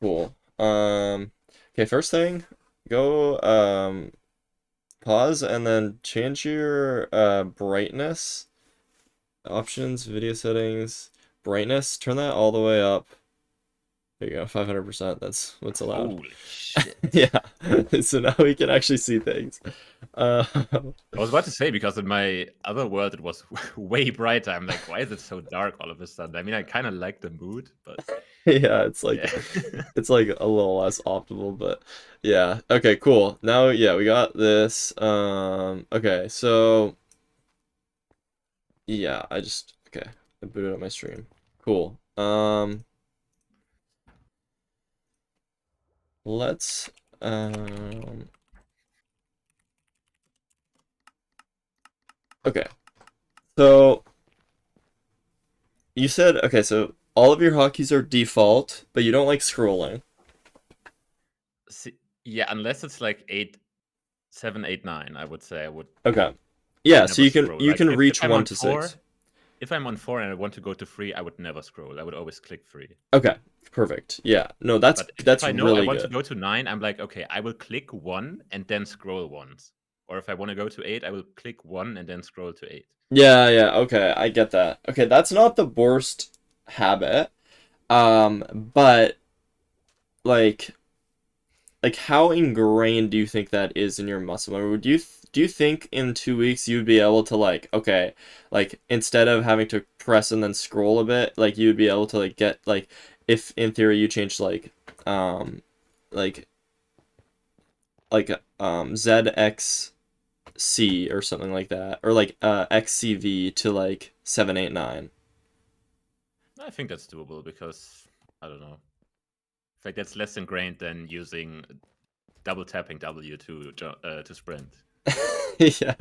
Cool. Okay, first thing, go pause and then change your brightness options, video settings, brightness, turn that all the way up. There you go, 500%. That's what's allowed. Holy shit. Yeah. So now we can actually see things. Uh, I was about to say, because in my other world it was way brighter. I'm like, why is it so dark all of a sudden? I mean, I kind of like the mood, but yeah, yeah. it's like a little less optimal, but yeah. Okay, cool. Now, yeah, we got this. Okay, so yeah, okay. I booted up my stream. Cool. Let's okay. So you said okay, so all of your hotkeys are default, but you don't like scrolling. See, yeah, unless it's like 8, 7, 8, 9, I would say I would Okay. Yeah, so never scroll. you Like can if reach I'm one on to 4, six. if I'm on 4 and I want to go to 3, I would never scroll. I would always click 3. Okay, perfect. Yeah. No, But if that's I know I really want to good. go to 9, I'm like, okay, I will click 1 and then scroll once. Or if I want to go to 8, I will click 1 and then scroll to 8. Yeah, yeah, okay, I get that. Okay, that's not the worst habit. But like how ingrained do you think that is in your muscle memory? Do you think in 2 weeks you'd be able to like okay, like instead of having to press and then scroll a bit, like you'd be able to like get like if in theory you changed um like ZXC or something like that, or like XCV to like 789. I think that's doable because, I don't know. I think that's less ingrained than using double tapping W to sprint. Yeah.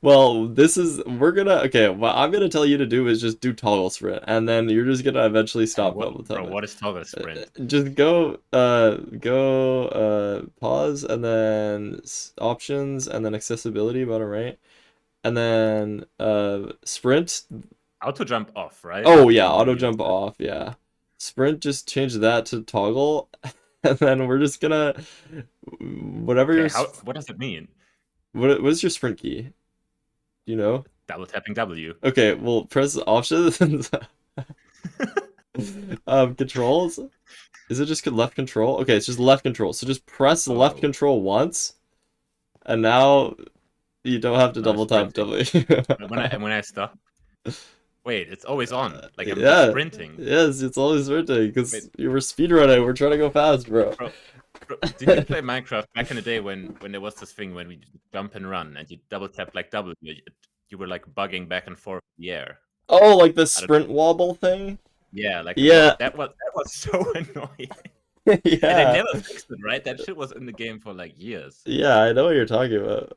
Well, we're gonna okay, what I'm gonna tell you to do is just do toggle sprint, and then you're just gonna eventually And stop what, double bro? tapping. What is toggle sprint? Just pause and then options and then accessibility bottom right. And then sprint. Auto jump off, right? Oh If yeah, you want to auto use jump it. off, yeah. Sprint just change that to toggle and then we're just gonna whatever Okay, what does it mean? what is your sprint key? Do you know? Double tapping W. Okay, well, press options. Controls. Is it just left control? Okay, it's just left control. So just press left Oh, control once, and now you don't have to no, double tap sprinting. W. When I stop, wait, it's always on. Like I'm just Yeah, sprinting. yes, it's always sprinting Wait, because you were speedrunning. We're trying to go fast, bro. bro, did you play Minecraft back in the day when there was this thing when we jump and run and you double tap like W? You were like bugging back and forth in the air. Oh, like the I don't. sprint wobble thing? Yeah, like the Yeah, wobble. That was so annoying. And they yeah, never fixed it, right? That shit was in the game for like years. yeah. I know what you're talking about.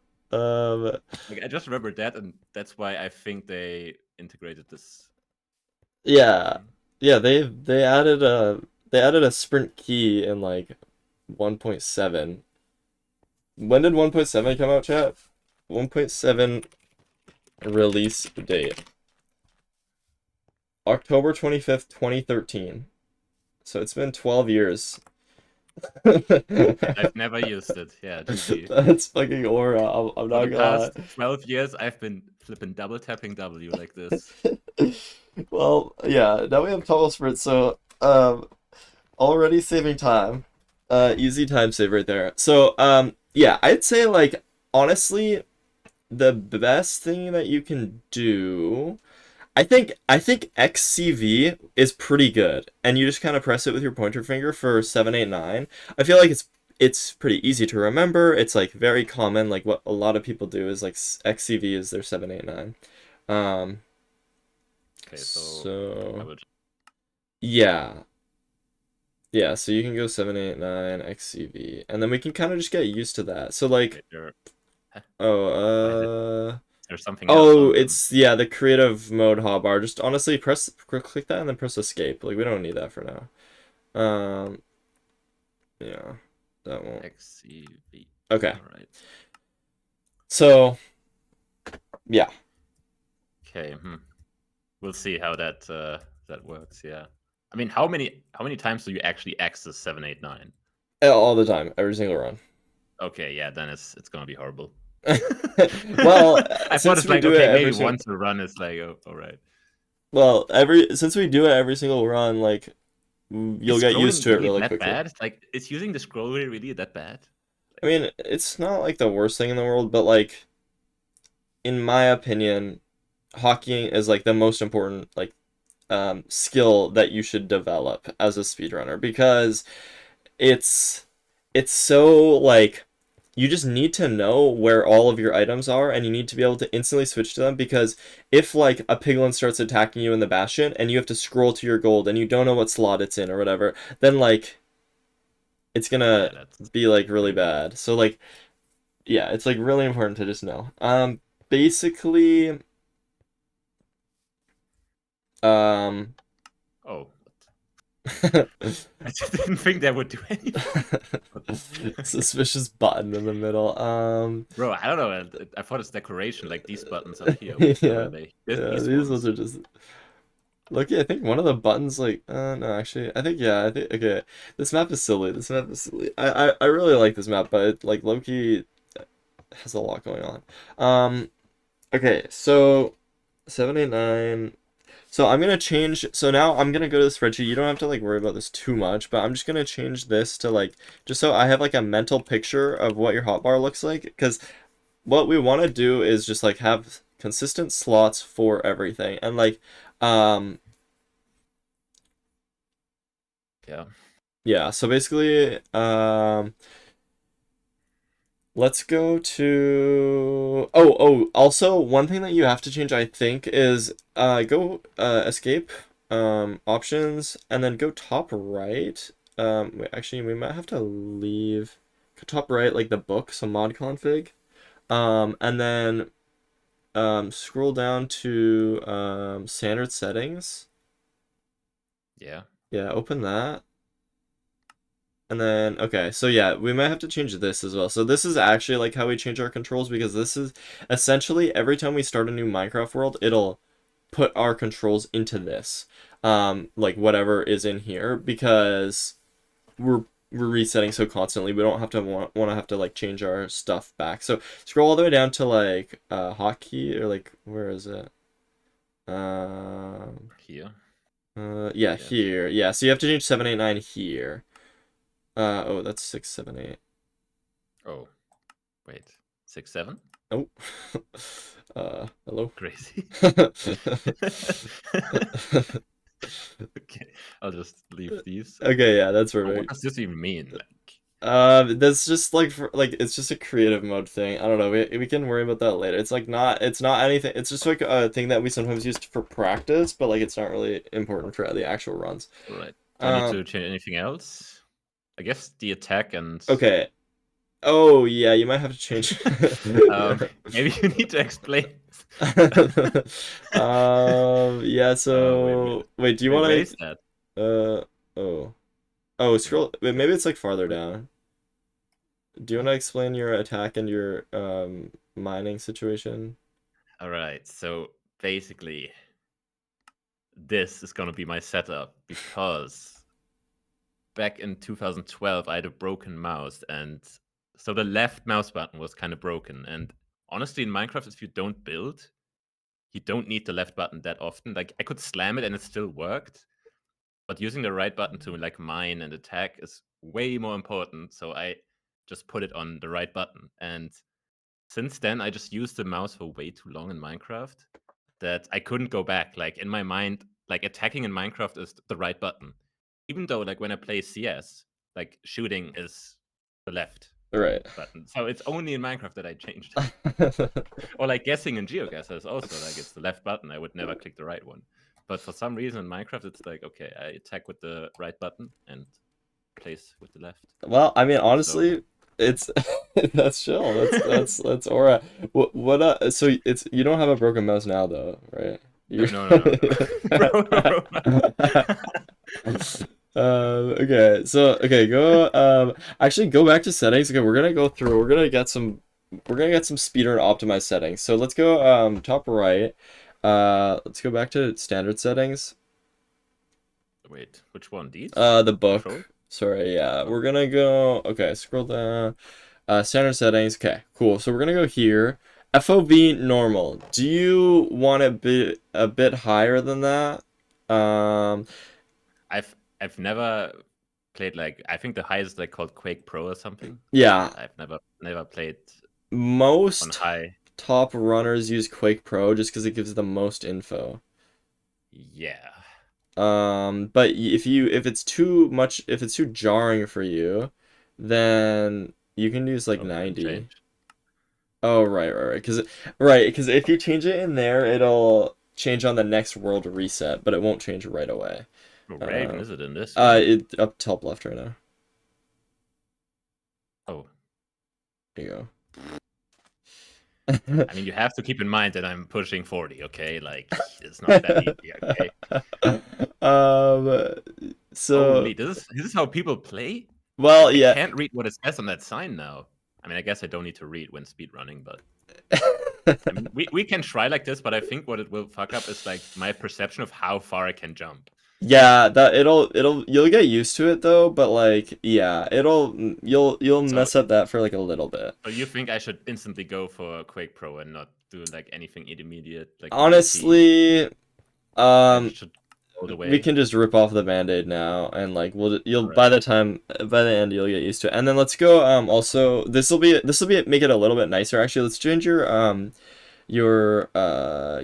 Like I just remember that, and that's why I think they integrated this Yeah, thing. yeah. They added a sprint key in like 1.7. When did 1.7 come out, chat? 1.7 release date. October 25th, 2013. So it's been 12 years. And I've never used it. Yeah, GG. That's fucking aura. I'm For not the gonna past 12 years, I've been flipping double tapping W like this. lie. Well, yeah, now we have toggle sprint, so already saving time. Easy time save right there. So yeah, I'd say like honestly the best thing that you can do I think XCV is pretty good, and you just kind of press it with your pointer finger for 789. I feel like it's pretty easy to remember. It's like very common. Like what a lot of people do is like XCV is their 789. Um, Okay, so I so would. yeah, yeah. So you can go 789 XCV, and then we can kind of just get used to that. So like, Wait, huh? Why is it? oh, There's something else oh, on them. it's yeah, the creative mode hotbar. Just honestly click that and then press escape. Like we don't need that for now. Yeah, that won't. XCV. Okay, All right. so yeah, Okay. We'll see how that works. Yeah. I mean, how many times do you actually access 789? All the time, every single run. Okay, yeah, then it's gonna be horrible. Well, I thought since it's we like, do it okay, maybe every single, once a run is like, oh, all right. well, every since we do it every single run, like you'll Is get used scrolling to it really really that quickly. bad? Like, is using the scroller really that bad? I mean, it's not like the worst thing in the world, but like in my opinion, hockeying is like the most important like skill that you should develop as a speedrunner because it's it's so like you just need to know where all of your items are and you need to be able to instantly switch to them because if like a piglin starts attacking you in the bastion and you have to scroll to your gold and you don't know what slot it's in or whatever, then like it's gonna Yeah, that's be like really pretty bad. bad. So like yeah, it's like really important to just know. Basically um Oh, I just didn't think that would do anything. suspicious button in the middle. Bro, I don't know. I thought it's decoration, like these buttons up here. What Yeah. are they? Yeah, These these ones ones. are just Loki, I think one of the buttons like no actually I think yeah, I think okay. This map is silly. This map is silly. I really like this map, but it, like Loki has a lot going on. Okay, so 789. So I'm gonna change. So now I'm gonna go to the spreadsheet. You don't have to like worry about this too much, but I'm just gonna change this to like just so I have like a mental picture of what your hotbar looks like. Because what we want to do is just like have consistent slots for everything, and like um Yeah. yeah. So basically let's go to also one thing that you have to change I think is go escape options and then go top right. Wait, actually we might have to leave top right like the book, so mod config. And then scroll down to standard settings. Yeah. Yeah, open that. And then, okay, so yeah, we might have to change this as well. So this is actually like how we change our controls because this is essentially every time we start a new Minecraft world, it'll put our controls into this. Like whatever is in here because we're resetting so constantly. We don't have to want to have to like change our stuff back. So scroll all the way down to like hotkey or like where is it? Um Here. yeah, Yes. here. Yeah, so you have to change 789 here. Oh, that's 678. Oh, wait. 6, 7? Oh. Hello. Crazy. Okay, I'll just leave these. Okay, yeah, that's Oh, what perfect. does this even mean? Like, That's just like for like it's just a creative mode thing. I don't know. We can worry about that later. It's not anything. It's just like a thing that we sometimes use for practice, but like it's not really important for the actual runs. all right. Do I need Um, to change anything else? I guess the attack and okay. Oh yeah, you might have to change. um, Yeah. maybe you need to explain. Yeah, Wait a minute. so wait, do you Wait, want where is that? oh. Oh, Wait, scroll. Wait, maybe it's like farther wait, down. Do you want what? to explain your attack and your mining situation? All right. So basically, this is gonna be my setup because back in 2012, I had a broken mouse, and so the left mouse button was kind of broken. And honestly, in Minecraft, if you don't build, you don't need the left button that often. Like I could slam it and it still worked, but using the right button to like mine and attack is way more important. So I just put it on the right button. And since then, I just used the mouse for way too long in Minecraft that I couldn't go back. Like in my mind, like attacking in Minecraft is the right button. Even though like when I play CS, like shooting is the left Right. button. So it's only in Minecraft that I changed it. Or like guessing in GeoGuessr is also like it's the left button. I would never click the right one. But for some reason in Minecraft, it's like okay, I attack with the right button and place with the left. Well, I mean, So honestly, it's that's chill. That's aura. What so it's you don't have a broken mouse now though, right? no, You're no, no, no, no, bro. okay. So okay, go actually go back to settings. Okay, we're gonna go through. We're gonna get some speeder and optimized settings. So let's go top right. Let's go back to standard settings. Wait, which one? These? The Pro? book. Sorry, yeah. Oh, We're gonna go. Okay, scroll down. Standard settings. Okay, cool. So we're gonna go here. FOV normal. Do you want it a bit higher than that? Um, I've never played like I think the highest is like called Quake Pro or something, yeah. but I've never played on Most high. top runners use Quake Pro just because it gives the most info. Yeah. But if it's too much, if it's too jarring for you, then you can use like Oh, it didn't 90. change. Oh, right, because if you change it in there, it'll change on the next world reset, but it won't change right away. Oh, where even Uh, is it in this one? it up top left right now. Oh, There you I mean, you have to keep in mind that I'm pushing 40. Okay, like it's not that easy. Okay. go. Um, so Holy, this is how people play. well, Like I yeah. can't read what it says on that sign now. I mean, I guess I don't need to read when speed running, but I mean, we can try like this, but I think what it will fuck up is like my perception of how far I can jump. Yeah, that you'll get used to it though, but like yeah, you'll So, mess up that for like a little bit. so you think I should instantly go for Quake Pro and not do like anything intermediate, like 90? Honestly, I um should go the we way. can just rip off the band-aid now and like you'll All right. by the end you'll get used to it. And then let's go also this will be make it a little bit nicer actually. Let's change your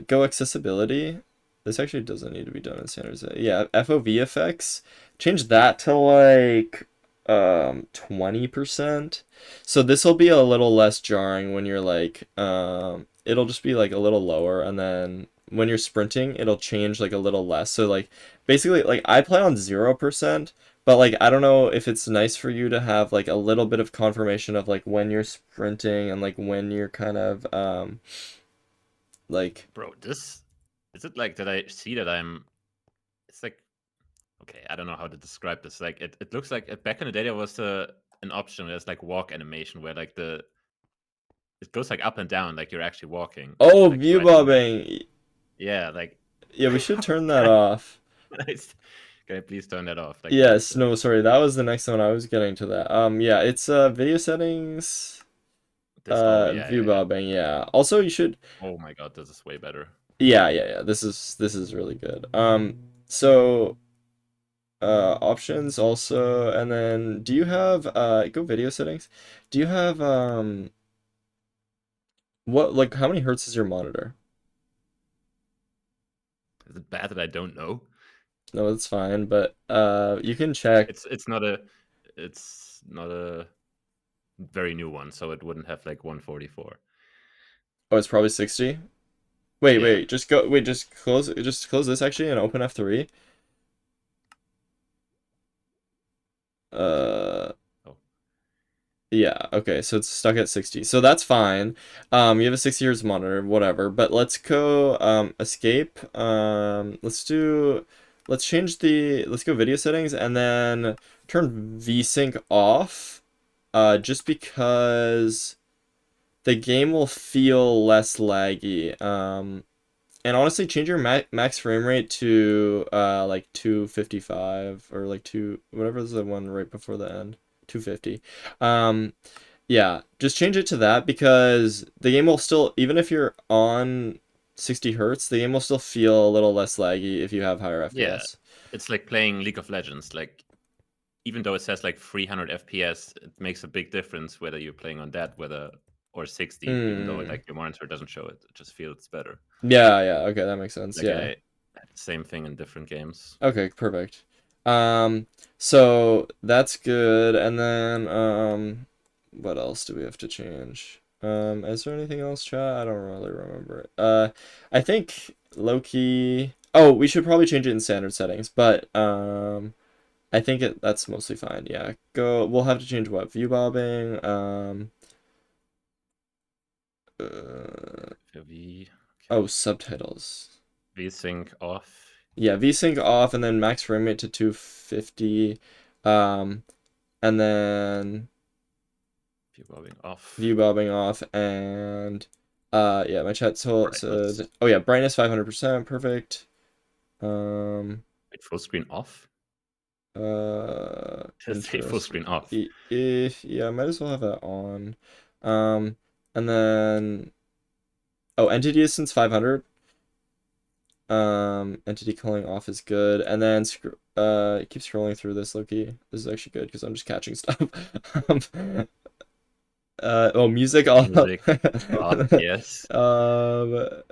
Go accessibility. This actually doesn't need to be done in standards. Yeah, FOV effects. Change that to like 20%. So this will be a little less jarring when you're like it'll just be like a little lower, and then when you're sprinting it'll change like a little less. So like basically like I play on 0%, but like I don't know if it's nice for you to have like a little bit of confirmation of like when you're sprinting and like when you're kind of like Bro, this is it like that I see that I'm it's like okay, I don't know how to describe this. Like it looks like back in the day there was an option there's like walk animation where like the it goes like up and down like you're actually walking. oh, Like view right in my bobbing. yeah, like Yeah, we should turn can that off. can I please turn that off? Like that Yes, no, sorry, that was the next one. I was getting to that. Yeah, it's video settings, this oh view yeah. bobbing, yeah. Also, you should Oh my god, this is way better. yeah. This is really good. So options also, and then do you have go video settings? Do you have what like how many hertz is your monitor? Is it bad that I don't know? No, it's fine, but you can check. It's not a very new one, so it wouldn't have like 144. Oh, it's probably 60. Wait, Yeah. wait, just go, wait, just close this actually and open F3. Uh, Oh. yeah, okay, so it's stuck at 60. So that's fine. You have a 60 hertz monitor, whatever. But let's go, escape. Let's go video settings and then turn VSync off. Just because the game will feel less laggy. And honestly, change your max frame rate to like 255 or like two whatever's the one right before the end, 250. Yeah, just change it to that because the game will still, even if you're on 60 hertz, the game will still feel a little less laggy if you have higher Yeah. FPS. It's like playing League of Legends. Like even though it says like 300 FPS, it makes a big difference whether you're playing on that, whether or 60, even though Mm. like your monitor doesn't show it. It just feels better. Yeah, okay, that makes sense. Like Yeah. I had the same thing in different games. Okay, perfect. So that's good. And then what else do we have to change? Is there anything else, chat? I don't really remember it. I think low key. Oh, we should probably change it in standard settings, but I think that's mostly fine. Yeah, go. We'll have to change what view bobbing. V Oh, subtitles. VSync off. Yeah, VSync off, and then max frame rate to 250. Um, and then View bobbing off. view bobbing off, and yeah, my chat All right, let's said, oh yeah, brightness 500%, perfect. wait, full screen off. Just say full screen off. Yeah, I might as well have that on. And then entity distance 500. Entity calling off is good, and then keep scrolling through this, Loki. This is actually good because I'm just catching stuff. um, music on. Music off, yes. Show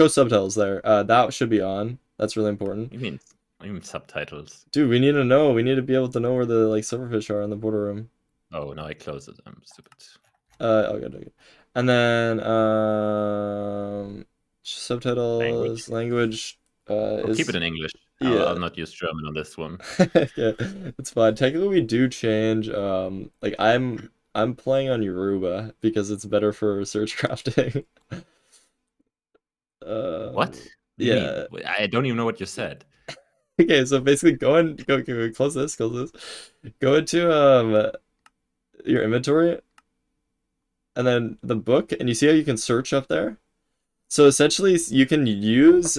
subtitles there. That should be on. That's really important. You mean subtitles? Dude, we need to know. We need to be able to know where the like silverfish are in the border room. Oh no, I closed it. I'm stupid. Okay. And then subtitles language I'll is keep it in English. Yeah. I'll not use German on this one. Yeah, it's fine. Technically, we do change. Like I'm playing on Yoruba because it's better for search crafting. What? Yeah. I don't even know what you said. Okay, so basically, go close this. Go into your inventory, and then the book, and you see how you can search up there. So essentially, you can use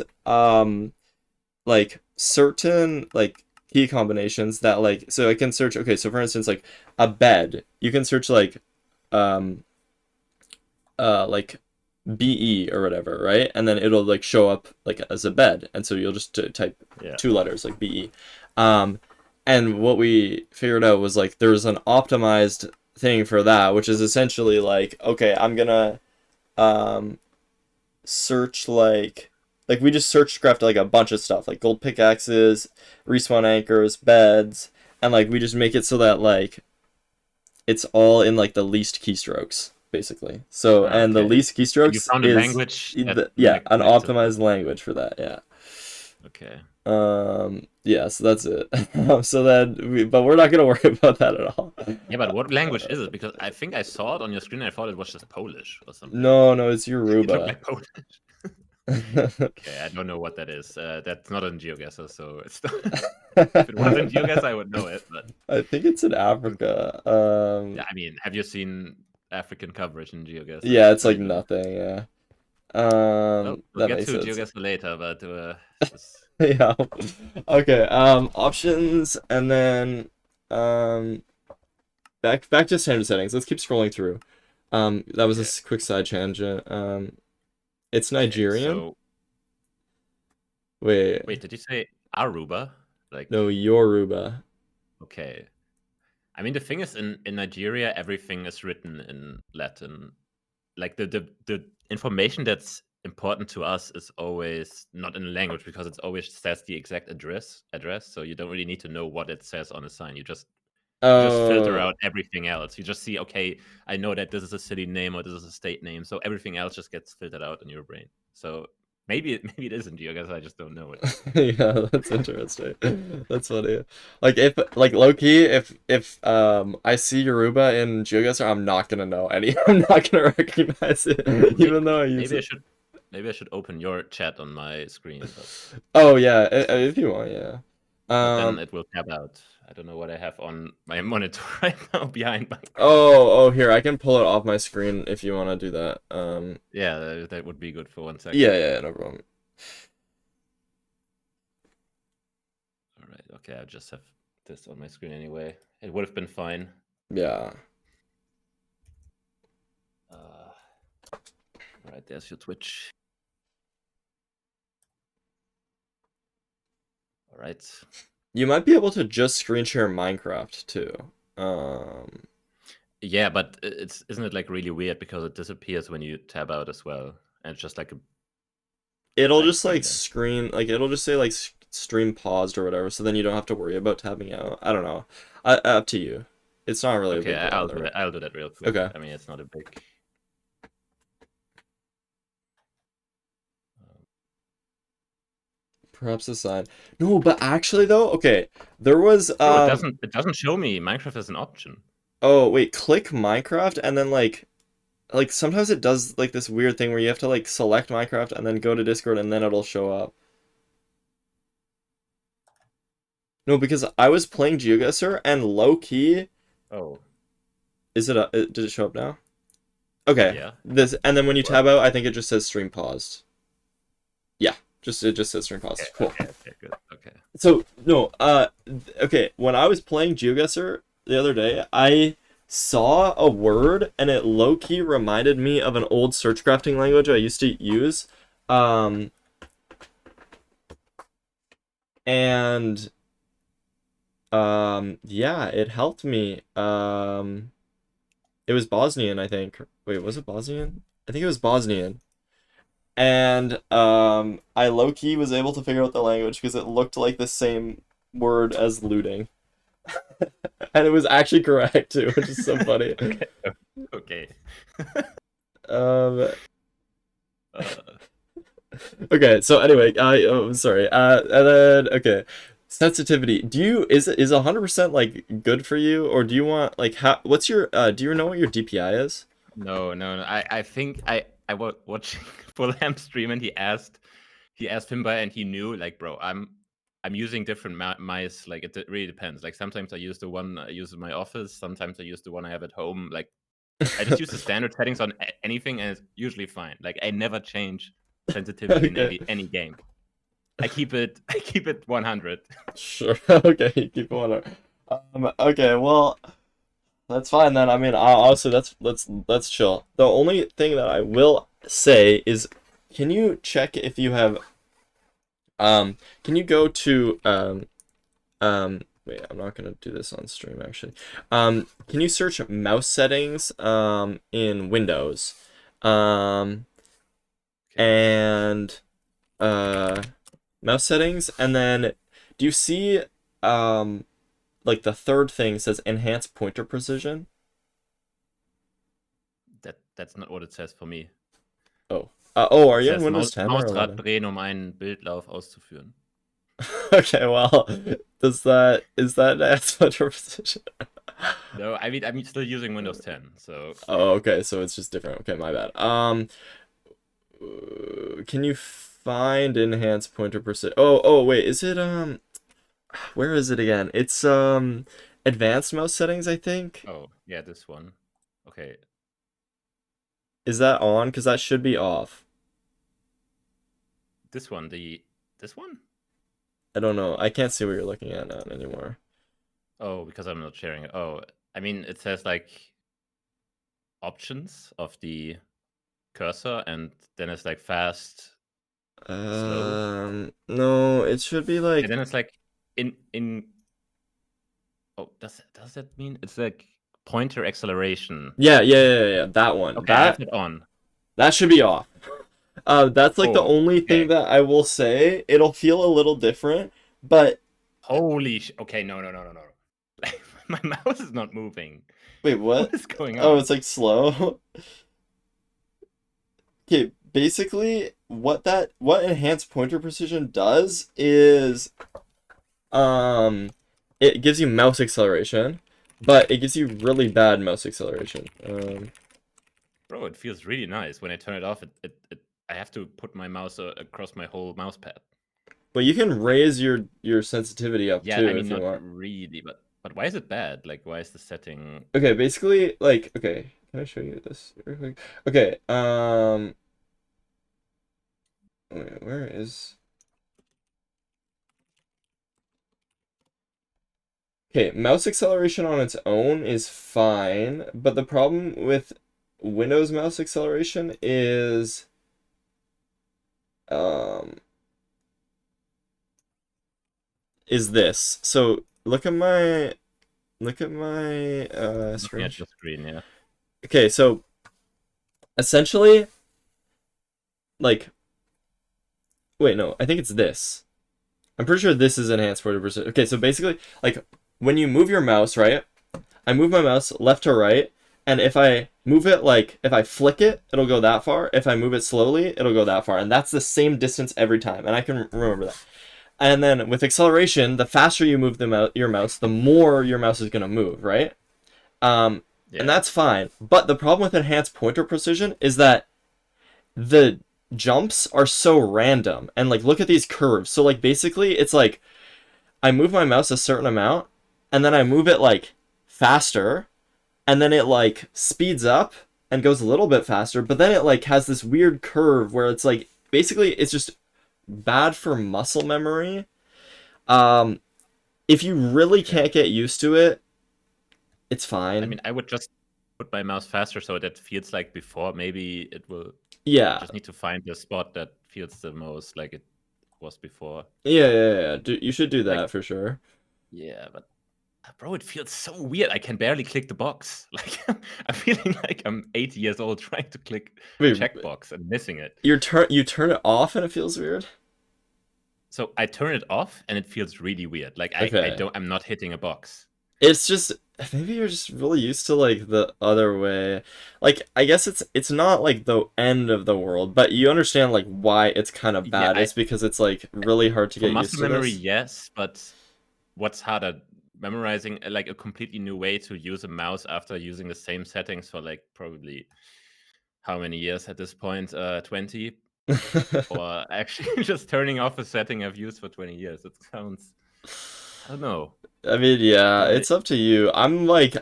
like certain like key combinations that like, so I can search. Okay, so for instance, like a bed, you can search like like BE or whatever, right? And then it'll like show up like as a bed, and so you'll just type 2 letters like BE. And what we figured out was like there's an optimized thing for that, which is essentially like, okay, I'm gonna search like we just search craft like a bunch of stuff like gold pickaxes, respawn anchors, beds, and like we just make it so that like it's all in like the least keystrokes basically. So and the least keystrokes you found a language an optimized language for that. Yeah. Okay. Yeah, so that's it. So then but we're not gonna worry about that at all. Yeah, but what language is it? Because I think I saw it on your screen and I thought it was just Polish or something. No, it's Yoruba. It looked like Polish. Okay, I don't know what that is. That's not in GeoGuessr, so it's not... If it was in GeoGuessr, I would know it. But I think it's in Africa. Yeah, I mean, have you seen African coverage in GeoGuessr? Yeah, it's like nothing. Yeah. We'll that get makes to sense. GeoGuessr later, but yeah. Okay. Options, and then back to standard settings. Let's keep scrolling through. That was a quick side tangent. It's Nigerian. So... Wait, did you say Aruba? Like no, Yoruba. Okay. I mean, the thing is, in Nigeria, everything is written in Latin. Like the information that's important to us is always not in language because it always says the exact address. So you don't really need to know what it says on a sign. You just filter out everything else. You just see, okay, I know that this is a city name or this is a state name, so everything else just gets filtered out in your brain. So maybe it isn't you. I guess I just don't know it. Yeah, that's interesting. That's funny. Like if like low key, if I see Yoruba in GeoGuessr, I'm not gonna know any. I'm not gonna recognize it, even though I use it. Maybe I should open your chat on my screen. But... Oh yeah, if you want, yeah. But then it will tab out. I don't know what I have on my monitor right now behind my... Oh, here, I can pull it off my screen if you want to do that. Yeah, that would be good for 1 second. Yeah, no problem. All right, okay, I just have this on my screen anyway. It would have been fine. Yeah. All right, there's your Twitch. All right. You might be able to just screen share Minecraft too. Yeah, but isn't it like really weird because it disappears when you tab out as well, and it's just like a... It'll just like screen, like it'll just say like stream paused or whatever, so then you don't have to worry about tabbing out. I don't know. Up to you. It's not really okay. A big I'll do that real quick. Okay. I mean, it's not a big... Perhaps a sign. No, but actually though, okay, there was it doesn't show me Minecraft as an option. Oh wait, click Minecraft and then like sometimes it does like this weird thing where you have to like select Minecraft and then go to Discord and then it'll show up. No, because I was playing GeoGuessr and low key. Oh. Is it did it show up now? Okay. Yeah. And then when you tab out, I think it just says stream paused. Yeah. It just says stream paused. Okay, cool. Okay, good. Okay. So no, okay. When I was playing GeoGuessr the other day, I saw a word and it low key reminded me of an old search crafting language I used to use, um, and yeah, it helped me. It was Bosnian, I think. Wait, was it Bosnian? I think it was Bosnian. And I low key was able to figure out the language because it looked like the same word as looting. And it was actually correct too, which is so funny. Okay. Okay. Um, Uh, okay, so anyway, sorry. And then okay, sensitivity. Is 100% like good for you, or do you want like what's your do you know what your DPI is? no, no, no. I think I was watching Fulham stream and he asked him by and he knew like, bro, I'm using different mice. Like it really depends. Like sometimes I use the one I use in my office. Sometimes I use the one I have at home. Like I just use the standard settings on anything and it's usually fine. Like I never change sensitivity in Okay, any game. I keep it 100. sure. Okay, keep going. Okay, well, that's fine then. I mean, also let's chill. The only thing that I will say is, can you check if you have can you go to wait, I'm not gonna do this on stream actually. Can you search mouse settings in Windows? Um Okay. and mouse settings, and then do you see um like the third thing says enhance pointer precision? That's not what it says for me. Oh. Oh, are It you in says Windows 10 or Mausrad 11? drehen, um einen Bildlauf auszuführen. Okay, well, is that enhance pointer precision? No, I mean I'm still using Windows 10, so Oh, okay, so it's just different. Okay, my bad. Can you find enhance pointer precision? Oh, wait, is it where is it again? It's advanced mouse settings, I think. oh yeah, this one. Okay, Is that on? Because that should be off. this one. This one? I don't know. I can't see what you're looking at now anymore. Oh, because I'm not sharing it. Oh, I mean it says like options of the cursor, and then it's like fast, slow, No, it should be and like then it's like in. Oh, does that mean it's like pointer acceleration? yeah, that one. Okay, I have it on. That should be off. That's like the Oh, only thing okay. that I will say. It'll feel a little different, but Okay, no, no, no, no, no. My mouse is not moving. wait, What what? is going Oh, on? it's like slow. Okay, basically what enhanced pointer precision does is um it gives you mouse acceleration, but it gives you really bad mouse acceleration. Bro, it feels really nice. When I turn it off, I have to put my mouse across my whole mouse pad. But you can raise your sensitivity up Yeah, I too mean if you not want. really, but why is it bad? Like why is the setting? Okay, basically like okay, can I show you this real quick? Okay, wait, where is okay, mouse acceleration on its own is fine, but the problem with Windows mouse acceleration um is this. So look at my Looking screen. at your screen, yeah. Okay, so essentially like wait, no, I think it's this. I'm pretty sure this is enhanced 40%. Okay, so basically like when you move your mouse, right? I move my mouse left to right, and if I move it like if I flick it, it'll go that far. If I move it slowly, it'll go that far, and that's the same distance every time. And I can remember that. And then with acceleration, the faster you move your mouse, the more your mouse is gonna move, right? And Yeah. that's fine. But the problem with enhanced pointer precision is that the jumps are so random. And like, look at these curves. So like, basically, it's like I move my mouse a certain amount, and then I move it like faster, and then it like speeds up and goes a little bit faster, but then it like has this weird curve where it's like basically it's just bad for muscle memory. Um, if you really Yeah. can't get used to it, it's I fine. mean, I would just put my mouse faster so that feels like before. Maybe it will. I Yeah, just need to find the spot that feels the most like it was before. yeah. You should do Like, that for sure. yeah, but bro, it feels so weird. I can barely click the box. Like, I'm feeling like I'm 80 years old trying to click a Wait, checkbox and missing it. you turn it off and it feels weird? So I turn it off and it feels really weird. Like Okay. I'm not hitting a box. It's just maybe you're just really used to like the other way. Like I guess it's not like the end of the world, but you understand like why it's kind of Yeah, bad. It's because it's like really hard to for get used muscle to memory, this. yes, but what's harder? Memorizing like a completely new way to use a mouse after using the same settings for like probably how many years at this point? 20? Or actually just turning off a setting I've used for 20 years. It sounds, I don't know. I mean, yeah, Do I? it's up to you. I'm like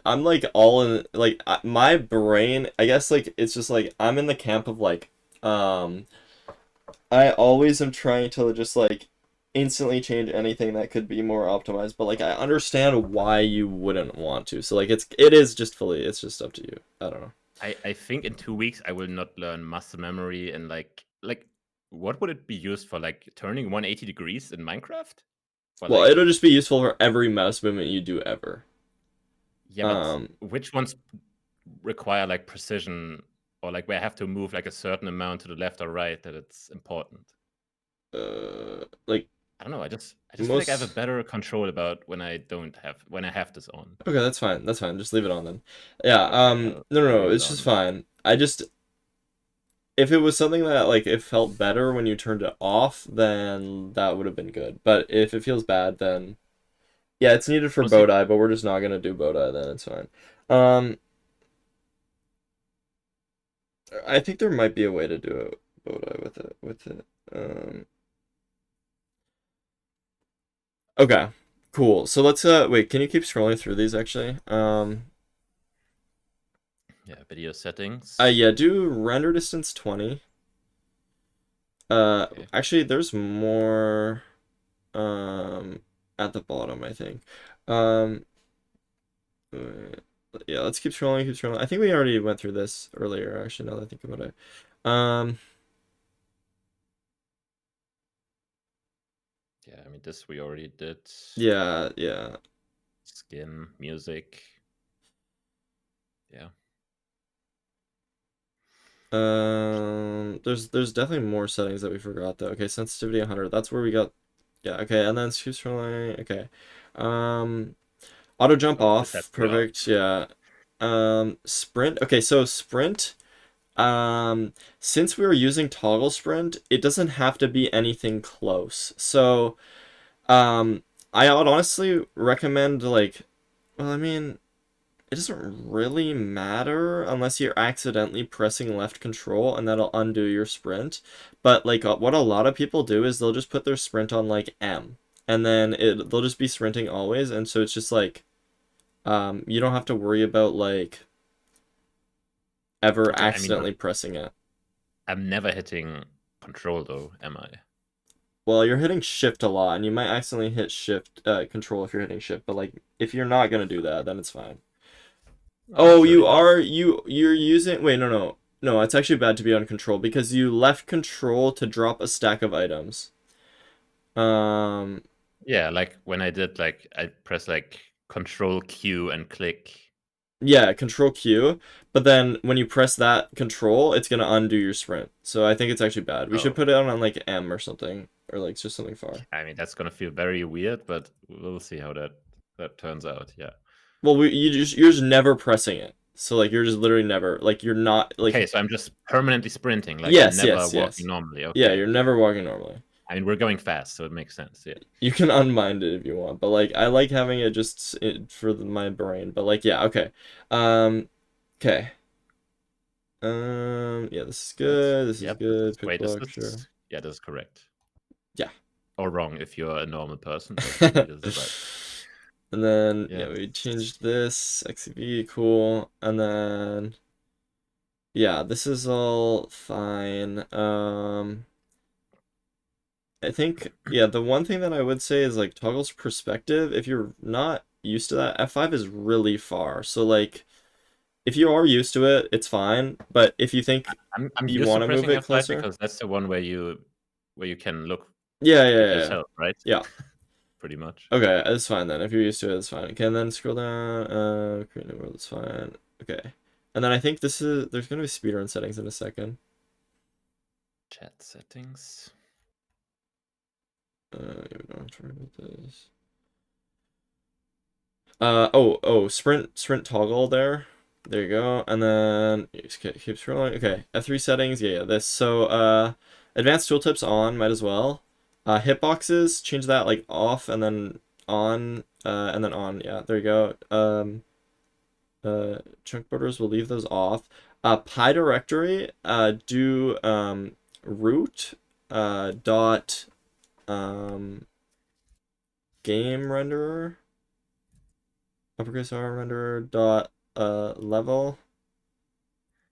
all in like my brain, I guess like it's just like I'm in the camp of like um I always am trying to just like instantly change anything that could be more optimized, but like I understand why you wouldn't want to. So like it is just fully it's just up to you. I don't know. I think in 2 weeks I will not learn muscle memory and like what would it be used for? Like turning 180 degrees in Minecraft? Or Well, like it'll just be useful for every mouse movement you do ever. yeah, but Um which ones require like precision or like where I have to move like a certain amount to the left or right that it's important? like I don't know. I just feel like I have a most better control about when I have this on. okay, that's fine. That's fine. Just leave it on then. Yeah, Okay, no, I'll leave it it's just on. fine. I just if it was something that like it felt better when you turned it off, then that would have been good. But if it feels bad, then yeah, it's needed for We'll see. Bodai, but we're just not gonna do Bodai then, it's fine. Um I think there might be a way to do it Bodai with it. Okay. Cool. So let's wait, can you keep scrolling through these actually? Yeah, video settings. Yeah, do render distance 20. Okay. Actually there's more um at the bottom, I think. Um uh, yeah, let's keep scrolling. I think we already went through this earlier, actually, now that I think about it. Um, Yeah, I mean this we already did. yeah. Skin, music. Yeah. There's definitely more settings that we forgot though. Okay, sensitivity 100. That's where we got. Yeah. Okay, and then choose from line. Okay. Um, auto jump Oh, this has off. to be off. Perfect. Yeah. Sprint. Okay, so sprint. Since we were using toggle sprint, it doesn't have to be anything close. So, um, I would honestly recommend like, well, I mean, it doesn't really matter unless you're accidentally pressing left control and that'll undo your sprint. But like what a lot of people do is they'll just put their sprint on like M and then they'll just be sprinting always, and so it's just like you don't have to worry about like ever Okay, I mean, accidentally pressing it. I'm never hitting control though, am I? Well, you're hitting shift a lot and you might accidentally hit shift control if you're hitting shift, but like if you're not going to do that, then it's fine. Oh, Oh, it's really bad. you're using wait, no. No, it's actually bad to be on control because you left control to drop a stack of items. Um Yeah, like when I did like I press like control Q and click. yeah, control Q, but then when you press that control, it's gonna undo your sprint. So I think it's actually bad. We should Oh, put it on like M or something, or like just something far. I mean that's gonna feel very weird, but we'll see how that turns out. Yeah. Well, you're just never pressing it. So like you're just literally never like you're not Okay, like so I'm just permanently sprinting, like I'm yes, never yes, walking yes. normally. Yeah, Okay. you're never walking normally. I mean we're going fast, so it makes sense. Yeah. You can unmind it if you want, but like I like having it just for my brain. But like yeah, okay. Okay. Yeah, this is Right. good. This is Yep. good. Pick Wait, is block, sure. this? Yeah, this is correct. Yeah. Or wrong if you're a normal person, but for me this is right. And then Yeah. yeah, we changed this XCV, cool. And then yeah, this is all fine. I think, yeah, the one thing that I would say is like toggles perspective. If you're not used to that, F5 is really far. So like if you are used to it, it's fine. But if you think I'm you used to want to move pressing it F5 closer, because that's the one where you can look yeah, yeah, with yeah, yeah. yourself, right? Yeah. Pretty much. Okay, it's fine then. If you're used to it, it's fine. Okay, and then scroll down. Create new world, it's fine. Okay. And then I think there's gonna be speedrun settings in a second. Chat settings. You don't try with this. Sprint toggle there. There you go. And then you just keep scrolling. Okay, F3 settings. Yeah, this. So advanced tooltips on, might as well. Hitboxes, change that like off and then on, and then on. Yeah, there you go. Chunk borders, we'll leave those off. Pi directory, do root dot game renderer, uppercase R renderer dot level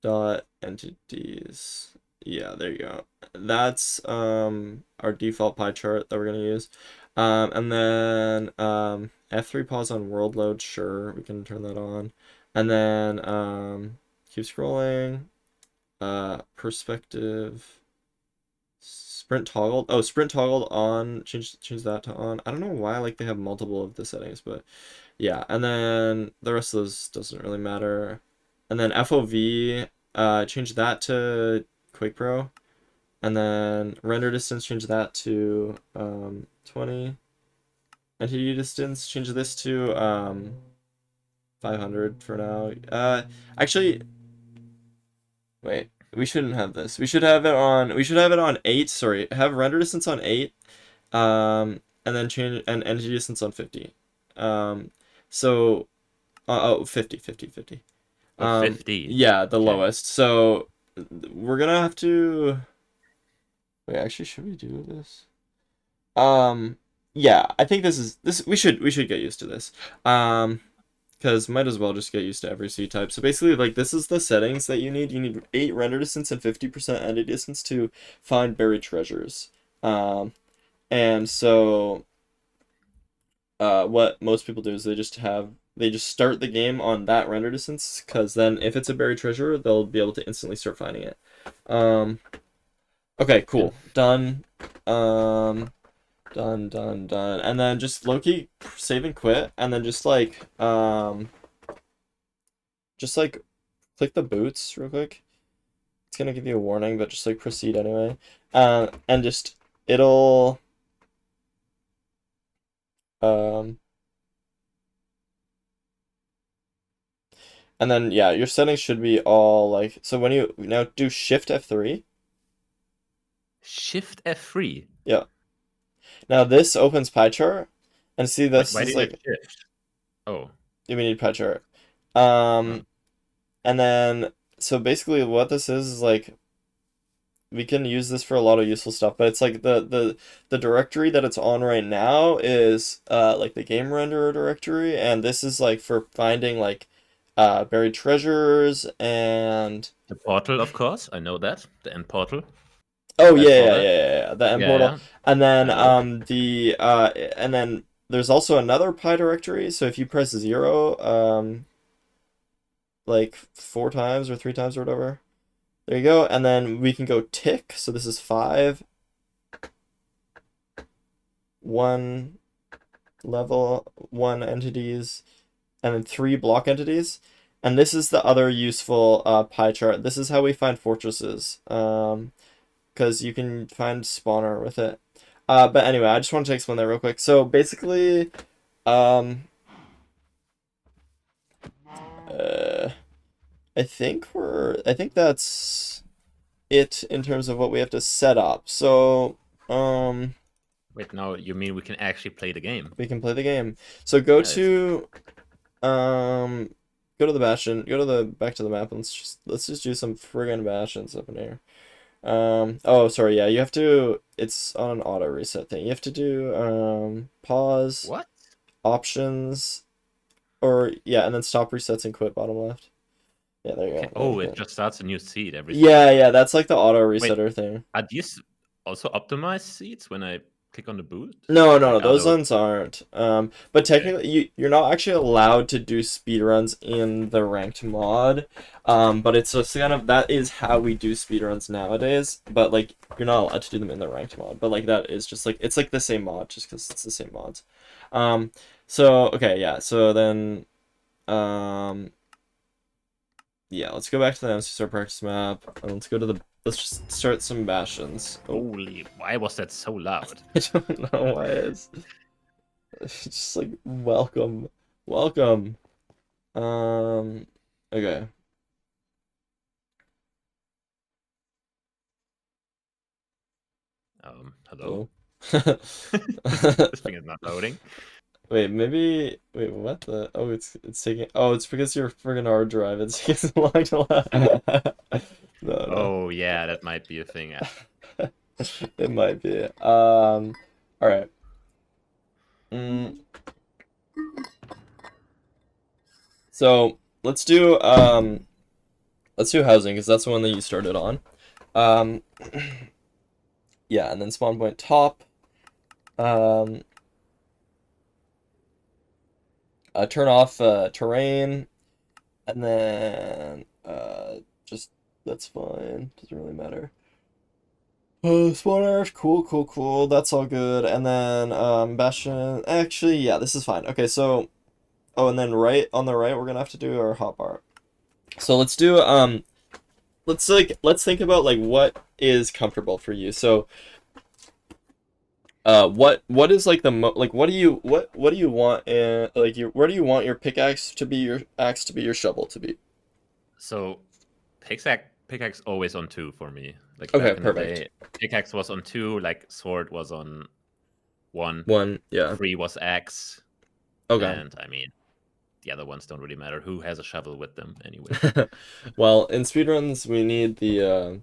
dot entities. Yeah, there you go. That's our default pie chart that we're gonna use. And then F3 pause on world load, sure, we can turn that on. And then keep scrolling. Perspective. Sprint toggled. Oh, sprint toggled on. Change that to on. I don't know why like they have multiple of the settings, but yeah. And then the rest of those doesn't really matter. And then FOV, change that to Quake Pro. And then render distance, change that to 20. Entity distance, change this to 500 for now. Actually, wait. We shouldn't have this. We should have it on 8, sorry. Have render distance on 8. And then change and entity distance on 50. So 50, 50, 50. Oh, 50. Yeah, the Okay. lowest. So we're gonna have to wait, actually should we do this? Yeah, I think this we should get used to this. Because might as well just get used to every C type. So basically, like, this is the settings that you need. You need 8 render distance and 50% entity distance to find buried treasures. And so what most people do is they just start the game on that render distance, because then if it's a buried treasure, they'll be able to instantly start finding it. Okay, cool. Done. Done. And then just low-key save and quit, and then just like click the boots real quick. It's gonna give you a warning, but just like proceed anyway. And just it'll um and then yeah, your settings should be all like, so when you now do Shift F3. Shift F3. Yeah. Now this opens pie chart, and see this Why is did it like shift? Oh. we need pie chart. Huh. And then so basically what this is like we can use this for a lot of useful stuff, but it's like the directory that it's on right now is like the game renderer directory, and this is like for finding like buried treasures and The portal, of course. I know that. The end portal. oh I yeah, saw yeah, that. yeah, yeah, the end Yeah, portal. yeah. And then I know. and then there's also another pi directory, so if you press 0 like 4 times or 3 times or whatever, there you go. And then we can go tick, so this is 5 1 level 1 entities, and then 3 block entities. And this is the other useful pie chart. This is how we find fortresses, because you can find spawner with it. But anyway, I just wanted to explain that real quick. So basically, uh, I think that's it in terms of what we have to set up. So, Wait, now you mean we can actually play the game? we can play the game. So go Yeah, to go to the bastion, go to the back to the map, and let's just do some friggin' bastions up in here. Oh, sorry, yeah, you have to, it's on an auto reset thing. You have to do pause, what? options, or yeah, and then stop resets and quit bottom left. Yeah, there you Okay. go. Oh, it just starts a new seed every Yeah, second. yeah, that's like the auto Wait, resetter thing. are these? also optimize seats when I click on the boot? No, Like, no, are those those ones aren't. But okay? technically, you're not actually allowed to do speedruns in the ranked mod. But it's just kind of that is how we do speedruns nowadays. But like, you're not allowed to do them in the ranked mod. But like, that is just like it's like the same mod, just because it's the same mods. Um, so okay, yeah. So then, um, yeah. Let's go back to the mcsr practice map, and let's go to the. Let's just start some bastions. Oh, Holy, why was that so loud? I don't know why it's just like welcome, welcome. Okay. Hello? Hello. This thing is not loading. Wait, maybe. Wait, what the? Oh, it's taking. Oh, it's because your friggin' hard drive. It's taking so long to load. No, Oh yeah, that might be a thing. no. It might be. All right. Mm, so let's do housing because that's the one that you started on. Um, yeah, and then spawn point top. Um, turn off terrain, and then just that's fine. Doesn't really matter. Spawn earth, cool, cool, cool. That's all good. And then Bastion. Actually, yeah, this is fine. Okay, so and then right on the right, we're gonna have to do our hotbar. So let's do let's think about like what is comfortable for you. So what is like like what do you want in like your where do you want your pickaxe to be, your axe to be, your shovel to be? So pickaxe always on 2 for me. Like Okay, back in the perfect. day, pickaxe was on 2, like sword was on 1, One, yeah. 3 was axe, Okay. and I mean the other ones don't really matter. Who has a shovel with them anyway? Well, in speedruns we need the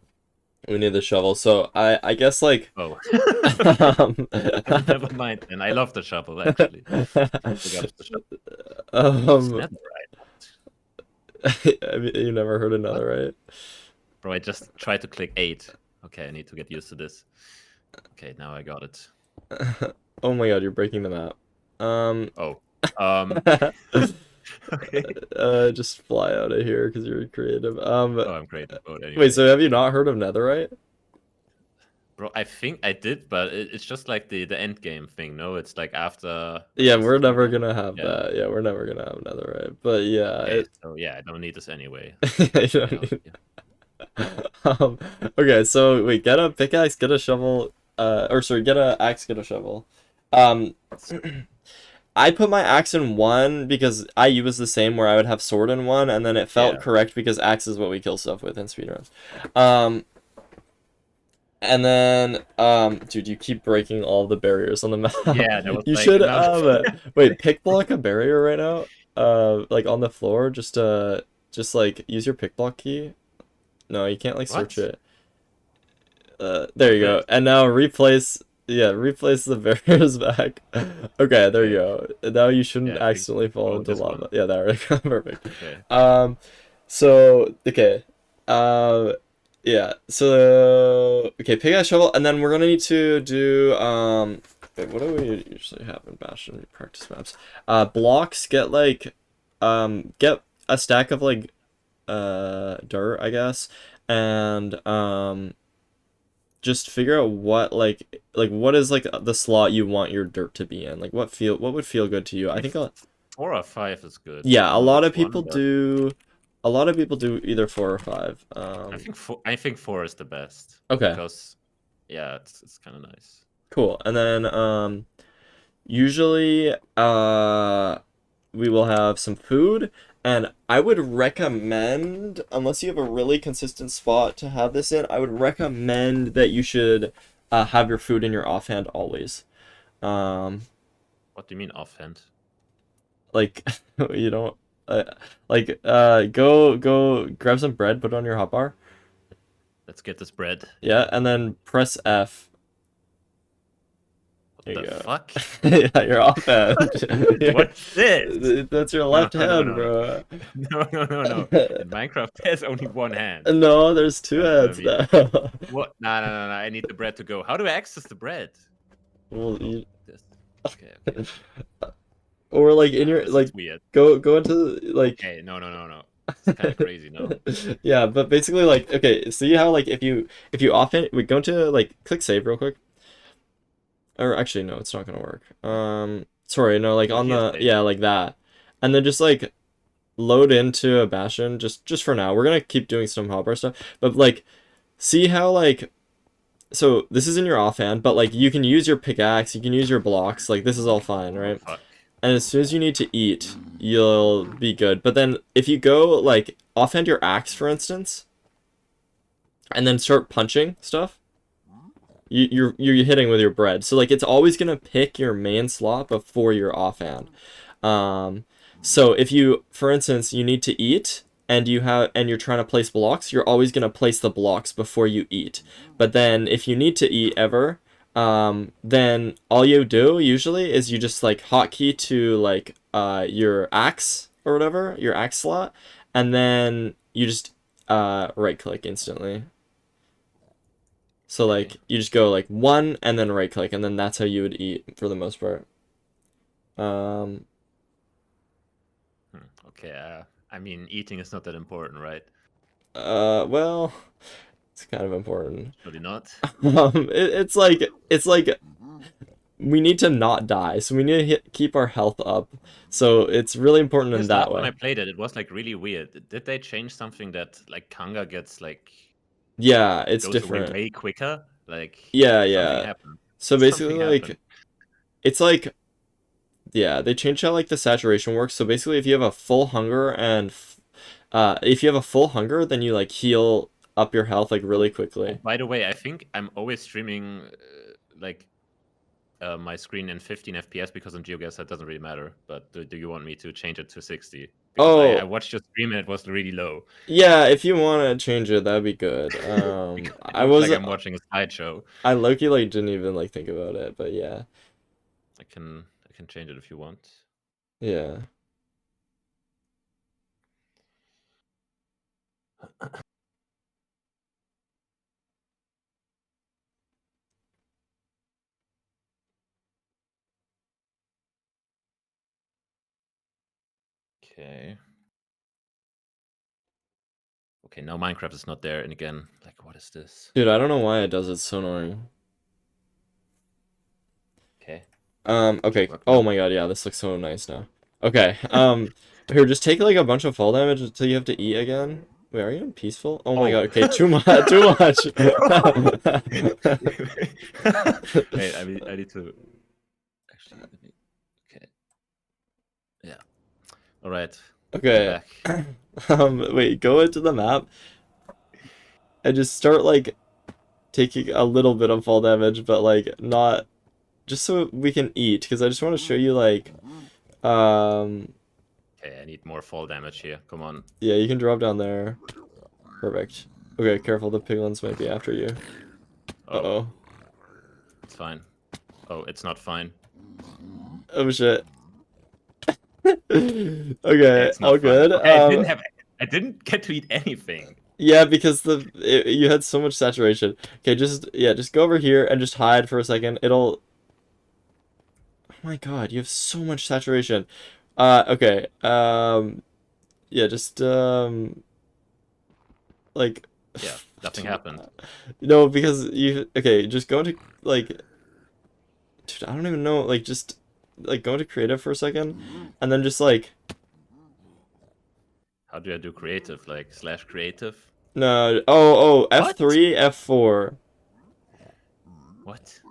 shovel. So I guess like Oh, um, never mind. And I love the shovel actually. Big ups the shovel. It's um netherite. I mean, you never heard What? another, right? Bro, I just tried to click 8. Okay, I need to get used to this. Okay, now I got it. Oh my god, you're breaking the map. Um Oh. Okay. just fly out of here because you're creative. Oh, I'm creative mode Wait, anyway. so have you not heard of netherite? Bro, I think I did, but it's just like the end game thing. No, it's like after the Yeah, first we're 2 never levels. gonna have Yeah. that. Yeah, we're never gonna have netherite. But yeah, Okay, it so yeah, I don't need this anyway. you Get don't out of need... here. um, okay, so wait, get a pickaxe, get a shovel, or sorry, get a axe, get a shovel. Um, I put my axe in one because I was the same where I would have sword in one, and then it felt Yeah. correct because axe is what we kill stuff with in speedruns. Um, and then dude, you keep breaking all the barriers on the map. Yeah, that was You like should another wait, pick block a barrier right now. Like on the floor, just like use your pick block key. No, you can't like search What? it. There Like you go. this. And now replace the barriers back. Okay, there you Okay. go. Now you shouldn't Yeah, I think accidentally fall oh, into this lava. one. Yeah, there we go. Perfect. Okay. Um, so okay. Yeah. So okay, pickaxe shovel, and then we're gonna need to do wait, what do we usually have in Bastion practice maps? Blocks. Get a stack of like dirt, I guess, and just figure out what like what is like the slot you want your dirt to be in. Like what would feel good to you. I I mean, think 4 or 5 is good. I yeah, don't know which one, but a lot of people do either 4 or 5. I think 4 is the best Okay, because yeah, it's kind of nice. cool. And then usually we will have some food, and I would recommend, unless you have a really consistent spot to have this in, I would recommend that you should have your food in your offhand always. Um, What do you mean offhand? like you don't uh, go grab some bread, put it on your hotbar. Let's get this bread. Yeah, and then press F. There you The go. fuck? Yeah, you're offhand. What's this? That's your No, left no, no, hand, no, bro. no, no, no, no. In Minecraft, there's only one hand. No, there's two That's what I hands mean. now. What? No, no, no, no. I need the bread to go. How do I access the bread? Well, Oh, you, this. Okay, okay. or like in your This is like weird. go into like Okay, no, no, no, no. It's kind of crazy now. yeah, but basically like okay, see how like if you often we go into like click save real quick. Or actually no, it's not gonna work. Sorry, no, like Oh, on here's the save. yeah, like that. And then just like load into a Bastion just for now. We're gonna keep doing some hotbar stuff. But like see how like so this is in your offhand, but like you can use your pickaxe, you can use your blocks, like this is all fine, Oh right? fuck. And as soon as you need to eat, you'll be good. But then if you go like offhand your axe, for instance, and then start punching stuff, you're hitting with your bread. So like it's always gonna pick your main slot before your offhand. Um, so if you, for instance, you need to eat and you're trying to place blocks, you're always gonna place the blocks before you eat. But then if you need to eat ever, then all you do usually is you just like hotkey to like your axe or whatever, your axe slot, and then you just right click instantly. So Okay. like you just go like one and then right click and then that's how you would eat for the most part. Um Okay. I mean, eating is not that important, right? well, it's kind of important. Surely not. It's like we need to not die, so we need to keep our health up. So it's really important in Because that last time I way. played it, it was like really weird. Did they change something that like Kanga gets like Yeah, it's goes away different. way quicker? Like Yeah, something yeah. happened. So basically Something happened. like it's like yeah, they changed how like the saturation works. So basically if you have a full hunger and if you have a full hunger, then you like heal up your health like really Oh, quickly. by the way, I think I'm always streaming like my screen in 15 FPS because on GeoGuessr it doesn't really matter. But do you want me to change it to 60? Because I Oh, watched your stream and it was really low. yeah, if you want to change it, that'd be good. Because it I looks was like I'm watching a slideshow. I low-key like didn't even like think about it, but yeah. I can change it if you want. Yeah. Okay. Okay, now Minecraft is not there, and again, like, what is this? Dude, I don't know why it does it. It's so annoying. Okay, should Okay. work Oh now. my god, yeah, this looks so nice now. Okay. Here, just take like a bunch of fall damage until you have to eat again. Wait, are you in peaceful? Oh my Oh. god, okay, too much, too much. Wait, I need to actually. Okay. Yeah. All right. I'm Okay. back. Wait, go into the map and just start like taking a little bit of fall damage, but like not just so we can eat, because I just want to show you like Okay, I need more fall damage here. Come on. yeah, you can drop down there. Perfect. Okay, careful, the piglins might be after you. Oh, Uh-oh. it's fine. Oh, it's not fine. Oh shit. Okay, Okay, it's not all fine. good. Okay, I didn't get to eat anything. Yeah, because you had so much saturation. Okay, just go over here and just hide for a second. It'll Oh my god, you have so much saturation. Okay. Yeah, just like Yeah, nothing happened. no, because you okay, just go into like dude, I don't even know, like just like go into creative for a second and then just like How do I do creative? Like slash creative? no, oh, What? F3, F4. What?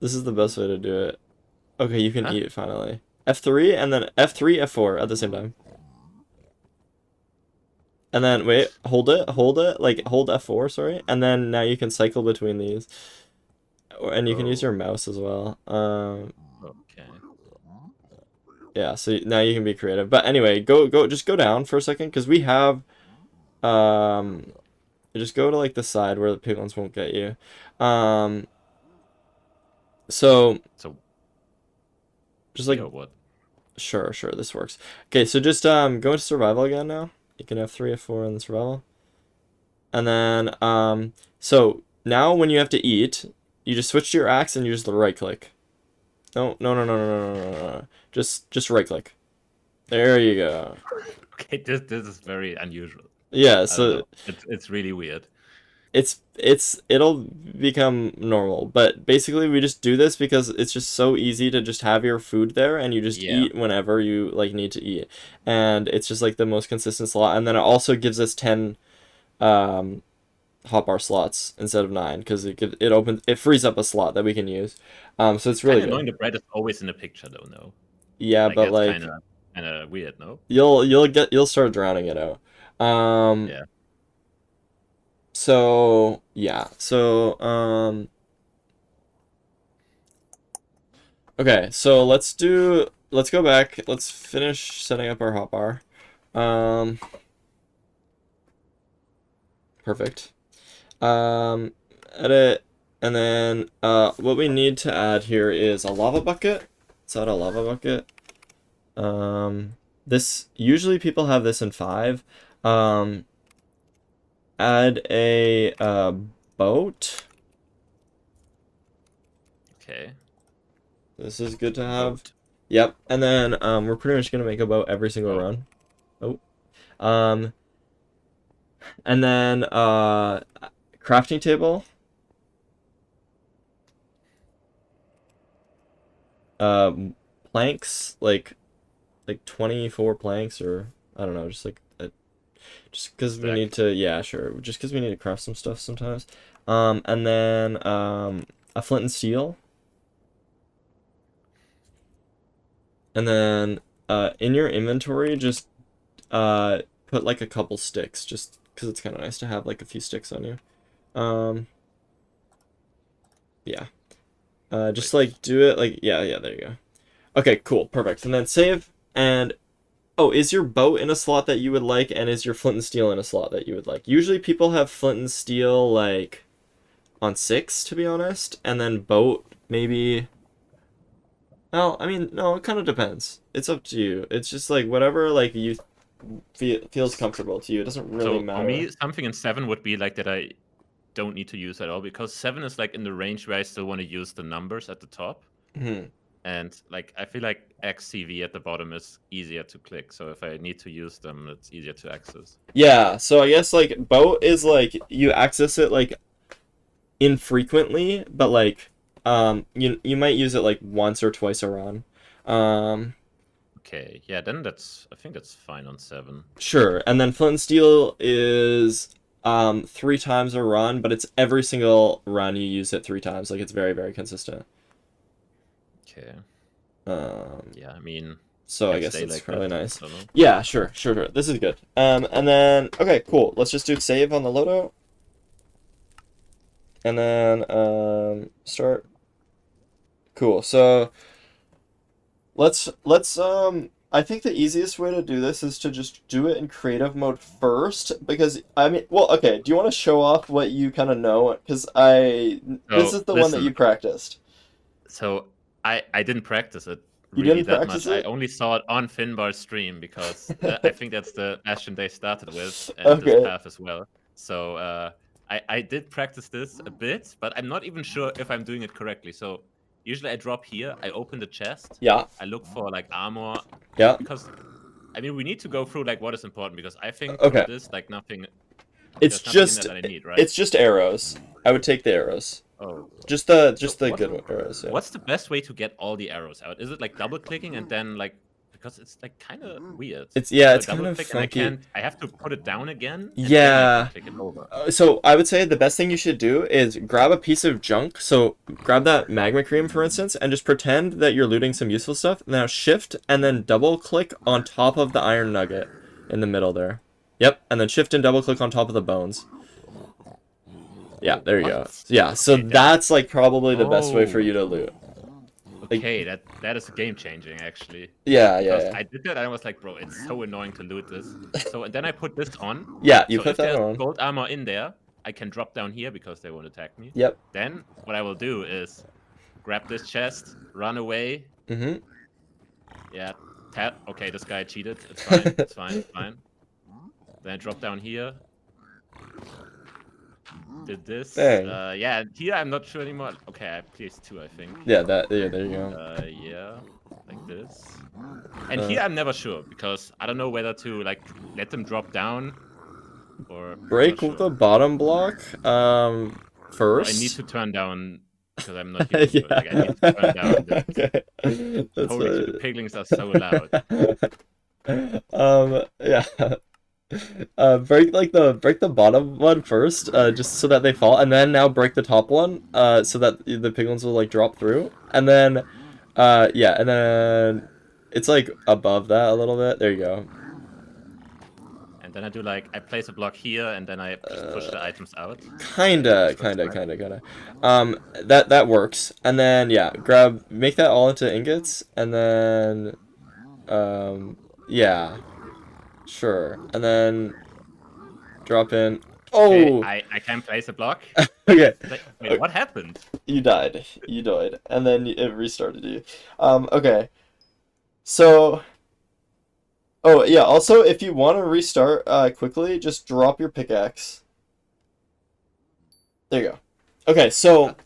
This is the best way to do it. Okay, you can Huh? eat finally. F3 and then F3, F4 at the same time. And then wait, What? hold it, like hold F4, sorry, and then now you can cycle between these. And you can use Oh, your mouse as well. okay. Yeah, so now you can be creative. But anyway, just go down for a second because we have um, just go to like the side where the piglins won't get you. Um, So So just yeah, like what? sure, this works. Okay, so just go into survival again now. You can have 3 of 4 in the survival. And then so now when you have to eat, you just switch to your axe and you just right click. No, no, no, no, no, no, no, no, no. Just right click. There you go. Okay, this is very unusual. Yeah, I don't so know. It's really weird. it'll become normal, but basically we just do this because it's just so easy to just have your food there and you just Yeah. eat whenever you like need to eat, and it's just like the most consistent slot. And then it also gives us 10 um hotbar slots instead of 9 because it frees up a slot that we can use, so it's It's kind really of good. annoying the bread is always in the picture though, no? Yeah, Like but that's like kind of weird, no? you'll start drowning it out. um Yeah. so yeah, okay, so let's go back. Let's finish setting up our hotbar. Um, perfect. Um, edit, and then what we need to add here is a lava bucket. Let's add a lava bucket. This usually people have this in 5. Um, add a boat. Okay. This is good to A have. boat. Yep, and then we're pretty much gonna make a boat every single Oh, run. Oh, um, and then crafting table. Um, planks, like 24 planks, or I don't know, just like just because we need stack. to, yeah, sure, just because we need to craft some stuff sometimes. And then a flint and steel, and then in your inventory just put like a couple sticks, just because it's kind of nice to have like a few sticks on you. Yeah. Just Wait. like do it like, yeah, there you go. Okay, cool, perfect. And then save. And oh, is your boat in a slot that you would like, and is your flint and steel in a slot that you would like? Usually people have flint and steel like on 6, to be honest, and then boat maybe. Well, I mean, no, it kind of depends. It's up to you. It's just like whatever like you feels comfortable to you. It doesn't really So for matter. me, something in 7 would be like that I don't need to use at all because 7 is like in the range where I still want to use the numbers at the top. Hmm. And like I feel like XCV at the bottom is easier to click. So if I need to use them, it's easier to access. Yeah, so I guess like boat is like you access it like infrequently, but like you might use it like once or twice a run. Um Okay, yeah, then I think that's fine on 7. sure. And then flint and steel is 3 times a run, but it's every single run you use it 3 times. Like it's very, very consistent. Okay. Um Yeah, I mean, so I can guess stay it's like probably this. nice. I don't know. Yeah, sure. This is good. And then okay, cool. Let's just do save on the loadout. And then start. Cool. So let's I think the easiest way to do this is to just do it in creative mode first, because I mean, well, okay, do you want to show off what you kind of know? Because this So is the one that listen, you practiced. so I didn't practice it You really didn't that practice much. I it? only saw it on Finbar's stream because I think that's the bastion they started with, and this Okay. path as well. So I did practice this a bit, but I'm not even sure if I'm doing it correctly. So usually I drop here, I open the chest, Yeah. I look for like armor, Yeah. because I mean we need to go through like what is important because I think for Okay. this like nothing, It's there's nothing in there just that I need, right? it's just arrows. I would take the arrows. Oh, Just so the good arrows, yeah. what's the best way to get all the arrows out? Is it like double clicking and then like because it's like kind of weird. It's yeah, So I it's kind double of click and funky. I have to put it down again and then I can Yeah. click it over. So I would say the best thing you should do is grab a piece of junk. So grab that magma cream, for instance, and just pretend that you're looting some useful stuff. Now shift and then double click on top of the iron nugget in the middle there. Yep, and then shift and double click on top of the bones. Yeah, there you go. What? Yeah, so Okay, that that's like probably the best way for oh you to loot. Like, okay, that is game changing actually. Because yeah. I did that and I was like, bro, it's so annoying to loot this. So and then I put this on. Yeah, you So put if that there's on. gold armor in there, I can drop down here because they won't attack me. Yep. Then what I will do is grab this chest, run away. Mm-hmm. Yeah, okay, this guy cheated. It's fine. It's fine. It's fine. Then I drop down here. Did this. Dang. Yeah, here I'm not sure anymore. Okay, I placed 2, I think. Yeah, there you go. Yeah, like this. And here I'm never sure because I don't know whether to like let them drop down or break the bottom block first. I need to turn down because I'm not used to it. Like I need to turn down this. Okay. Holy, the piglings are so loud. Yeah. Break the bottom one first, just so that they fall, and then now break the top one, so that the piglins will like drop through, and then, yeah, and then it's like above that a little bit. There you go. And then I do like I place a block here, and then I just push the items out. Kinda. That works, and then yeah, make that all into ingots, and then, yeah. Sure. And then drop in. Oh! Okay, I can place a block. Okay. Wait, what happened? You died. You died. And then it restarted you. Okay. So... Oh, yeah, also, if you want to restart quickly, just drop your pickaxe. There you go. Okay, so...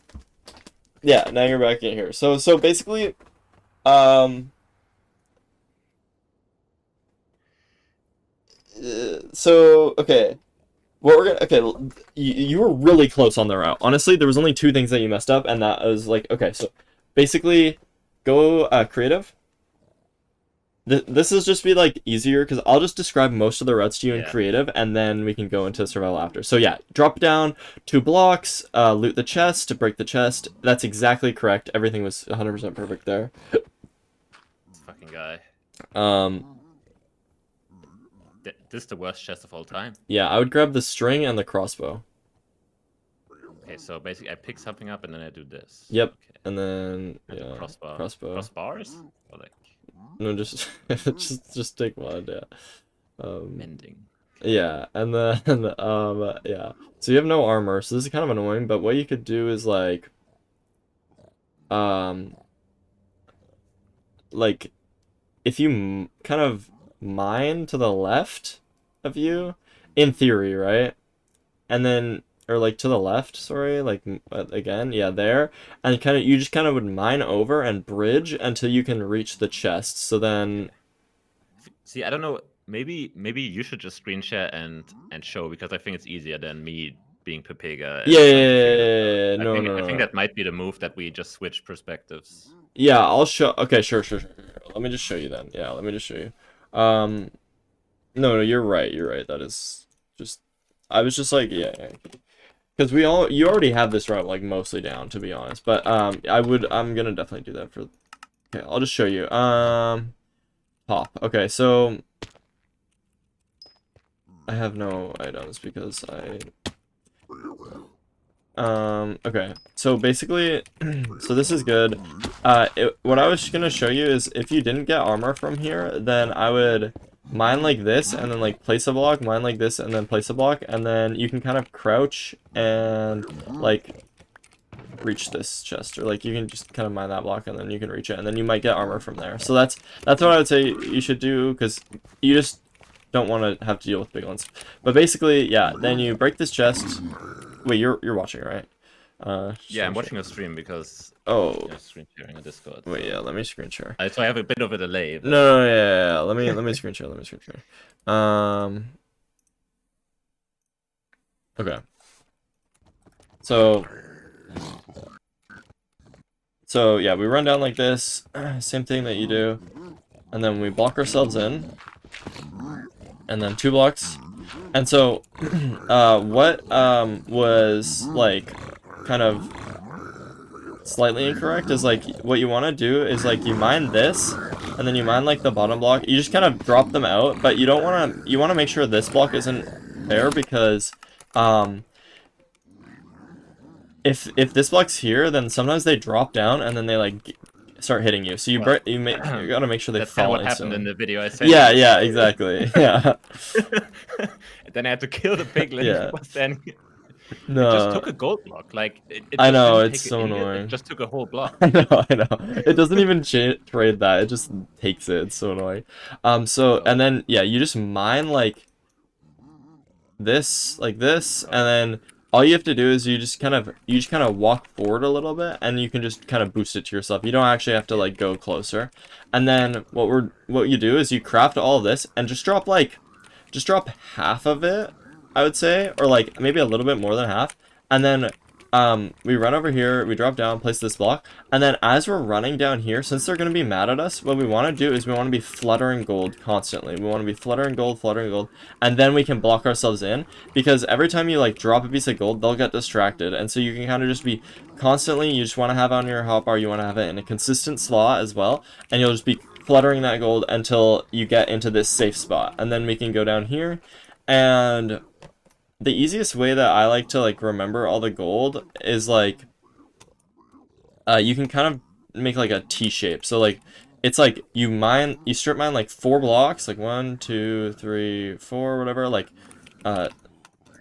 Yeah, now you're back in here. So basically, so okay, what we're gonna you were really close on the route. Honestly, there was only 2 things that you messed up, and that was like, okay, so basically go creative. This is just be like easier because I'll just describe most of the routes to you in creative, and then we can go into survival after. So yeah, drop down 2 blocks, loot the chest, break the chest. That's exactly correct. Everything was 100% perfect there. This fucking guy. This is the worst chest of all time. Yeah, I would grab the string and the crossbow. Okay, so basically I pick something up and then I do this. Yep, okay. And then yeah, crossbow. Crossbars? Or like... No, just just take one. Yeah. Mending. Yeah, and then yeah. So you have no armor, so this is kind of annoying. But what you could do is like if you kind of mine to the left of you, in theory, right? And then, or like to the left, sorry, like again, yeah, there, and you just kind of would mine over and bridge until you can reach the chest. So then, see, I don't know, maybe you should just screen share and show, because I think it's easier than me being Pepega. Yeah, no, I think that might be the move, that we just switch perspectives. Yeah, I'll show. Okay, sure. Let me just show you then. Yeah, let me just show you. No, you're right. That is just. I was just like, yeah. Because you already have this route like mostly down, to be honest. But I'm gonna definitely do that for. Okay, I'll just show you. Pop. Okay, so I have no items because okay, so basically, so this is good. What I was gonna show you is if you didn't get armor from here, then I would mine like this and then like place a block, mine like this and then place a block, and then you can kind of crouch and like reach this chest, or like you can just kind of mine that block and then you can reach it, and then you might get armor from there. So that's what I would say you should do, because you just don't want to have to deal with big ones. But basically, yeah, then you break this chest. Wait, you're watching, right? Yeah, I'm watching a stream because screen sharing a Discord. Wait, yeah, let me screen share. So I have a bit of a delay. But... No, yeah. Let me screen share. Okay. So yeah, we run down like this, same thing that you do, and then we block ourselves in, and then 2 blocks. And so, what was like kind of slightly incorrect is like what you want to do is like you mine this, and then you mine like the bottom block. You just kind of drop them out, but you don't want to. You want to make sure this block isn't there, because if this block's here, then sometimes they drop down and then they like start hitting you. So you gotta make sure they that's fall. That's what happened in the video I said. Yeah, exactly. Yeah. And then I had to kill the piglet. Yeah. It just No, took a gold block. Like it I just know, didn't it's take an so ingot. It annoying. just took a whole block. I know, I know. It doesn't even trade that. It just takes it. It's so annoying. So Oh, and then yeah, you just mine like this, and okay. then all you have to do is you just kind of walk forward a little bit, and you can just kind of boost it to yourself. You don't actually have to Yeah. like go closer. And then what you do is you craft all of this and just drop half of it, I would say, or like maybe a little bit more than half. And then we run over here, we drop down, place this block, and then as we're running down here, since they're going to be mad at us, what we want to do is we want to be fluttering gold constantly. We want to be fluttering gold, and then we can block ourselves in, because every time you like drop a piece of gold, they'll get distracted, and so you can kind of just be constantly, you just want to have it on your hotbar, you want to have it in a consistent slot as well, and you'll just be fluttering that gold until you get into this safe spot, and then we can go down here. And the easiest way that I like to like remember all the gold is like you can kind of make like a T shape. So like it's like you strip mine like 4 blocks, like 1, 2, 3, 4, whatever, like uh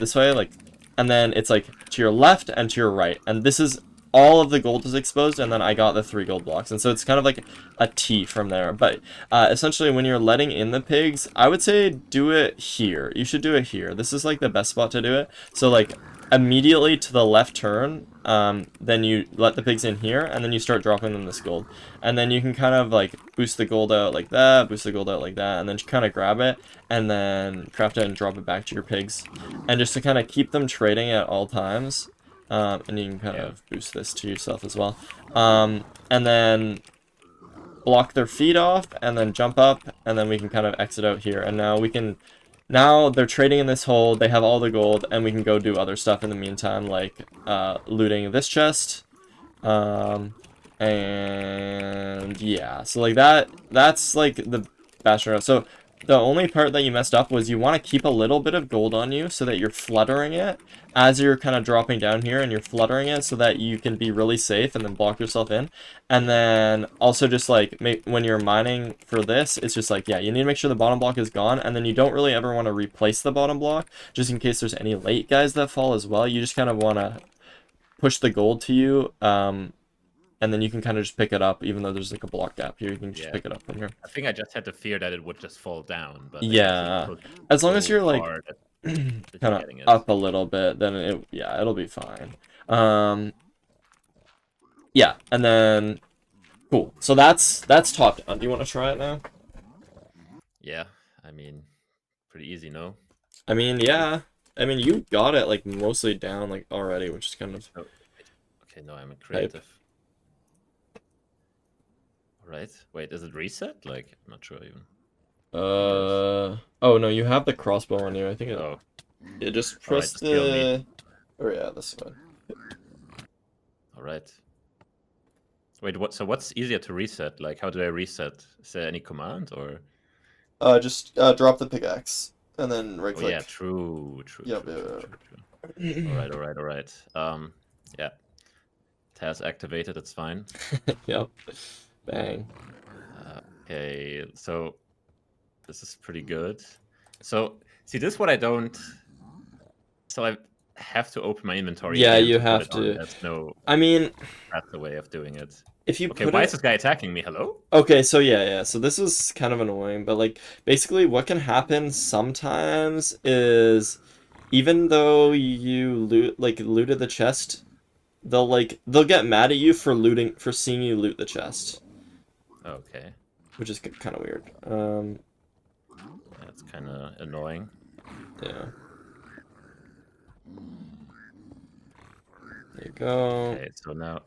this way, like, and then it's like to your left and to your right, and this is all of the gold is exposed, and then I got the 3 gold blocks, and so it's kind of like a T from there. But essentially, when you're letting in the pigs, I would say do it here. You should do it here. This is like the best spot to do it. So like immediately to the left turn, then you let the pigs in here, and then you start dropping them this gold, and then you can kind of like boost the gold out like that, boost the gold out like that, and then kind of grab it and then craft it and drop it back to your pigs, and just to kind of keep them trading at all times. And you can kind Yeah. of boost this to yourself as well. And then block their feet off, and then jump up, and then we can kind of exit out here. And now they're trading in this hole, they have all the gold, and we can go do other stuff in the meantime, like looting this chest. And yeah, so like that's like the bastion route. So the only part that you messed up was you want to keep a little bit of gold on you so that you're fluttering it as you're kind of dropping down here, and you're fluttering it so that you can be really safe and then block yourself in. And then also just like when you're mining for this, it's just like, yeah, you need to make sure the bottom block is gone, and then you don't really ever want to replace the bottom block just in case there's any late guys that fall as well. You just kind of want to push the gold to you, and then you can kind of just pick it up, even though there's like a block gap here. You can just pick it up from here. I think I just had the fear that it would just fall down, but I guess if you Yeah, push as long as so you're like hard that kind you're of getting it. up a little bit, then it'll be fine. Yeah, and then cool. So that's top down. Do you want to try it now? Yeah, I mean, pretty easy, no? I mean, yeah. I mean, you got it like mostly down like already, which is kind of Oh, okay, no, I'm a creative. Alright, wait, is it reset? Like, I'm not sure even. Oh no, you have the crossbow on you. I think Oh, it just alright, press just kill me. the. Oh yeah, this one. Alright. Wait, what's easier to reset? Like, how do I reset? Is there any command or? Just drop the pickaxe and then right Oh click. yeah, true. Yep. Alright. Yeah. Task activated, it's fine. Yep. Bang. Okay, so this is pretty good. So, see, this is what I don't... So I have to open my inventory Yeah, again you to put have it on. to. There's no... I mean, That's the way of doing it. if you Okay, put why it. is this guy attacking me? Hello? Okay, so yeah. So this is kind of annoying, but like basically what can happen sometimes is even though you looted the chest, they'll get mad at you for seeing you loot the chest, Okay. which is kind of weird. That's kind of annoying. Yeah. There you go. Okay, so now...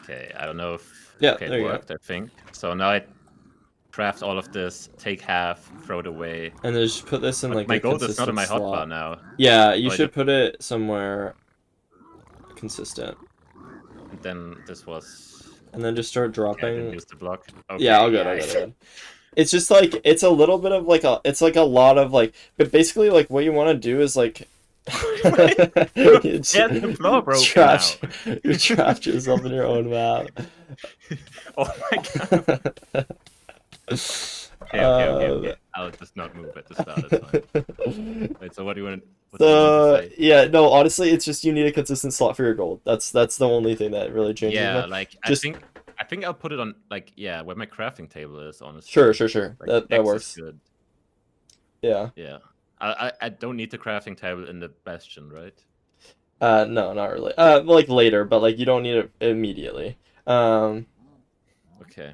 Okay, I don't know if... Yeah, okay, there it you go. worked, I think. So now I craft all of this, take half, throw it away. And then just put this in But like my a gold is not in consistent my slot. hotbar now. Yeah, you So I should put it somewhere consistent. And then this was... And then just start Okay, I didn't dropping. use the block. Okay, Yeah, all good. It's just like it's a little bit of like it's like a lot of like, but basically like what you want to do is like you the floor broken now. you trapped yourself in your own map. Oh my god. Okay. I'll just not move at the start. It's fine. Wait, so what do you want? What do you mean to So say? yeah, no, honestly, it's just you need a consistent slot for your gold. That's the only thing that really changes Yeah, much. like Just I think I'll put it on like where my crafting table is. sure, Honestly, sure, sure. like That X is works. good. Yeah. Yeah, I don't need the crafting table in the bastion, right? No, not really. Like later, but like you don't need it immediately. Okay.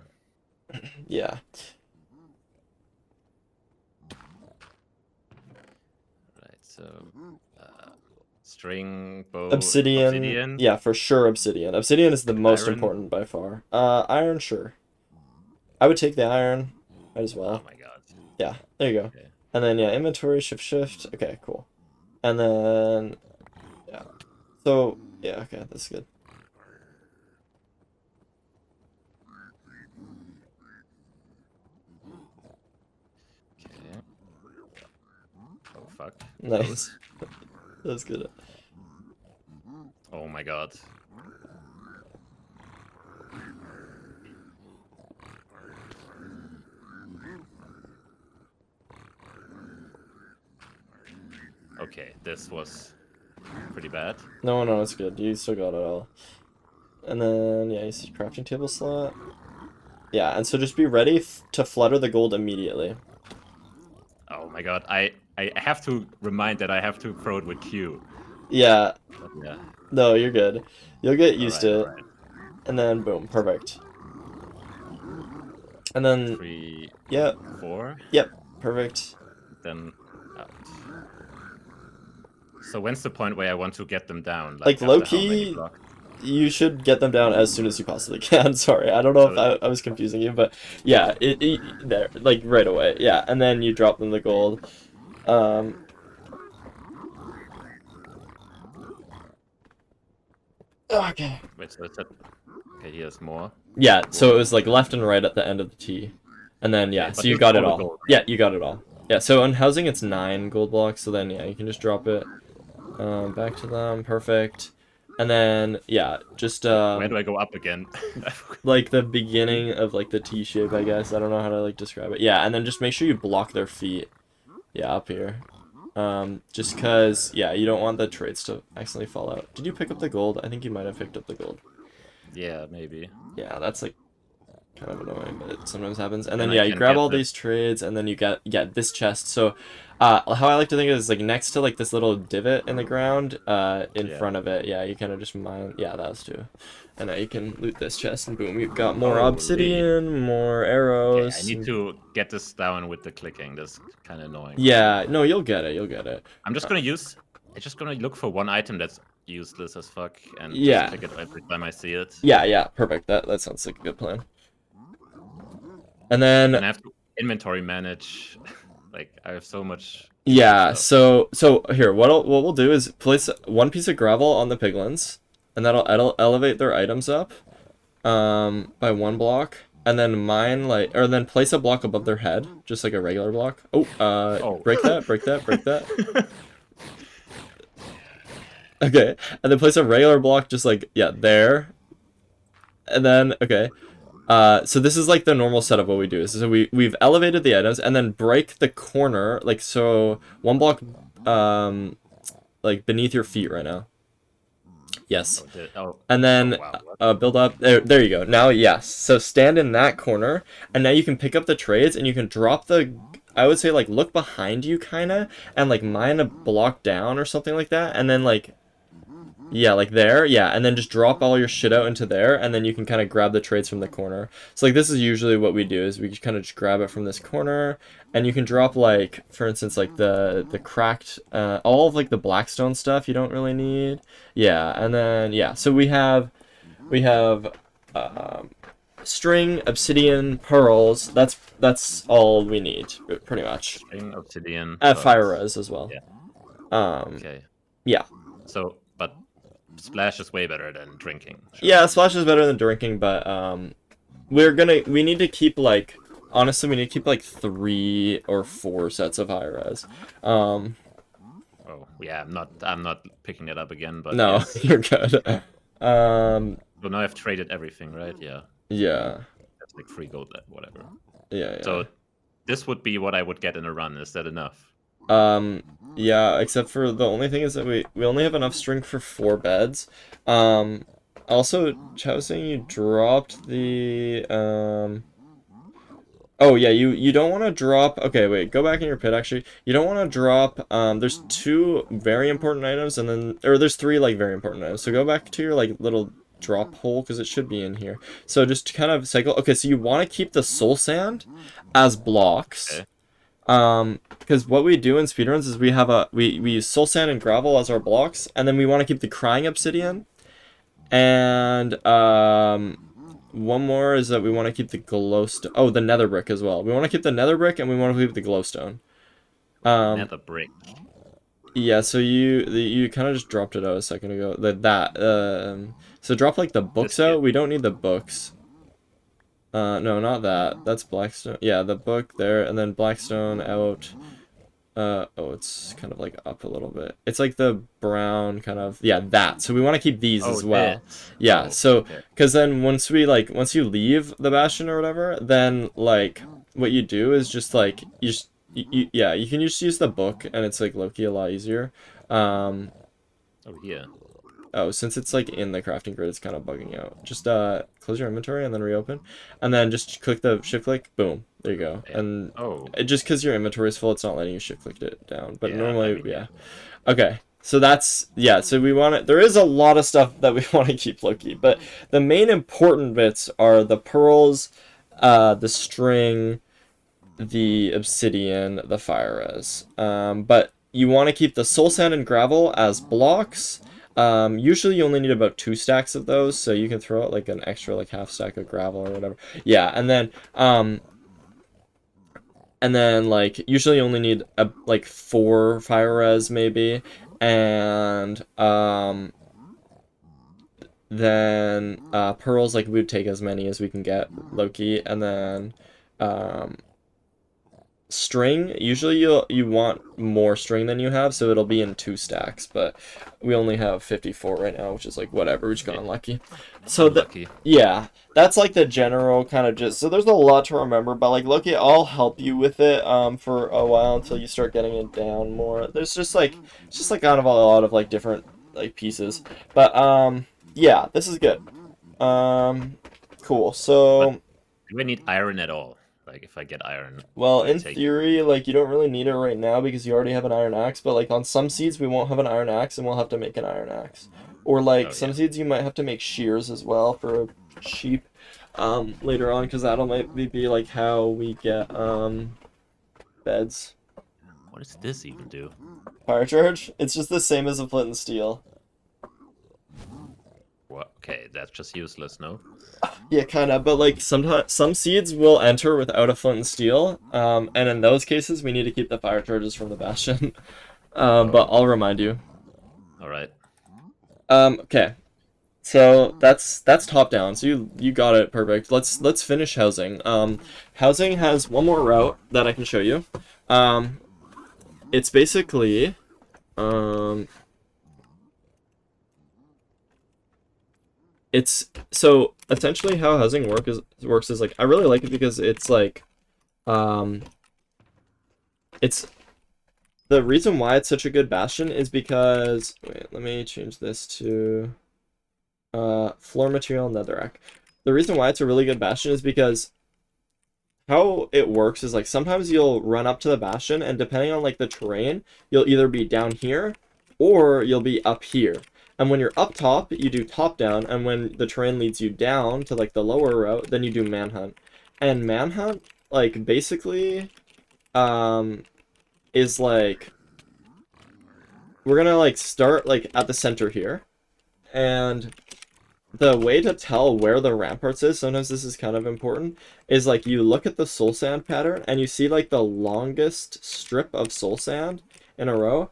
Yeah. Right. So, string, bow, Obsidian, obsidian, yeah, for sure obsidian. Obsidian is the most iron. important by far. Iron, sure. I would take the iron as Oh well. my god. Yeah, there you go. Okay. And then yeah, inventory, shift. Okay, cool. And then yeah. So yeah, okay, that's good. Okay. Oh fuck. Nice. That's good. Oh my god. Okay, this was pretty bad. No, it's good. You still got it all. And then yeah, you see crafting table slot. Yeah, and so just be ready to flutter the gold immediately. Oh my god. I have to remind that I have to throw it with Q. Yeah, But yeah. no, you're good. You'll get used Alright, to it. alright. And then boom, perfect. And then 3, yep, 4. yep, perfect. Then out. So when's the point where I want to get them down? Like Like low after how many key, blocks? you should get them down as soon as you possibly can. Sorry, I don't know if So I was confusing you, but yeah, it there like right away. Yeah, and then you drop them the gold. Okay. wait, so it's okay, here's more. Yeah, so it was like left and right at the end of the T. And then yeah, Okay, so but you this got is it all the all. gold, right? Yeah, you got it all. Yeah, so on housing it's 9 gold blocks, so then yeah, you can just drop it back to them, perfect. And then yeah, just Where do I go up again? like the beginning of like the T shape, I guess. I don't know how to like describe it. Yeah, and then just make sure you block their feet. Yeah, up here. Just cause yeah, you don't want the traits to accidentally fall out. Did you pick up the gold? I think you might have picked up the gold. Yeah, maybe. Yeah, that's like kind of annoying, but it sometimes happens. And then And I yeah, you can grab get all the these trades, and then you get this chest. So, how I like to think of it is like next to like this little divot in the ground, in Yeah. front of it. Yeah, you kind of just mine. Yeah, that's too. And now you can loot this chest, and boom, you've got more Holy. obsidian, more Okay, arrows. I need to get this down with the clicking. That's kind of annoying. Yeah, no, you'll get it. You'll get it. I'm just gonna look for one item that's useless as fuck and Yeah. just click it every time I see it. Yeah, perfect. That sounds like a good plan. And Then then I have to inventory manage. Like I have so much. yeah, stuff. so here, what we'll do is place one piece of gravel on the piglins, and that'll elevate their items up, by 1 block, and then mine like, or then place a block above their head, just like a regular block. Oh, break that. Okay, and then place a regular block just like yeah there, and then okay. So this is like the normal setup. What we do is so we've elevated the items and then break the corner like so 1 block, like beneath your feet right now. Yes. And then wow, build up. There you go. Now yes. So stand in that corner, and now you can pick up the trades and you can drop the. I would say like look behind you kinda and like mine a block down or something like that, and then like. Yeah, like there, yeah, and then just drop all your shit out into there, and then you can kind of grab the trades from the corner. So like this is usually what we do is we kind of just grab it from this corner, and you can drop like, for instance, like the cracked, all of like the blackstone stuff you don't really need. Yeah, and then yeah, so we have string, obsidian, pearls. That's all we need pretty much. String, obsidian. Fire res as well. Yeah. Okay. Yeah. So, but splash is way better than drinking. Sure. Yeah, splash is better than drinking, but we need to keep like honestly we need to keep like 3 or 4 sets of high res. Oh yeah, I'm not picking it up again, but no, yes. You're good. So now I've traded everything, right? Yeah. Yeah. That's like 3 gold, whatever. Yeah. So this would be what I would get in a run. Is that enough? Yeah, except for the only thing is that we only have enough string for 4 beds. Also, Chow was saying you dropped the, oh yeah, you don't want to drop, okay, wait, go back in your pit actually. You don't want to drop, there's 2 very important items and then, or there's 3 like very important items. So go back to your like little drop hole because it should be in here. So just kind of cycle, okay, so you want to keep the soul sand as blocks. Okay. Because what we do in speedruns is we have we use soul sand and gravel as our blocks, and then we want to keep the crying obsidian, and one more is that we want to keep the glowstone. Oh, the nether brick as well. We want to keep the nether brick, and we want to keep the glowstone. Nether brick. Yeah. So you kind of just dropped it out a second ago. So drop like the books out. We don't need the books. No, not that. That's Blackstone. Yeah, the book there, and then Blackstone out. Oh, it's kind of like up a little bit. It's like the brown kind of, yeah, that. So we want to keep these as well. Yeah, so, because then once you leave the bastion or whatever, then, like, what you do is just, like, yeah, you can just use the book, and it's, like, low-key a lot easier. Oh, yeah. Oh, since it's like in the crafting grid, it's kind of bugging out. Just close your inventory and then reopen, and then just click the shift click. Boom, there you go. And just because your inventory is full, it's not letting you shift click it down. But normally, yeah. Okay, so that's So we want it. There is a lot of stuff that we want to keep low-key, but the main important bits are the pearls, the string, the obsidian, the fire res. But you want to keep the soul sand and gravel as blocks. Usually you only need about 2 stacks of those, so you can throw out like an extra like half stack of gravel or whatever. Yeah, and then like usually you only need like 4 fire res maybe, and then pearls, like we would take as many as we can get low-key, and then string, usually you want more string than you have, so it'll be in 2 stacks, but we only have 54 right now, which is like whatever, we just got unlucky. So yeah, that's like the general kind of so there's a lot to remember, but like look, I'll help you with it for a while until you start getting it down more. There's just like kind of a lot of like different like pieces, but yeah, this is good. Cool. So do we need iron at all? Like, if I get iron... Well, in theory, like, you don't really need it right now because you already have an iron axe, but, like, on some seeds, we won't have an iron axe, and we'll have to make an iron axe. Or, like, some seeds, you might have to make shears as well for sheep later on, because that'll might be, like, how we get beds. What does this even do? Fire charge? It's just the same as a flint and steel. What? Okay, that's just useless, no? Yeah, kind of, but like sometimes some seeds will enter without a flint and steel, and in those cases we need to keep the fire charges from the bastion. But I'll remind you. All right. Okay, so that's top down. So you got it perfect. Let's finish housing. Housing has one more route that I can show you. It's basically it's so essentially how housing works is like, I really like it because it's like it's the reason why it's such a good bastion is because, wait, let me change this to floor material netherrack. The reason why it's a really good bastion is because how it works is like sometimes you'll run up to the bastion, and depending on like the terrain, you'll either be down here or you'll be up here. And when you're up top, you do top down, and when the terrain leads you down to like the lower route, then you do manhunt. And manhunt, like, basically is like, we're gonna like start like at the center here, and the way to tell where the ramparts is, sometimes this is kind of important, is like you look at the soul sand pattern and you see like the longest strip of soul sand in a row.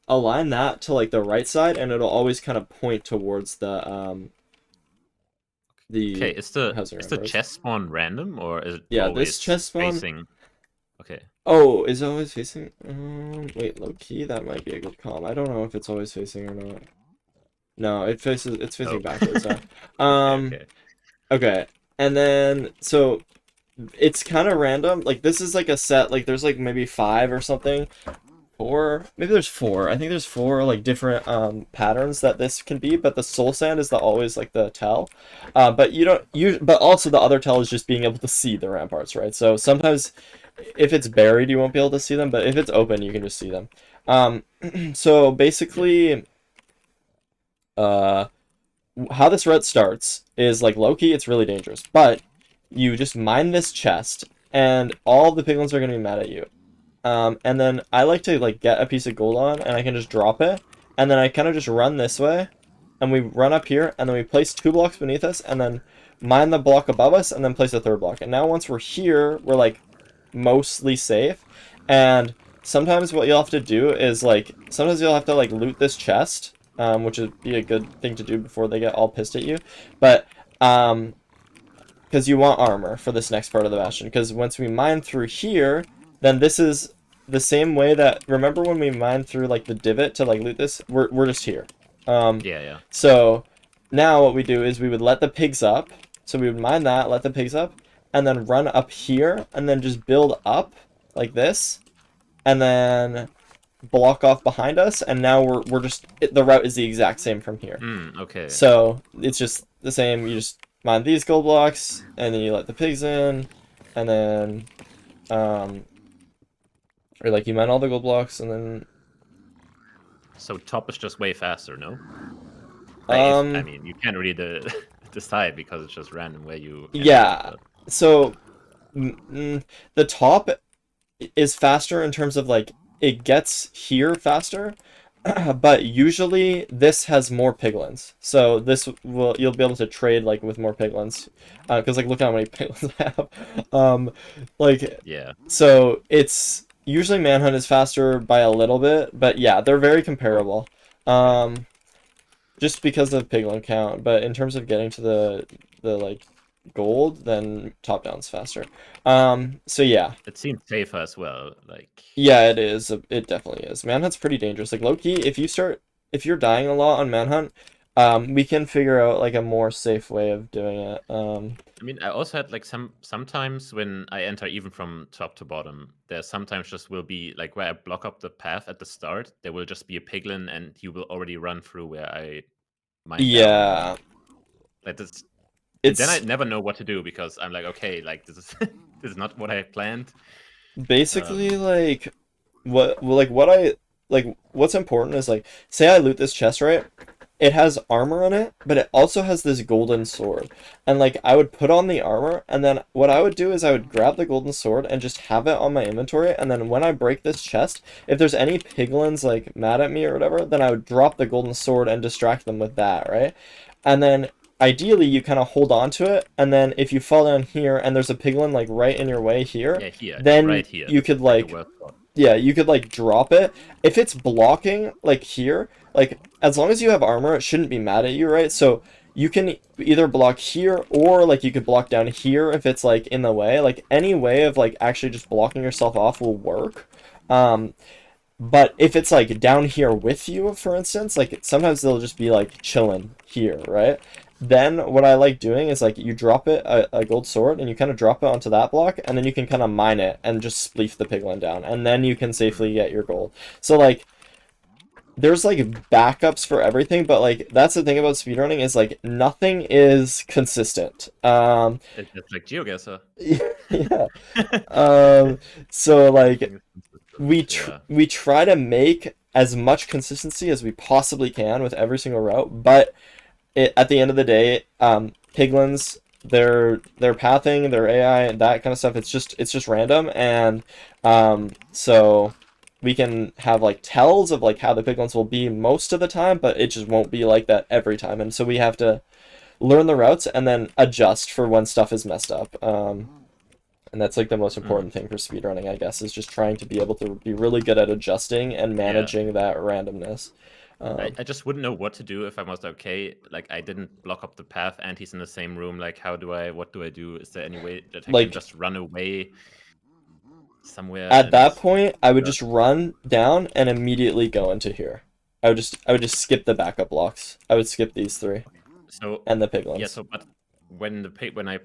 Align that to like the right side, and it'll always kind of point towards the okay, is the chest spawn random, or is it always this chest spawn facing? Okay. Oh, is it always facing? Wait, low key, that might be a good call. I don't know if it's always facing or not. No, it's facing backwards. Okay. And then so it's kind of random. Like this is like a set. Like there's like maybe 5 or something. 4, maybe there's 4. I think there's 4 like different patterns that this can be, but the soul sand is the always like the tell. But you don't you but also the other tell is just being able to see the ramparts, right? So sometimes if it's buried you won't be able to see them, but if it's open you can just see them. So Yeah. basically uh how this route starts is like low-key it's really dangerous, but you just mine this chest and all the piglins are going to be mad at you. And then I like to like get a piece of gold on and I can just drop it. And then I kind of just run this way. And we run up here and then we place 2 blocks beneath us and then mine the block above us and then place a 3rd block. And now once we're here, we're like mostly safe. And sometimes what you'll have to do is like, sometimes you'll have to like loot this chest, which would be a good thing to do before they get all pissed at you. But, because you want armor for this next part of the bastion. Because once we mine through here, then this is the same way that, remember when we mined through like the divot to like loot this? We're just here. Yeah, yeah. So now what we do is we would let the pigs up. So we would mine that, let the pigs up, and then run up here, and then just build up like this, and then block off behind us. And now we're just the route is the exact same from here. Okay. So it's just the same. You just mine these gold blocks, and then you let the pigs in, and then, or like you mine all the gold blocks, and then, So top is just way faster, no? If I um, mean, you can't really decide because it's just random where you end up. yeah. But So the top is faster in terms of like it gets here faster, but usually this has more piglins. So this will you'll be able to trade like with more piglins, because like look how many piglins I have. Like yeah, so it's usually manhunt is faster by a little bit, but yeah, they're very comparable. okay. Um, just because of piglin count, but in terms of getting to the like gold, then top down's faster. So yeah. It seems safer as well. Like, Yeah, it is. It definitely is. Manhunt's pretty dangerous. Like low-key, if you're dying a lot on Manhunt, we can figure out like a more safe way of doing it. I mean, I also had like sometimes when I enter even from top to bottom, there sometimes just will be like where I block up the path at the start, there will just be a piglin and you will already run through where I mine down and Yeah, like this. And then I it's never know what to do because I'm like, okay, like this is this is not what I planned. basically Um, like what I like what's important is like say I loot this chest, right? It has armor on it, but it also has this golden sword. And like I would put on the armor, and then what I would do is I would grab the golden sword and just have it on my inventory, and then when I break this chest, if there's any piglins like mad at me or whatever, then I would drop the golden sword and distract them with that, right? And then ideally you kind of hold on to it, and then if you fall down here and there's a piglin like right in your way here, yeah, here, then right here. you This could is like the like worst spot. yeah, you could like drop it. If it's blocking like here, like as long as you have armor, it shouldn't be mad at you, right? So you can either block here or like you could block down here if it's like in the way. Like any way of like actually just blocking yourself off will work. Um, but if it's like down here with you, for instance, like sometimes they'll just be like chilling here, right? Then what I like doing is like you drop it a gold sword and you kind of drop it onto that block and then you can kind of mine it and just spleef the piglin down and then you can Mm. safely get your gold. So like there's like backups for everything, but like that's the thing about speedrunning is like nothing is consistent. It's just like geoguesser. Yeah. Um, so like Everything is consistent. Yeah. we try to make as much consistency as we possibly can with every single route, but at the end of the day, piglins, their pathing, their AI, that kind of stuff, it's just random, and so we can have like tells of like how the piglins will be most of the time, but it just won't be like that every time, and so we have to learn the routes and then adjust for when stuff is messed up. And that's like the most Mm. important thing for speedrunning, I guess, is just trying to be able to be really good at adjusting and Yeah. managing that randomness. I just wouldn't know what to do if I was okay. Like I didn't block up the path and he's in the same room. Like what do I do? Is there any way that I can Like just run away somewhere at and that point, I would just just run down and immediately go into here. I would just skip the backup blocks. I would skip these 3 so and the yeah, piglins. so but when the pig when I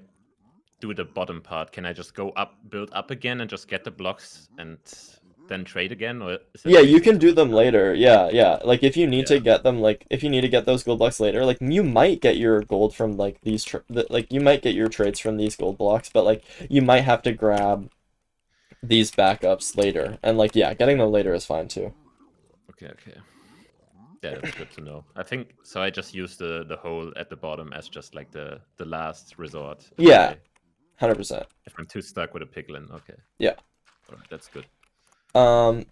do the bottom part? Can I just go up, build up again, and just get the blocks and then trade again, or is that Yeah, you wasting can too do much them time? later. Yeah. Like if you need to Yeah. get them, like if you need to get those gold blocks later, like you might get your gold from like these, like you might get your trades from these gold blocks, but like you might have to grab these backups later. And like yeah, getting them later is fine too. Okay. Yeah, that's good to know. I think so. I just use the hole at the bottom as just like the last resort. Yeah, 100%. If I'm too stuck with a piglin. Okay. Yeah. All right, that's good.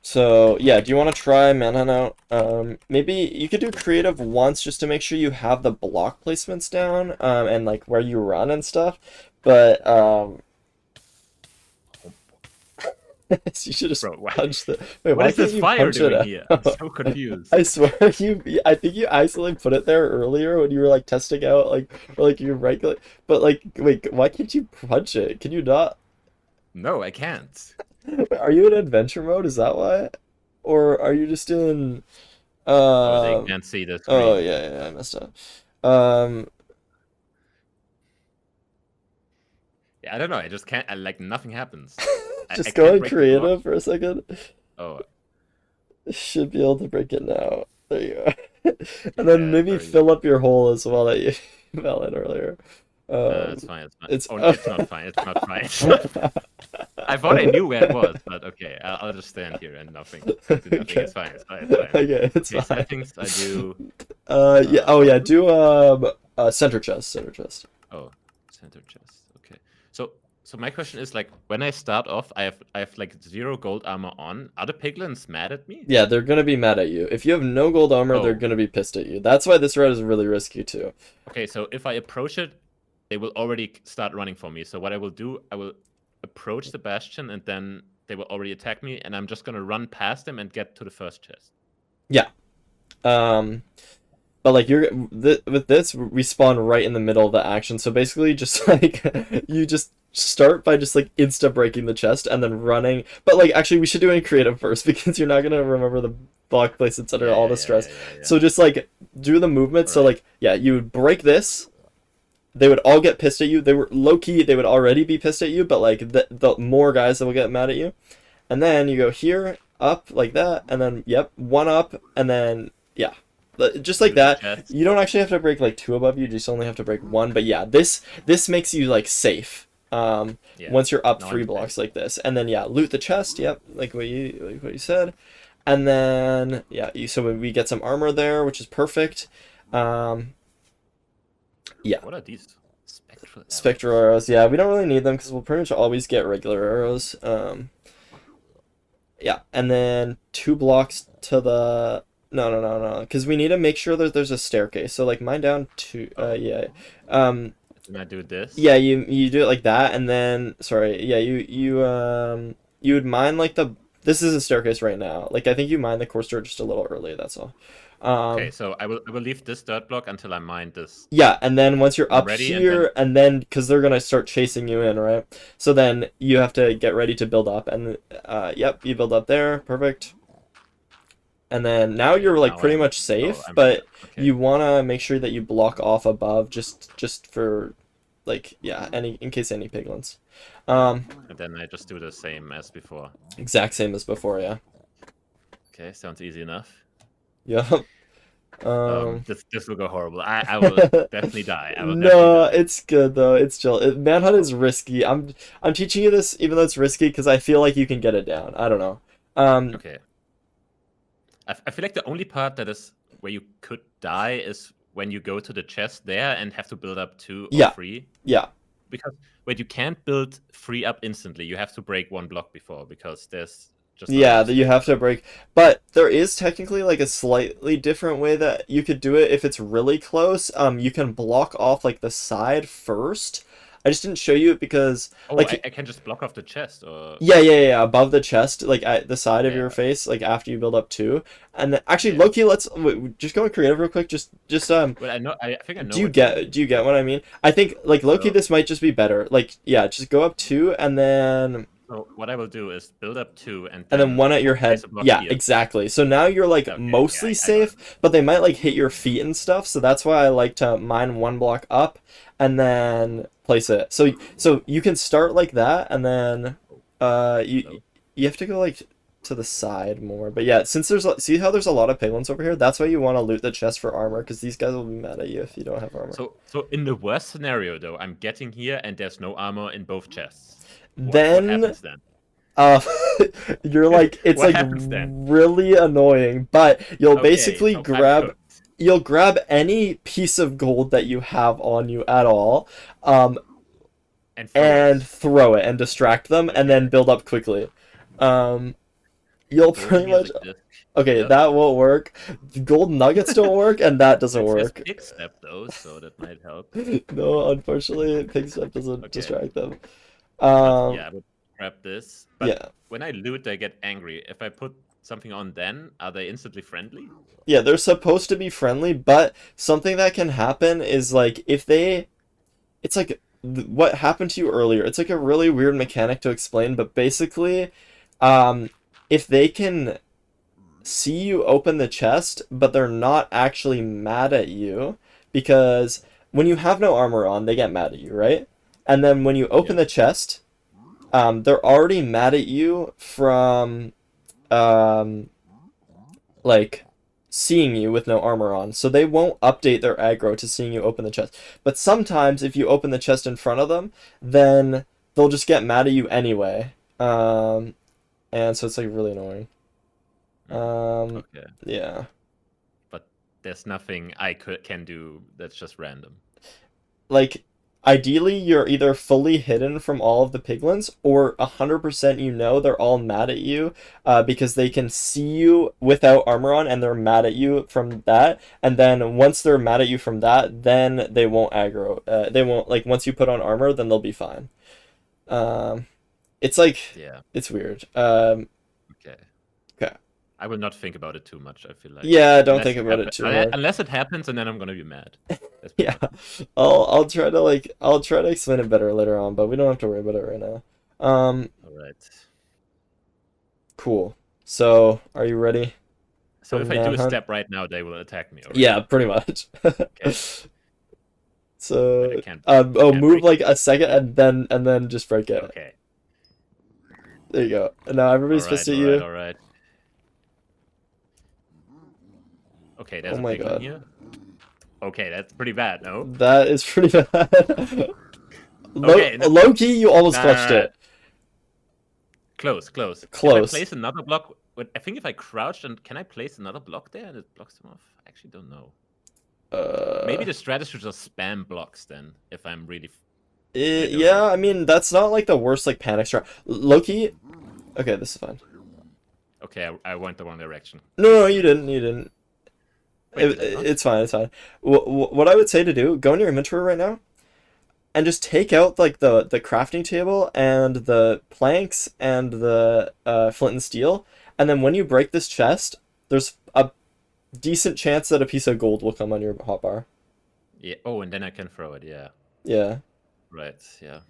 So yeah, do you want to try Manhunt out? Maybe you could do creative once just to make sure you have the block placements down, and like where you run and stuff. But you should just Bro, punch the. Wait, what why is can't this you fire punch it doing out? here? I'm so confused. I swear you. I think you accidentally put it there earlier when you were like testing out like or like your regular. But like, wait, why can't you punch it? Can you not? No, I can't. Are you in adventure mode? Is that why? Or are you just in? Oh, they Um. can't see the Oh screen. yeah, I messed up. Um. Yeah, I don't know. I just can't. Like nothing happens. I Just can't going break the block. creative for a second. Oh, Should be able to break it now. There you are. And then yeah, maybe very good. fill up your hole as well that you fell in earlier. It's fine. It's fine. It's Oh, it's not fine. It's not fine. It's not fine. I thought I knew where it was, but okay. I'll just stand here and nothing. Do nothing. Okay. It's fine. It's fine. It's fine. Okay, it's Okay, fine. settings. I do. Yeah. Oh yeah. Do center chest. Center chest. Oh, center chest. Okay. So my question is like, when I start off, I have like 0 gold armor on. Are the piglins mad at me? Yeah, they're gonna be mad at you. If you have no gold armor, they're Oh. gonna be pissed at you. That's why this route is really risky too. Okay, so if I approach it, they will already start running for me. So what I will do, I will approach the bastion, and then they will already attack me, and I'm just gonna run past them and get to the first chest. Yeah. But like with this, we spawn right in the middle of the action. So basically, just like you just start by just like insta breaking the chest and then running. But like actually, we should do it in creative first because you're not gonna remember the block placements under all the stress. Yeah. So just like do the movement. So Alright. like yeah, you would break this. They would all get pissed at you. They were low key. They would already be pissed at you, but like the more guys that will get mad at you. And then you go here up like that, and then yep, one up, and then yeah. Just like that. Chest. You don't actually have to break like 2 above you, you just only have to break 1. But yeah, this makes you like safe. Yeah. Once you're up Now 3 I'm blocks safe. like this. And then yeah, loot the chest, yep, like what you said. And then yeah, so we get some armor there, which is perfect. Yeah. What are these? Spectral arrows. Spectral arrows, yeah, we don't really need them because we'll pretty much always get regular arrows. Yeah, and then 2 blocks to the no, because we need to make sure that there's a staircase. So like mine down to yeah, Can I do this? yeah, you do it like that, and then sorry, yeah, you would mine like this is a staircase right now. Like I think you mine the course dirt just a little early. That's all. Okay, so I will leave this dirt block until I mine this. Yeah, and then once you're up Ready, here, and then because they're gonna start chasing you in, right? So then you have to get ready to build up, and yep, you build up there, perfect. And then now you're like Now pretty I'm- much safe, I'm but okay. you wanna make sure that you block off above just for like yeah, in case any piglins. And then I just do the same as before. Exact same as before, yeah. Okay, sounds easy enough. Yep. This will go horrible. I will definitely die. I will No, definitely die. it's good though. It's chill. Manhunt is risky. I'm teaching you this even though it's risky because I feel like you can get it down. I don't know. Okay. I feel like the only part that is where you could die is when you go to the chest there and have to build up 2 or Yeah. 3. Yeah. Because wait, you can't build 3 up instantly. You have to break 1 block before because there's just not Yeah, enough that you space. have to break. But there is technically like a slightly different way that you could do it if it's really close. You can block off like the side first. I just didn't show you it because Oh, like I can just block off the chest or yeah, above the chest, like at the side of Yeah. your face, like after you build up 2. And then actually Yeah. Loki, let's just go in creative real quick. Just Well, I think I know. do you what get what I mean? I think like Loki So- this might just be better. Like yeah, just go up 2 and then So what I will do is build up 2 and And then one at your place head. a block Yeah, here. exactly. So now you're like Okay, mostly yeah, I got it. safe, but they might like hit your feet and stuff. So that's why I like to mine 1 block up and then place it. So you can start like that, and then So, you have to go like to the side more. But yeah, since see how there's a lot of piglins over here. That's why you want to loot the chest for armor, because these guys will be mad at you if you don't have armor. so in the worst scenario though, I'm getting here and there's no armor in both chests. What Then happens then? Uh, you're like, it's What like happens then? really annoying, but you'll Okay, basically so I'm cooked. you'll grab any piece of gold that you have on you at all, um, And and throw it and distract them, and then Okay. build up quickly. Um, you'll Gold pretty much, music disc. okay, Yep. that won't work. Gold nuggets don't work, and that doesn't It says work. pick step though, so that might help. No, unfortunately, pig step doesn't Okay. distract them. But yeah, I would grab this. But Yeah. when I loot, I get angry. If I put something on then, are they instantly friendly? Yeah, they're supposed to be friendly, but something that can happen is like if they, it's like what happened to you earlier. It's like a really weird mechanic to explain, but basically, um, if they can see you open the chest, but they're not actually mad at you, because when you have no armor on, they get mad at you, right? And then when you open Yeah. the chest, they're already mad at you from, um, like seeing you with no armor on, so they won't update their aggro to seeing you open the chest. But sometimes if you open the chest in front of them, then they'll just get mad at you anyway. And so it's like really annoying. Okay. Yeah. But there's nothing I can do that's just random. Like ideally you're either fully hidden from all of the piglins, or 100% you know they're all mad at you because they can see you without armor on and they're mad at you from that. And then once they're mad at you from that, then they won't aggro. They won't, like, once you put on armor, then they'll be fine. It's like, Yeah. it's weird. Okay. Okay. I will not think about it too much, I feel like. Yeah, don't think about it too hard. Unless it happens, and then I'm gonna be mad. Yeah, I'll try to explain it better later on, but we don't have to worry about it right now. Alright. Cool. So, are you ready? So for if I do a manhunt? step right now, they will attack me. Already. Yeah, pretty much. Okay. So, Wait, I can't move break like it. a second and then just break it. Okay. There you go. And now everybody's pissed at you. Alright. Okay, Oh there's a my piglin god. here. Okay, that's pretty bad, no? That is pretty bad. Okay, no. Low-key, you almost clutched it. Close. Close. If I place another block, I think if I crouched, and can I place another block there and it blocks them off? I actually don't know. Maybe the strategy should just spam blocks then, if I'm really... Yeah, I mean, that's not like the worst like panic strat. Loki. Okay, this is fine. Okay, I went the wrong direction. No, you didn't. Wait, it's fine. What I would say to do, go in your inventory right now, and just take out like the crafting table and the planks and the flint and steel, and then when you break this chest, there's a decent chance that a piece of gold will come on your hotbar. Yeah. Oh, and then I can throw it. Yeah. Yeah. Right. Yeah.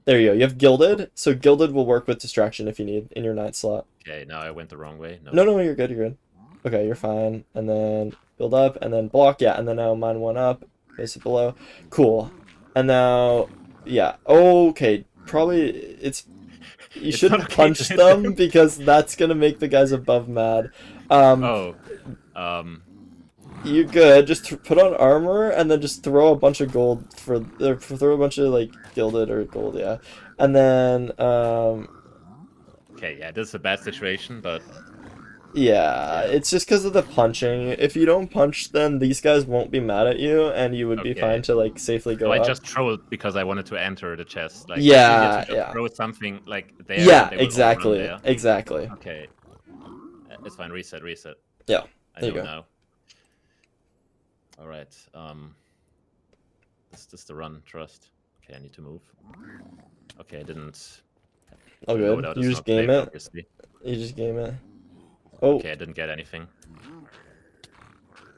There you go. You have gilded, so gilded will work with distraction if you need in your 9th slot. Okay. Now I went the wrong way. No, you're good. You're good. Okay, you're fine. And then build up, and then block. Yeah, and then now mine one up, place it below. Cool. And now, yeah. Okay, probably you shouldn't punch them because that's gonna make the guys above mad. You're good. Just put on armor and then just throw a bunch of gold throw a bunch of like gilded or gold, yeah. And then okay, yeah, this is a bad situation, but yeah, it's just because of the punching. If you don't punch, then these guys won't be mad at you, and you would be fine to like safely go so up. I just trolled because I wanted to enter the chest. Like, yeah. Throw something like there. Yeah, exactly. Okay, it's fine. Reset. Yeah, I know now. All right. This is the run. Trust. Okay, I need to move. Okay, I didn't. Oh, good. You just game it. Obviously. You just game it. Oh. Okay, I didn't get anything.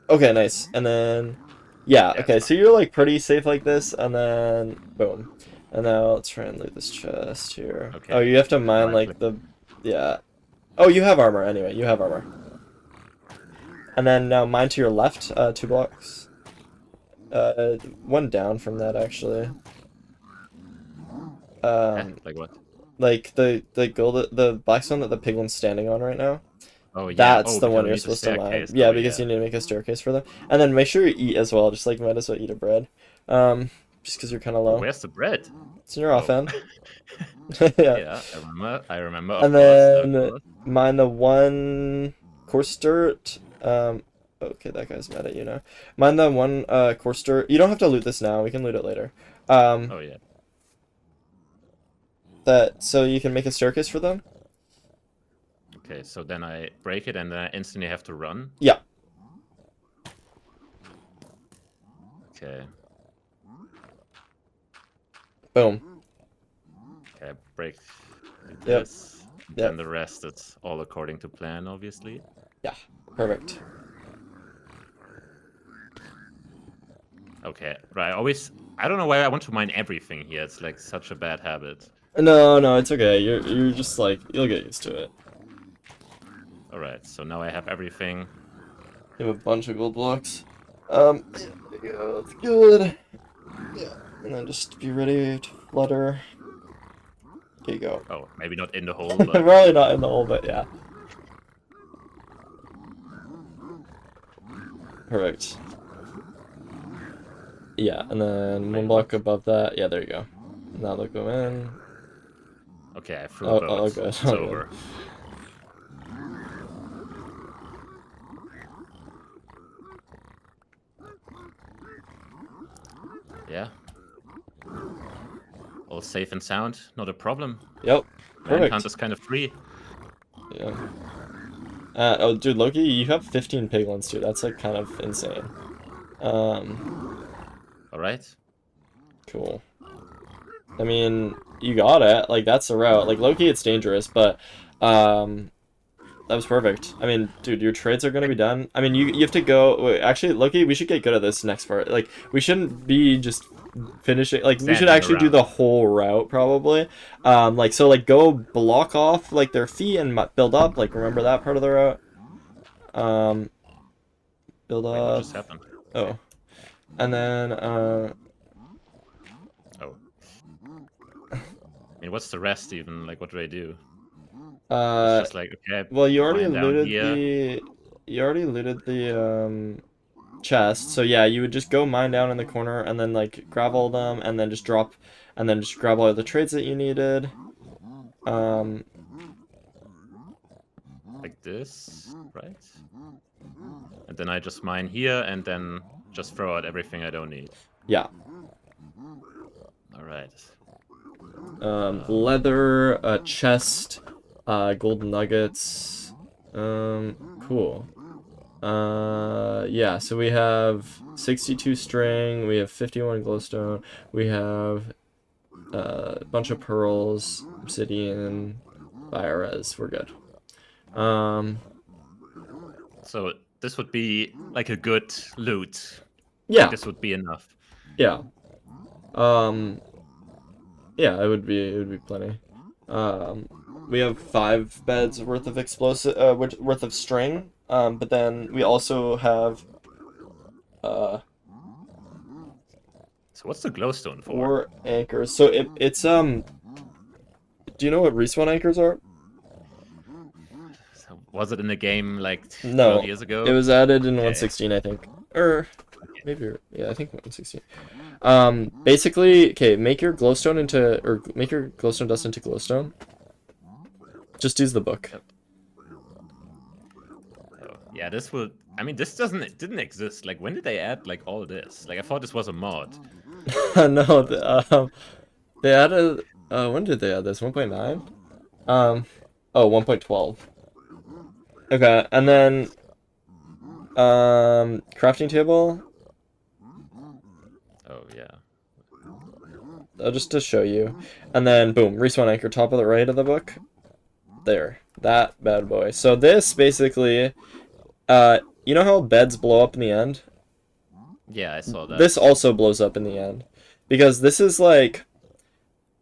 Okay, nice. And then, yeah. Okay, so you're like pretty safe like this, and then boom, And now let's try and loot this chest here. Okay. Oh, you have to mine like the, yeah. Oh, you have armor anyway. You have armor. And then now mine to your left, 2 blocks. One down from that actually. Like what? Like the gold, the black stone that the piglin's standing on right now. Oh yeah. That's oh, the because one I you're need the supposed to mine. staircase. Yeah, Oh, because yeah. you need to make a staircase for them. And then make sure you eat as well. Just like might as well eat a bread. Just because you're kind of low. Where's the bread? It's in your off Oh. end. Yeah. Yeah, I remember. Of And course, of then course. mine the one coarse dirt. Okay, that guy's mad at you now. Mine the one coarse dirt. You don't have to loot this now. We can loot it later. Oh yeah. That so you can make a staircase for them. Okay, so then I break it and then I instantly have to run. Yeah. Okay. Boom. Okay, break Yep. this. Yep. And the rest, it's all according to plan, obviously. Yeah. Perfect. Okay, right. I don't know why I want to mine everything here. It's like such a bad habit. No, it's okay. You're just like you'll get used to it. All right, so now I have everything. You have a bunch of gold blocks. Yeah, that's good. Yeah, and then just be ready to flutter. There you go. Oh, maybe not in the hole, but Probably not in the hole, but yeah. Perfect. Yeah, and then one block above that. Yeah, there you go. Now they'll go in. okay, I threw Oh, both. oh, good. It's Oh, good. over. Yeah. All safe and sound, not a problem. Yep. Manhunt Perfect. is kind of free. Yeah. Oh, dude, Loki, you have 15 piglins, dude. That's like kind of insane. All right. Cool. I mean, you got it. Like, that's the route. Like, Loki, it's dangerous, but, that was perfect. I mean, dude, your trades are gonna be done. I mean, you have to go. Wait, actually, Loki, we should get good at this next part. Like, we shouldn't be just finishing. Like, we should Standing actually do around. the whole route probably. Like, so like go block off like their feet and build up. Like, remember that part of the route. Build Wait, what up. just happened? Oh, and then Oh. I mean, what's the rest even? Like, what do I do? It's just like, okay, well, you already mine down looted here. the chest. So yeah, you would just go mine down in the corner and then like grab all of them and then just drop and then just grab all of the trades that you needed. Like this, right? And then I just mine here and then just throw out everything I don't need. Yeah. All right. Leather, chest, golden nuggets. Cool. Yeah, so we have 62 string, we have 51 glowstone, we have a bunch of pearls, obsidian, biores, we're good. So this would be like a good loot. Yeah. Like this would be enough. Yeah. Yeah, it would be plenty. We have 5 beds worth of explosive, worth of string. But then we also have So what's the glowstone for? 4 anchors. So it's do you know what respawn anchors are? So was it in the game like No, 12 years ago? it was added in Okay. 116, I think. Or maybe, yeah, I think 116. Basically, okay, make your glowstone dust into glowstone. Just use the book. Yep. Oh, yeah, this will. I mean, this didn't exist. Like, when did they add like all this? Like, I thought this was a mod. No, they added. When did they add this? 1.9. Oh, 1.12. Okay, and then crafting table. Oh yeah. Just to show you, and then boom, respawn anchor, top of the right of the book. There, that bad boy. So this basically, you know how beds blow up in the end? Yeah, I saw that. This also blows up in the end, because this is like,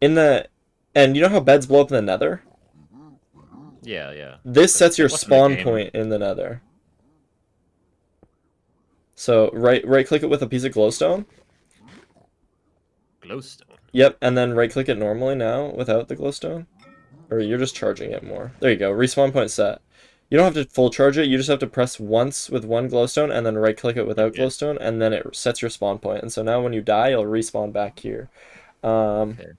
in the, and you know how beds blow up in the Nether? Yeah, yeah. This sets your That was in the spawn game. point in the Nether. So right click it with a piece of glowstone. Glowstone. Yep, and then right click it normally now without the glowstone. Or you're just charging it more. There you go. Respawn point set. You don't have to full charge it. You just have to press once with one glowstone and then right click it without Okay. glowstone, and then it sets your spawn point. And so now when you die, you'll respawn back here. Um, Okay.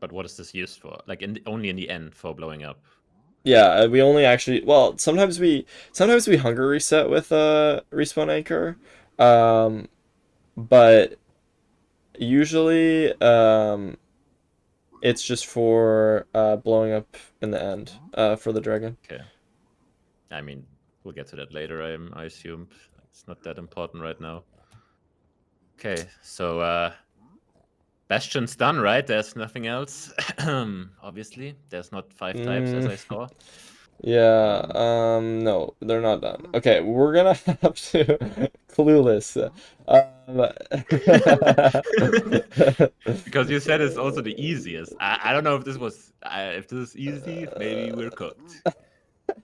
But what is this used for? Like only in the end for blowing up. yeah, we only actually, well, sometimes we hunger reset with respawn anchor. Um, but usually it's just for blowing up in the end for the dragon. Okay. I mean, we'll get to that later. I assume it's not that important right now. Okay, so Bastion's done, right? There's nothing else. Obviously, there's not 5 types as I saw. Yeah, no, they're not done. Okay, we're gonna have to clueless. Because you said it's also the easiest. I don't know if this was if this is easy. Maybe we're cooked.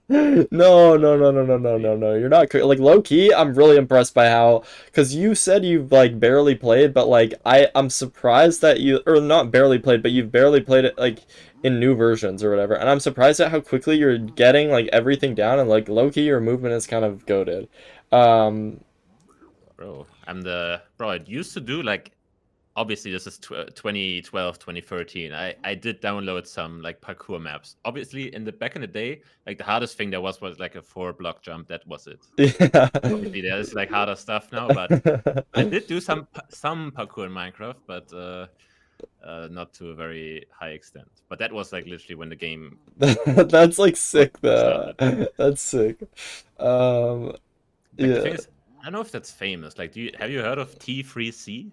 No. You're not like low key. I'm really impressed by how, because you said you've like barely played, but like I'm surprised that you, or not barely played, but you've barely played it like in new versions or whatever. And I'm surprised at how quickly you're getting like everything down, and like low key your movement is kind of goated. Um, Bro, it used to do like, obviously this is 2012, 2013. I did download some like parkour maps. Obviously in the back in the day, like the hardest thing there was like a 4-block jump. That was it. yeah. Obviously there's like harder stuff now, but I did do some parkour in Minecraft, but not to a very high extent. But that was like literally when the game That's like first sick though. started. That's sick. Um, Like the yeah. thing is, I don't know if that's famous. Like, have you heard of T3C?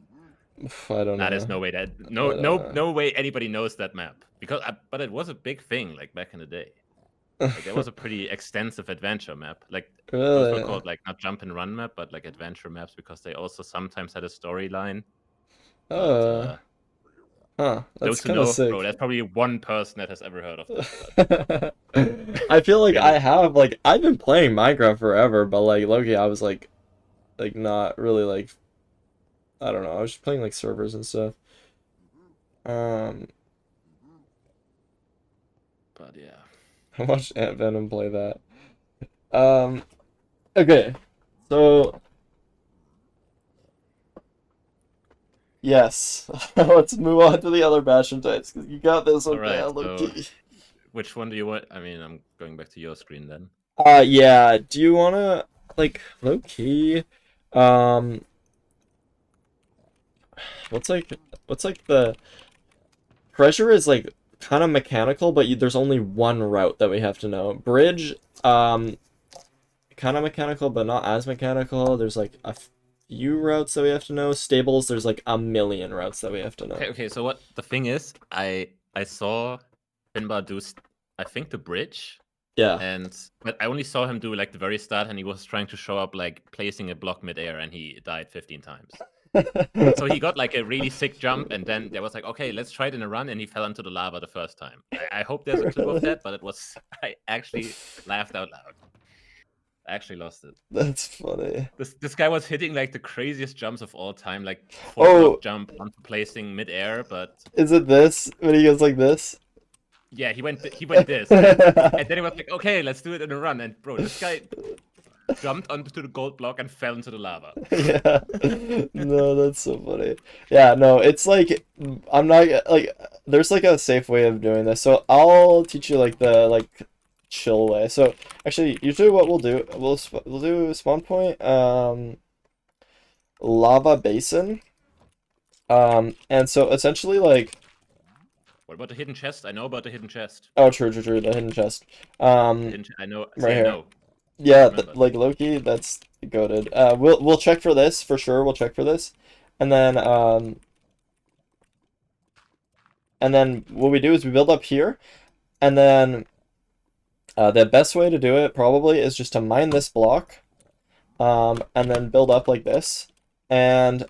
I don't Nah, there's know. no way that I don't know. no way anybody knows that map because but it was a big thing like back in the day. Like there was a pretty extensive adventure map. Like those were Really? called like not jump and run map, but like adventure maps because they also sometimes had a storyline. But Oh, huh. That's those who kind of know, bro, sick. that's probably one person that has ever heard of that. But I feel like yeah, I have like I've been playing Minecraft forever, but like Loki, I was like not really like I don't know. I was just playing like servers and stuff. Um, but yeah. I watched Ant Venom play that. Um, okay, so yes, let's move on to the other Bastion types because you got this one All right. down, So Loki. which one do you want? I mean, I'm going back to your screen then. Yeah. Do you wanna like low key? Um, what's like the pressure is like kind of mechanical, but there's only one route that we have to know. Bridge, kind of mechanical, but not as mechanical. There's like a few routes that we have to know. Stables, there's like a million routes that we have to know. Okay. So what the thing is, I saw Finbar do, I think the bridge, Yeah. but I only saw him do like the very start, and he was trying to show up like placing a block midair, and he died 15 times. So he got like a really sick jump, and then there was like, okay, let's try it in a run, and he fell into the lava the first time. I hope there's a clip of that, but it was I actually laughed out loud. I actually lost it. That's funny. This guy was hitting like the craziest jumps of all time, like 4 Oh, block jump onto placing midair, but is it this when he goes like this? yeah, he went this, and then he was like, okay, let's do it in a run, and bro, this guy jumped onto the gold block and fell into the lava. Yeah. No, that's so funny. Yeah, no, it's like I'm not like there's like a safe way of doing this. So I'll teach you like the like chill way. So actually, usually what we'll do spawn point lava basin. And so essentially like What about the hidden chest? I know about the hidden chest. oh true the hidden chest. I know. Right Say I here. know. Yeah, Remember. like Loki, that's goated. We'll check for this for sure. We'll check for this, and then what we do is we build up here, and then the best way to do it probably is just to mine this block, and then build up like this, and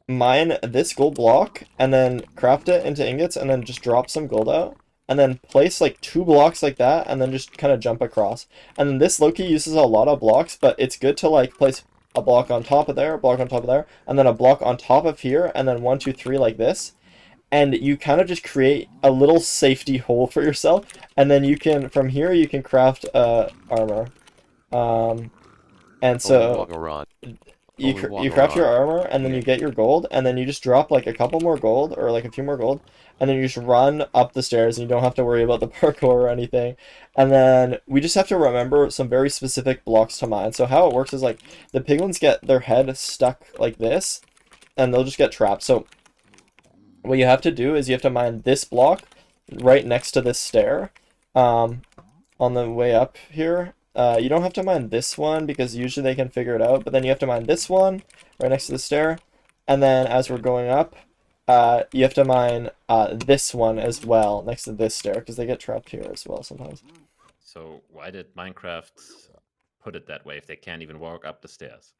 mine this gold block and then craft it into ingots and then just drop some gold out and then place like 2 blocks like that and then just kind of jump across. And then this Loki uses a lot of blocks, but it's good to like place a block on top of there, a block on top of there, and then a block on top of here, and then 1, 2, 3 like this. And you kind of just create a little safety hole for yourself, and then you can, from here, you can craft armor. And so you craft your armor, and then you get your gold, and then you just drop like a couple more gold, or like a few more gold, and then you just run up the stairs, and you don't have to worry about the parkour or anything. And then we just have to remember some very specific blocks to mine. So how it works is like the piglins get their head stuck like this, and they'll just get trapped. So what you have to do is you have to mine this block right next to this stair on the way up here. You don't have to mine this one because usually they can figure it out, but then you have to mine this one right next to the stair. And then as we're going up, you have to mine this one as well next to this stair because they get trapped here as well sometimes. So why did Minecraft put it that way if they can't even walk up the stairs?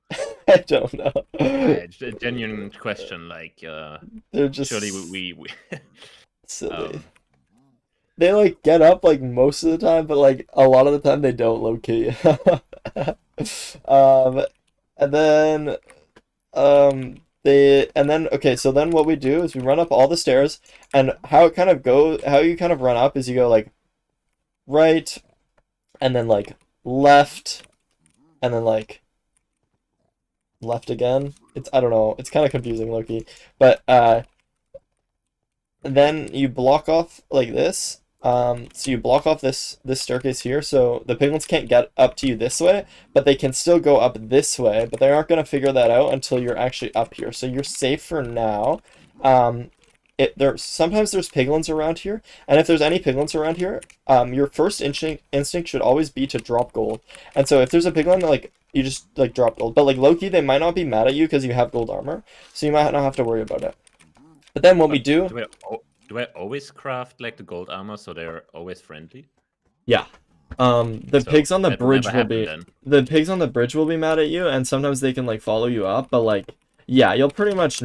I don't know. It's a genuine question. Like, they're just surely we silly. They like get up like most of the time, but like a lot of the time they don't low key. And then okay, so then what we do is we run up all the stairs, and how you kind of run up is you go like right, and then like left, and then like left again. I don't know, it's kind of confusing, Loki. But then you block off like this. So you block off this staircase here, so the piglins can't get up to you this way, but they can still go up this way, but they aren't going to figure that out until you're actually up here. So you're safe for now. Sometimes there's piglins around here, and if there's any piglins around here, your first instinct should always be to drop gold. And so if there's a piglin, like, you just like drop gold. But like Loki, they might not be mad at you because you have gold armor, so you might not have to worry about it. But then what we do... Do I always craft like the gold armor so they're always friendly? Yeah. The pigs on the bridge will be... Then. The pigs on the bridge will be mad at you, and sometimes they can like follow you up, but like, yeah, you'll pretty much...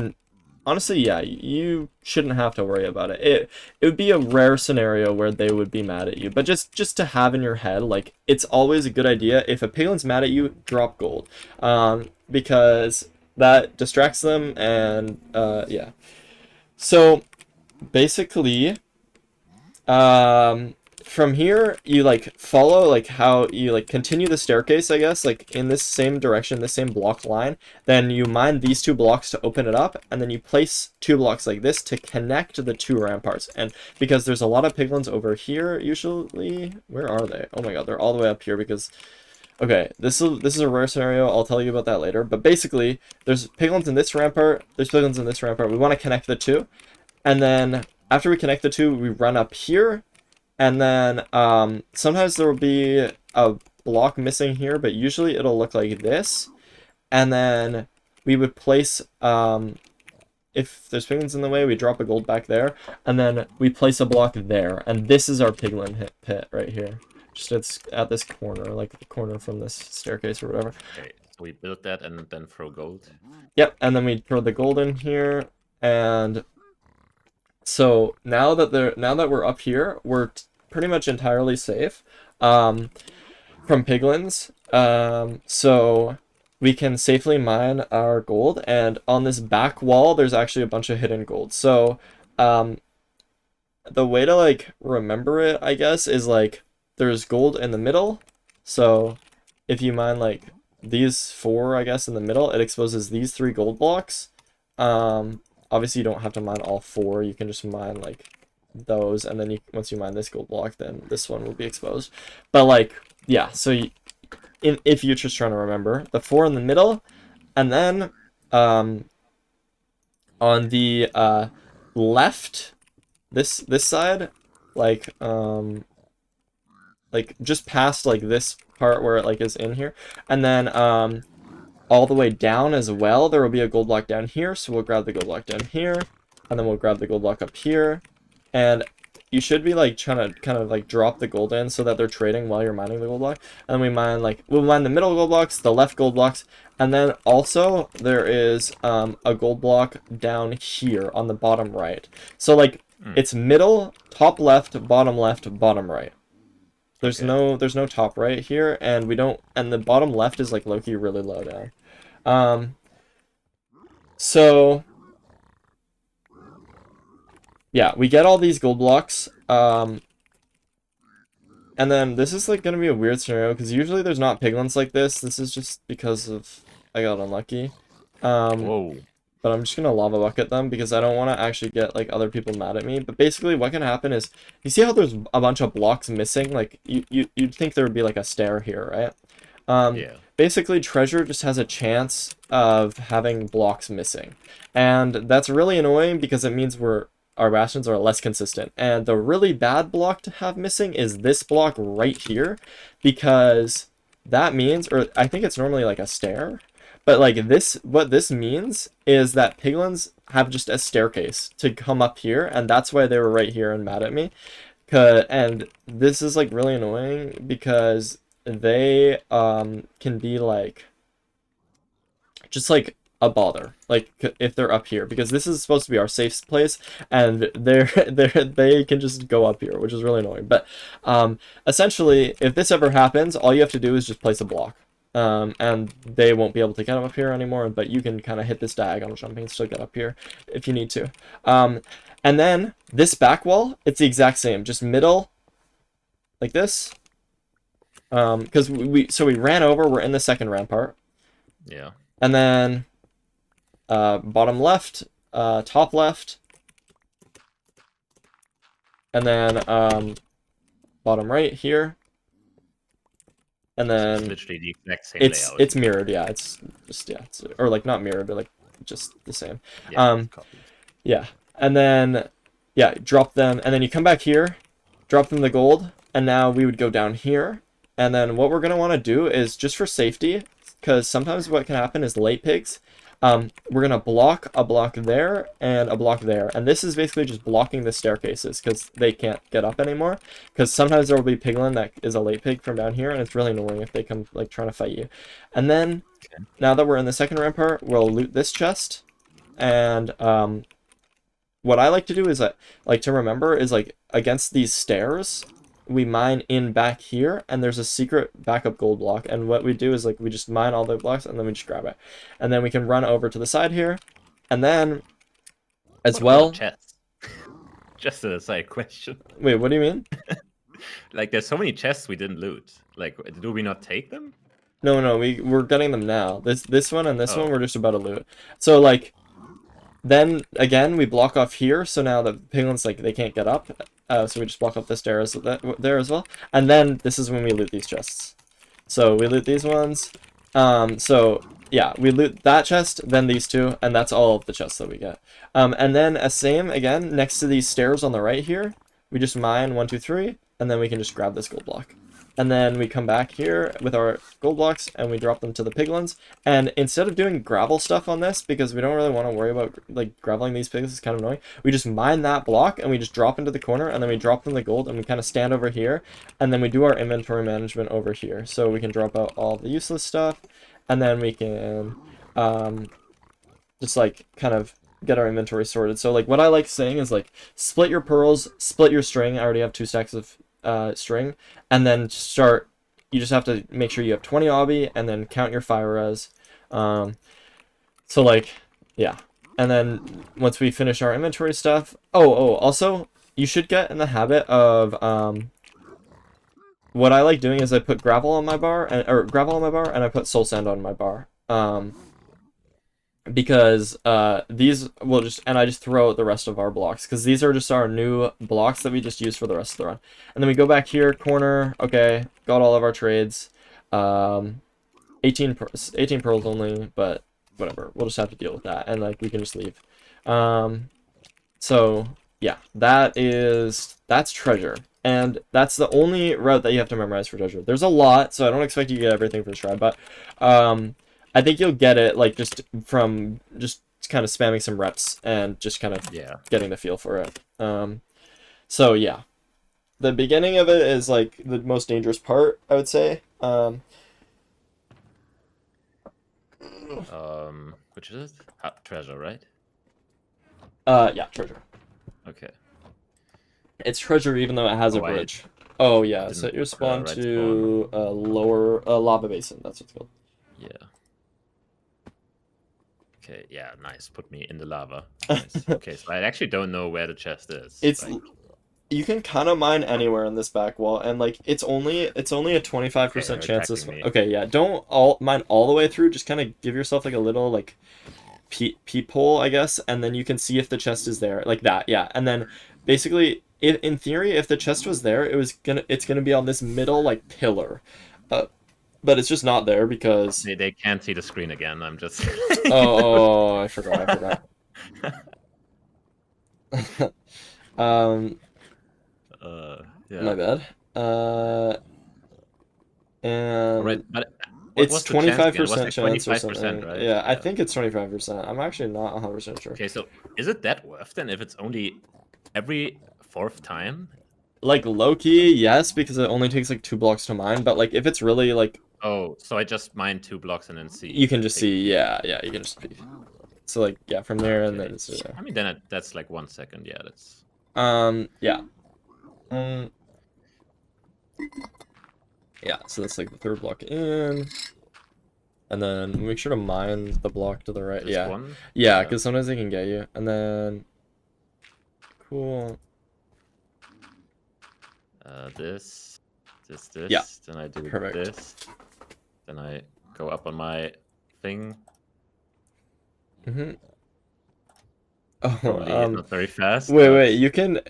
Honestly, yeah, you shouldn't have to worry about it. It would be a rare scenario where they would be mad at you, but just to have in your head, like, it's always a good idea. If a piglin's mad at you, drop gold, because that distracts them, and yeah. So basically, from here you like follow like how you like continue the staircase, I guess, like in this same direction, this same block line. Then you mine these 2 blocks to open it up, and then you place 2 blocks like this to connect the 2 ramparts. And because there's a lot of piglins over here usually, where are they? Oh my god, they're all the way up here because... Okay, this is a rare scenario. I'll tell you about that later. But basically, there's piglins in this rampart, there's piglins in this rampart. We want to connect the 2. And then after we connect the 2, we run up here. And then sometimes there will be a block missing here, but usually it'll look like this. And then we would place, if there's piglins in the way, we drop a gold back there. And then we place a block there. And this is our piglin pit right here. Just it's at this corner, like the corner from this staircase or whatever. Okay, so we build that and then throw gold. Yep, and then we throw the gold in here, and so now that we're up here, we're pretty much entirely safe from piglins. So we can safely mine our gold, and on this back wall, there's actually a bunch of hidden gold. So the way to like remember it, I guess, is like there's gold in the middle. So if you mine like these 4, I guess, in the middle, it exposes these 3 gold blocks. Obviously you don't have to mine all 4, you can just mine like those, and then once you mine this gold block, then this one will be exposed. But like, yeah, so if you're just trying to remember, the 4 in the middle, and then on the left, this side, like just past like this part where it like is in here, and then all the way down as well, there will be a gold block down here, so we'll grab the gold block down here, and then we'll grab the gold block up here, and you should be like trying to kind of like drop the gold in so that they're trading while you're mining the gold block. And we'll mine the middle gold blocks, the left gold blocks, and then also there is a gold block down here on the bottom right. So like it's middle, top left, bottom right. There's no top right here, and the bottom left is like low-key really low down. So yeah, we get all these gold blocks. And then this is like gonna be a weird scenario because usually there's not piglins like this. This is just because of I got unlucky. Whoa. But I'm just gonna lava bucket them because I don't want to actually get like other people mad at me. But basically, what can happen is you see how there's a bunch of blocks missing. Like you'd think there would be like a stair here, right? Yeah. Basically, treasure just has a chance of having blocks missing, and that's really annoying because it means our rations are less consistent. And the really bad block to have missing is this block right here, because that means, or I think it's normally like a stair. But like this, what this means is that piglins have just a staircase to come up here, and that's why they were right here and mad at me. And this is like really annoying because they can be like just like a bother, like if they're up here, because this is supposed to be our safe place, and they can just go up here, which is really annoying. But essentially, if this ever happens, all you have to do is just place a block. And they won't be able to get up here anymore, but you can kind of hit this diagonal jumping and still get up here if you need to. And then this back wall, it's the exact same, just middle, like this. Because we ran over, we're in the second rampart. Yeah. And then bottom left, top left, and then bottom right here. And then it's literally the exact same layout. It's mirrored, yeah. It's just or like not mirrored, but like just the same. Yeah, yeah. And then yeah, drop them, and then you come back here, drop them the gold, and now we would go down here. And then what we're gonna want to do is, just for safety, because sometimes what can happen is late pigs. We're gonna block a block there and a block there, and this is basically just blocking the staircases because they can't get up anymore. Because sometimes there will be piglin that is a late pig from down here, and it's really annoying if they come like trying to fight you. And then now that we're in the second rampart, we'll loot this chest. And what I like to do is like to remember is like against these stairs, we mine in back here, and there's a secret backup gold block, and what we do is like we just mine all the blocks and then we just grab it, and then we can run over to the side here, and then as well chests. Just a side question. Wait, what do you mean? Like there's so many chests we didn't loot. Like, do we not take them? No, we're getting them now. This one and this one we're just about to loot. So like then again we block off here, so now the piglins like they can't get up. So we just block up the stairs there as well. And then this is when we loot these chests. So we loot these ones. So yeah, we loot that chest, then these two, and that's all of the chests that we get. And then same again, next to these stairs on the right here, we just mine 1, 2, 3, and then we can just grab this gold block. And then we come back here with our gold blocks and we drop them to the piglins. And instead of doing gravel stuff on this, because we don't really want to worry about like graveling these pigs, it's kind of annoying, we just mine that block and we just drop into the corner, and then we drop them the gold and we kind of stand over here, and then we do our inventory management over here. So we can drop out all the useless stuff, and then we can just like kind of get our inventory sorted. So like what I like saying is like split your pearls, split your string. I already have 2 stacks of string, and then start. You just have to make sure you have 20 obby, and then count your fire res. So like yeah, and then once we finish our inventory stuff, also you should get in the habit of what I like doing is I put gravel on my bar, and I put soul sand on my bar. Because these will just, and I just throw out the rest of our blocks, because these are just our new blocks that we just use for the rest of the run. And then we go back here, corner, okay, got all of our trades. 18 pearls only, but whatever, we'll just have to deal with that, and like we can just leave. So yeah, that's treasure, and that's the only route that you have to memorize for treasure. There's a lot, so I don't expect you to get everything for this try, but I think you'll get it like just from just kind of spamming some reps and just kind of getting the feel for it. So yeah, the beginning of it is like the most dangerous part, I would say. Which is it? Treasure, right? Yeah, treasure. Okay. It's treasure even though it has a Oh, I bridge. Oh yeah, didn't set your put a spawn red spawn. to lower lava basin. That's what it's called. Yeah. Okay, yeah, nice. Put me in the lava. Nice. Okay, so I actually don't know where the chest is. It's Like, you can kind of mine anywhere in this back wall, and like it's only a 25% okay, they're chance this. attacking me. Okay, yeah, don't all mine all the way through. Just kind of give yourself like a little like peephole, I guess, and then you can see if the chest is there, like that. Yeah, and then basically, in theory, if the chest was there, it's gonna be on this middle like pillar, but it's just not there because They can't see the screen again. I'm just. oh, I forgot. Yeah. My bad. And Right, but it's what's the chance again? It was 25% like chance or 25%, something. right? Yeah, I think it's 25%. I'm actually not 100% sure. Okay, so is it that worth then if it's only every 4th time? Like low key, yes, because it only takes like 2 blocks to mine. But like if it's really like, Oh, so I just mine 2 blocks and then see. you can just see. Yeah, you can just see. So like yeah, from there and then it's I mean, then that's like 1 second. Yeah, that's. yeah. Yeah, so that's like the 3rd block in. And then make sure to mine the block to the right. This Yeah. one? Yeah, because sometimes they can get you. And then cool. This. Yeah. Then I do Perfect. this. Then I go up on my thing. Oh, Probably not very fast. Wait, you can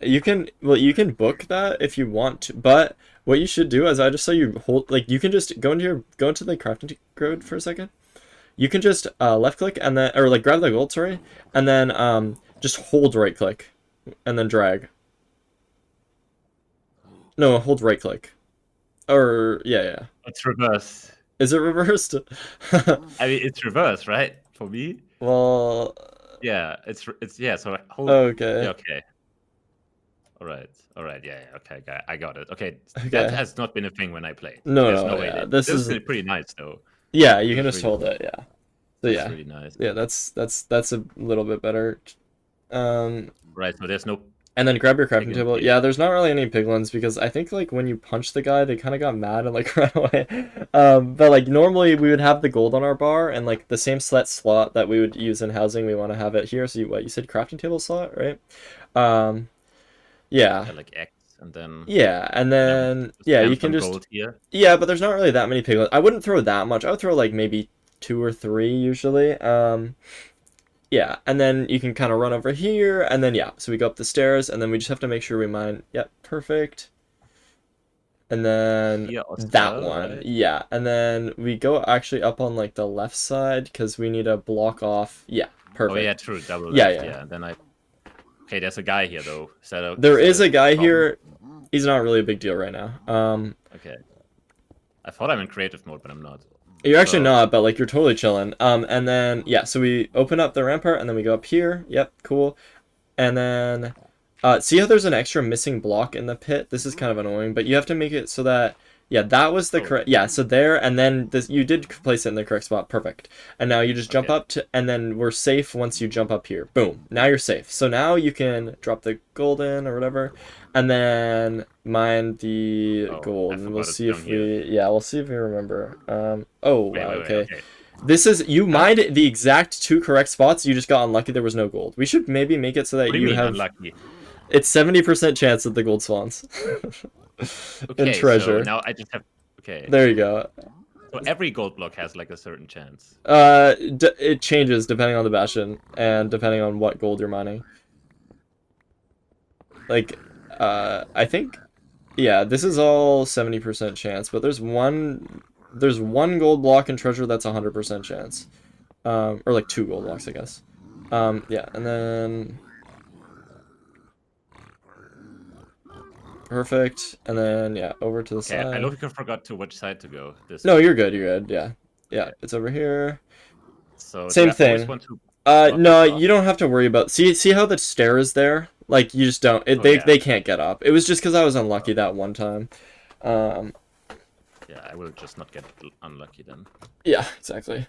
book that if you want to, but what you should do is I just saw you hold, like you can just go into the crafting code for a second. You can just left click and then, or like grab the gold, sorry, and then just hold right click and then drag. No, hold right click. Or yeah. It's reversed. Is it reversed? I mean, it's reversed, right? For me? Well, yeah, it's yeah. So hold. okay. Yeah, okay. All right. Yeah. Okay. I got it. Okay. Okay. That has not been a thing when I played. No, There's no way. yeah. This is pretty nice though. Yeah, you can just hold it. Yeah. So That's yeah, really nice. Yeah, that's a little bit better. Right. So there's no. And then grab your crafting Piglin table. here. Yeah, there's not really any piglins because I think like when you punch the guy, they kind of got mad and like ran away. But like normally we would have the gold on our bar and like the same slot that we would use in housing, we want to have it here. So you said crafting table slot, right? Yeah. Like X and then. Yeah, and then yeah, you can just gold here. Yeah, but there's not really that many piglins. I wouldn't throw that much. I would throw like maybe 2 or 3 usually. Yeah, and then you can kind of run over here, and then yeah, so we go up the stairs, and then we just have to make sure we mine. Yep, perfect. And then that one, right? yeah, and then we go actually up on like the left side because we need to block off. Yeah, perfect. Oh yeah, true. Double yeah, left, yeah. And then okay, there's a guy here though. There is a guy here. He's not really a big deal right now. Okay. I thought I'm in creative mode, but I'm not. You're actually not, but like you're totally chilling. And then yeah, so we open up the rampart and then we go up here. Yep, cool. And then see how there's an extra missing block in the pit? This is kind of annoying, but you have to make it so that yeah, that was the correct. Yeah, so there, and then this you did place it in the correct spot. Perfect. And now you just jump up to, and then we're safe once you jump up here. Boom. Now you're safe. So now you can drop the gold in or whatever, and then mine the gold. And we'll see if we'll see if we remember. Wow. Okay. This is you mined the exact 2 correct spots. You just got unlucky. There was no gold. We should maybe make it so that you have. Unlucky? It's 70% chance that the gold spawns. Okay, treasure. So now I just have. Okay. There you go. So every gold block has like a certain chance. It changes depending on the bastion and depending on what gold you're mining. Like, I think, yeah, this is all 70% chance, but there's one gold block in treasure that's 100% chance, or like 2 gold blocks, I guess. Yeah, and then. Perfect, and then yeah, over to the side. I don't think I forgot to which side to go. No, you're good. You're good. Yeah, okay. It's over here. So same thing. No, you don't have to worry about. See how the stair is there? Like you just don't. Oh yeah. They can't get up. It was just because I was unlucky that one time. Um, Yeah, I will just not get unlucky then. yeah, exactly.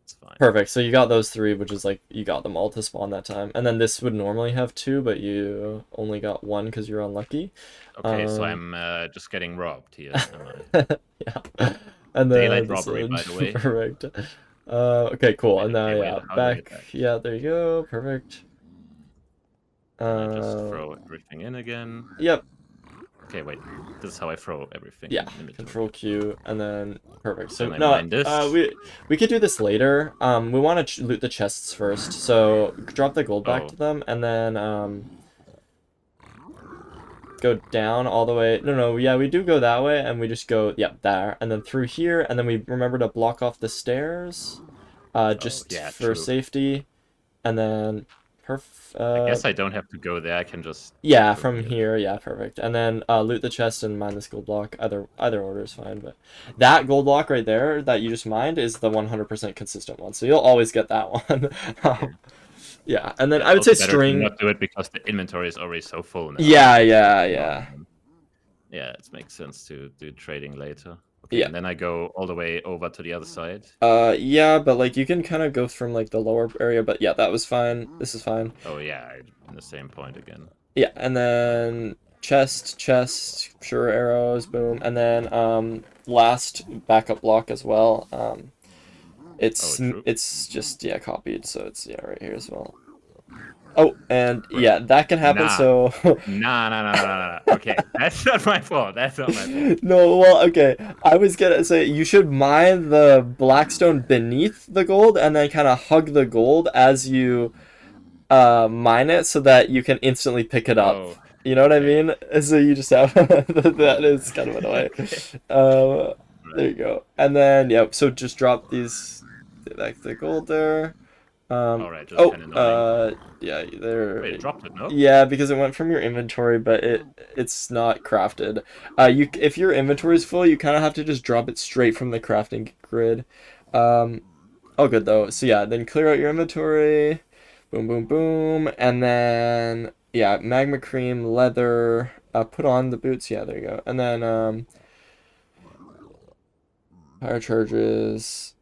It's fine. Perfect. So you got those 3, which is like you got them all to spawn that time. And then this would normally have 2, but you only got 1 because you're unlucky. Okay, so I'm just getting robbed here, am I? Yeah. And then Daylight this robbery, one, by the way. perfect. Okay, cool. Wait, And now okay, wait, yeah, how do I get back. back? Yeah, there you go. Perfect. And I just throw everything in again. Yep. Okay, wait. This is how I throw everything Yeah. in inventory. Control Q, and then perfect. So Then I no, mine this. we could do this later. We want to loot the chests first. So drop the gold back Oh. to them, and then go down all the way. No, yeah, we do go that way, and we just go, yeah, there, and then through here, and then we remember to block off the stairs, just yeah, for true. safety, and then I guess I don't have to go there. I can just yeah, from here, yeah, perfect, and then loot the chest and mine this gold block. Either order is fine, but that gold block right there that you just mined is the 100% consistent one, so you'll always get that one. Yeah, and then I would say string. Not do it because the inventory is already so full now. Yeah. Yeah, it makes sense to do trading later. Okay, Yeah. and then I go all the way over to the other side. Yeah, but like you can kind of go from like the lower area, but yeah, that was fine. This is fine. Oh yeah, in the same point again. Yeah, and then chest, sure arrows, boom, and then last backup block as well. It's just copied, so it's right here as well. Oh, and yeah, that can happen. So nah. Okay, that's not my fault. That's not my fault. No, well, okay. I was gonna say you should mine the blackstone beneath the gold, and then kind of hug the gold as you mine it, so that you can instantly pick it up. Oh, you know what I mean? So you just have that is kind of annoying. There you go. And then so just drop these back the gold there. Alright, just kind of annoying. Yeah, there. Wait, it dropped it, no? Yeah, because it went from your inventory, but it's not crafted. If your inventory is full, you kind of have to just drop it straight from the crafting grid. Oh, good though. So yeah, then clear out your inventory. Boom, boom, boom, and then yeah, magma cream, leather. Put on the boots. Yeah, there you go. And then fire charges.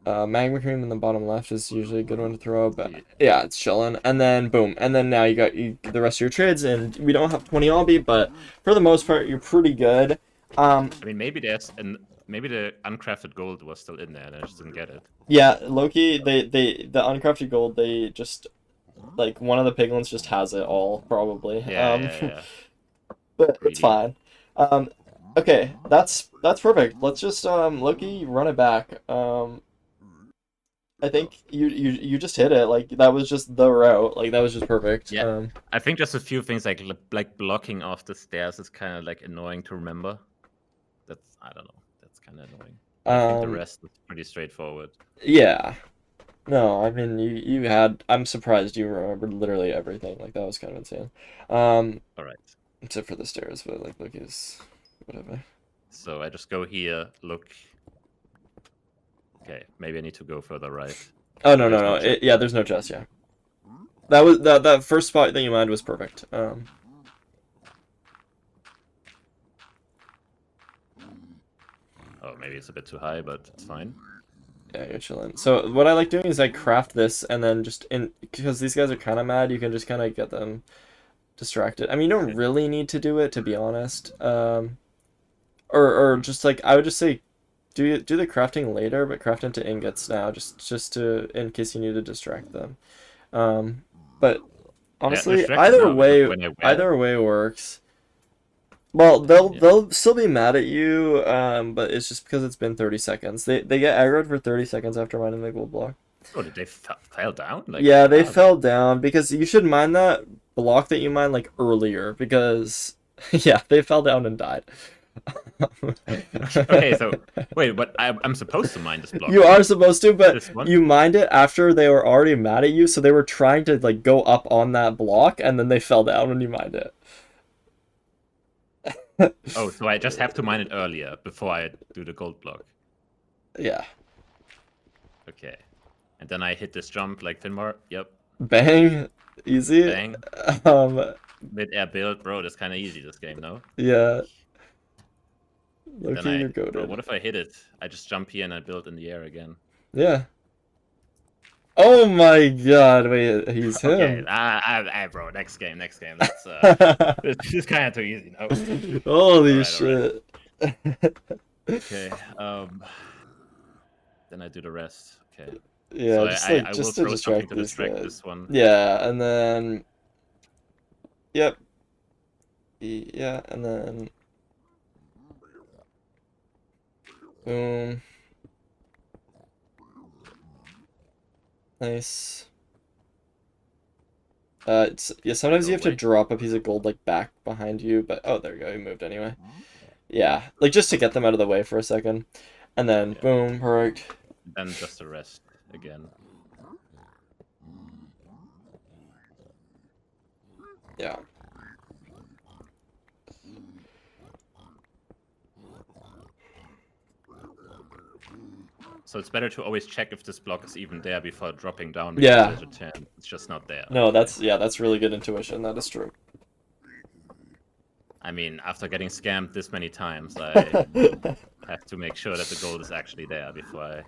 Magma cream in the bottom left is usually a good one to throw, but yeah, it's chilling. And then boom, and then now you got the rest of your trades, and we don't have 20 obby, but for the most part, you're pretty good. I mean, maybe maybe the uncrafted gold was still in there, and I just didn't get it. Yeah, Loki, the uncrafted gold, they just like one of the piglins just has it all probably. Yeah. But it's fine. Okay, that's perfect. Let's just Loki run it back. I think you just hit it. Like that was just the route. Like that was just perfect. Yeah. I think just a few things like blocking off the stairs is kind of like annoying to remember. I don't know. That's kind of annoying. I think the rest is pretty straightforward. Yeah. No, I mean you had. I'm surprised you remembered literally everything. Like that was kind of insane. All right. Except for the stairs, but like look is whatever. So I just go here, look. Okay, maybe I need to go further right. Oh no. Yeah, there's no chest. Yeah, that was that first spot that you mined was perfect. Oh, maybe it's a bit too high, but it's fine. Yeah, you're chilling. So what I like doing is I craft this, and then just because these guys are kind of mad, you can just kind of get them distracted. I mean, you don't really need to do it, to be honest. Or just like I would just say, do the crafting later, but craft into ingots now, just to in case you need to distract them. But honestly, either way works. Well, they'll still be mad at you, but it's just because it's been 30 seconds. They get aggroed for 30 seconds after mining the gold block. Oh, did they fell down? Like, yeah, they fell down because you should mine that block that you mined like earlier because yeah, they fell down and died. Okay, so wait, but I'm supposed to mine this block. You are supposed to, but you mined it after they were already mad at you, so they were trying to like go up on that block, and then they fell down when you mined it. Oh, so I just have to mine it earlier before I do the gold block. Yeah. Okay, and then I hit this jump like Finmar. Yep. Bang, easy. Bang. Um, Mid-air build, bro. That's kind of easy, this game, no? yeah. Then Loki, you're bro, goated. what if I hit it? I just jump here and I build in the air again. Yeah. Oh my god, wait, he's Okay, him. bro, next game. That's this is kind of too easy, no? Holy All right. shit. Okay, then I do the rest. Okay, so Yeah, just I will just to throw something distract to these distract guys. this one. Yeah, and then yep. Yeah, and then boom. Nice. Yeah, sometimes you Go have to away. drop a piece of gold like back behind you, but oh, there you go, you moved anyway. Yeah, like just to get them out of the way for a second. And then Yeah. boom, perfect. Then just the rest again. Yeah. So it's better to always check if this block is even there before dropping down, because Yeah. there's a chance it's just not there. No, Okay. that's really good intuition. That is true. I mean, after getting scammed this many times, I have to make sure that the gold is actually there before I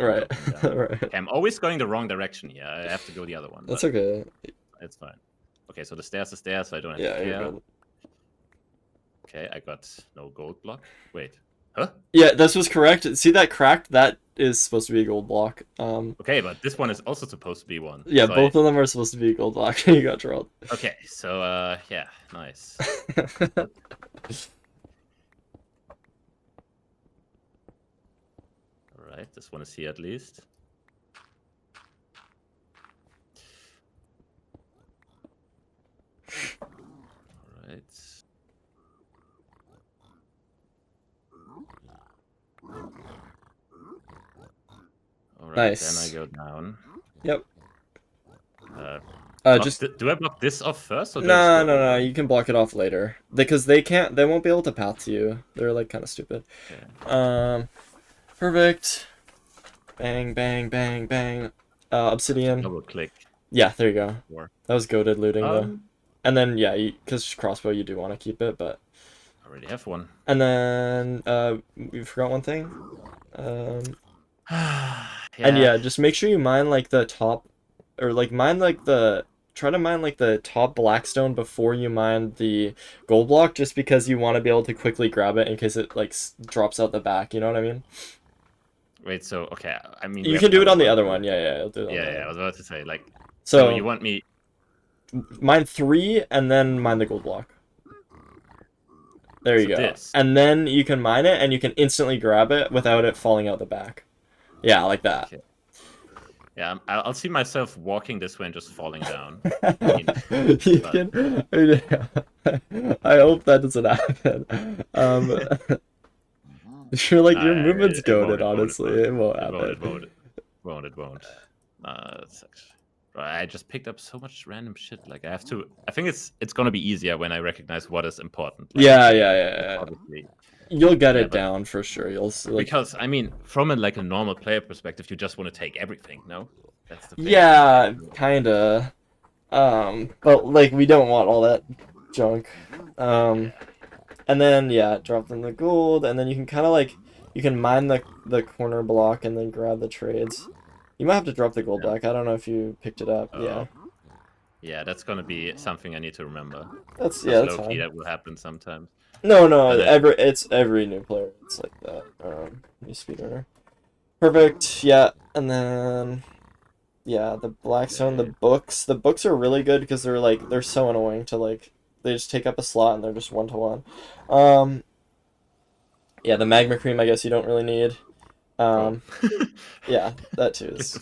Right. drop them down. Right. Okay, I'm always going the wrong direction here. I have to go the other one. That's but okay. it's fine. Okay, so the stairs is there, so I don't have Yeah, to you're care. good. Okay, I got no gold block. Wait. Huh? Yeah, this was correct. See that cracked? That is supposed to be a gold block. Okay, but this one is also supposed to be one. Yeah, So both of them are supposed to be a gold block. You got trolled. Okay, so yeah, nice. Alright, this one is here at least. Alright. Alright, Nice. then I go down. Yep. Just do I block this off first, or do I No, just no, go no. over? You can block it off later because they can't. They won't be able to path to you. They're like kind of stupid. Okay. Perfect. Bang, bang, bang, bang. Obsidian. Double click. Yeah, there you go. Or That was goated looting though. And then yeah, because crossbow you do want to keep it, but. I already have one. And then we forgot one thing. Yeah. And yeah, just make sure you mine like the top, or like mine like the. Try to mine like the top blackstone before you mine the gold block, just because you want to be able to quickly grab it in case it like drops out the back. You know what I mean? Wait, so okay, I mean You can do it on the other one. Yeah, yeah. I'll do it on the Yeah, other yeah, I one. was about to say, like, So you want me mine 3 and then mine the gold block. There you go. this. And then you can mine it and you can instantly grab it without it falling out the back. Yeah, like that. Okay. Yeah, I'll see myself walking this way and just falling down. You can, I hope that doesn't happen. You're like, your movement's goated, honestly. It won't happen. It won't. That's actually... Right, I just picked up so much random shit. Like, I think it's gonna be easier when I recognize what is important. Like, yeah. obviously. You'll get it down for sure. You'll like, because I mean, from a normal player perspective, you just want to take everything. No, that's the thing. Yeah, kinda. But like we don't want all that junk. And then yeah, drop them the gold, and then you can kind of like you can mine the corner block and then grab the trades. You might have to drop the gold back. I don't know if you picked it up. Yeah. Yeah, that's gonna be something I need to remember. That's fine. That will happen sometimes. No, it's every new player. It's like that. New speedrunner. Perfect. Yeah, and then yeah, the Blackstone, the books. The books are really good because they're so annoying to like. They just take up a slot and they're just 1-to-1. Yeah, the magma cream I guess you don't really need. Yeah, that too is.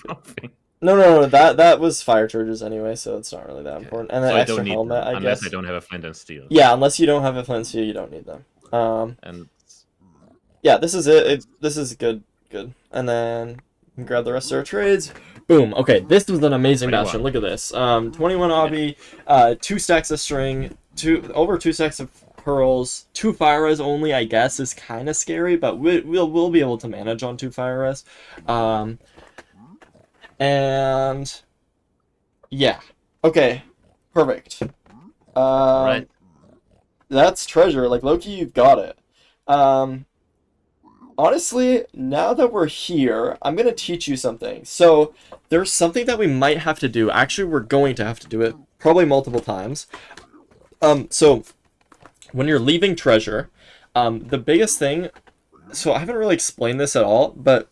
No, that was fire charges anyway, so it's not really that important. And then extra helmet, I guess. Unless I don't have a flint and steel. Yeah, unless you don't have a flint and steel, you don't need them. And yeah, this is it. This is good. And then you can grab the rest of our trades. Boom. Okay, this was an amazing bastion. Look at this. 21 obby, 2 stacks of string, over 2 stacks of pearls, 2 fire res only. I guess is kind of scary, but we'll be able to manage on 2 fire res. And Yeah. Okay. Perfect. All right. That's treasure. Like Loki, you've got it. Um, Honestly, now that we're here, I'm gonna teach you something. So there's something that we might have to do. Actually, we're going to have to do it probably multiple times. So when you're leaving treasure, the biggest thing. So I haven't really explained this at all, but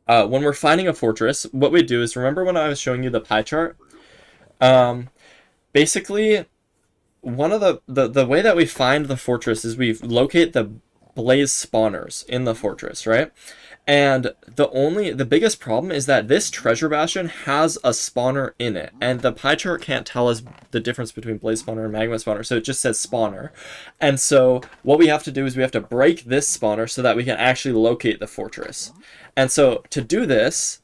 when we're finding a fortress, what we do is remember when I was showing you the pie chart. Yeah. Basically, one of the way that we find the fortress is we locate the blaze spawners in the fortress, right? And the biggest problem is that this treasure bastion has a spawner in it, and the pie chart can't tell us the difference between blaze spawner and magma spawner, so it just says spawner. And so what we have to do is we have to break this spawner so that we can actually locate the fortress. And so to do this,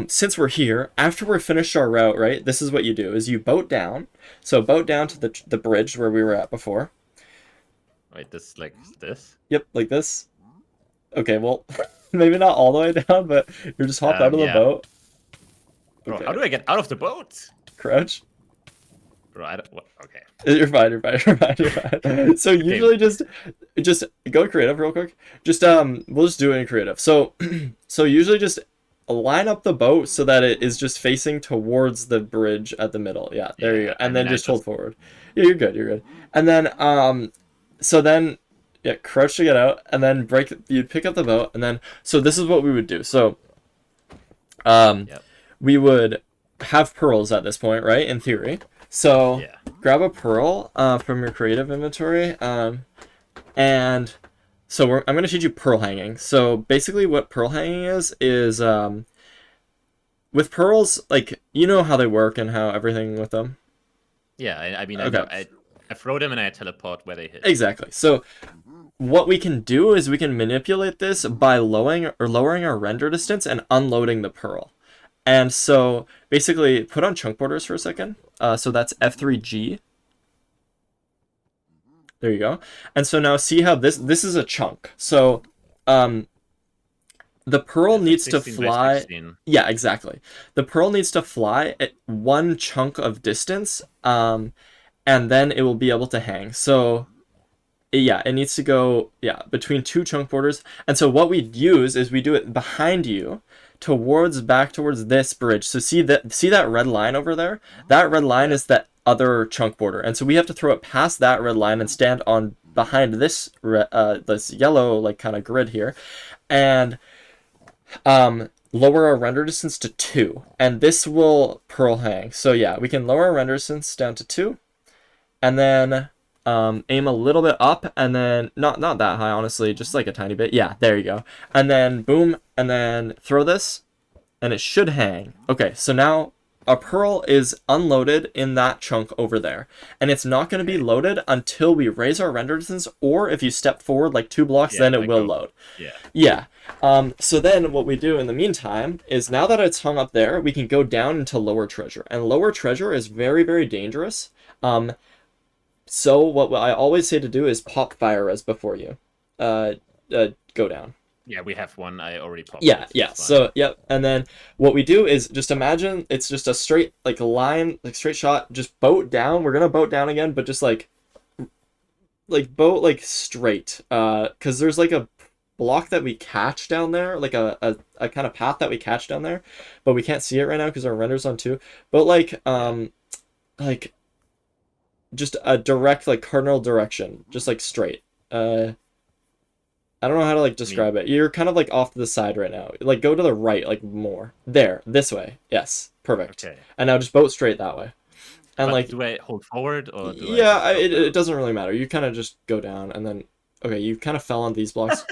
since we're here, after we're finished our route, right, this is what you do, is you boat down. So boat down to the bridge where we were at before. Wait, this like this? Yep, like this. Okay, well, maybe not all the way down, but you're just hop out of the Yeah. boat. Bro, Okay. how do I get out of the boat? Crouch. Bro, I don't. What? Okay. You're fine. You're fine. You're fine. You're fine. So usually just go creative real quick. Just we'll just do it in creative. So so usually just line up the boat so that it is just facing towards the bridge at the middle. Yeah, there you go. And then just hold forward. Yeah, you're good. You're good. And then so then yeah, crouch to get out, and then you'd pick up the boat, and then so this is what we would do. So Yep. we would have pearls at this point, right? In theory. So Yeah. grab a pearl from your creative inventory, and so I'm going to teach you pearl hanging. So basically, what pearl hanging is with pearls, like you know how they work and how everything with them. Yeah. I mean, Okay. I throw them and I teleport where they hit. Exactly. So what we can do is we can manipulate this by lowering our render distance and unloading the pearl. And so basically, put on chunk borders for a second. So that's F3G. There you go. And so now see how this is a chunk. So the pearl It's like needs to 16 by fly. 16. Yeah, exactly. The pearl needs to fly at one chunk of distance, and then it will be able to hang. So yeah, it needs to go between two chunk borders. And so what we use is we do it behind you back towards this bridge. So see that red line over there? That red line is that other chunk border. And so we have to throw it past that red line and stand on behind this this yellow like kind of grid here. And lower our render distance to 2. And this will pearl hang. So yeah, we can lower our render distance down to 2. And then aim a little bit up, and then not that high, honestly, just like a tiny bit. Yeah, there you go. And then boom, and then throw this, and it should hang. Okay, so now a pearl is unloaded in that chunk over there, and it's not going to be loaded until we raise our render distance, or if you step forward like 2 blocks, then it will load. Yeah. So then what we do in the meantime is now that it's hung up there, we can go down into lower treasure, and lower treasure is very, very dangerous. So what I always say to do is pop fire res before you go down. Yeah, we have one. I already popped. Yeah. So yep. And then what we do is just imagine it's just a straight like line, like straight shot. Just boat down. We're gonna boat down again, but just like boat like straight. Because there's like a block that we catch down there, like a kind of path that we catch down there, but we can't see it right now because our render's on 2. But like just a direct like cardinal direction, just like straight. I don't know how to like describe it. You're kind of like off to the side right now. Like go to the right, like more. There, this way. Yes, perfect. Okay. And now just boat straight that way. And But like, do I hold forward or? It doesn't really matter. You kind of just go down and then okay, you kind of fell on these blocks.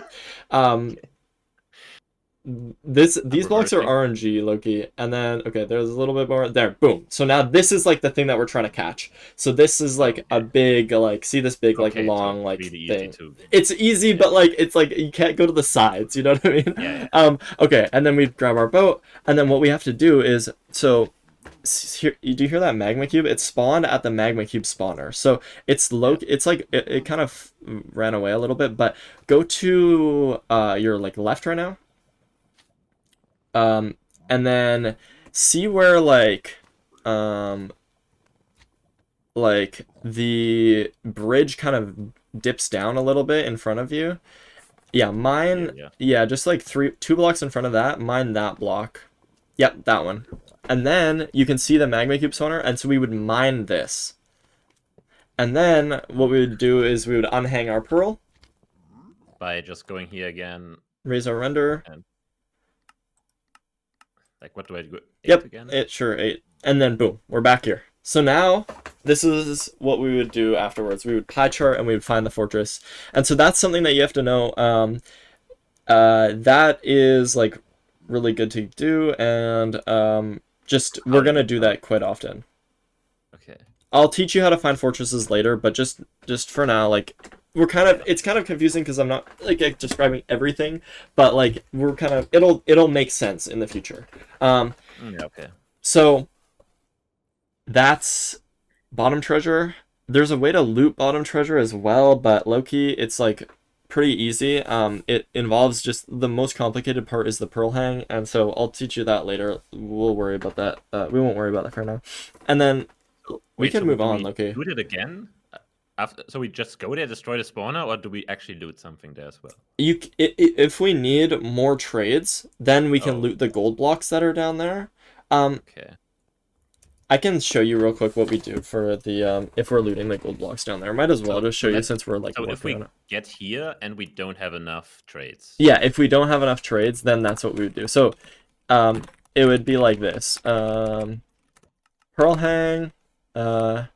These blocks are RNG, Loki, and then okay, there's a little bit more there. Boom. So now this is like the thing that we're trying to catch. So this is like a big like see this big like long like really thing. Easy it's easy, but like it's like you can't go to the sides. You know what I mean? Yeah. Okay, and then we grab our boat, and then what we have to do is so. Here, do you hear that magma cube? It's spawned at the magma cube spawner. So it's it's like it kind of ran away a little bit, but go to your like left right now. And then see where like like the bridge kind of dips down a little bit in front of you. Yeah, Here, mine, yeah. yeah, just like 2 blocks in front of that, mine that block. Yep, that one. And then you can see the magma cube spawner, and so we would mine this. And then what we would do is we would unhang our pearl, By just going here again raise our render. and like, what do I do? 8 Yep, again? it sure 8. And then boom, we're back here. So now this is what we would do afterwards. We would pie chart and we would find the fortress. And so that's something that you have to know. That is like really good to do, and just we're gonna do that quite often. Okay. I'll teach you how to find fortresses later, but just for now, like it's kind of confusing because I'm not like describing everything, but like we're kind of it'll make sense in the future. Yeah, okay. So that's bottom treasure. There's a way to loot bottom treasure as well, but low-key it's like pretty easy. It involves just the most complicated part is the pearl hang, and so I'll teach you that later. We'll worry about that. We won't worry about that for now. And then we can move on, Loki. Do it again? So we just go there, destroy the spawner, or do we actually loot something there as well? If we need more trades, then we can loot the gold blocks that are down there. Okay. I can show you real quick what we do for the if we're looting the gold blocks down there. Might as well just show you since we're like. So if we get here and we don't have enough trades. Yeah, if we don't have enough trades, then that's what we would do. So, it would be like this. Pearl hang, boat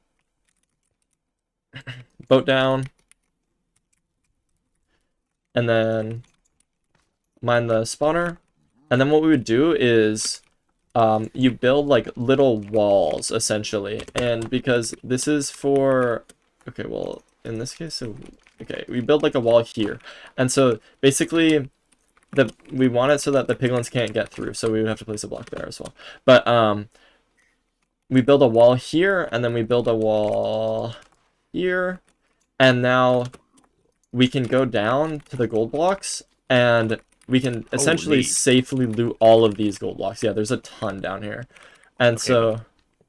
down, and then mine the spawner. And then what we would do is you build like little walls essentially, and because this is for okay, well in this case, so okay, we build like a wall here, and so basically we want it so that the piglins can't get through, so we would have to place a block there as well. But we build a wall here, and then we build a wall here, and now we can go down to the gold blocks, and we can essentially safely loot all of these gold blocks. Yeah, there's a ton down here. And okay,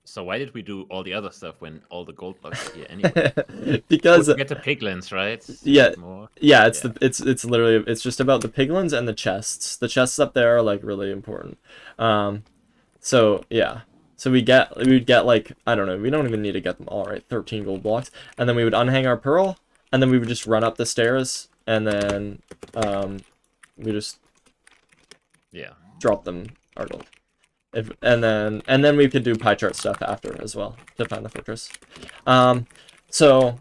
so why did we do all the other stuff when all the gold blocks are here anyway? Because we get the piglins, right? Yeah. Yeah, it's literally it's just about the piglins and the chests. The chests up there are like really important. So yeah. So we would get like, I don't know, we don't even need to get them all, right? 13 gold blocks. And then we would unhang our pearl, and then we would just run up the stairs, and then we just drop them our gold. And then we could do pie chart stuff after as well to find the fortress. So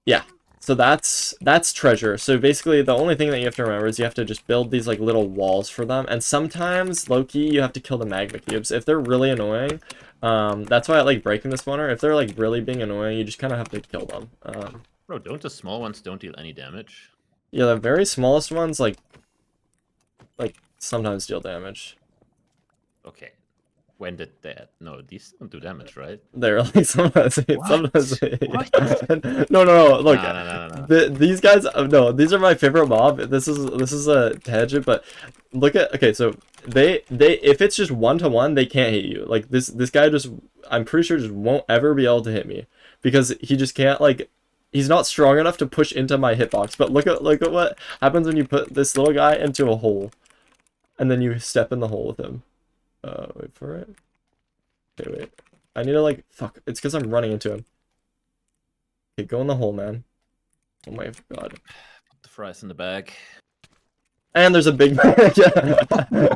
yeah. So that's treasure. So basically the only thing that you have to remember is you have to just build these like little walls for them, and sometimes low-key you have to kill the magma cubes if they're really annoying. That's why I like breaking the spawner. If they're like really being annoying, you just kind of have to kill them. Bro, don't the small ones don't deal any damage? Yeah, the very smallest ones like sometimes deal damage. Okay. When did that? No, these don't do damage, right? They're like sometimes. What? No. Look, no. These guys. No, these are my favorite mob. This is a tangent, but look at so they if it's just 1-to-1, they can't hit you. Like this guy just, I'm pretty sure, just won't ever be able to hit me because he just can't, like, he's not strong enough to push into my hitbox. But look at what happens when you put this little guy into a hole, and then you step in the hole with him. Wait for it. Okay, wait. I need to, like, fuck. It's because I'm running into him. Okay, go in the hole, man. Oh my god. Put the fries in the bag. And there's a big bag.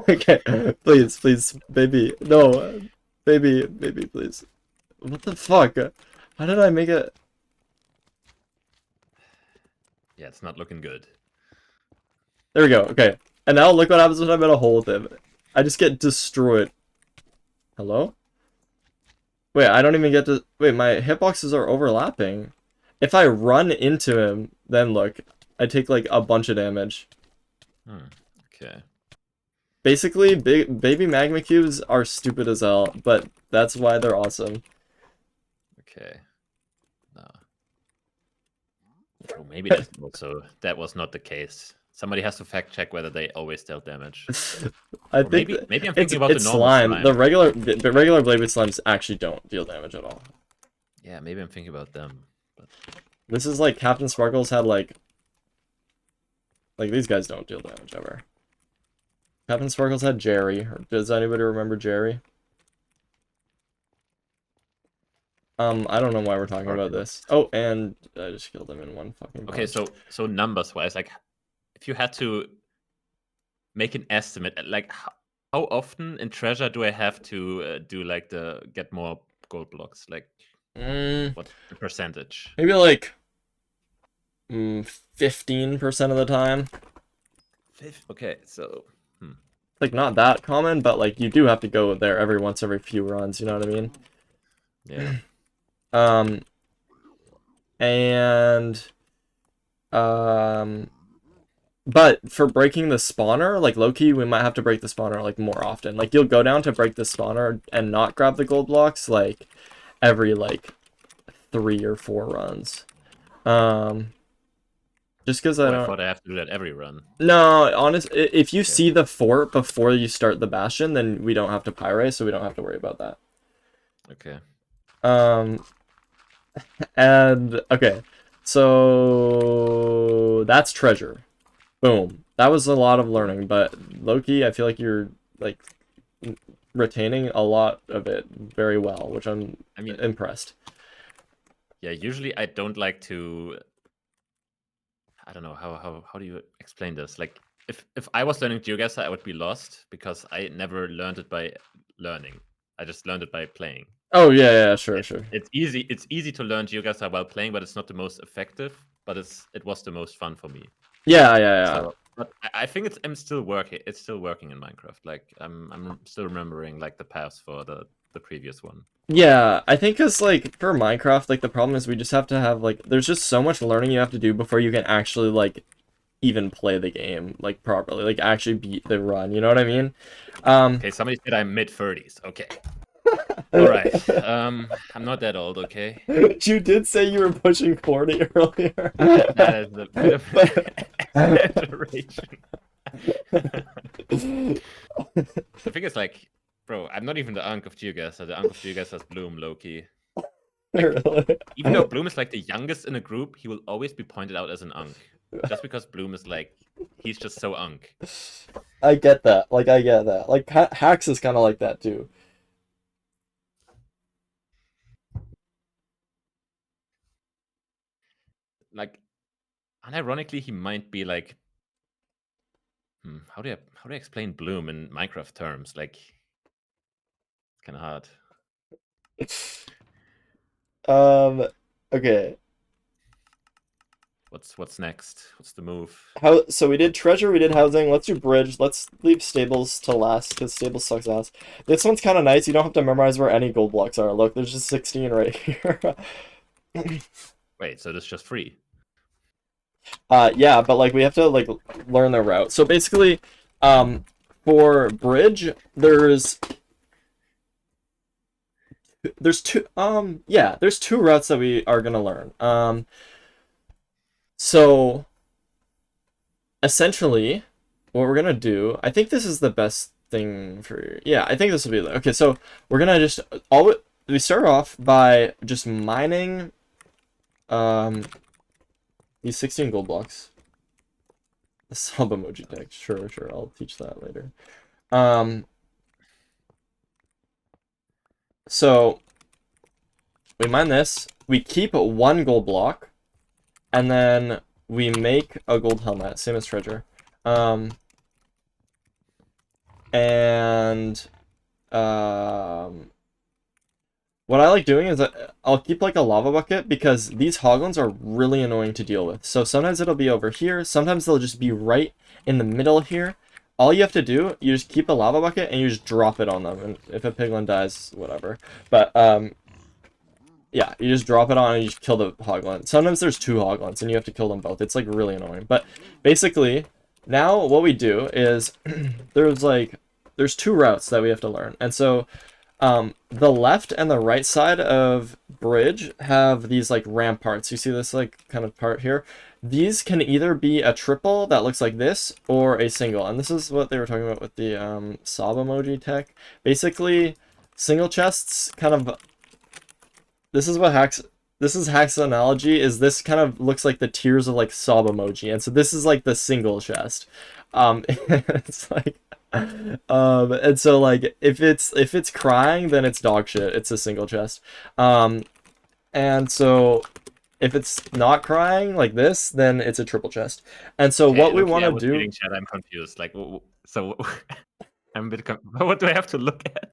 Okay, please, baby. No, baby, please. What the fuck? How did I make it? Yeah, it's not looking good. There we go. Okay, and now look what happens when I'm in a hole with him. I just get destroyed. Hello? Wait, I don't even get to... Wait, my hitboxes are overlapping. If I run into him, then look, I take like a bunch of damage. Okay. Basically, baby magma cubes are stupid as hell, but that's why they're awesome. Okay. No. Oh, maybe that was not the case. Somebody has to fact check whether they always dealt damage. I Or think maybe I'm thinking about the it's normal slime. The regular Blade slimes actually don't deal damage at all. Yeah, maybe I'm thinking about them. But... This is like Captain Sparkles had like these guys don't deal damage ever. Captain Sparkles had Jerry. Does anybody remember Jerry? I don't know why we're talking about this. Oh, and I just killed him in one fucking punch. Okay, so numbers wise, like if you had to make an estimate, like how often in treasure do I have to do like the get more gold blocks? Like what's the percentage? Maybe like 15% of the time. Okay, so like not that common, but like you do have to go there every few runs, you know what I mean? Yeah. But for breaking the spawner, like low-key, we might have to break the spawner like more often. Like you'll go down to break the spawner and not grab the gold blocks like every like 3 or 4 runs. Just because I thought I have to do that every run. No, honest. If you see the fort before you start the bastion, then we don't have to pyrite, so we don't have to worry about that. Okay. And okay, so that's treasure. Boom. That was a lot of learning, but Loki, I feel like you're like retaining a lot of it very well, which I mean, impressed. Yeah, usually I don't like to. I don't know how do you explain this? Like if I was learning GeoGuessr, I would be lost because I never learned it by learning. I just learned it by playing. Oh yeah, sure. It's easy to learn GeoGuessr while playing, but it's not the most effective. But it was the most fun for me. Yeah. So, but I think I'm still working. It's still working in Minecraft. Like I'm still remembering like the paths for the previous one. Yeah, I think because like for Minecraft, like the problem is we just have to have like there's just so much learning you have to do before you can actually like even play the game like properly, like actually beat the run. You know what I mean? Okay, somebody said I'm mid-30s. Okay. All right. I'm not that old, okay? You did say you were pushing 40 earlier. That is a bit of exaggeration. The thing is, like, bro, I'm not even the Unc of GeoGuessr. The Unc of GeoGuessr is Bloom, low-key. Like, even though Bloom is like the youngest in a group, he will always be pointed out as an Unc. Just because Bloom is like, he's just so Unc. I get that. Like, Hax is kind of like that, too. Like, unironically, he might be like, how do I explain Bloom in Minecraft terms? Like, it's kind of hard. Okay. What's next? What's the move? So we did treasure, we did housing. Let's do bridge. Let's leave stables to last because stables sucks ass. This one's kind of nice. You don't have to memorize where any gold blocks are. Look, there's just 16 right here. Wait, so this is just free? Yeah, but like we have to like learn the route. So basically, for bridge, there's two there's 2 routes that we are gonna learn. So essentially, what we're gonna do, I think this is the best thing for I think this will be okay. So we're gonna just we start off by just mining these 16 gold blocks. The sub emoji text. Sure, I'll teach that later. So we mine this, we keep 1 gold block, and then we make a gold helmet, same as treasure. What I like doing is I'll keep like a lava bucket because these hoglins are really annoying to deal with. So sometimes it'll be over here, sometimes they'll just be right in the middle here. All you have to do, you just keep a lava bucket and you just drop it on them, and if a piglin dies, whatever. But yeah, you just drop it on and you just kill the hoglin. Sometimes there's 2 hoglins and you have to kill them both. It's like really annoying. But basically, now what we do is there's 2 routes that we have to learn. And so The left and the right side of bridge have these like ramparts. You see this like kind of part here? These can either be a triple that looks like this or a single. And this is what they were talking about with the sob emoji tech. Basically, single chests kind of, this is Hack's analogy, is this kind of looks like the tears of like sob emoji. And so this is like the single chest. It's like and so like if it's crying, then it's dog shit. It's a single chest. And so if it's not crying like this, then it's a triple chest. And so what we want to do, reading chat, I'm confused. Like, so I'm a bit what do I have to look at?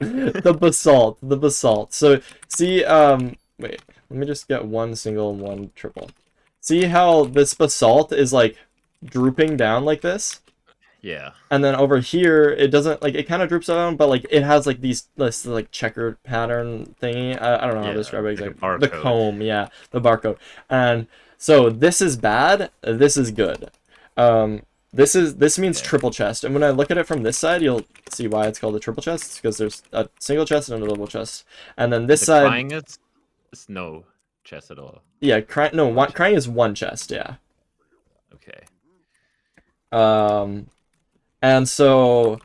the basalt. So see, wait, let me just get one single and one triple. See how this basalt is like drooping down like this? Yeah. And then over here, it doesn't, like, it kind of droops down, but, like, it has, like, this like, checkered pattern thingy. I don't know how to describe it exactly. Like the comb, yeah, the barcode. And so this is bad, this is good. This means triple chest. And when I look at it from this side, you'll see why it's called a triple chest. It's because there's a single chest and a double chest. And then this side... Crying is no chest at all. Yeah, crying is one chest, yeah. Okay. And so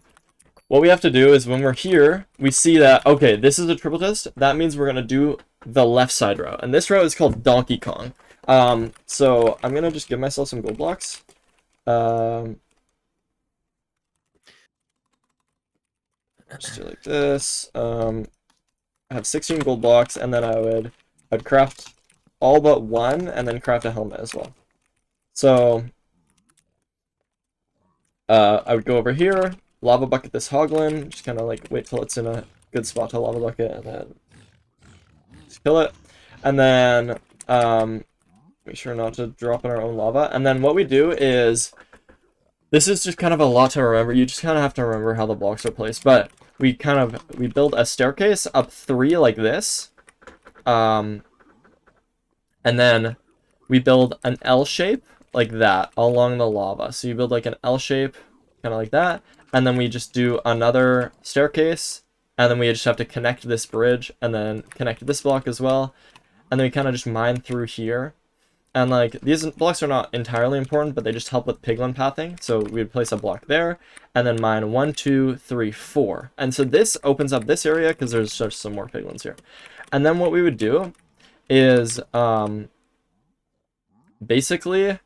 what we have to do is when we're here, we see that, okay, this is a triple chest. That means we're going to do the left side route. And this route is called Donkey Kong. So I'm going to just give myself some gold blocks. Just do like this. I have 16 gold blocks, and then I'd craft all but one, and then craft a helmet as well. So... I would go over here, lava bucket this hoglin, just kind of like wait till it's in a good spot to lava bucket, and then just kill it. And then make sure not to drop in our own lava. And then what we do is, this is just kind of a lot to remember. You just kind of have to remember how the blocks are placed. But we build a staircase up 3 like this, and then we build an L shape like that along the lava. So you build like an L shape, kind of like that, and then we just do another staircase, and then we just have to connect this bridge, and then connect this block as well, and then we kind of just mine through here. And like these blocks are not entirely important, but they just help with piglin pathing. So we would place a block there, and then mine 1, 2, 3, 4. And so this opens up this area because there's just some more piglins here. And then what we would do is basically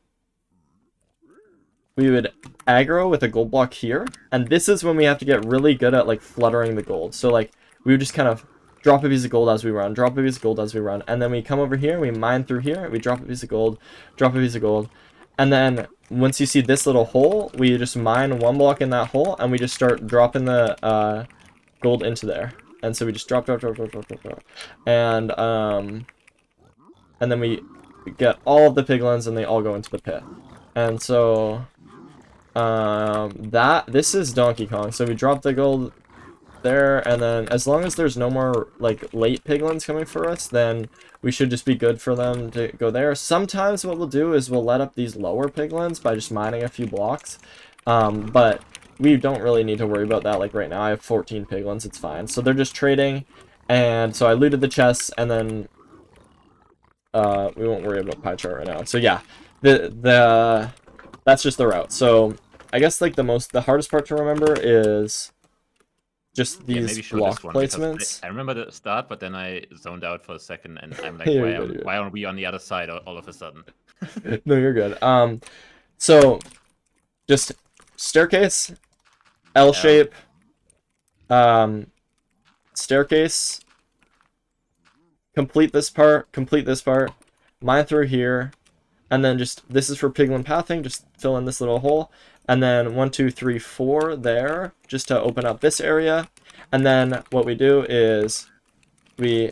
we would aggro with a gold block here, and this is when we have to get really good at like fluttering the gold. So like we would just kind of drop a piece of gold as we run, drop a piece of gold as we run, and then we come over here, we mine through here, we drop a piece of gold, drop a piece of gold, and then once you see this little hole, we just mine one block in that hole, and we just start dropping the gold into there. And so we just drop, and then we get all of the piglins, and they all go into the pit. And so this is Donkey Kong. So we drop the gold there, and then as long as there's no more like late piglins coming for us, then we should just be good for them to go there. Sometimes what we'll do is we'll let up these lower piglins by just mining a few blocks, but we don't really need to worry about that. Like right now I have 14 piglins, it's fine. So they're just trading, and so I looted the chests, and then we won't worry about pie chart right now. So yeah, that's just the route. So I guess like the hardest part to remember is just these block placements. I remember the start, but then I zoned out for a second, and I'm like, why are we on the other side all of a sudden? No, you're good. So just staircase, L shape, staircase, complete this part, mine through here, and then just, this is for piglin pathing, just fill in this little hole, and then 1, 2, 3, 4 there, just to open up this area. And then what we do is we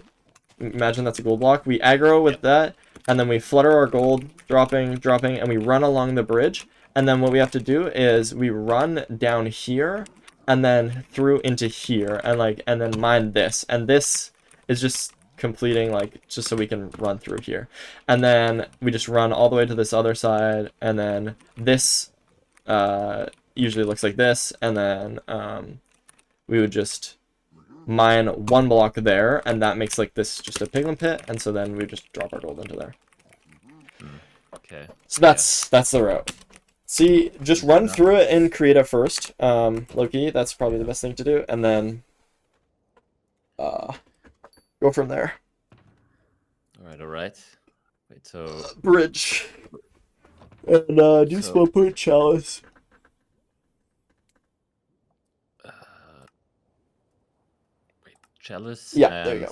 imagine that's a gold block, we aggro with that, and then we flutter our gold, dropping, and we run along the bridge. And then what we have to do is we run down here and then through into here, and then mine this, and this is just completing, like, just so we can run through here. And then we just run all the way to this other side, and then this usually looks like this, and then we would just mine 1 block there, and that makes like this just a piglin pit, and so then we just drop our gold into there. Okay. So that's the route. See, just run through it in creative first, Loki. That's probably the best thing to do, and then go from there. All right. Wait, so Bridge. And do small point chalice. wait, chalice. Yeah, there you go.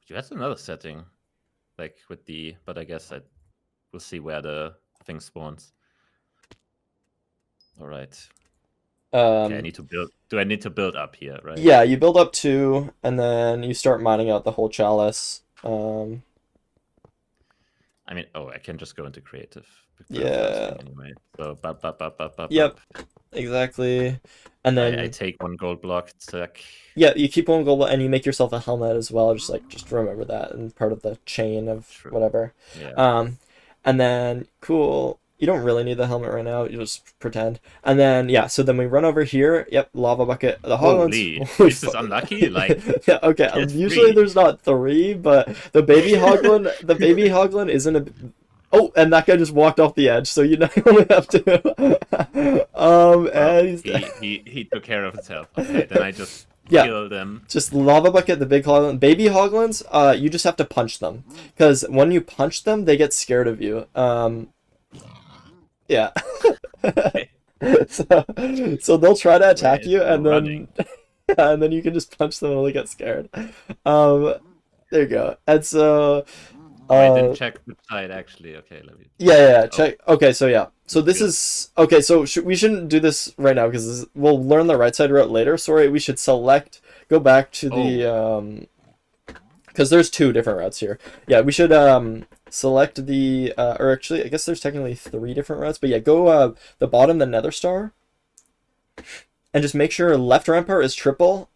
That's another setting, like with the. But I guess we'll see where the thing spawns. All right. Okay, I need to build. Do I need to build up here, right? Yeah, you build up 2, and then you start mining out the whole chalice. I mean, I can just go into creative. Yeah. Anyway, so Yep. Exactly. And then I take 1 gold block. Yeah, you keep 1 gold block, and you make yourself a helmet as well. Just remember that, and part of the chain of whatever. Yeah. And then cool. You don't really need the helmet right now. You just pretend. And then yeah, so then we run over here. Yep, lava bucket. The hoglins. This is unlucky. Like yeah, okay. Usually there's not 3, but the baby hoglin isn't a. Oh, and that guy just walked off the edge, so you only have to. And he took care of himself. Okay, then I just kill them. Just lava bucket the big hoglin. Baby hoglins, you just have to punch them, because when you punch them, they get scared of you. Yeah. so they'll try to attack you, and then and then you can just punch them and they get scared. There you go. And so. I didn't check which side actually. Okay, let me. Yeah. Check. Okay, so yeah. So this is okay. So we shouldn't do this right now because we'll learn the right side route later. Sorry, we should go back to the because there's 2 different routes here. Yeah, we should select the or actually I guess there's technically 3 different routes, but yeah, go the bottom, the nether star, and just make sure left rampart is triple.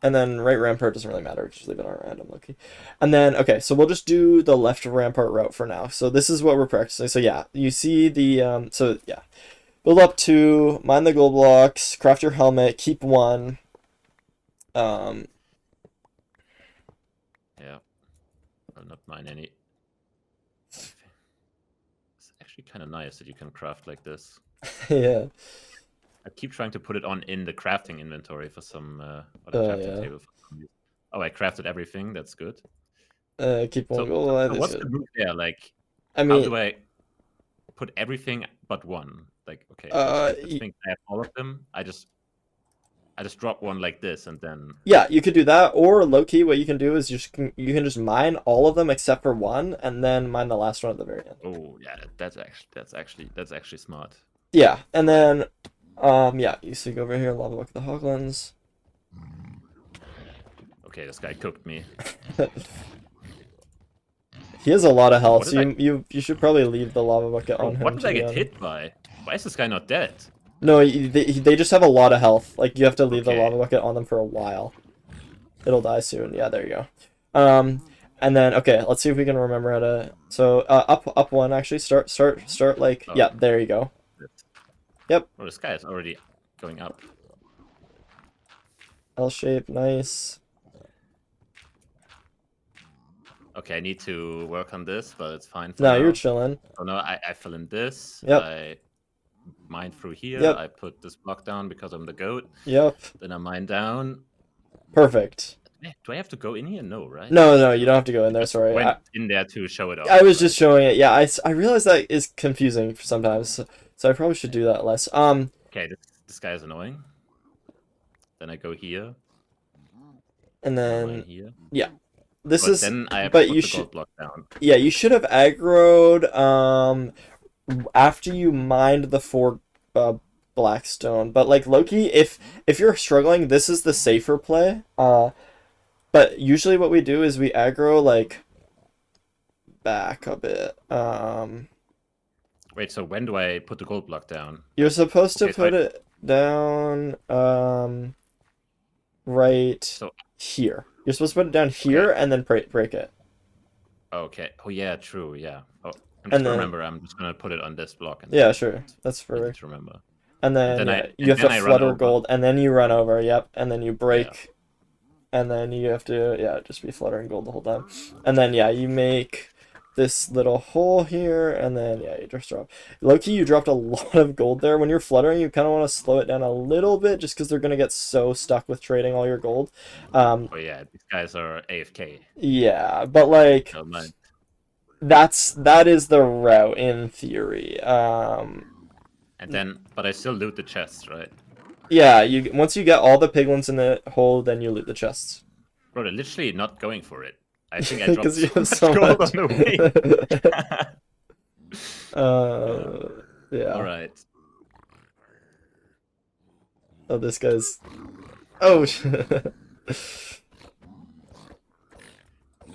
And then right rampart doesn't really matter. Just leave it on random, Loki. And then, okay, so we'll just do the left rampart route for now. So this is what we're practicing. So yeah, you see the, so yeah. Build up 2, mine the gold blocks, craft your helmet, keep 1. Yeah. I'll not mine any. It's actually kind of nice that you can craft like this. Yeah. I keep trying to put it in the crafting inventory for some crafting table. Oh, I crafted everything. That's good. Keep 1 gold. What's the move there? Like, I mean, how do I put everything but 1? Like, okay, I think I have all of them. I just drop 1 like this, and then yeah, you could do that. Or low key, what you can do is you can just mine all of them except for 1, and then mine the last one at the very end. Oh yeah, that's actually smart. Yeah, and then. Yeah, you see, go over here, lava bucket the hoglins. Okay, this guy cooked me. He has a lot of health, so you should probably leave the lava bucket on him. What did I get hit by? Why is this guy not dead? No, they just have a lot of health. Like, you have to leave the lava bucket on them for a while. It'll die soon. Yeah, there you go. And then, okay, let's see if we can remember how to... So, up 1, actually. Start like... Yeah, there you go. Yep. Oh, this guy is already going up. L shape, nice. Okay, I need to work on this, but it's fine for now. now. You're chilling. Oh no, I fill in this. Yep. I mine through here. Yep. I put this block down because I'm the goat. Yep. Then I mine down. Perfect. Do I have to go in here? No, right? No, you don't have to go in there. Sorry. I went in there to show it off. I was just showing it. Yeah, I realize that is confusing sometimes. So I probably should do that less. Okay, this guy is annoying. Then I go here. And then here. Yeah. This is then I but put you the should gold block down. Yeah, you should have aggroed after you mined the 4 blackstone. But like Loki, if you're struggling, this is the safer play. But usually what we do is we aggro like back a bit. Wait, so when do I put the gold block down? You're supposed to put it down right here. You're supposed to put it down here and then break it. Okay. Oh yeah, true. Yeah. Oh, I'm just gonna remember. I'm just gonna put it on this block. And yeah, sure. That's perfect. Remember. And then, you have to flutter gold, and then you run over. Yep, and then you break and then you have to, yeah, just be fluttering gold the whole time. And then, yeah, you make this little hole here, and then, yeah, you just drop. Low-key, you dropped a lot of gold there. When you're fluttering, you kind of want to slow it down a little bit, just because they're going to get so stuck with trading all your gold. Oh yeah, these guys are AFK. Yeah, but, like, Don't mind. that is the route, in theory. And then, but I still loot the chests, right? Yeah, once you get all the piglins in the hole, then you loot the chests. Bro, they're literally not going for it. I think I dropped Because you so have much so gold much. on the way. Yeah. All right. Oh, this guy's. Oh shit.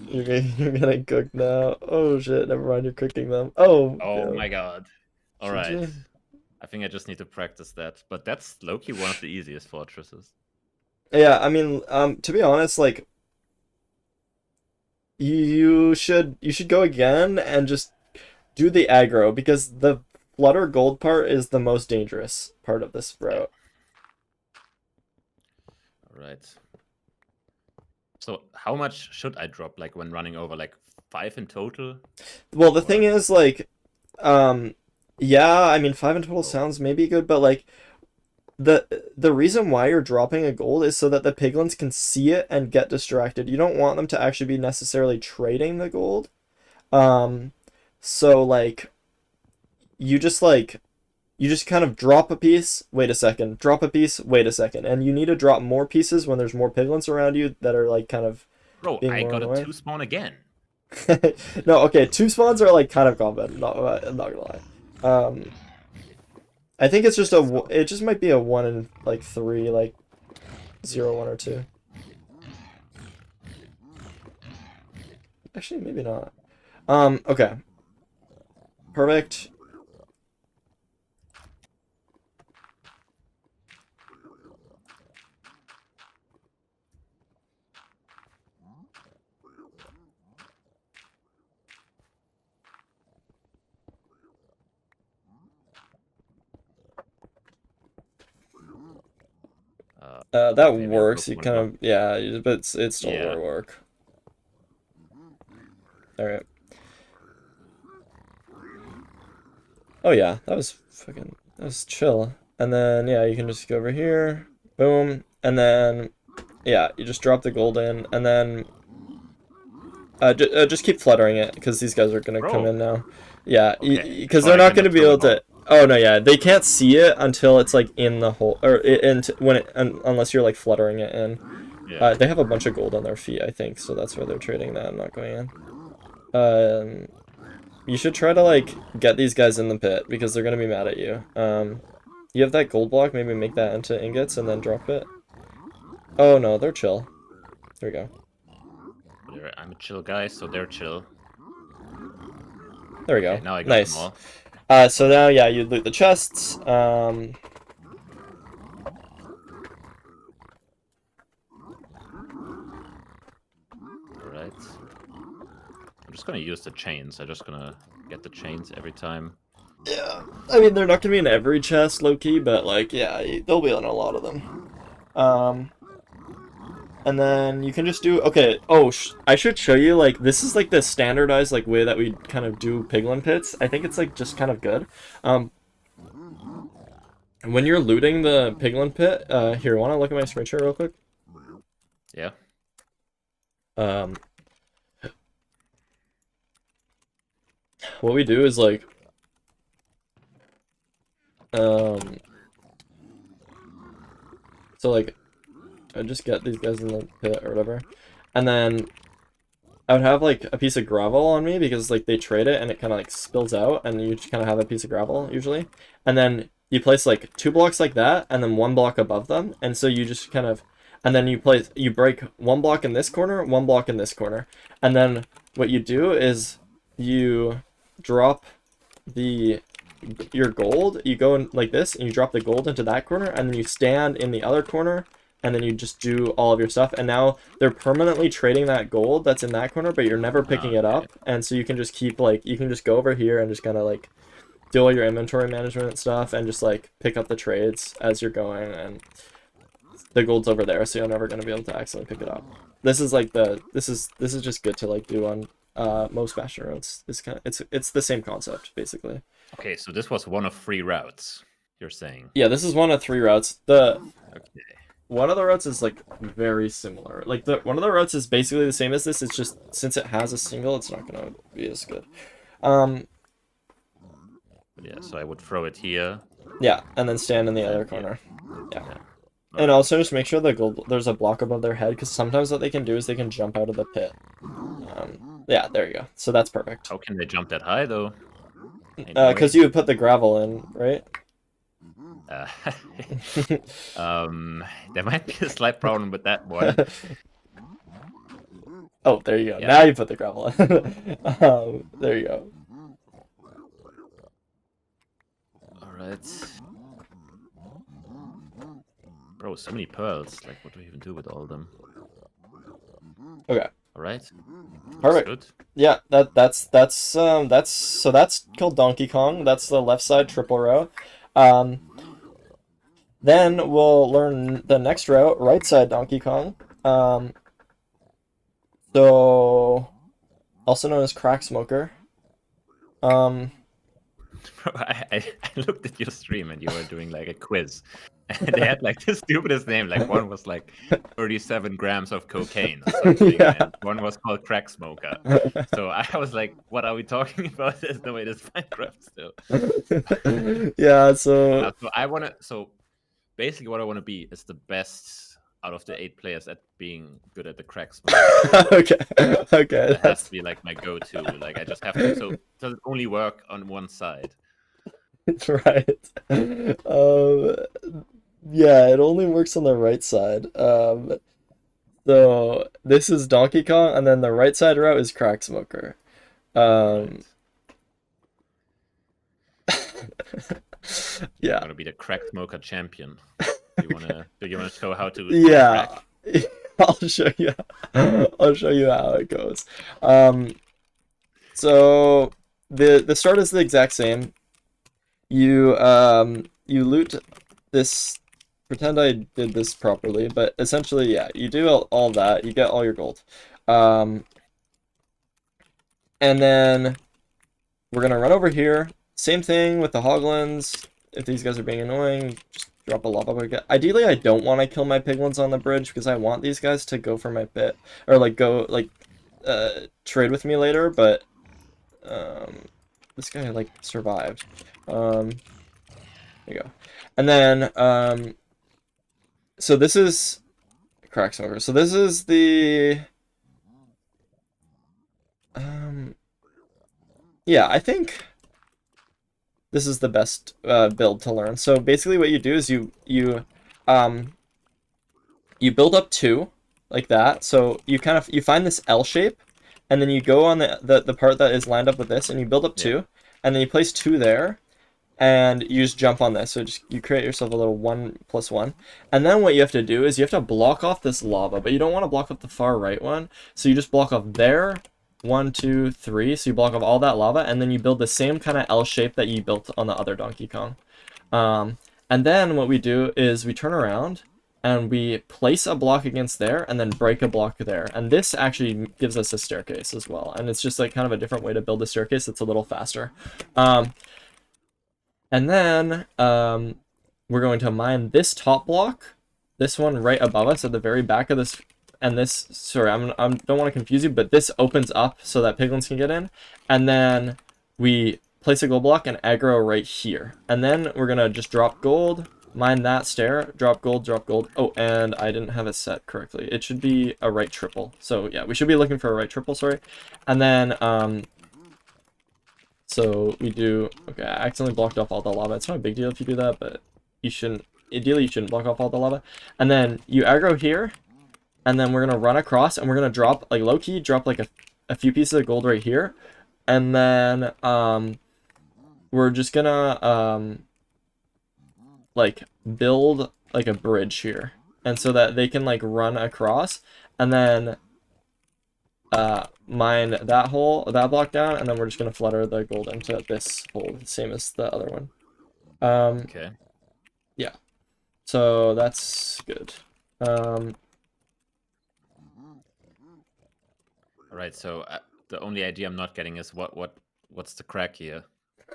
You're getting cooked now. Oh shit, never mind, you're cooking them. Oh, Oh yeah. my god. All right. GG. I think I just need to practice that. But that's low-key one of the easiest fortresses. Yeah, I mean, to be honest, like, you should go again and just do the aggro, because the flutter gold part is the most dangerous part of this route. All right. So how much should I drop, like, when running over? Like 5 in total? Well, the thing is, like, yeah, I mean, 5 in total sounds maybe good, but, like, the reason why you're dropping a gold is so that the piglins can see it and get distracted. You don't want them to actually be necessarily trading the gold. So, like, you just kind of drop a piece, wait a second, drop a piece, wait a second, and you need to drop more pieces when there's more piglins around you that are, like, kind of Bro, being I more got a annoying. 2 spawn again. No, okay, 2 spawns are, like, kind of common, I'm not gonna lie. I think it's just it just might be a 1 in, like, 3, like, 0, 1, or 2. Actually, maybe not. Okay. Perfect. That Maybe I works. broke You one kind block. of, yeah, but it's still Yeah. work. All right. Oh yeah, that was chill. And then yeah, you can just go over here, boom, and then yeah, you just drop the gold in, and then just keep fluttering it, because these guys are gonna come Bro. in now. Yeah, Okay. I because thought they're I not can gonna just be throw able it off. to. Oh no, yeah, they can't see it until it's like in the hole, or unless you're like fluttering it in. Yeah. They have a bunch of gold on their feet, I think, so that's why they're trading that. I'm not going in. You should try to like get these guys in the pit, because they're gonna be mad at you. You have that gold block. Maybe make that into ingots and then drop it. Oh no, they're chill. There we go. I'm a chill guy, so they're chill. There we Okay, go. now I got them Nice. all. So now yeah, you loot the chests. Alright. I'm just gonna use the chains. I'm just gonna get the chains every time. Yeah, I mean, they're not gonna be in every chest, low-key, but like, yeah, they'll be in a lot of them. And then you can just do, okay, oh, I should show you, like, this is like the standardized like way that we kind of do piglin pits. I think it's like just kind of good. When you're looting the piglin pit, here, want to look at my screen share real quick? Yeah. What we do is like, so like, I just get these guys in the pit or whatever, and then I would have like a piece of gravel on me, because like they trade it and it kind of like spills out, and you just kind of have a piece of gravel usually, and then you place like 2 blocks like that, and then 1 block above them, and so you just kind of, and then you break 1 block in this corner, 1 block in this corner, and then what you do is you drop your gold, you go in like this, and you drop the gold into that corner, and then you stand in the other corner, and then you just do all of your stuff, and now they're permanently trading that gold that's in that corner, but you're never picking it up, and so you can just keep like, you can just go over here and just kind of like do all your inventory management stuff and just like pick up the trades as you're going, and the gold's over there, so you're never gonna be able to accidentally pick it up. This is like this is just good to like do on most bastion roads. It's the same concept basically. Okay, so this was one of 3 routes, you're saying? Yeah, this is one of 3 routes. The Okay. one of the routes is like very similar. Like one of the routes is basically the same as this. It's just since it has a single, it's not gonna be as good. Yeah, so I would throw it here. Yeah, and then stand in the other corner. Yeah. Yeah. And also just make sure the gold there's a block above their head, because sometimes what they can do is they can jump out of the pit. Yeah, there you go. So that's perfect. How can they jump that high though? Because you would put the gravel in, right? There might be a slight problem with that one. Oh, there you go. Yeah. Now you put the gravel in. There you go. Alright. Bro, so many pearls. Like, what do we even do with all of them? Okay. Alright. Perfect. Good. Yeah, that's called Donkey Kong. That's the left side triple row. Then we'll learn the next route, right side Donkey Kong. So also known as Crack Smoker. Bro, I looked at your stream and you were doing like a quiz. And they had like the stupidest name. Like one was like 37 grams of cocaine or something. Yeah. And one was called Crack Smoker. So I was like, what are we talking about? There's no way this Minecraft still. Yeah, so So basically what I want to be is the best out of the 8 players at being good at the crack smoker. okay. That has to be like my go-to. Like I just have to. So does it only work on one side? Right. Yeah, it only works on the right side. So this is Donkey Kong, and then the right side route is Crack Smoker. Right. Yeah. I want to be the crack smoker champion. Do you wanna show how to? Yeah. Crack? I'll show you. I'll show you how it goes. So the start is the exact same. You loot this. Pretend I did this properly, but essentially, yeah, you do all that. You get all your gold. And then we're gonna run over here. Same thing with the hoglins. If these guys are being annoying, just drop a lava bucket. Ideally, I don't want to kill my piglins on the bridge because I want these guys to go for my pit or like go like trade with me later. But this guy like survived. There you go. And then so this is Crack Smoker. So this is the yeah, I think this is the best build to learn. So basically what you do is you build up 2 like that. So you find this L shape, and then you go on the part that is lined up with this, and you build up 2, and then you place 2 there, and you just jump on this. So you create yourself a little 1+1, and then what you have to do is you have to block off this lava, but you don't want to block off the far right one. So you just block off there. 1, 2, 3. So you block off all that lava, and then you build the same kind of L shape that you built on the other Donkey Kong. And then what we do is we turn around and we place a block against there and then break a block there. And this actually gives us a staircase as well. And it's just like kind of a different way to build a staircase. It's a little faster. And then we're going to mine this top block, this one right above us at the very back of this. And this, sorry, I don't want to confuse you, but this opens up so that piglins can get in. And then we place a gold block and aggro right here. And then we're going to just drop gold, mine that stair, drop gold, drop gold. Oh, and I didn't have it set correctly. It should be a right triple. So yeah, we should be looking for a right triple, sorry. And then, so we do, okay, I accidentally blocked off all the lava. It's not a big deal if you do that, but you shouldn't, ideally you shouldn't block off all the lava. And then you aggro here. And then we're going to run across and we're going to drop, like low-key, drop like a few pieces of gold right here. And then we're just going to like build like a bridge here. And so that they can like run across and then mine that block down. And then we're just going to flutter the gold into this hole, same as the other one. Okay. Yeah. So that's good. Um, All right, so the only idea I'm not getting is what's the crack here,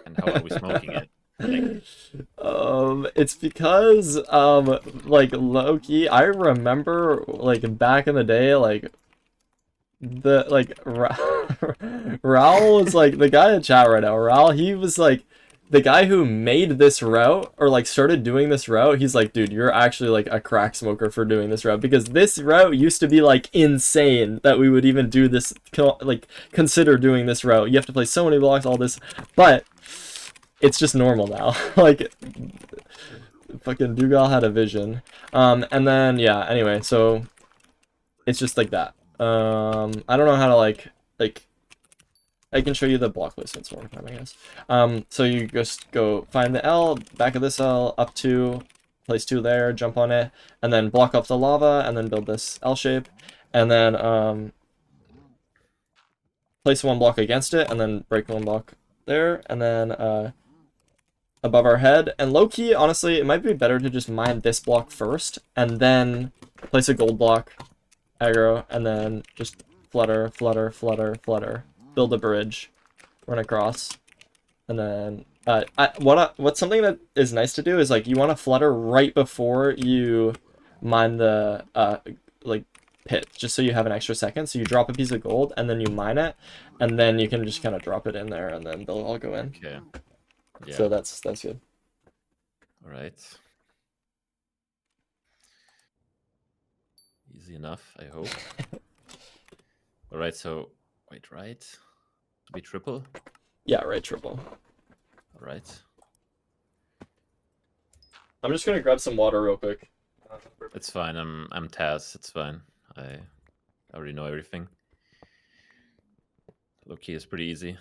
and how are we smoking it? Like, it's because like low-key, I remember like back in the day, like the like Raul was like the guy in chat right now. Raul, he was like the guy who made this route or like started doing this route. He's like, dude, you're actually like a crack smoker for doing this route because this route used to be like insane that we would even do this, like consider doing this route. You have to play so many blocks, all this, but it's just normal now. Like fucking Dougal had a vision. And then yeah, anyway, so it's just like that. I don't know how to like I can show you the block placements one more time, I guess. So you just go find the L, back of this L, up to, place 2 there, jump on it, and then block up the lava, and then build this L shape, and then place 1 block against it, and then break 1 block there, and then above our head. And low-key, honestly, it might be better to just mine this block first, and then place a gold block, aggro, and then just flutter, flutter, flutter, flutter. Build a bridge, run across, and then what's something that is nice to do is like you want to flutter right before you mine the like pit, just so you have an extra second. So you drop a piece of gold and then you mine it, and then you can just kind of drop it in there, and then they'll all go in. okay, yeah. So that's good. All right. Easy enough, I hope. All right, so wait, right? To be triple? Yeah, right, triple. All right. I'm just gonna grab some water real quick. It's fine. I'm Taz. It's fine. I already know everything. Low-key is pretty easy.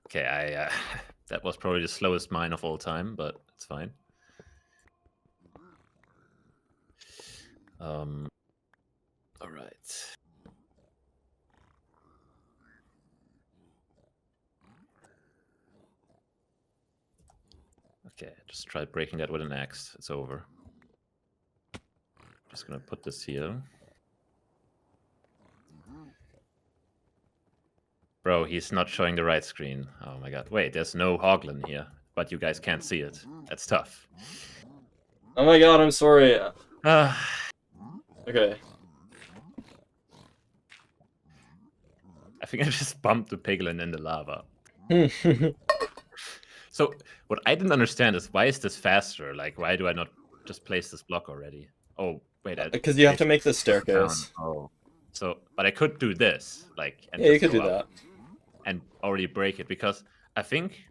Okay, that was probably the slowest mine of all time, but it's fine. All right. Okay, just try breaking that with an axe. It's over. Just gonna put this here. Bro, he's not showing the right screen. Oh my god. Wait, there's no Hoglin here, but you guys can't see it. That's tough. Oh my god, I'm sorry. Okay. I think I just bumped the piglin in the lava. So what I didn't understand is why is this faster? Like, why do I not just place this block already? Oh, wait. Because you have to make the staircase. Oh. So, but I could do this, like, and Yeah, you just could go do up that. and already break it, because I think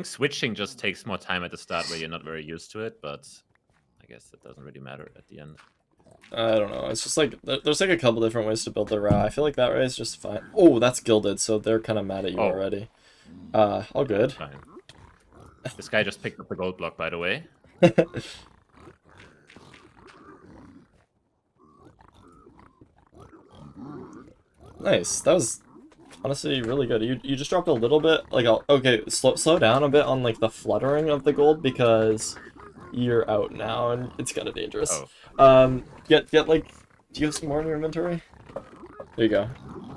switching just takes more time at the start where you're not very used to it, but I guess it doesn't really matter at the end. I don't know. It's just like there's like a couple different ways to build the route. I feel like that way is just fine. Oh, that's gilded, so they're kind of mad at you already. All good. Fine. This guy just picked up the gold block, by the way. Nice. That was honestly really good. You just dropped a little bit. Like, okay, slow down a bit on like the fluttering of the gold because you're out now and it's kind of dangerous. Oh. Get like, do you have some more in your inventory? There you go.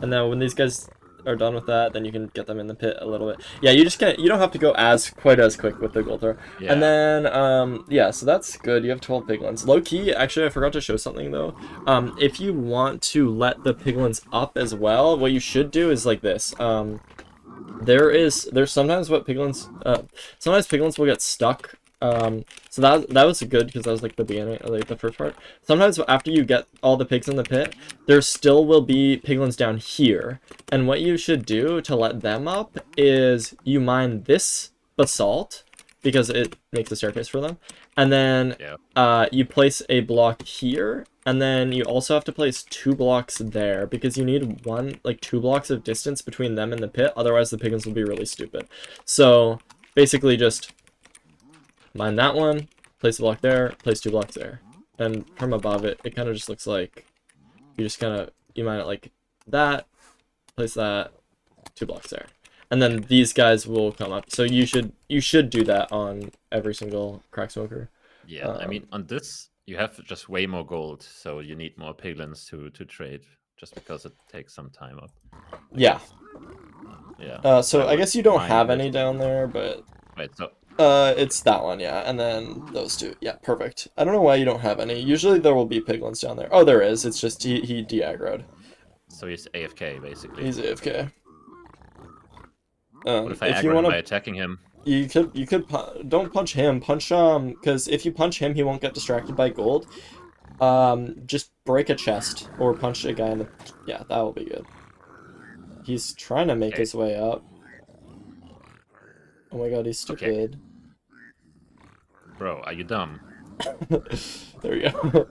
And now when these guys are done with that, then you can get them in the pit a little bit. Yeah, you just can't. You don't have to go quite as quick with the gold throw. Yeah. And then yeah, so that's good. You have 12 piglins. Low key, actually, I forgot to show something though. If you want to let the piglins up as well, what you should do is like this. There's sometimes what piglins sometimes piglins will get stuck. So that was good because that was like the beginning, like the first part. Sometimes after you get all the pigs in the pit, there still will be piglins down here. And what you should do to let them up is you mine this basalt because it makes a staircase for them. And then you place a block here, and then you also have to place 2 blocks there because you need 2 blocks of distance between them and the pit. Otherwise, the piglins will be really stupid. So basically, just mine that one, place a block there, place 2 blocks there. And from above it, it kind of just looks like you just kind of, you mine it like that, place that, 2 blocks there. And then these guys will come up. So you should do that on every single crack smoker. Yeah, I mean, on this you have just way more gold, so you need more piglins to trade, just because it takes some time up. Yeah. Yeah. So I I would guess you don't mine have this. any down there, but Wait, so it's that one, yeah, and then those two. Yeah, perfect. I don't know why you don't have any. Usually there will be piglins down there. Oh, there is. It's just he de-aggroed. he's AFK basically. He's AFK. What if I If you aggro him want by to, attacking him? don't punch him. Punch because if you punch him, he won't get distracted by gold. Just break a chest or punch a guy in the. Yeah, that will be good. He's trying to make Okay. his way up. Oh my god, he's stupid. Bro, are you dumb? There we go.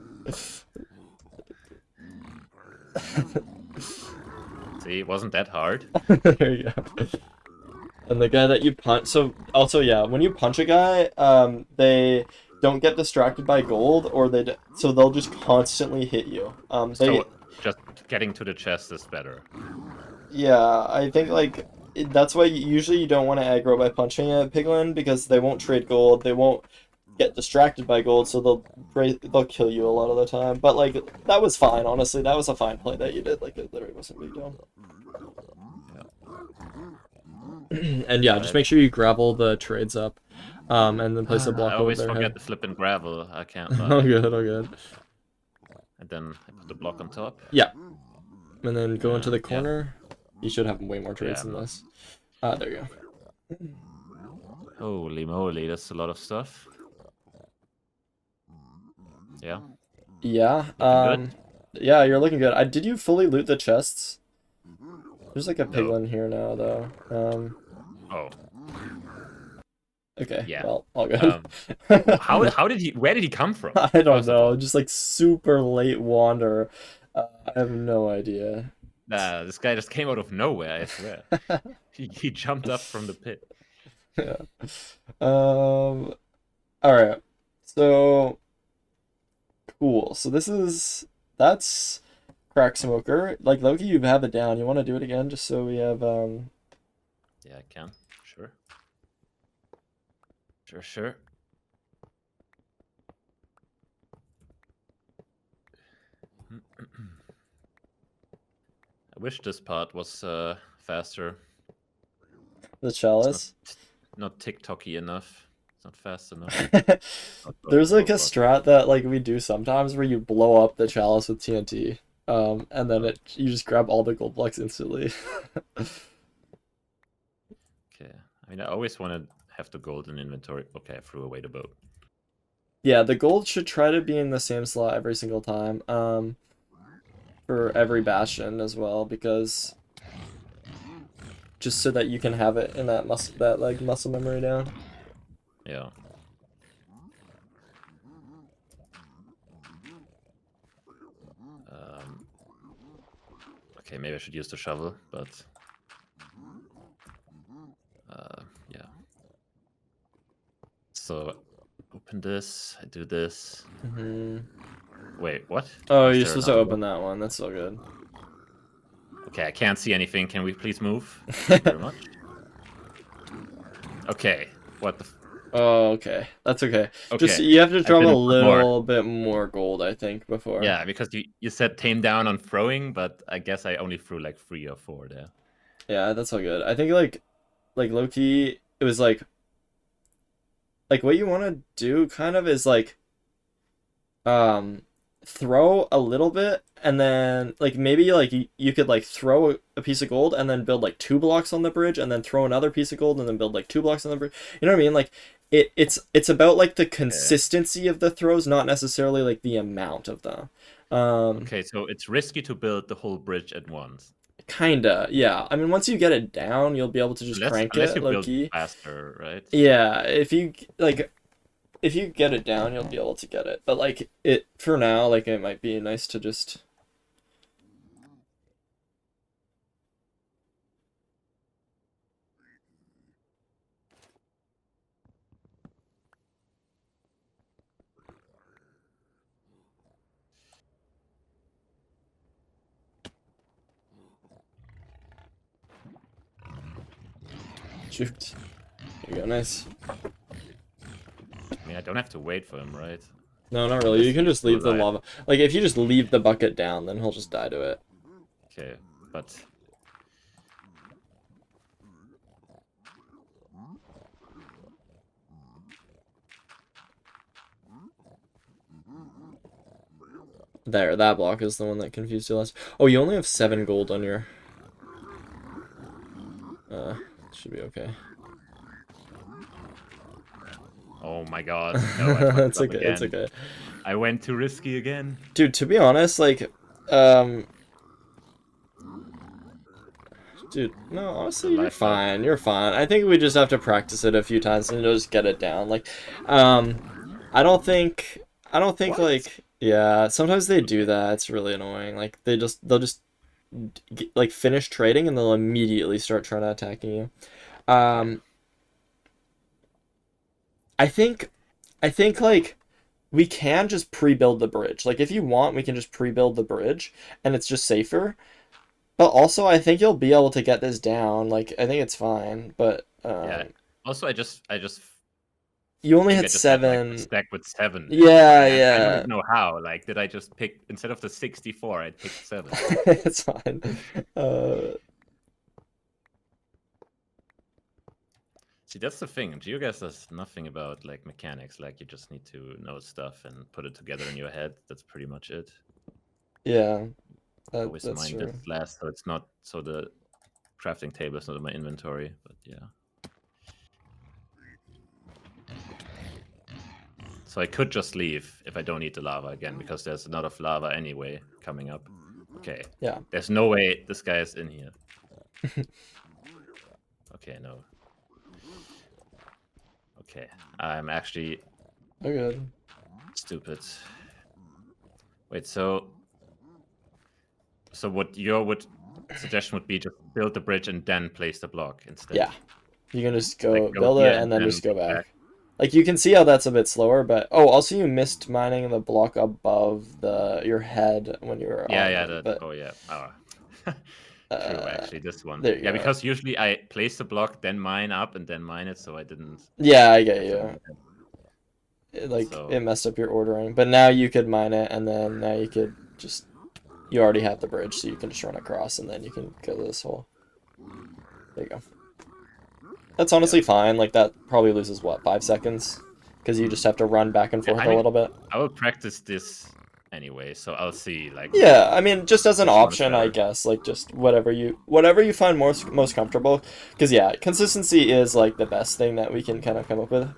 See, it wasn't that hard. There you go. And the guy that you punch, so also yeah, when you punch a guy, they don't get distracted by gold, or so they'll just constantly hit you. So just getting to the chest is better. Yeah, I think like that's why usually you don't want to aggro by punching a piglin because they won't trade gold, they won't get distracted by gold, so they'll kill you a lot of the time. But like that was fine, honestly. That was a fine play that you did. Like it literally wasn't a big deal. And yeah, just make sure you gravel the trades up, and then place a block I over always their forget head. the flipping gravel. I can't lie. Oh good, oh good. And then I put the block on top. Yeah, and then go into the Yeah. corner. You should have way more trades Yeah, than this. There you go. Holy moly, that's a lot of stuff. Yeah. Yeah. Looking good. Yeah, you're looking good. Did you fully loot the chests? There's like a No. piglin here now, though. Oh. Okay. Yeah. Well, all good. How did he? Where did he come from? I don't know. Just like super late wander. I have no idea. Nah, this guy just came out of nowhere. I swear. he jumped up from the pit. Yeah. All right. So cool. So that's Crack Smoker. Like Loki, you have it down. You want to do it again, just so we have Yeah, I can. Sure. Sure. I wish this part was faster. the chalice. Not TikTok-y enough. It's not fast enough. There's like a strat that like we do sometimes where you blow up the chalice with TNT. And then you just grab all the gold blocks instantly. Okay. I mean, I always want to have the gold in inventory. Okay, I threw away the bow. Yeah, the gold should try to be in the same slot every single time. For every bastion as well, because just so that you can have it in that muscle memory down. Yeah. Okay, maybe I should use the shovel, but yeah. So open this. I do this. Wait, what? Oh, you're supposed to open that one. That's so good. Okay, I can't see anything. Can we please move? Thank you very much. Okay, what the... Oh, okay. That's okay. Okay. Just, you have to drop a little bit more gold, I think, before. Yeah, because you said tame down on throwing, but I guess I only threw like 3 or 4 there. Yeah, that's all good. I think, like low-key, it was like what you want to do, kind of, is, like, throw a little bit, and then, like, maybe, like, you could, like, throw a piece of gold, and then build, like, 2 blocks on the bridge, and then throw another piece of gold, and then build, like, 2 blocks on the bridge. You know what I mean? Like, it's about, like, the consistency of the throws, not necessarily, like, the amount of them. Okay, so it's risky to build the whole bridge at once. Kinda, yeah. I mean, once you get it down, you'll be able to just crank it, low-key. Faster, right? Yeah, if you get it down, you'll be able to get it. But, like, for now, like, it might be nice to just... Shoot. There you go, nice. I mean, I don't have to wait for him, right? No, not really. You Unless can he's just still leave the alive. lava. Like, if you just leave the bucket down, then he'll just die to it. Okay, but There, that block is the one that confused you last. Oh, you only have 7 gold on your... should be okay. oh my god, no, I fucked It's up okay, again. it's okay. I went too risky again. Dude, to be honest, like, dude, no, honestly, you're Life up. fine. You're fine. I think we just have to practice it a few times and just get it down. Like, I don't think, What? like, yeah, sometimes they do that. It's really annoying. Like, they'll just, like, finish trading and they'll immediately start trying to attacking you. Okay. I think, like, we can just pre-build the bridge. Like, if you want, we can just pre-build the bridge and it's just safer. But also, I think you'll be able to get this down. Like, I think it's fine. But Yeah. Also, I just you only think had I just had like a 7. stack with 7. Yeah, I don't yeah. even know how. Like, did I just pick instead of the 64? I picked 7. It's fine. See, that's the thing. GeoGuessr is nothing about like mechanics. Like, you just need to know stuff and put it together in your head. That's pretty much it. Yeah, Always that's mind true. this last, so it's not so the crafting table is not in my inventory. But yeah. So I could just leave if I don't need the lava again, because there's a lot of lava anyway coming up. Okay. Yeah. There's no way this guy is in here. Okay, no. Okay. I'm actually Oh, good. stupid. Wait, so what your suggestion would be just build the bridge and then place the block instead? Yeah. You can just go Like, go build here it and then just go come back. Like, you can see how that's a bit slower, but... Oh, also you missed mining the block above your head when you were Yeah, on yeah, it, but... oh yeah. Oh. True, actually, this one. There you Yeah, go. because usually I place the block, then mine up, and then mine it, so I didn't Yeah, I get get them. you. Like, So it messed up your ordering. But now you could mine it, and then now you could just... You already have the bridge, so you can just run across, and then you can go to this hole. There you go. That's honestly fine. Like, that probably loses, what, 5 seconds? Because you just have to run back and forth I a mean, little bit. I will practice this anyway, so I'll see. Like, Yeah, I mean, just as an which one is option, I better. guess. Like, just whatever you find most comfortable. Because, yeah, consistency is, like, the best thing that we can kind of come up with.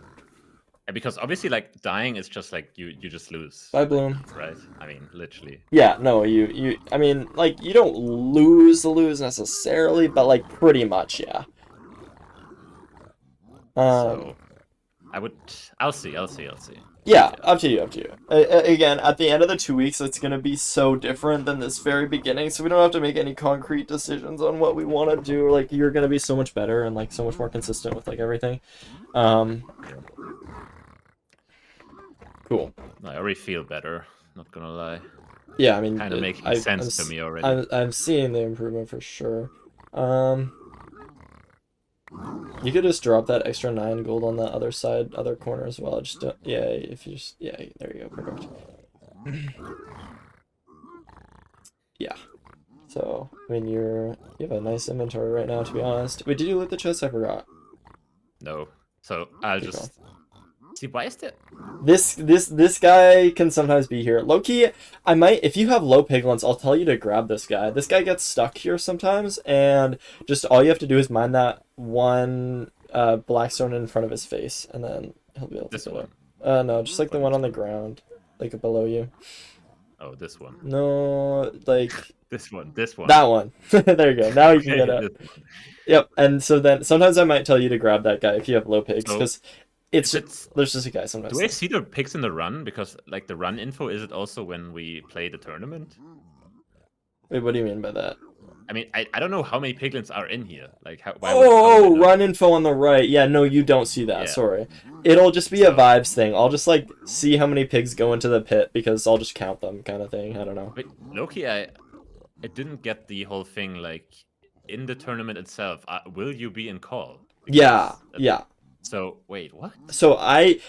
Yeah, because obviously, like, dying is just like you just lose. Bye, Like, Bloom. right? I mean, literally. Yeah, no, I mean, like, you don't lose necessarily, but, like, pretty much, yeah. So I'll see. Yeah, up to you. Again, at the end of the 2 weeks, it's going to be so different than this very beginning, so we don't have to make any concrete decisions on what we want to do. Like, you're going to be so much better and, like, so much more consistent with, like, everything. Cool. I already feel better, not gonna lie. Yeah, I mean, Kind of making sense to me already. I'm seeing the improvement for sure. You could just drop that extra 9 gold on the other side, other corner as well. Just don't, yeah, if you just, yeah, there you go, perfect. Yeah. So, I mean, you have a nice inventory right now, to be honest. Wait, did you loot the chest? I forgot. No. So I'll Keep just see, why is that? This guy can sometimes be here. Low-key, I might, if you have low piglins, I'll tell you to grab this guy. This guy gets stuck here sometimes, and just all you have to do is mine that one blackstone in front of his face, and then he'll be able to This get one. it. No, just like the one on the ground, like below you. Oh, this one. No, like This one. that one. There you go. Now you can Okay, get it. Yep. And so then sometimes I might tell you to grab that guy if you have low pigs, So, because there's just a guy sometimes. do I see the pigs in the run? Because like the run info, is it also when we play the tournament? Wait, what do you mean by that? I mean, I don't know how many piglins are in here. Like, how Run info on the right. Yeah, no, you don't see that. Yeah. Sorry. It'll just be a vibes thing. I'll just like see how many pigs go into the pit because I'll just count them, kind of thing. I don't know. But Loki, I didn't get the whole thing. Like, in the tournament itself, will you be in call? Yeah, yeah. So wait, what? So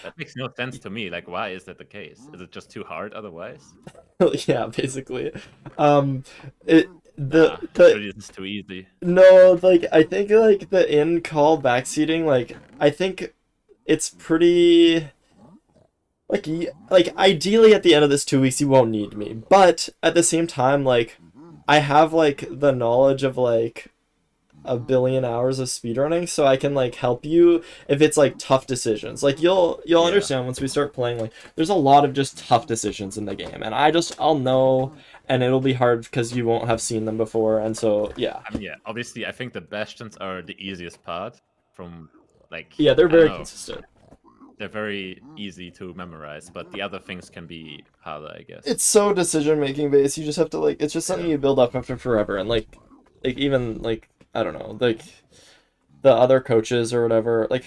That makes no sense to me. Like, why is that the case? Is it just too hard otherwise? yeah, basically. Um, it Nah, the surely this is too easy. no, like I think like the in call backseating, like I think it's pretty like like ideally at the end of this 2 weeks you won't need me, but at the same time like I have like the knowledge of like a billion hours of speedrunning, so I can like help you if it's like tough decisions. Like you'll Yeah. understand once we start playing, like there's a lot of just tough decisions in the game, and I'll know, and it'll be hard because you won't have seen them before, and so yeah. I mean, yeah, obviously, I think the bastions are the easiest part from, like, Yeah, they're I don't very know, consistent. they're very easy to memorize, but the other things can be harder, I guess. It's so decision making based. You just have to like it's just something Yeah. you build up after forever, and like even like I don't know, like the other coaches or whatever, like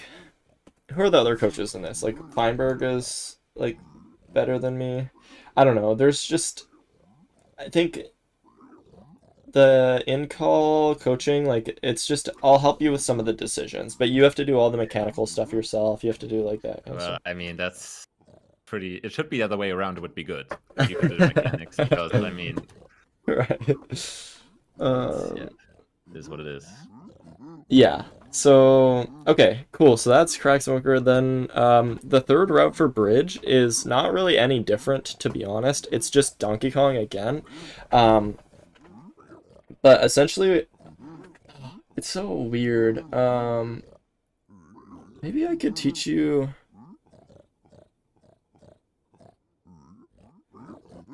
who are the other coaches in this? Like Feinberg is like better than me. I don't know. There's just I think the in-call coaching, like it's just I'll help you with some of the decisions, but you have to do all the mechanical stuff yourself. You have to do like that kind of Well, stuff. I mean, that's pretty. It should be the other way around. It would be good if you could do the mechanics, because I mean, Right. it's yeah, Um, it is what it is. yeah. So okay, cool. So that's Cracksmoker. Then the third route for bridge is not really any different, to be honest. It's just Donkey Kong again. Um, but essentially, it's so weird. Maybe I could teach you.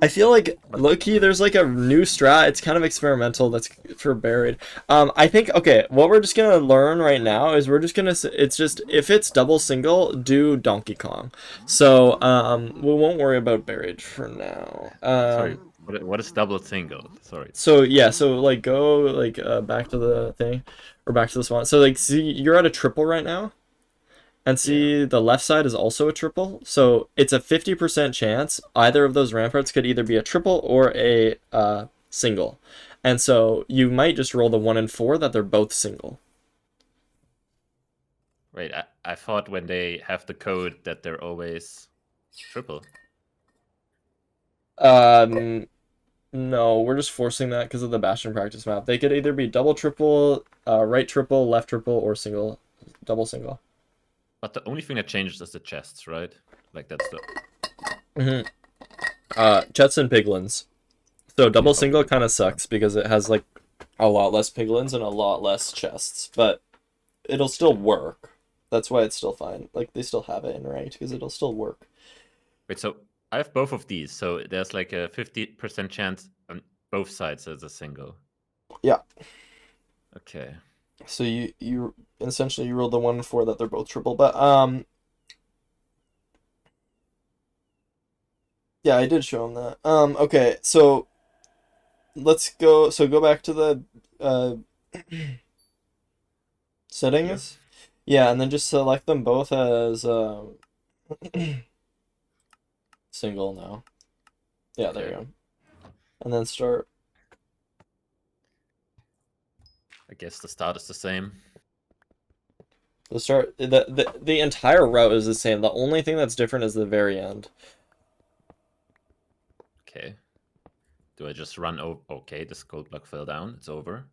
I feel like But low-key there's like a new strat. It's kind of experimental that's for buried. I think okay, what we're just gonna learn right now is we're just gonna it's just if it's double single, do Donkey Kong. So we won't worry about buried for now. sorry, what is double single? Sorry. So yeah, so like go like back to the thing or back to the spawn. So like see you're at a triple right now. And Yeah. see, the left side is also a triple, so it's a 50% chance either of those ramparts could either be a triple or a single. And so you might just roll the 1 and 4 that they're both single. Wait, I thought when they have the code that they're always triple. Um, no, we're just forcing that because of the Bastion practice map. They could either be double triple, right triple, left triple, or single, double single. But the only thing that changes is the chests, right? Like that's the Mm-hmm. Jets and piglins. So double single okay. kind of sucks because it has like a lot less piglins and a lot less chests, but it'll still work. That's why it's still fine. Like they still have it in ranked because it'll still work. Wait, so I have both of these, so there's like a 50% chance on both sides as a single. Yeah. Okay. So you essentially you roll the 1 and 4 that they're both triple, but yeah, I did show him that. Okay, so let's go. So go back to the uh Here. settings. Yeah, and then just select them both as single now. Yeah, there you Okay. go. And then start. I guess the start is the same. The entire route is the same. The only thing that's different is the very end. Okay. Do I just run over? Okay, the gold block fell down. It's over.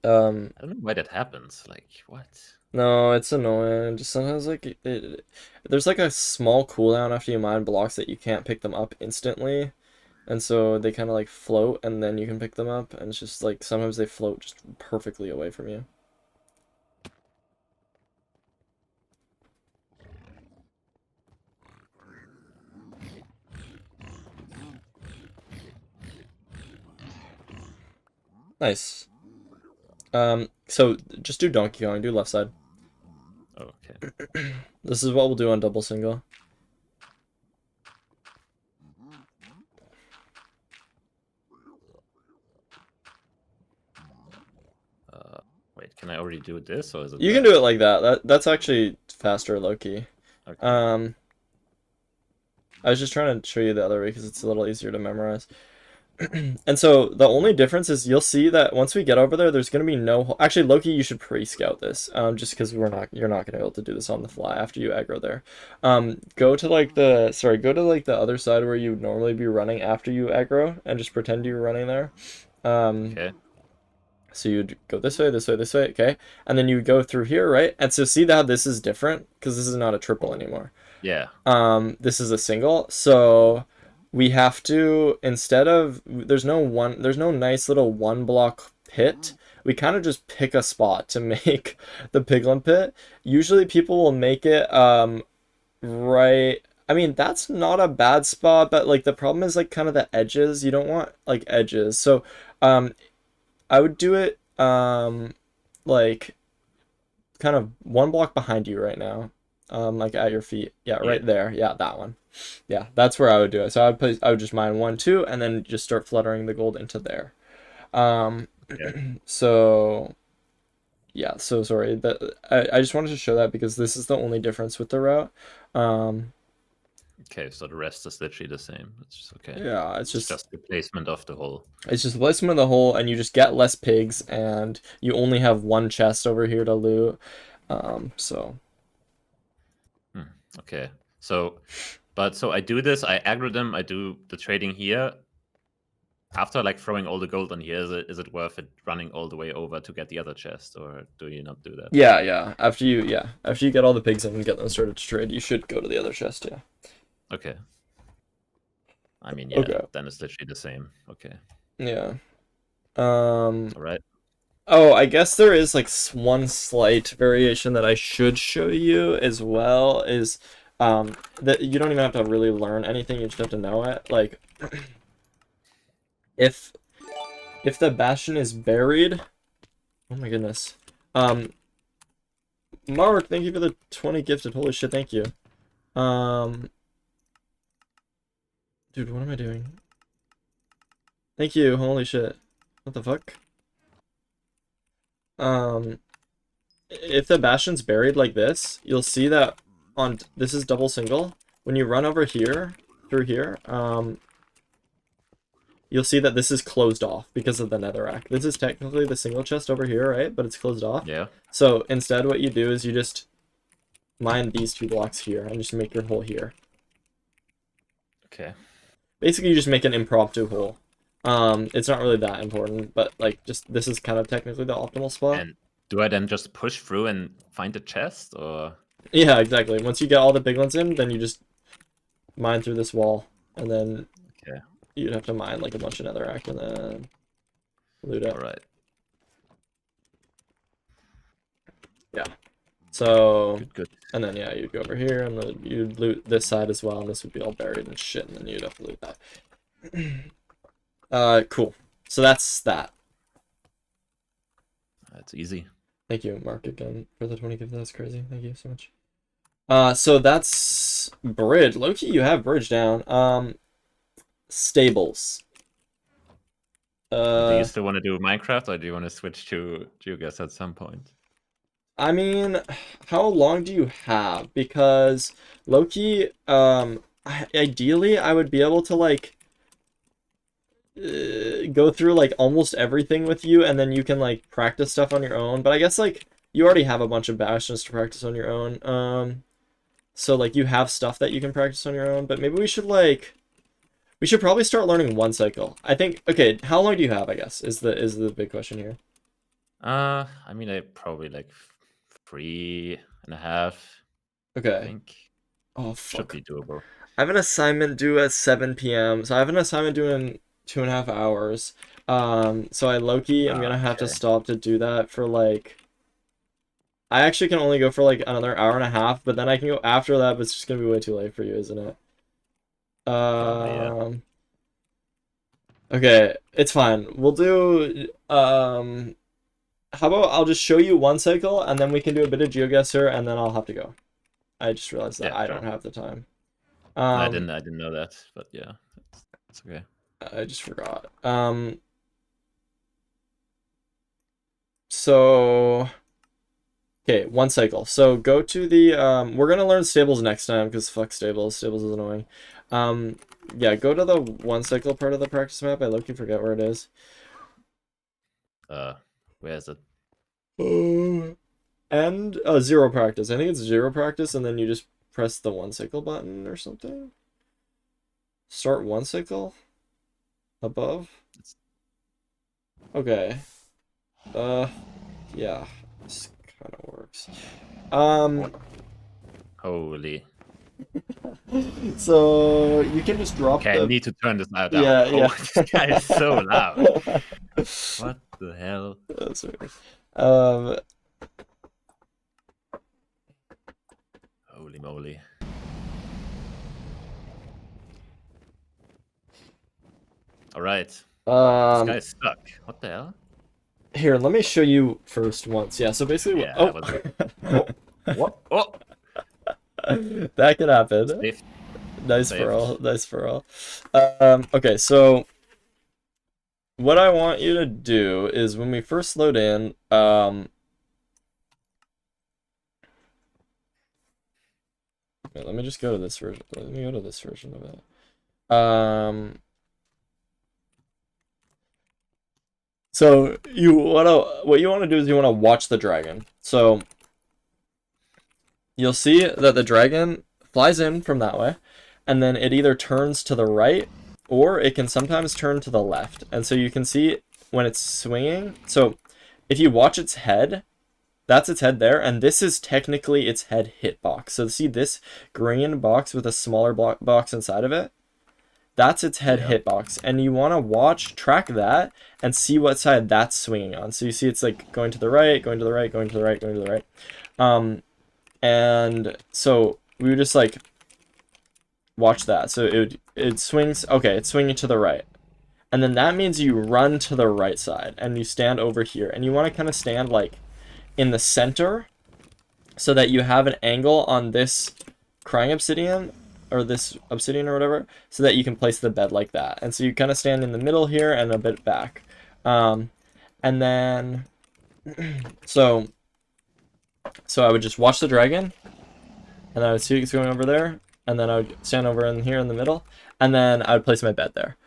Um, I don't know why that happens. Like, what? no, it's annoying. Just sometimes like there's like a small cooldown after you mine blocks that you can't pick them up instantly, and so they kind of like float, and then you can pick them up, and it's just like sometimes they float just perfectly away from you. Nice. So just do Donkey Kong, do left side. Okay. This is what we'll do on double single. Wait, can I already do this, or is it You can bad? do it like that. That's actually faster, low key. Okay. I was just trying to show you the other way because it's a little easier to memorize. And so the only difference is you'll see that once we get over there, there's going to be no... Actually, Loki, you should pre-scout this, just because you're not going to be able to do this on the fly after you aggro there. Go to like the other side where you would normally be running after you aggro, and just pretend you're running there. Okay. So you'd go this way, this way, this way, okay? And then you would go through here, right? And so see how this is different? Because this is not a triple anymore. Yeah. This is a single. So we have to, instead of, there's no nice little one block pit. We kind of just pick a spot to make the piglin pit. Usually people will make it, right. I mean, that's not a bad spot, but like the problem is like kind of the edges. You don't want like edges. So, I would do it like kind of one block behind you right now, like at your feet. Yeah, right there. Yeah, that one. Yeah, that's where I would do it. So I would just mine 1, 2, and then just start fluttering the gold into there. So yeah, so sorry that I just wanted to show that because this is the only difference with the route. Okay, so the rest is literally the same. It's just okay. Yeah, it's just the placement of the hole. It's just the placement of the hole, and you just get less pigs, and you only have one chest over here to loot. So. Okay. So I do this. I aggro them. I do the trading here. After like throwing all the gold on here, is it worth it running all the way over to get the other chest, or do you not do that? Yeah. After you get all the pigs in and get them started to trade, you should go to the other chest. Yeah. Okay. I mean, yeah. Okay. Then it's literally the same. Okay. Yeah. All right. Oh, I guess there is like one slight variation that I should show you as well. Is that you don't even have to really learn anything. You just have to know it. Like. If the bastion is buried, oh my goodness. Mark, thank you for the 20 gifted. Holy shit, thank you. Dude, what am I doing? Thank you, holy shit. What the fuck? If the bastion's buried like this, you'll see that on this is double single. When you run over here, through here, you'll see that this is closed off because of the netherrack. This is technically the single chest over here, right? But it's closed off. Yeah. So instead what you do is you just mine these 2 blocks here and just make your hole here. Okay. Basically you just make an impromptu hole. It's not really that important, but like just this is kind of technically the optimal spot. And do I then just push through and find the chest, or? Yeah, exactly. Once you get all the big ones in, then you just mine through this wall, and then you'd have to mine like a bunch of netherrack and then loot it. All right. Yeah. So good. And then yeah, you'd go over here and then you'd loot this side as well, and this would be all buried and shit, and then you'd have to loot that. Cool. So that's that. That's easy. Thank you, Mark, again for the 20 gift. That's crazy. Thank you so much. So that's bridge. Loki, you have bridge down. Stables. Do you still want to do Minecraft, or do you want to switch to GeoGuess at some point? I mean, how long do you have? Because Loki, ideally, I would be able to like go through like almost everything with you, and then you can like practice stuff on your own. But I guess like you already have a bunch of bastions to practice on your own. So like you have stuff that you can practice on your own. But maybe we should probably start learning one cycle. I think. Okay, how long do you have? I guess is the big question here. I mean, I probably like 3.5. Okay. I think. Oh fuck. Should be doable. I have an assignment due at 7 p.m. So I have an assignment due in 2.5 hours. So I low-key I'm gonna have to stop to do that for like. I actually can only go for like another hour and a half, but then I can go after that, but it's just gonna be way too late for you, isn't it? Yeah. Okay, it's fine. We'll do how about I'll just show you one cycle and then we can do a bit of GeoGuessr and then I'll have to go. I just realized that I don't have the time. I didn't know that, but yeah, it's okay. I just forgot. So okay, one cycle. So go to the we're gonna learn stables next time because fuck stables. Stables is annoying. Yeah, go to the one cycle part of the practice map. I low-key forget where it is. Where is it? And zero practice. I think it's zero practice, and then you just press the one cycle button or something. Start one cycle above. Okay. Yeah, this kind of works. Holy. So you can just drop Okay, the. I need to turn this now down. Yeah, Oh, yeah. this guy is so loud. What the hell? That's weird. Holy moly. All right. This guy's stuck. What the hell? Here, let me show you first once. Yeah, so basically, Yeah, oh, what? Oh, that could happen. saved. Nice Saved. for all. Nice for all. Okay, so what I want you to do is when we first load in, wait, let me just go to this version. Let me go to this version of it. So what you wanna do is you wanna watch the dragon. So you'll see that the dragon flies in from that way, and then it either turns to the right or it can sometimes turn to the left. And so you can see when it's swinging. So if you watch its head, that's its head there, and this is technically its head hitbox. So see this green box with a smaller box inside of it? That's its head hitbox, and you want to track that, and see what side that's swinging on. So you see it's like going to the right, going to the right, going to the right, going to the right. And so we would just like watch that. So it swings. Okay, it's swinging to the right, and then that means you run to the right side and you stand over here, and you want to kind of stand like in the center, so that you have an angle on this crying obsidian or this obsidian or whatever, so that you can place the bed like that. And so you kind of stand in the middle here and a bit back. And then so I would just watch the dragon, and I would see it's going over there, and then I would stand over in here in the middle, and then I would place my bed there.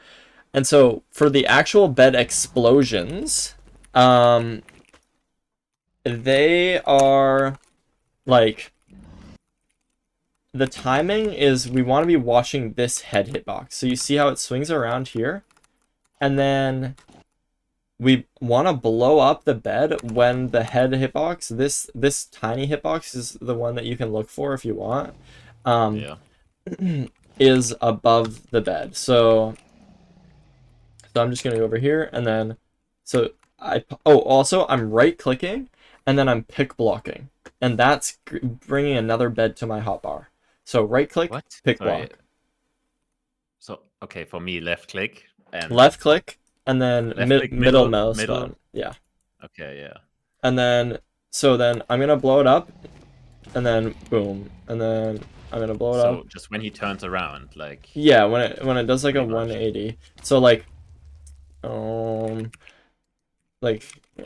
And so for the actual bed explosions, they are like, the timing is we want to be watching this head hitbox. So you see how it swings around here, and then we want to blow up the bed when the head hitbox, this tiny hitbox is the one that you can look for if you want, is above the bed. So I'm just gonna go over here, and then also I'm right clicking, and then I'm pick blocking, and that's bringing another bed to my hotbar. So right click, pick block. So okay, for me, left click and left click, and then middle mouse middle. Yeah. Okay, yeah. And then then I'm gonna blow it up, and then boom, and then I'm gonna blow it up. So just when he turns around, like, yeah, when it does like a 180. So like yeah,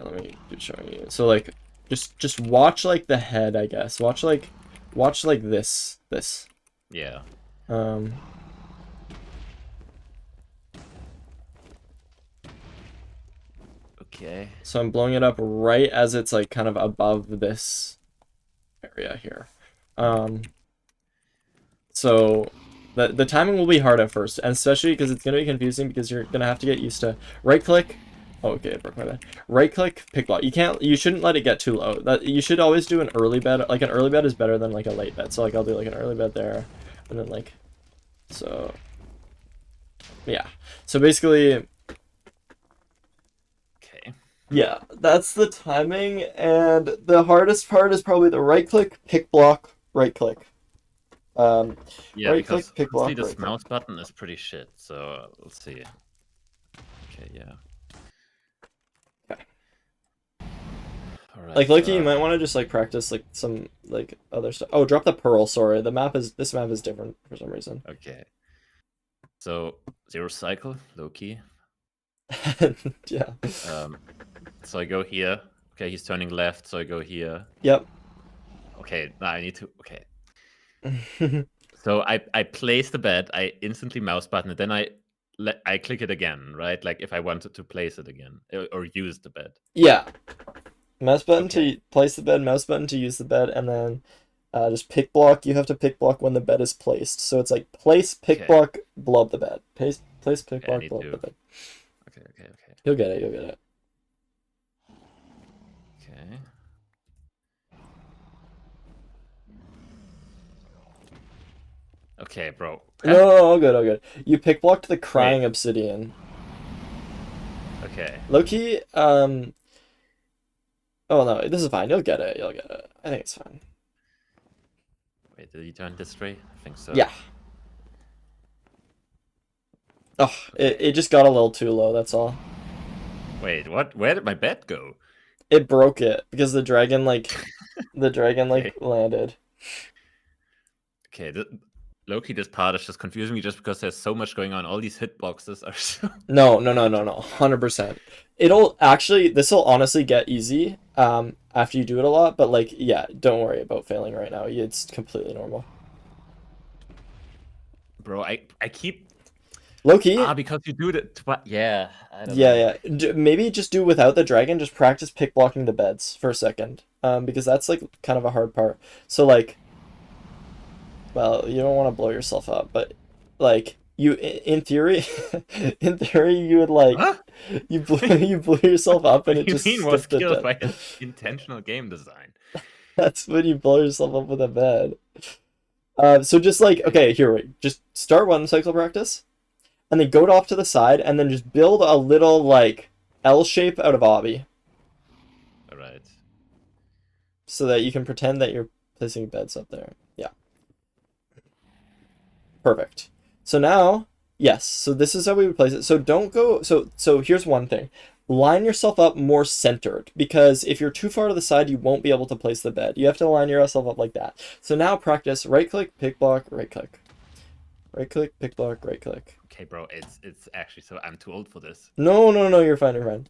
let me show you. So like just watch like the head, I guess. Watch like this. Yeah. Okay. So I'm blowing it up right as it's like kind of above this area here. So the timing will be hard at first, and especially because it's gonna be confusing, because you're gonna have to get used to right click. Oh, okay, I broke my bed. Right click, pick block. You shouldn't let it get too low. You should always do an early bed. Like an early bed is better than like a late bed. So like I'll do like an early bed there, and then like, so yeah. So basically, okay. Yeah, that's the timing, and the hardest part is probably the right click, pick block, right click. Yeah, right click, pick block. This mouse button is pretty shit. So let's see. Okay, yeah. Okay. All right. Like Loki, you might want to just like practice like some like other stuff. Oh, drop the pearl. Sorry, this map is different for some reason. Okay. So zero cycle, Loki. Yeah. So I go here. Okay, he's turning left, so I go here. Yep. Okay, now I need to. Okay. So I place the bed, I instantly mouse button it, then I click it again, right? Like if I wanted to place it again or use the bed. Yeah. Mouse button Okay. to place the bed, mouse button to use the bed, and then just pick block. You have to pick block when the bed is placed. So it's like place, pick Okay. block, blow up the bed. Place, pick Okay, I block, need blow up to. the bed. Okay. You'll get it. You'll get it. Okay. Okay, bro. No, all good, all good. You pick blocked the crying Wait. obsidian. Okay. Loki, oh no, this is fine. You'll get it. You'll get it. I think it's fine. Wait, did he turn this tree? I think so. Yeah. Oh, Okay. it just got a little too low, that's all. Wait, what? Where did my bed go? It broke it because the dragon Okay. landed. Okay, Loki, this part is just confusing me just because there's so much going on. All these hitboxes are so. No, 100%. This'll honestly get easy after you do it a lot, but like yeah, don't worry about failing right now. It's completely normal. Bro, I keep. Loki, Because you do it. Yeah, I don't know. yeah. Maybe just do without the dragon, just practice pick blocking the beds for a second. Because that's like kind of a hard part. So like, well, you don't want to blow yourself up, but like in theory, you would like Huh? you blew yourself up What and do it you just mean was skipped the killed bed. by intentional game design? That's when you blow yourself up with a bed. So just like okay, here wait, just start one cycle practice, and then go off to the side, and then just build a little like L shape out of obby, All right. so that you can pretend that you're placing beds up there. Yeah. Perfect. So now, yes, so this is how we would place it. So don't go, so here's one thing. Line yourself up more centered, because if you're too far to the side, you won't be able to place the bed. You have to line yourself up like that. So now practice right click, pick block, right click. Right click, pick block, right click. Okay, bro, it's actually so I'm too old for this. No, you're fine, you're fine.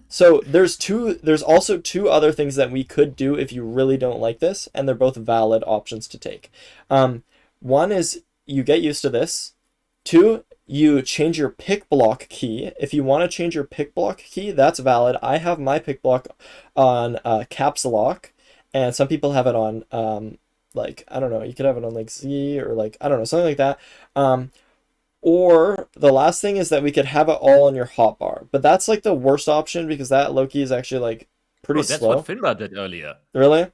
So there's also two other things that we could do if you really don't like this, and they're both valid options to take. One is you get used to this. Two, you change your pick block key. If you want to change your pick block key, that's valid. I have my pick block on caps lock, and some people have it on like I don't know. You could have it on like Z or like I don't know something like that. Or the last thing is that we could have it all on your hotbar, but that's like the worst option because that Loki is actually like pretty Bro, that's what slow. Finbar did earlier. Really?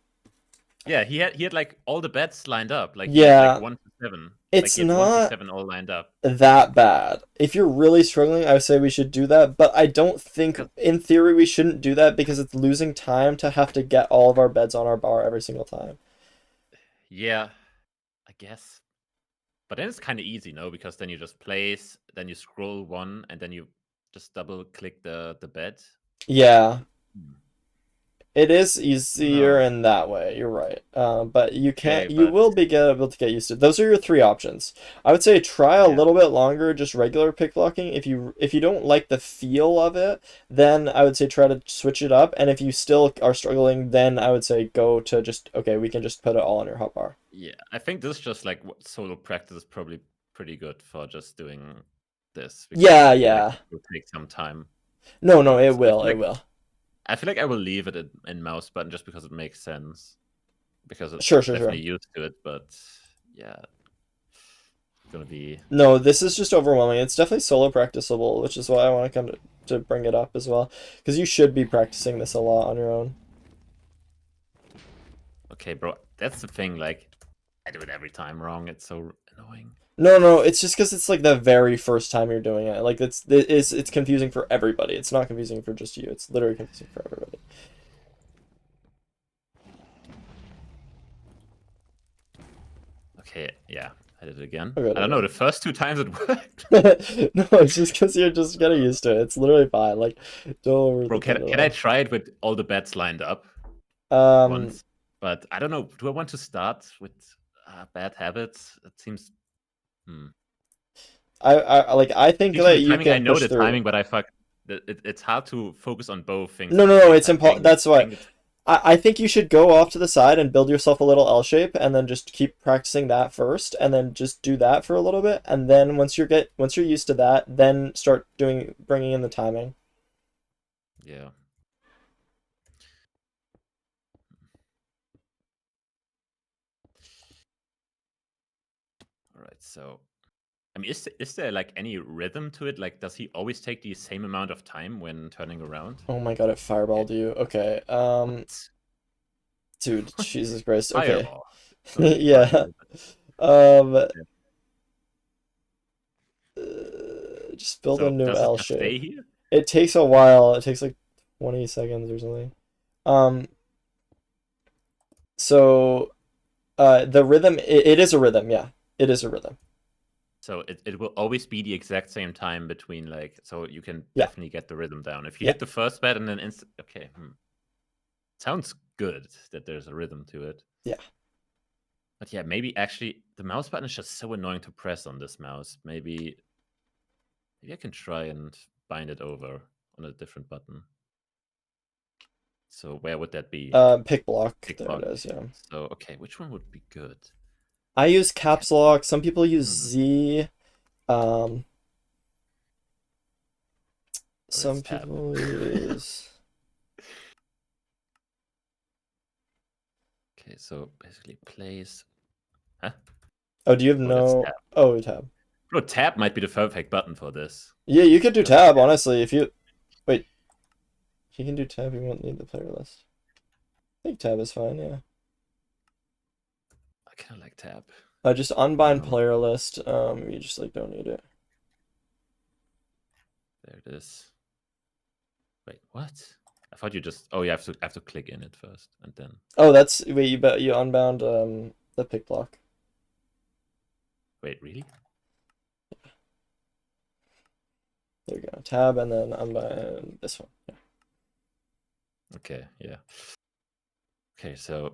Yeah, he had like all the bets lined up. Like he had Yeah, like 1 to 7. Like it's he had 1 to not 7 all lined up. that bad. If you're really struggling, I would say we should do that, but I don't think in theory we shouldn't do that because it's losing time to have to get all of our beds on our bar every single time. Yeah, I guess. But then it's kind of easy, no? Because then you just place, then you scroll one, and then you just double click the bed. Yeah. Hmm. It is easier No. in that way. You're right. But you Okay, can't. You but will be able to get used to it. Those are your three options. I would say try a yeah. little bit longer, just regular pick blocking. If you don't like the feel of it, then I would say try to switch it up. And if you still are struggling, then I would say go to just okay. We can just put it all on your hotbar. Yeah, I think this is just like what solo practice is probably pretty good for just doing this. Because Yeah, I feel like yeah. it will take some time. No, it So I will. feel It like will. I feel like I will leave it in mouse button just because it makes sense. Because Sure, I'm sure, sure. definitely used to it, but yeah, it's gonna be No, this is just overwhelming. It's definitely solo practicable, which is why I want to come to bring it up as well. Because you should be practicing this a lot on your own. okay, bro. That's the thing. Like, I do it every time wrong. It's so annoying. No, it's just because it's like the very first time you're doing it. Like it's confusing for everybody. It's not confusing for just you. It's literally confusing for everybody. Okay, yeah, I did it again. Okay, I don't know. The first 2 times it worked. No, it's just because you're just getting used to it. It's literally fine. Like, don't Bro, overthink it can at I try it with all the bets lined up all. once? But I don't know. Do I want to start with bad habits? It seems. Hmm. I think Usually that the you timing, I can know push the through. timing, but I fuck. It's hard to focus on both things No, at the no, same it's time. impossible. That's I why. think it's I think you should go off to the side and build yourself a little L shape, and then just keep practicing that first, and then just do that for a little bit, and then once you're used to that, then start bringing in the timing. Yeah. All right. So, I mean, is there like any rhythm to it? Like, does he always take the same amount of time when turning around? Oh my god, it Okay. fireballed you. Okay. What? Dude, Jesus Christ. Okay. Fireball. Okay, Yeah. finally. Um, Yeah. just build a So new does it L just shape. stay here? It takes a while. It takes like 20 seconds or something. Um, so the rhythm, it is a rhythm, yeah. It is a rhythm. So it will always be the exact same time between like, so you can Yeah. definitely get the rhythm down. If you Yeah. hit the first bed and then okay. Sounds good that there's a rhythm to it. Yeah. But yeah, maybe actually the mouse button is just so annoying to press on this mouse. Maybe I can try and bind it over on a different button. So where would that be? Pick block. Pick There it block. is, yeah. So okay, which one would be good? I use caps lock. Some people use Hmm. Z. Um, Oh, some that's tab. people use. Okay, so basically place. Huh? Oh, do you have Oh, that's no? tab. Oh, tab. Bro, tab might be the perfect button for this. Yeah, you could do Because tab, honestly. If you wait, you can do tab. You won't need the player list. I think tab is fine. Yeah. I kind of like tab. Just unbind player list. You just like don't need it. There it is. Wait, what? I thought you just. Oh, you have to click in it first, and then. Oh, that's wait. You unbound the pick block. Wait, really? There you go. Tab and then unbind this one. Yeah. Okay, yeah. Okay, so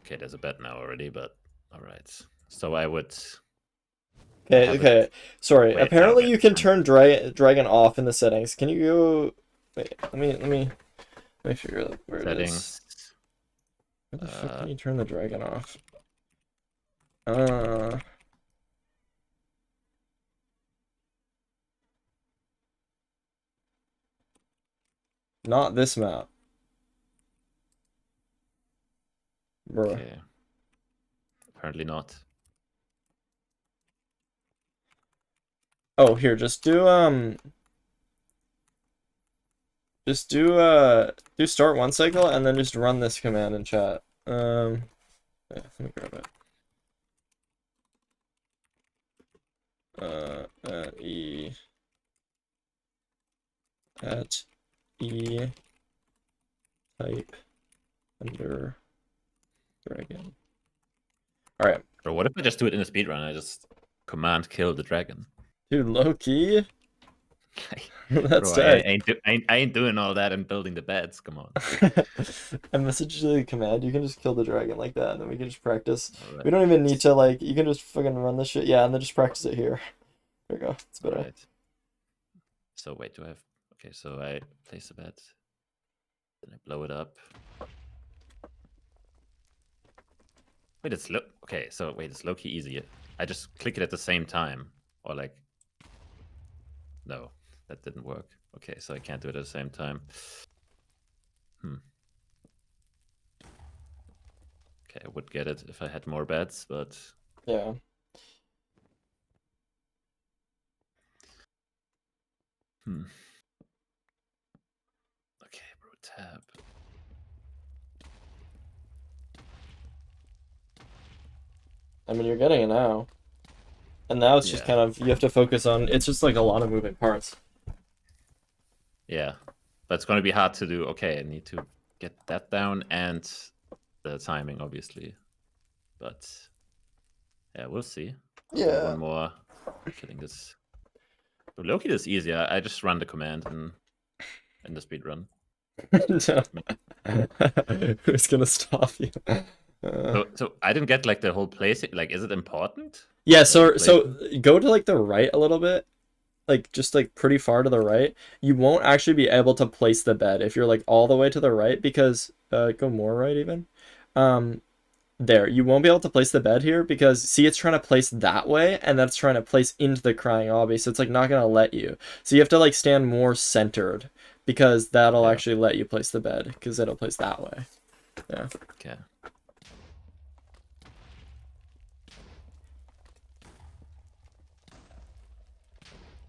there's a bet now already, but all right. So I would. Okay. Okay. Sorry. Wait, Apparently, okay. you can turn dragon off in the settings. Can you go? Wait. Let me figure out where it is. Settings. Where the fuck can you turn the dragon off? Not this map. Bruh. Okay. Apparently not. Oh, here, just do do start one cycle and then just run this command in chat. Yeah, let me grab it. E at E type under dragon. All right. Or what if I just do it in a speedrun? I just command kill the dragon. Dude, low key. That's Bro, I tight. ain't doing all that and building the beds. Come on. I messaged you the command. You can just kill the dragon like that, and then we can just practice. Right. We don't even need to like. You can just fucking run this shit. Yeah, and then just practice it here. There you go. It's better. Right. So wait, do I have? Okay, so I place a bet, then I blow it up. Wait, it's low. Okay, so wait, it's low key easy. I just click it at the same time, or like. No, that didn't work. Okay, so I can't do it at the same time. Okay, I would get it if I had more bets, but Yeah. Okay, bro, tab. I mean, you're getting it now. And now it's just kind of, you have to focus on, it's just like a lot of moving parts. Yeah, but it's going to be hard to do. Okay, I need to get that down and the timing, obviously. But yeah, we'll see. Yeah. One more. Killing this. But Loki is easier. I just run the command in the speed run. Who's gonna stop you? So I didn't get like the whole place. Like, is it important? Yeah, so go to like the right a little bit, like just like pretty far to the right. You won't actually be able to place the bed if you're like all the way to the right, because go more right even. Um, there, you won't be able to place the bed here because see, it's trying to place that way, and that's trying to place into the crying obby, so it's like not gonna let you. So you have to like stand more centered because that'll Yeah. actually let you place the bed because it'll place that way. Yeah. Okay.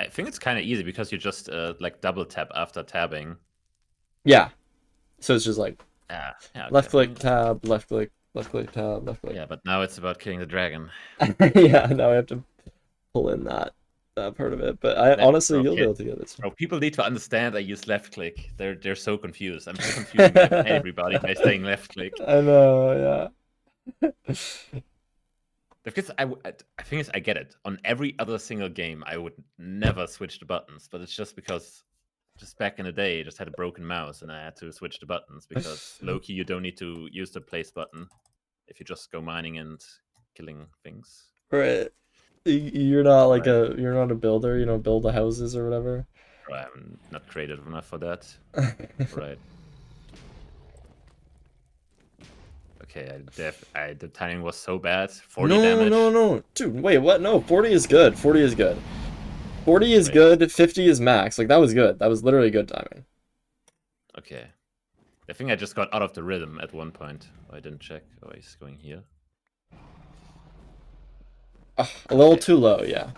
I think it's kind of easy because you just like double tap after tabbing. Yeah. So it's just like Yeah. Yeah. Okay. left click tab, left click, tab, left click. Yeah, but now it's about killing the dragon. Yeah. Now I have to pull in that part of it, but I honestly you'll be able to get this. Bro, people need to understand I use left click. They're so confused. I'm just confusing everybody by saying left click. I know. Yeah. Because I think I get it. On every other single game, I would never switch the buttons, but it's just because just back in the day, I just had a broken mouse and I had to switch the buttons because low-key, you don't need to use the place button if you just go mining and killing things. Right. You're not like Right. you're not a builder, you know, build the houses or whatever. I'm not creative enough for that. Right. Okay, the timing was so bad. 40 damage. No. Dude, wait, what? No, 40 is good. 40 is good. 40 is good, 50 is max. Like, that was good. That was literally good timing. Okay. I think I just got out of the rhythm at one point. Oh, I didn't check. Oh, he's going here. A little too low, yeah.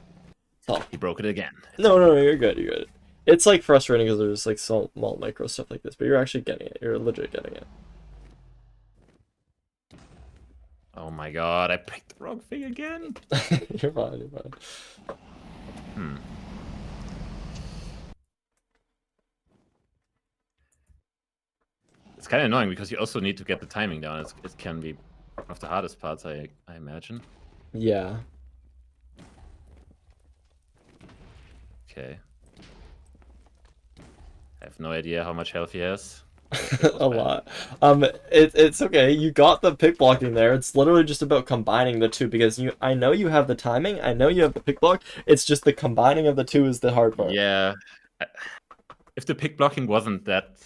Oh. He broke it again. No, you're good, you're good. It's, like, frustrating because there's, like, small micro stuff like this, but you're actually getting it. You're legit getting it. Oh my god, I picked the wrong thing again. You're fine. It's kind of annoying because you also need to get the timing down. It can be one of the hardest parts, I imagine. Yeah. Okay. I have no idea how much health he has. A lot. It's okay. You got the pick blocking there. It's literally just about combining the two because I know you have the timing. I know you have the pick block. It's just the combining of the two is the hard part. Yeah. If the pick blocking wasn't that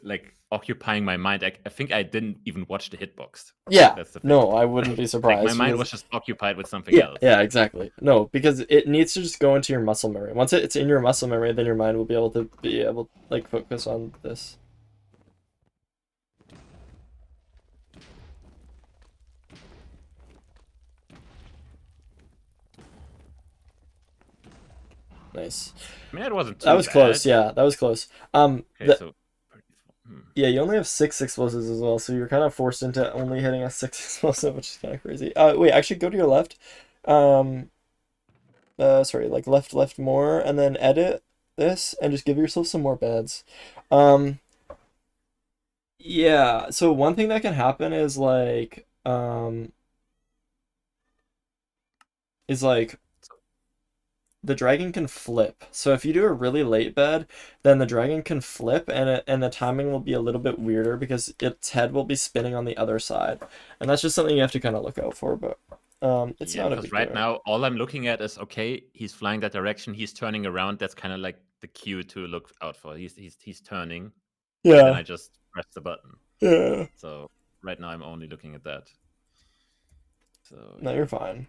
like occupying my mind, I think I didn't even watch the hitbox. Yeah. That's the thing. No, I wouldn't be surprised. Like, my mind was just occupied with something else. Yeah, exactly. No, because it needs to just go into your muscle memory. Once it's in your muscle memory, then your mind will be able to like focus on this. Nice. I mean, it wasn't too That was bad. close. Yeah, that was close. Okay, so yeah, you only have 6 explosives as well, so you're kind of forced into only hitting a 6 explosive, which is kind of crazy. Wait, actually go to your left. Sorry, like left more, and then edit this, and just give yourself some more beds. Yeah, so one thing that can happen is like, the dragon can flip. So if you do a really late bed, then the dragon can flip and the timing will be a little bit weirder because its head will be spinning on the other side. And that's just something you have to kind of look out for, but it's not a big right deal. now all I'm looking at is okay, he's flying that direction, he's turning around, that's kind of like the cue to look out for. He's turning. Yeah. And then I just press the button. Yeah. So right now I'm only looking at that. So no, you're fine.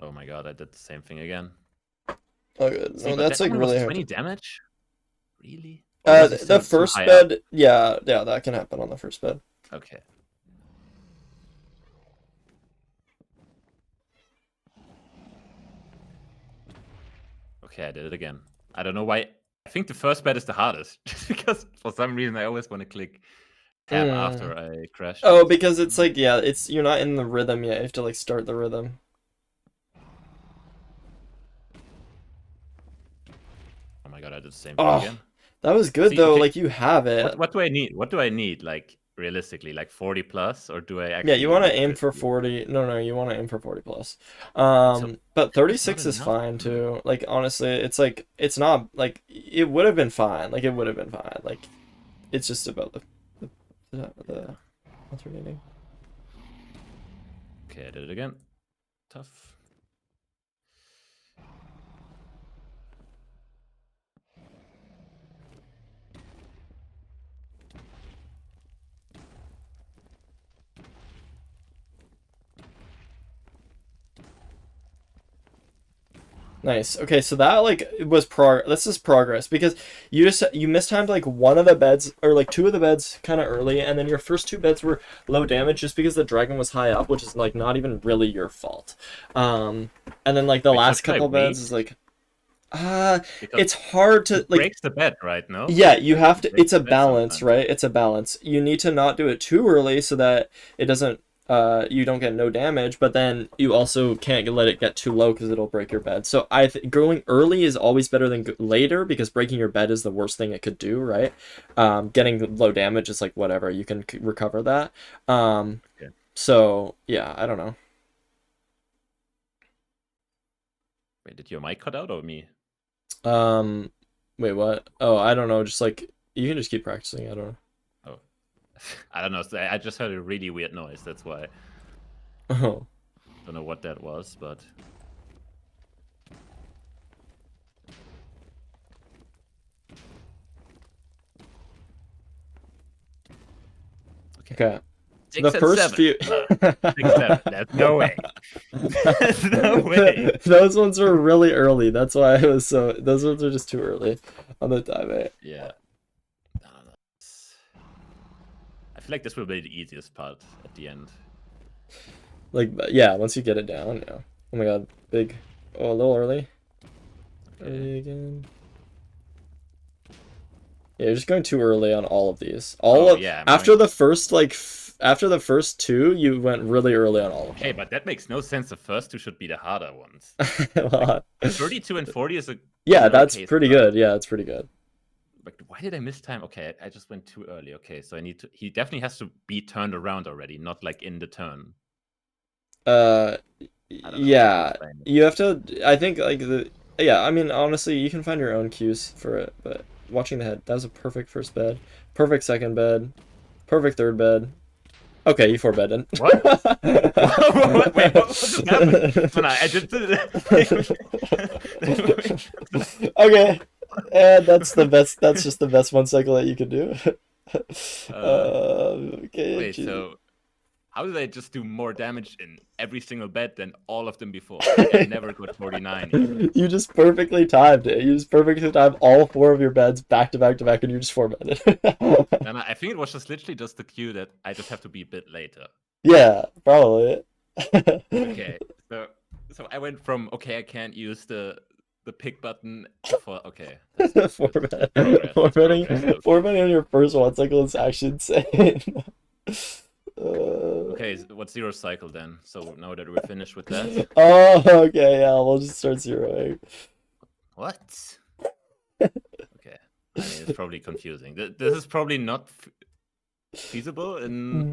Oh my god, I did the same thing again. Oh, good. See, no, that's like really hard. 20 damage? Really? The first bed, yeah, that can happen on the first bed. Okay. Okay, I did it again. I don't know why. I think the first bed is the hardest, just because for some reason I always want to click tab after I crash. Oh, because it's like, yeah, you're not in the rhythm yet. You have to like start the rhythm. Oh my god, I did the same thing again. That was good though. Okay. Like you have it. What do I need? What do I need? Like realistically, like 40 plus, or do I actually? Yeah, you want to aim for 40. No, you want to aim for 40 plus. But 36 is fine too. Like honestly, it's like it's not like it would have been fine. Like it would have been fine. Like it's just about the alternating. Okay, I did it again. Tough. Nice. Okay, so that like was this is progress because you mistimed like one of the beds or like two of the beds kind of early, and then your first two beds were low damage just because the dragon was high up, which is like not even really your fault. And then like the Wait, so last should I couple beds wait? is like Because it's hard to it like. breaks the bed, right? No? Yeah, you have It to. breaks It's a the bed balance, sometimes. right? It's a balance. You need to not do it too early so that it doesn't. You don't get no damage, but then you also can't let it get too low because it'll break your bed. So going early is always better than later because breaking your bed is the worst thing it could do, right? Getting low damage is like whatever you can recover that. Okay. So yeah, I don't know. Wait, did your mic cut out or me? Um, Wait, what? Oh, I don't know. Just like you can just keep practicing. I don't know. Oh, I don't know. So I just heard a really weird noise. That's why. Oh. Don't know what that was, but Okay. The 6 and first 7. few. No, 6, 7. There's no way. There's no way. Those ones were really early. That's why I was so. Those ones are just too early on the time. Yeah. I don't know. I feel like this will be the easiest part at the end. Like, yeah, once you get it down, yeah. Oh my god, big. Oh, a little early. Okay. Early again. Yeah, you're just going too early on all of these. Yeah, I'm After going. the first after the first two, you went really early on all of Okay, them. but that makes no sense. The first two should be the harder ones. Like Well, 32 and 40 is yeah, an that's okay pretty start. good. Yeah, it's pretty good. But why did I miss time? Okay, I just went too early. Okay, so I need to. He definitely has to be turned around already, not like in the turn. Uh, I don't know how to yeah, explain it. you have to. I think like the. Yeah, I mean, honestly, you can find your own cues for it, but watching the head, that was a perfect first bed, perfect second bed, perfect third bed. Okay, you four bedded. What? Wait, what just happened? No, I just did Okay, and that's the best. That's just the best one cycle that you can do. Okay, Wait, geez. so how did I just do more damage in every single bed than all of them before? Like I never got 49 even. You just perfectly timed it. You just perfectly timed all four of your beds back to back to back, and you just four bedded. And I think it was just literally just the cue that I just have to be a bit later. Yeah, probably. Okay, so I went from okay, I can't use the pick button for okay. Four bet. Progress. Four That's betting. progress. Okay. Four betting on your first one cycle is actually insane. Okay, so what's zero cycle then? So now that we're finished with that. Oh, okay, yeah, we'll just start zeroing. What? Okay. I mean, it's probably confusing. This is probably not feasible in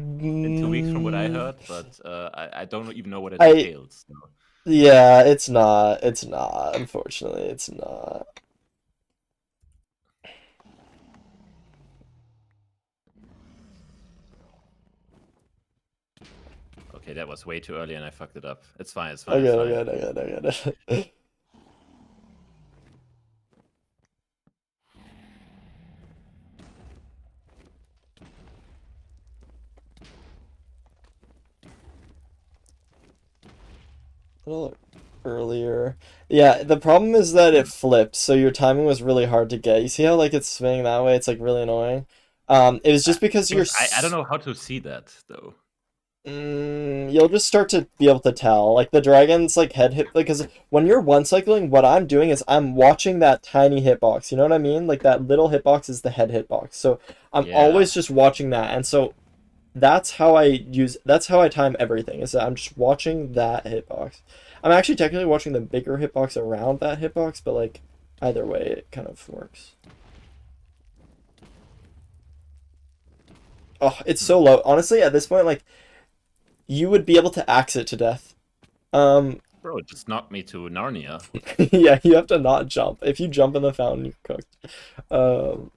2 weeks from what I Mm, heard, but I don't even know what it I entails. So. Yeah, it's not. It's not. Unfortunately, it's not. Okay, that was way too early and I fucked it up. It's fine, it's fine, Okay, it's fine. okay, okay, okay. A little earlier. Yeah, the problem is that it flipped, so your timing was really hard to get. You see how like it's swinging that way? It's like really annoying. It was just because I don't know how to see that though. You'll just start to be able to tell. Like the dragon's like head hit because when you're one cycling, what I'm doing is I'm watching that tiny hitbox. You know what I mean? Like that little hitbox is the head hitbox. So I'm Yeah. always just watching that, and so that's how I time everything, is that I'm just watching that hitbox. I'm actually technically watching the bigger hitbox around that hitbox, but like either way it kind of works. Oh, it's so low. Honestly, at this point, like you would be able to axe it to death. Um Bro, it just knocked me to Narnia. yeah, you have to not jump. If you jump in the fountain, you're cooked. Um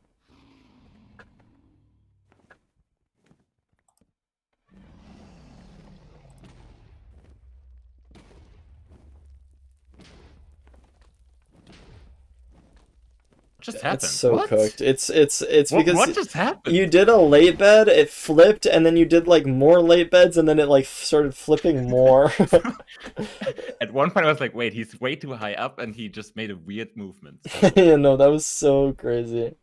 just It's happened? so What? cooked. It's What because just happened? you did a late bed, it flipped, and then you did like more late beds, and then it like started flipping more. At one point, I was like, wait, he's way too high up, and he just made a weird movement. So, You know, that was so crazy.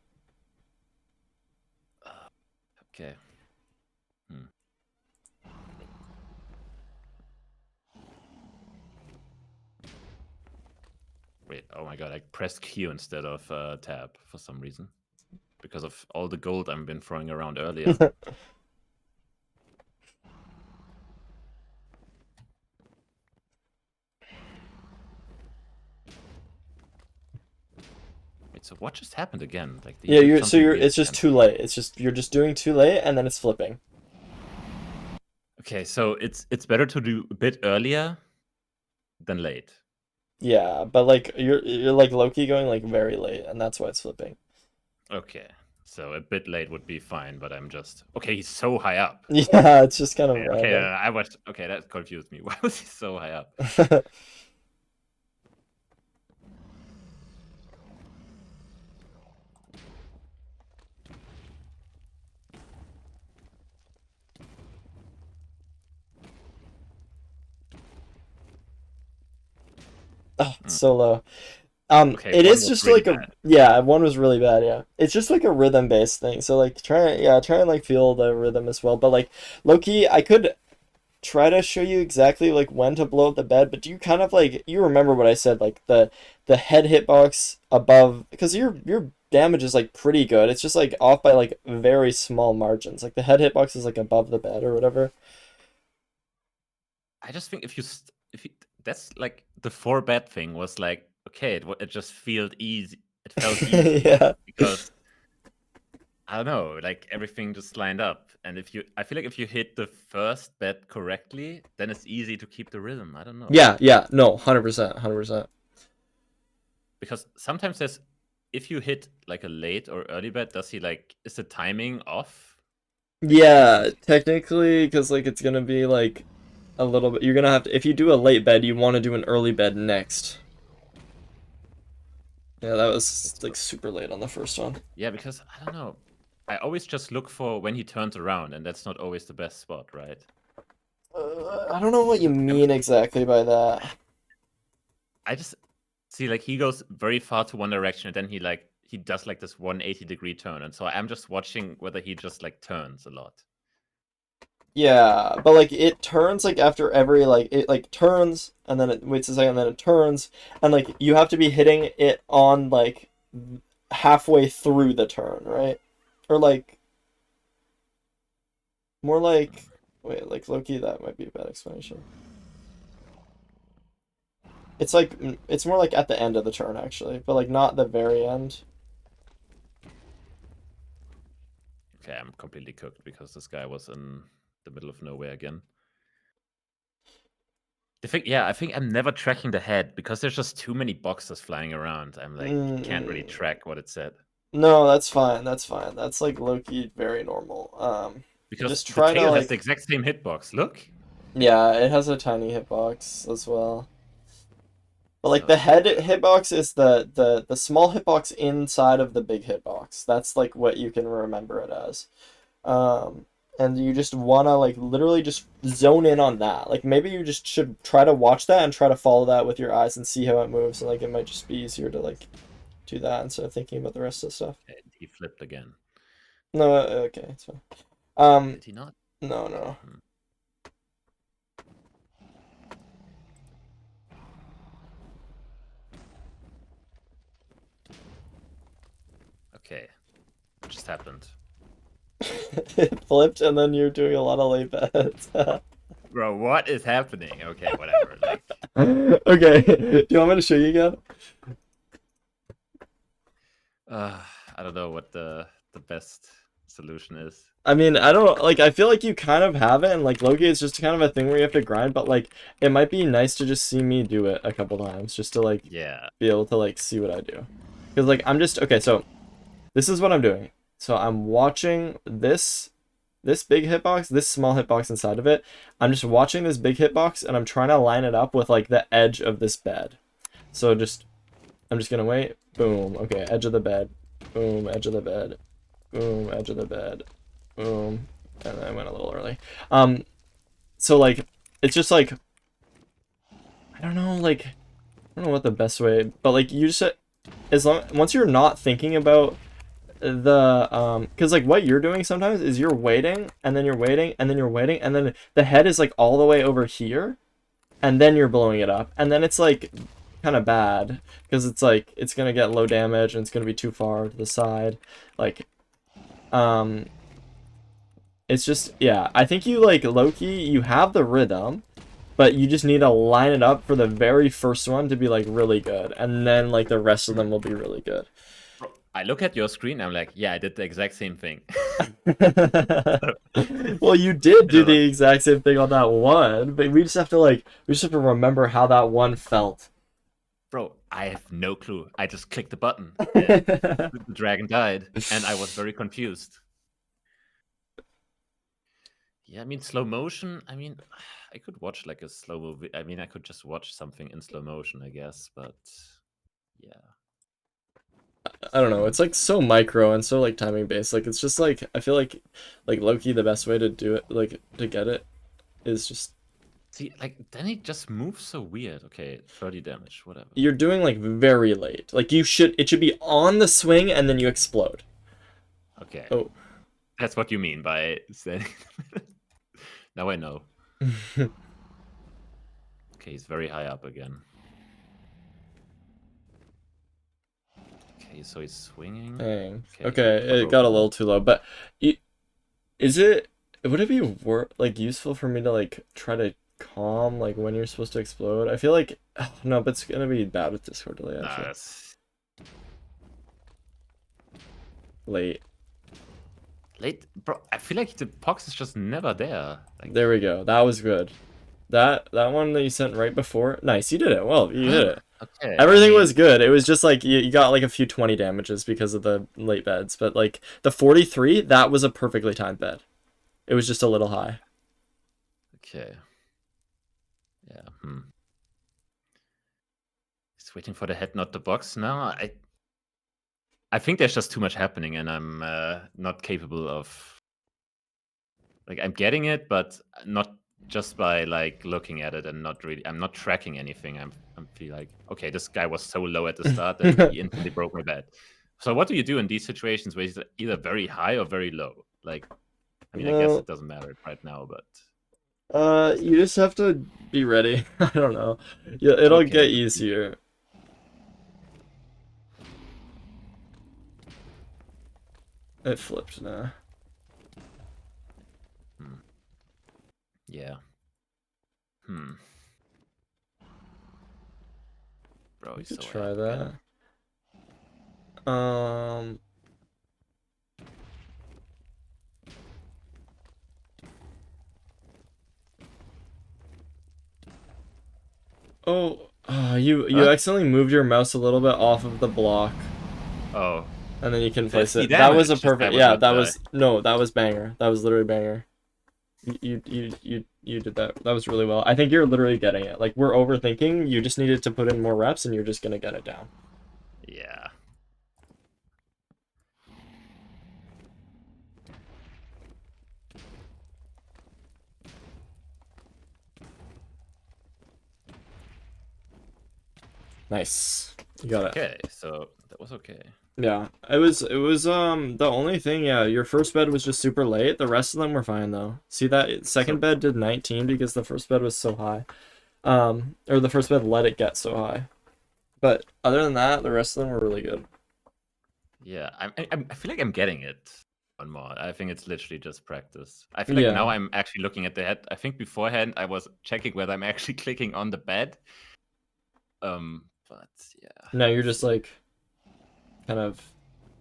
okay. Hmm. Wait, oh my god, I pressed Q instead of tab for some reason. Because of all the gold I've been throwing around earlier. Wait, so what just happened again? Like, he Yeah, did you're so something you're weird it's just again. too late. It's just you're just doing too late and then it's flipping. Okay, so it's better to do a bit earlier than late. Yeah, but like you're like low-key going like very late and that's why it's flipping. Okay, so a bit late would be fine, but I'm just... Okay, he's so high up. Yeah, it's just kind of Okay, random. I was... Okay, that confused me. Why was he so high up? Oh, it's so low. Okay, It one is was just really like a bad. yeah, one was really bad, yeah. It's just like a rhythm based thing. So like try and like feel the rhythm as well. But like low key, I could try to show you exactly like when to blow up the bed, but do you kind of like you remember what I said, like the head hitbox above because your damage is like pretty good. It's just like off by like very small margins. Like the head hitbox is like above the bed or whatever. I just think if you, that's like the 4-bet thing was like, okay, it just felt easy. It felt easy Yeah. because I don't know, like everything just lined up. And I feel like if you hit the first bet correctly, then it's easy to keep the rhythm. I don't know. Yeah, no, 100%, 100%. Because sometimes if you hit like a late or early bet, is the timing off? Like, Yeah, technically, because like it's gonna be like a little bit. You're gonna have to if you do a late bed, you want to do an early bed next. Yeah, that was like super late on the first one. yeah, because I don't know. I always just look for when he turns around, and that's not always the best spot, right? I don't know what you I'm, mean exactly by that. I just see like he goes very far to one direction, and then he does like this 180-degree turn, and so I'm just watching whether he just like turns a lot. Yeah, but like it turns like after every like it like turns and then it waits a second and then it turns and like you have to be hitting it on like halfway through the turn, right? Or like more like wait, like Loki, that might be a bad explanation. It's like it's more like at the end of the turn actually, but like not the very end. Okay, I'm completely cooked because this guy was in the middle of nowhere again. I think I'm never tracking the head because there's just too many boxes flying around. I'm like, can't really Mm, track what it said. no, that's fine. That's fine. That's like Loki very normal. Because Just the try to tail has the like exact same hitbox. Look. yeah, it has a tiny hitbox as well. But like the So head hitbox is the small hitbox inside of the big hitbox. That's like what you can remember it as. Um, and you just wanna like literally just zone in on that. Like maybe you just should try to watch that and try to follow that with your eyes and see how it moves. And like it might just be easier to like do that instead of thinking about the rest of the stuff. okay, he flipped again. No, okay, it's fine. Um, Did he not? no. Hmm. Okay, what just happened? It flipped and then you're doing a lot of late bets. Bro, what is happening? Okay, whatever. Like, Okay, do you want me to show you again? uh, I don't know what the best solution is. I mean, I don't like. I feel like you kind of have it, and like Loki is just kind of a thing where you have to grind. But like, it might be nice to just see me do it a couple times, just to like Yeah. be able to like see what I do. Because like I'm just okay. So this is what I'm doing. So I'm watching this big hitbox, this small hitbox inside of it. I'm just watching this big hitbox, and I'm trying to line it up with like the edge of this bed. So just I'm just gonna wait. Boom. Okay, edge of the bed. Boom, edge of the bed. Boom, edge of the bed. Boom. And I went a little early. So like, it's just like, I don't know, like, I don't know what the best way, but like, you just, once you're not thinking about the because like what you're doing sometimes is you're waiting and then you're waiting and then you're waiting and then the head is like all the way over here and then you're blowing it up and then it's like kind of bad because it's like it's gonna get low damage and it's gonna be too far to the side, like it's just, yeah, I think you like low-key you have the rhythm, but you just need to line it up for the very first one to be like really good, and then like the rest of them will be really good. I look at your screen, I'm like, yeah, I did the exact same thing. Well, you did do the exact same thing on that one, but we just have to remember how that one felt. Bro, I have no clue. I just clicked the button. And the dragon died, and I was very confused. Yeah, I mean, slow motion. I mean, I could watch like a slow movie. I mean, I could just watch something in slow motion, I guess, but yeah. I don't know. It's like so micro and so like timing based. Like it's just like I feel like low-key the best way to do it, like to get it, is just see like then he just moves so weird. Okay, 30 damage, whatever. You're doing like very late. Like it should be on the swing and then you explode. Okay. Oh, that's what you mean by saying. Now I know. Okay, he's very high up again. Okay, so he's swinging. Dang. Okay, it got a little too low, but would it be like useful for me to like try to calm like when you're supposed to explode? I feel like no, but it's gonna be bad with Discord delay. Nah, that's late. Late, bro. I feel like the pox is just never there. Like... There we go. That was good. That one that you sent right before. Nice, you did it. Well, you did it. Okay. Everything was good. It was just like you got like a few 20 damages because of the late beds, but like the 43, that was a perfectly timed bed. It was just a little high. Okay. Yeah. He's waiting for the head, not the box. No, I think there's just too much happening, and I'm not capable of. Like I'm getting it, but not just by like looking at it and not really. I'm not tracking anything. I feel like okay, this guy was so low at the start that he instantly broke my bed. So what do you do in these situations where he's either very high or very low? Like, I mean, I guess it doesn't matter right now, but you just have to be ready. I don't know. Yeah, it'll get easier. It flipped now. Yeah. Bro, You he's could so try that. You accidentally moved your mouse a little bit off of the block. Oh. And then you can place it. Damage. That was a perfect. Yeah, that was banger. That was literally banger. You did that. That was really well. I think you're literally getting it. Like we're overthinking. You just needed to put in more reps, and you're just gonna get it down. Yeah. Nice. You got it. Okay, so that was okay. Yeah, it was the only thing, yeah, your first bed was just super late. The rest of them were fine though. See that second bed did 19 because the first bed was so high. Or the first bed let it get so high. But other than that, the rest of them were really good. Yeah, I feel like I'm getting it one more. I think it's literally just practice. I feel like now I'm actually looking at the head. I think beforehand I was checking whether I'm actually clicking on the bed. But yeah. Now you're just like kind of.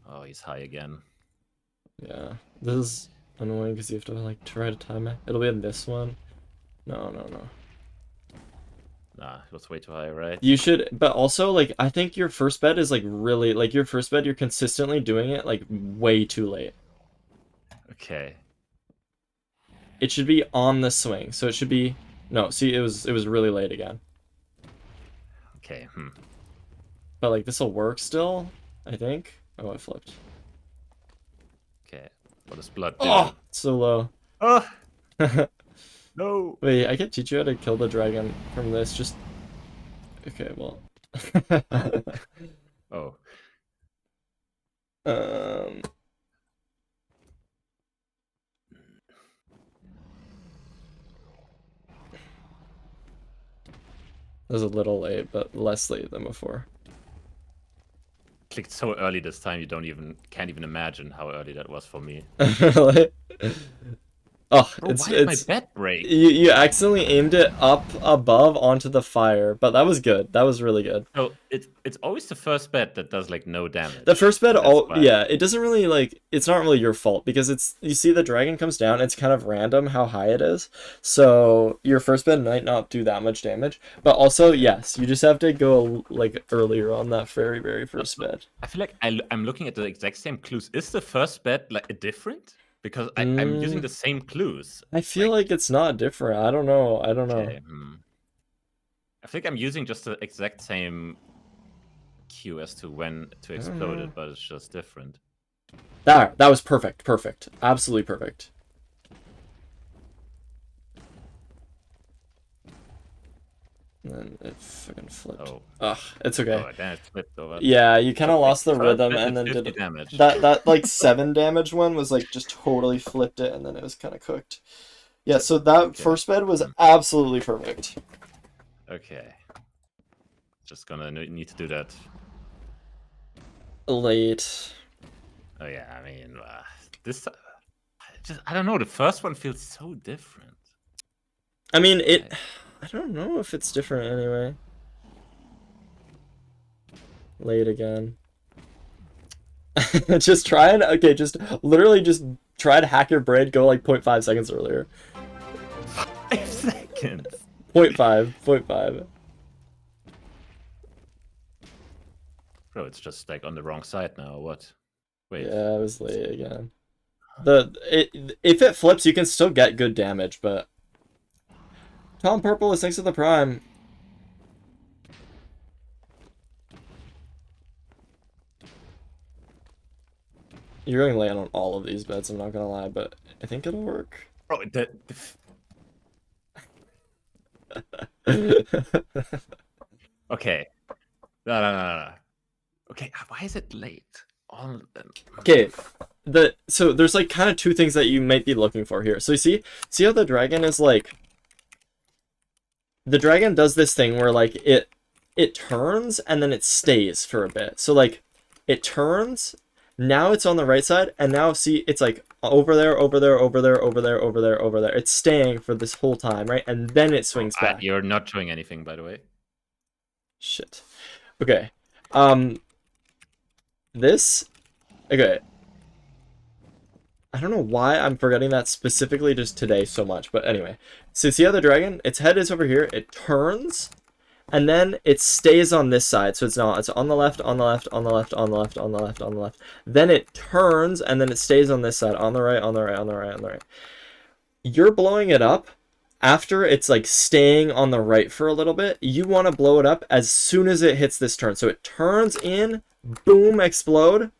Oh, he's high again. Yeah, this is annoying because you have to like try to time it. It'll be in this one. No. Nah, it was way too high, right? You should, but also like I think your first bed is like really like your first bed. You're consistently doing it like way too late. Okay. It should be on the swing, so it should be no. See, it was really late again. Okay. But like this will work still, I think. Oh, I flipped. Okay, what does blood do? Oh, so low. Oh no! Wait, I can teach you how to kill the dragon from this. Just okay. Well. Oh, um. It was a little late, but less late than before. clicked so early this time. You can't even imagine how early that was for me. Really? Oh, Bro, why did my bet break? you accidentally aimed it up above onto the fire, but that was good. That was really good. So it's always the first bet that does like no damage. The first bed, and that's why. yeah, it doesn't really like. It's not really your fault because you see the dragon comes down. It's kind of random how high it is. So your first bed might not do that much damage, but also yes, you just have to go like earlier on that very first bed. I feel like I'm looking at the exact same clues. Is the first bet like different? Because I'm using the same clues. I feel like it's not different. I don't know. I don't know. Okay, I think I'm using just the exact same cue as to when to explode it, but it's just different. That was perfect. Perfect. Absolutely perfect. And then it fucking flipped. Oh. Ugh, it's okay. Oh, then it flipped over. Yeah, you kind of lost the rhythm and then did damage. That like 7 damage one was like just totally flipped it and then it was kind of cooked. Yeah, so that first bed was absolutely perfect. Okay. Just gonna need to do that. Late. Oh yeah, I mean, this. I don't know. The first one feels so different. I mean, I don't know if it's different anyway. Late again. Just try and just literally just try to hack your brain. Go like 0.5 seconds earlier. 5 seconds. 0.5. Bro, it's just like on the wrong side now. Or what? Wait. Yeah, I was late again. If it flips, you can still get good damage, but Tom Purple is next to the prime. You're going late on all of these bets, I'm not gonna lie, but I think it'll work. Bro, okay. No. Okay, why is it late? Okay, so there's like kind of two things that you might be looking for here. So you see how the dragon is like, the dragon does this thing where like it turns and then it stays for a bit. So like it turns, now it's on the right side, and now see it's like over there. It's staying for this whole time, right? And then it swings back. You're not showing anything, by the way. Shit. Okay. Okay. I don't know why I'm forgetting that specifically just today so much, but anyway. So see how the dragon, its head is over here, it turns, and then it stays on this side, so it's on the left, on the left, on the left, on the left, on the left, on the left. Then it turns, and then it stays on this side, on the right, on the right, on the right, on the right. You're blowing it up after it's like staying on the right for a little bit. You want to blow it up as soon as it hits this turn. So it turns in, boom, explode,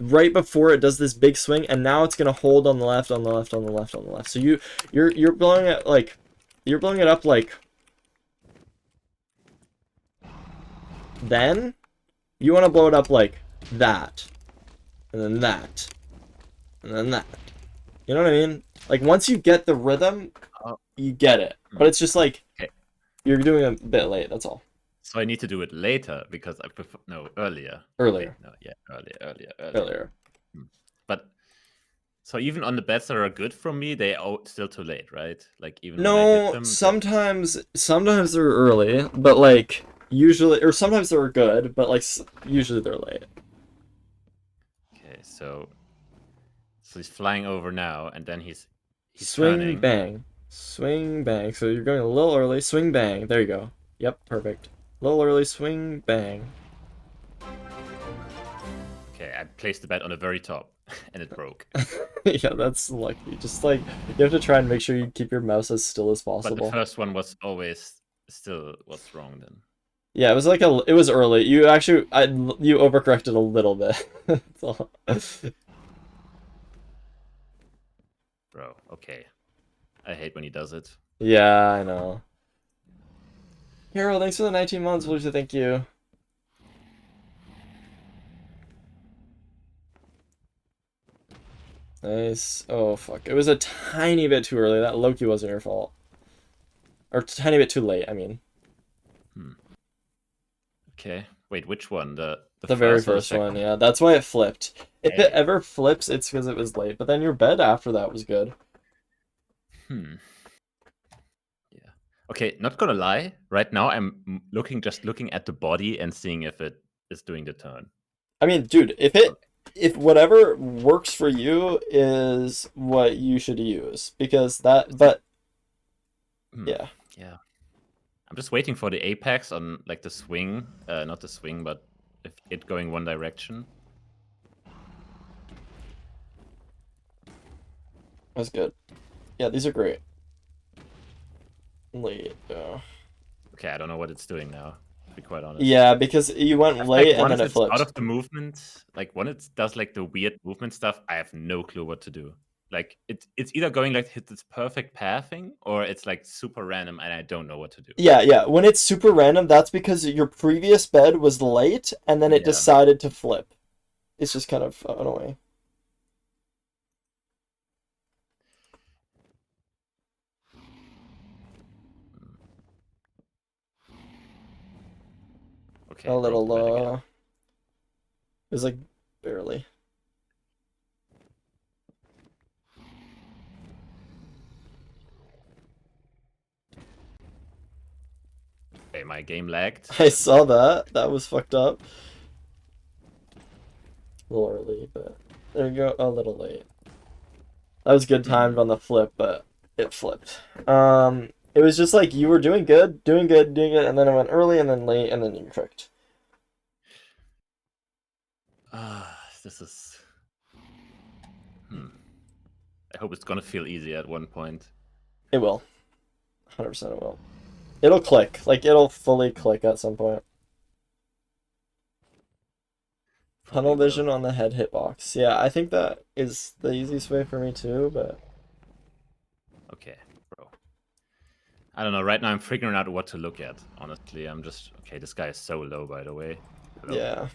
right before it does this big swing, and now it's gonna hold on the left, on the left, on the left, on the left. So you're blowing it like, you're blowing it up like, then you want to blow it up like that, and then that, and then that. You know what I mean? Like once you get the rhythm, you get it. But it's just like you're doing a bit late. That's all. So I need to do it later because I prefer earlier. Earlier. No, yeah, earlier. Earlier. But so even on the bets that are good from me, they are still too late, right? Like even no, when I get them, sometimes they're early, but like usually, or sometimes they're good, but like usually they're late. Okay, so he's flying over now, and then he's swing turning. Bang, swing bang. So you're going a little early. Swing bang. There you go. Yep, perfect. A little early. Swing bang. Okay, I placed the bet on the very top, and it broke. Yeah, that's lucky. Just like you have to try and make sure you keep your mouse as still as possible. But the first one was always still what's wrong then. Yeah, it was like it was early. You actually, you overcorrected a little bit. That's all. Bro, okay. I hate when he does it. Yeah, I know. Carol, thanks for the 19 months, Hmm. Lucia. Thank you. Nice. Oh fuck, it was a tiny bit too early. That Loki wasn't your fault, or tiny bit too late. I mean, Hmm. Okay. Wait, which one? The the very first or the first one. second? Yeah, that's why it flipped. If it Hey. ever flips, it's because it was late. But then your bed after that was good. Hmm. Yeah. Okay, not gonna lie. Right now, just looking at the body and seeing if it is doing the turn. I mean, dude, if whatever works for you is what you should use, because that, Is it? but Hmm. yeah, Yeah. I'm just waiting for the apex on like the swing, not the swing, but if it going one direction. that's good. Yeah, these are great. Late, though. Okay, I don't know what it's doing now, to be quite honest. Yeah, because you went I feel like late and then once it it's out flipped. of the movement, like when it does like the weird movement stuff, I have no clue what to do. Like it's either going like hit this perfect pathing or it's like super random and I don't know what to do. Yeah, yeah. When it's super random, that's because your previous bed was late and then it Yeah. decided to flip. It's just kind of annoying. A Okay, broke the little, bed again. it was like barely. Okay, my game lagged. I saw that. That was fucked up. A little early, but there you go. A little late. That was good timed Hmm. on the flip, but it flipped. It was just like you were doing good, doing good, doing it, and then it went early and then late, and then you tricked. This is. Hmm. I hope it's gonna feel easy at one point. It will. 100% it will. It'll click. Like, it'll fully click at some point. Probably Tunnel will. vision on the head hitbox. Yeah, I think that is the easiest way for me too, but Okay, bro. I don't know. Right now, I'm figuring out what to look at. Honestly, I'm just okay. This guy is so low, by the way. Hello. yeah.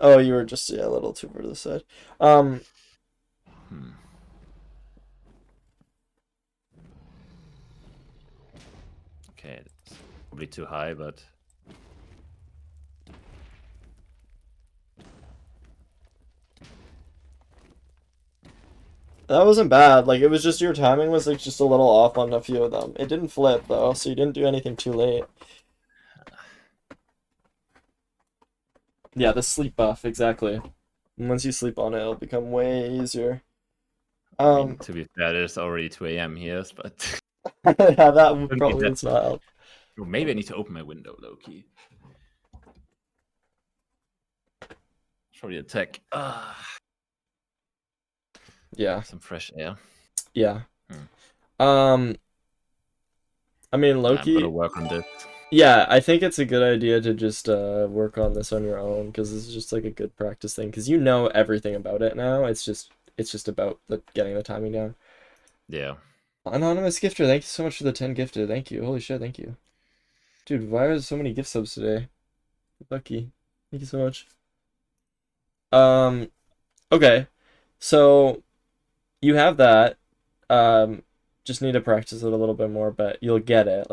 Oh, you were just, yeah, a little too far to the side. Um, Hmm. Okay, it's probably too high, but that wasn't bad. Like, it was just your timing was like just a little off on a few of them. It didn't flip though, so you didn't do anything too late. Yeah, the sleep buff, exactly. And once you sleep on it, it'll become way easier. I mean, Um, to be fair, it's already 2 a.m. here, but yeah, that would shouldn't be probably that. would not help. Well, maybe I need to open my window, low key. Probably attack. Yeah, Some fresh air. yeah. Hmm. Um, I mean, Nah, I'm gonna Loki. work on this. Yeah, I think it's a good idea to just work on this on your own because this is just like a good practice thing because you know everything about it now. It's just about getting the timing down. Yeah. Anonymous gifter, thank you so much for the 10 gifted. Thank you. Holy shit, thank you. Dude, why are there so many gift subs today? Ducky, thank you so much. Um, okay. So you have that. Um, just need to practice it a little bit more, but you'll get it.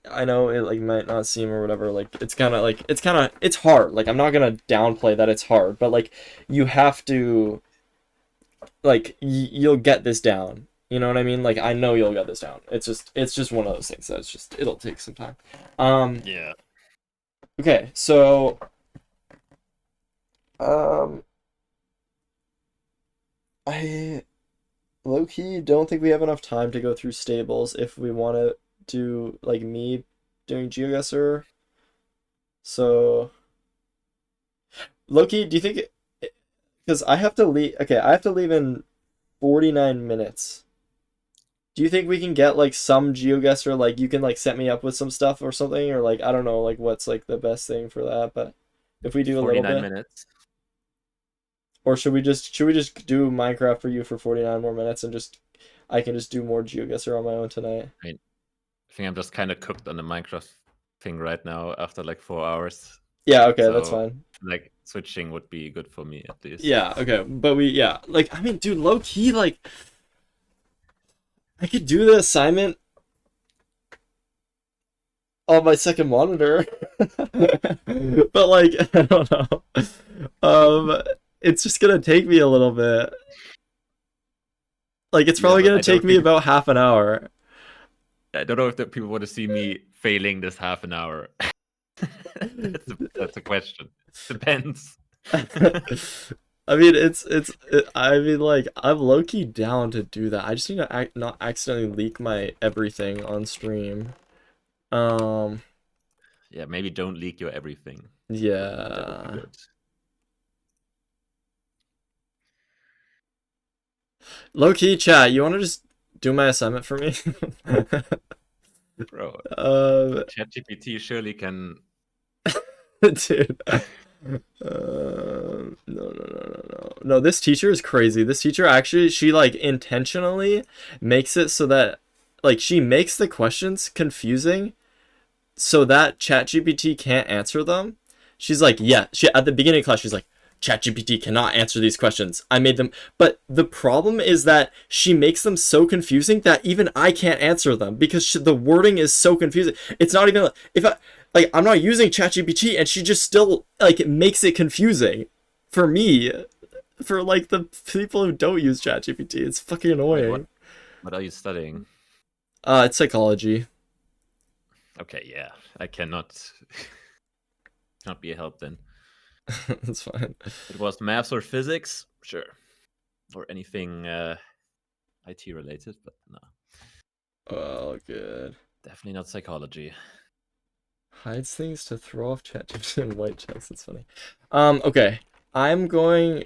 I know it like might not seem or whatever. Like it's hard. Like I'm not gonna downplay that it's hard, but like you have to like you'll get this down. You know what I mean? Like I know you'll get this down. It's just one of those things that's just it'll take some time. Um, Yeah. okay, so um, I low key don't think we have enough time to go through stables if we want to do like me doing geoguesser. So low key, do you think? Because I have to leave. Okay, I have to leave in 49 minutes. Do you think we can get like some geoguesser, like you can like set me up with some stuff or something, or like I don't know like what's like the best thing for that, but if we do a little 49 bit, minutes. or should we just do Minecraft for you for 49 more minutes and just I can just do more geoguesser on my own tonight. I mean, I think I'm just kind of cooked on the Minecraft thing right now after like 4 hours. Yeah, okay, that's So fine. like switching would be good for me at least. Yeah, okay, but yeah, like I mean, dude, low key, like I could do the assignment on my second monitor, but like I don't know, it's just gonna take me a little bit. Like it's probably but gonna take me about half an hour. I don't know if the people want to see me failing this half an hour. That's a question. Depends. I mean, I mean, like, I'm low key down to do that. I just need to not accidentally leak my everything on stream. Yeah, maybe don't leak your everything. That would be Yeah. good. Low key, chat. You want to just do my assignment for me? Bro, ChatGPT surely can. Dude. No, no, no, no, no. No, this teacher is crazy. This teacher actually, she like intentionally makes it so that, like, she makes the questions confusing so that ChatGPT can't answer them. She's like, yeah, she at the beginning of class, she's like, ChatGPT cannot answer these questions. I made them, but the problem is that she makes them so confusing that even I can't answer them because the wording is so confusing. It's not even if I like I'm not using ChatGPT and she just still like makes it confusing for me, for like the people who don't use ChatGPT. It's fucking annoying. Wait, what are you studying? It's psychology. Okay, yeah, I cannot be a help then. That's fine. It was maths or physics, sure, or anything IT related, but no. Oh, good. Definitely not psychology. Hides things to throw off ChatGPT and white checks. That's funny. Okay. I'm going,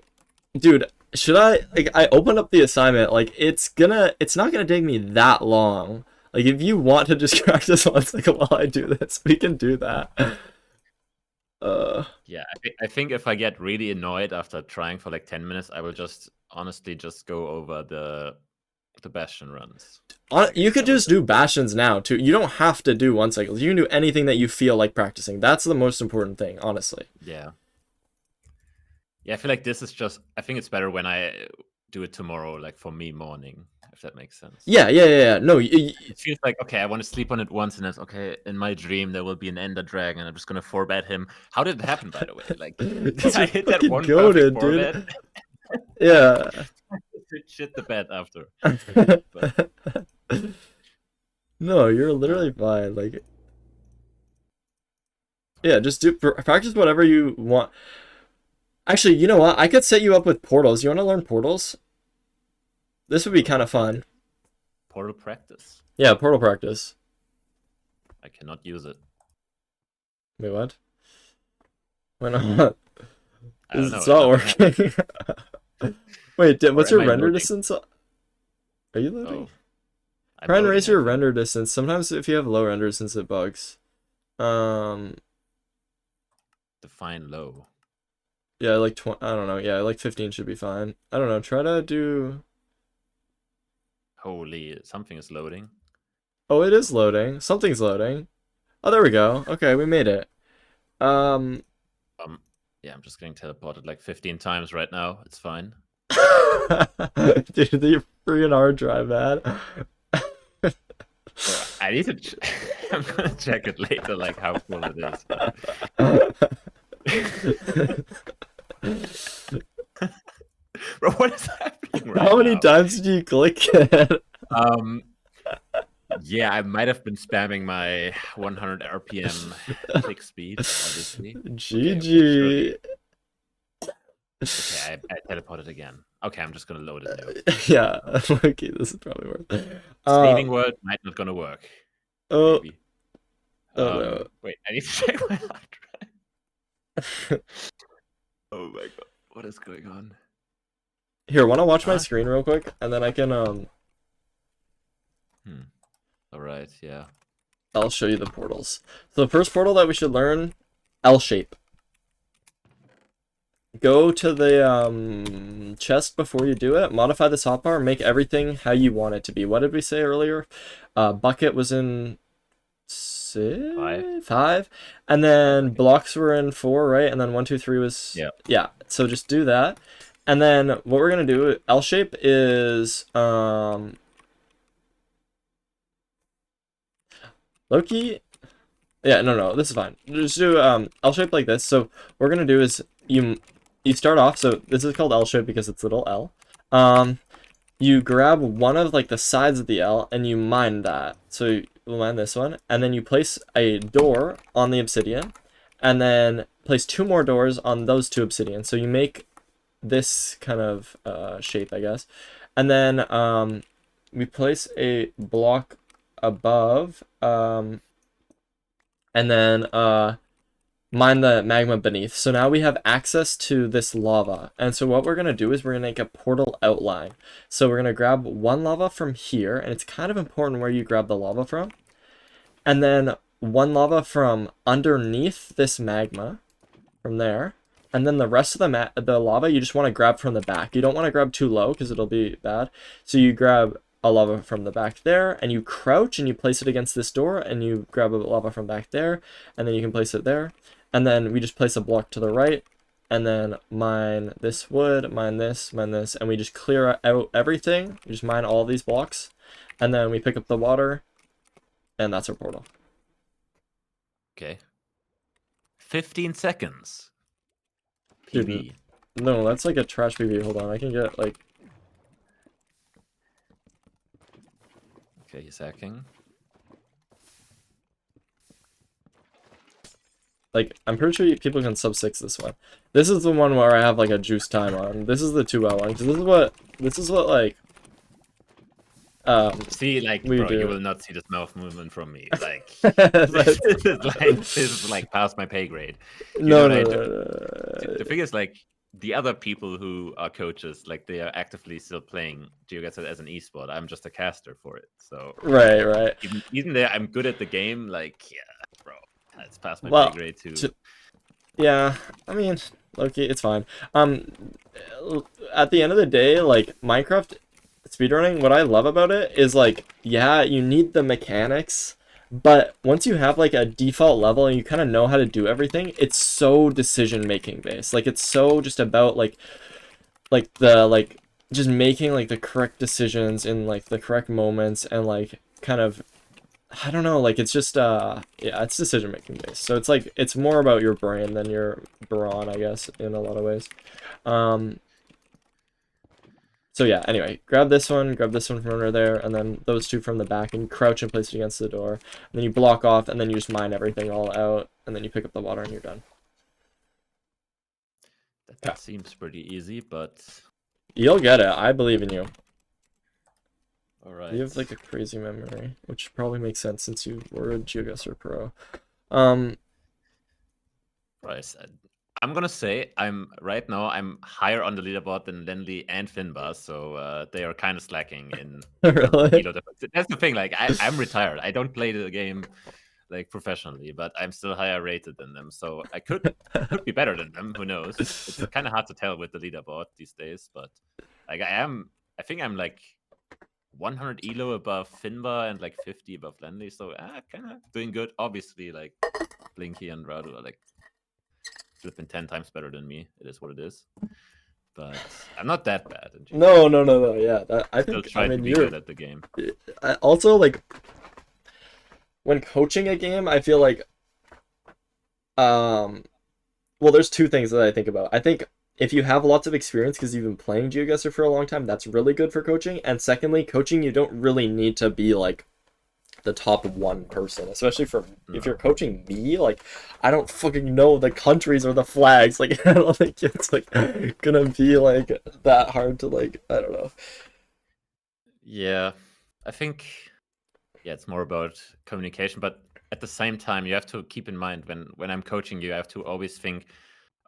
dude. Should I like? I opened up the assignment. Like, it's not gonna take me that long. Like, if you want to just practice one second while I do this, we can do that. Yeah, I think if I get really annoyed after trying for like 10 minutes, I will just honestly just go over the Bastion runs. You could just do Bastions now too. You don't have to do 1 cycle. You can do anything that you feel like practicing. That's the most important thing, honestly. Yeah. Yeah, I feel like this is just. I think it's better when I do it tomorrow, like for me morning, if that makes sense. Yeah. No, it feels like okay, I want to sleep on it once, and it's okay. In my dream, there will be an Ender Dragon. I'm just gonna 4-bet him. How did it happen, by the way? Like, I hit that one goated, perfect 4-bet. Yeah. Shit the bet after. No, you're literally fine. Like, yeah, just practice whatever you want. Actually, you know what? I could set you up with portals. You want to learn portals? This would be kind of fun. Portal practice. Yeah, portal practice. I cannot use it. Wait, what? Why not? It's know, not working. Wait, what's your render distance? Are you loading? Try and raise your render distance. Sometimes if you have low render distance, it bugs. Define low. Yeah, like 20. I don't know. Yeah, like 15 should be fine. I don't know. Try to do. Holy, something is loading. Oh, it is loading. Something's loading. Oh, there we go. Okay, we made it. Yeah, I'm just getting teleported like 15 times right now. It's fine. Dude, your freaking hard drive, man. I need to. I'm gonna check it later, like how full it is. Bro, what is happening right now? How many times did you click it? Yeah, I might have been spamming my 100 RPM click speed, obviously. GG. Okay, I teleported again. Okay, I'm just gonna load it now. Yeah, okay, this is probably worth it. Saving world might not gonna work. Oh, maybe. No. Wait, I need to check my hard drive. Oh my god, what is going on? Here, wanna watch my screen real quick, and then I can All right, yeah. I'll show you the portals. So the first portal that we should learn, L shape. Go to the chest before you do it. Modify the hotbar. Make everything how you want it to be. What did we say earlier? Bucket was in 5, and then blocks were in 4, right? And then 1, 2, 3 was yeah. So just do that, and then what we're gonna do, L shape is Loki. Yeah, no, this is fine. Just do L shape like this. So what we're gonna do is you start off. So this is called L shape because it's little L. You grab one of like the sides of the L and you mine that. So you'll mine this one, and then you place a door on the obsidian, and then place 2 more doors on those 2 obsidian. So you make this kind of shape, I guess, and then we place a block above, and then mine the magma beneath. So now we have access to this lava. And so what we're going to do is we're going to make a portal outline. So we're going to grab 1 lava from here, and it's kind of important where you grab the lava from. And then 1 lava from underneath this magma, from there. And then the rest of the lava you just want to grab from the back. You don't want to grab too low because it'll be bad. So you grab a lava from the back there, and you crouch and you place it against this door, and you grab a lava from back there, and then you can place it there. And then we just place a block to the right, and then mine this wood, mine this, and we just clear out everything. We just mine all these blocks, and then we pick up the water, and that's our portal. Okay. 15 seconds. Dude, PB. no, that's like a trash PB. Hold on, I can get like... Okay, he's hacking. Like, I'm pretty sure people can sub 6 this one. This is the one where I have like a juice time on. This is the 2-hour one, because this is what like see, like, we bro, do. you will not see this mouth movement from me. Like, this is like past my pay grade. No. The thing is, like, the other people who are coaches, like, they are actively still playing geoguesser as an esport. I'm just a caster for it. So right. Even there, I'm good at the game. Like, yeah, bro, it's past my pay grade too. Yeah, I mean, okay, it's fine. At the end of the day, like, Minecraft speedrunning, what I love about it is, like, yeah, you need the mechanics, but once you have like a default level and you kind of know how to do everything, it's so decision making based. Like, it's so just about like just making like the correct decisions in like the correct moments, and like kind of, I don't know, like, it's just yeah, it's decision making based. So it's like, it's more about your brain than your brawn, I guess, in a lot of ways. So yeah, anyway, grab this one from under there, and then those 2 from the back, and you crouch and place it against the door. And then you block off, and then you just mine everything all out, and then you pick up the water and you're done. That seems pretty easy, but you'll get it. I believe in you. All right. You have like a crazy memory, which probably makes sense since you were a geoguesser pro. Right. I'm gonna say right now I'm higher on the leaderboard than Lenly and Finbar, so they are kind of slacking in really? That's the thing. Like, I'm retired. I don't play the game like professionally, but I'm still higher rated than them, so I could be better than them. Who knows? It's kind of hard to tell with the leaderboard these days, but like I think I'm like 100 elo above Finbar and like 50 above Lenly, so kind of doing good. Obviously, like, Blinky and Radu are like flipping 10 times better than me. It is what it is. But I'm not that bad. No. Yeah, I still think try to be good at the game. I also, like, when coaching a game, I feel like, well, there's 2 things that I think about. I think if you have lots of experience because you've been playing GeoGuessr for a long time, that's really good for coaching. And secondly, coaching, you don't really need to be like the top 1 person, especially for if you're coaching me. Like, I don't fucking know the countries or the flags. Like, I don't think it's like gonna be like that hard to, like, I don't know. Yeah, I think, yeah, it's more about communication, but at the same time, you have to keep in mind when I'm coaching you, I have to always think,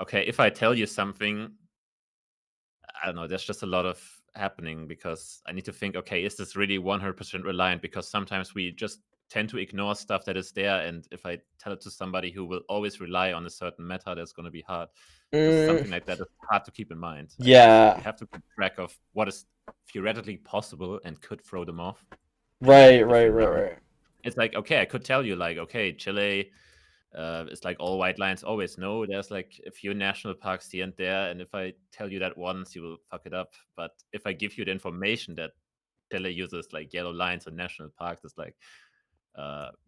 okay, if I tell you something, I don't know, there's just a lot of happening because I need to think, okay, is this really 100% reliant? Because sometimes we just tend to ignore stuff that is there, and if I tell it to somebody who will always rely on a certain meta, that's going to be hard. Just Mm, something like that is hard to keep in mind. I guess you yeah. have to keep track of what is theoretically possible and could throw them off in Right, right, different right, rounds. right. It's like, okay, I could tell you, like, okay, Chile, it's like all white lines always. No, there's like a few national parks here and there, and if I tell you that once, you will fuck it up. But if I give you the information that Chile uses like yellow lines and national parks, it's like,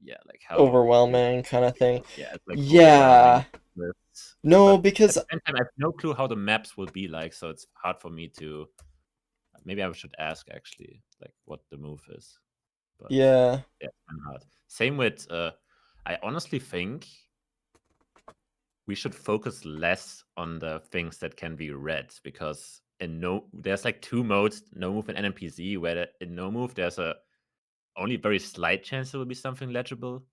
yeah, like how do Overwhelming kind of thing. yeah, it's like overwhelming. Yeah. Lists. No, But at because the same time, I have no clue how the maps will be like, so it's hard for me to. Maybe I should ask actually, like what the move is. But yeah. yeah, it's kind of hard. Same with. I honestly think we should focus less on the things that can be read because in no, there's like two modes, no move and NPC, where in no move there's a only very slight chance there will be something legible,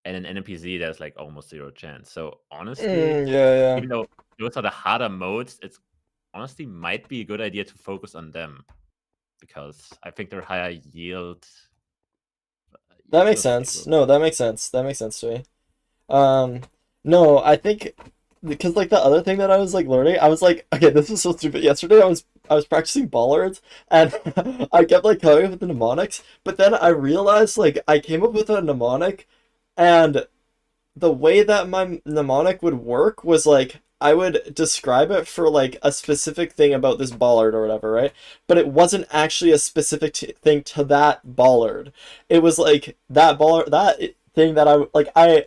and in NPC there's like almost zero chance. So honestly, Yeah, yeah. even though those are the harder modes, it's honestly might be a good idea to focus on them because I think they're higher yield. Yeah, That makes we'll see. sense. No, that makes sense. That makes sense to me. Um, no, I think because like the other thing that I was like learning, I was like, okay, this is so stupid. Yesterday I was practicing bollards and I kept like coming up with the mnemonics, but then I realized like I came up with a mnemonic and the way that my mnemonic would work was like I would describe it for like a specific thing about this bollard or whatever, right? But it wasn't actually a specific thing to that bollard. It was like that bollard, that thing that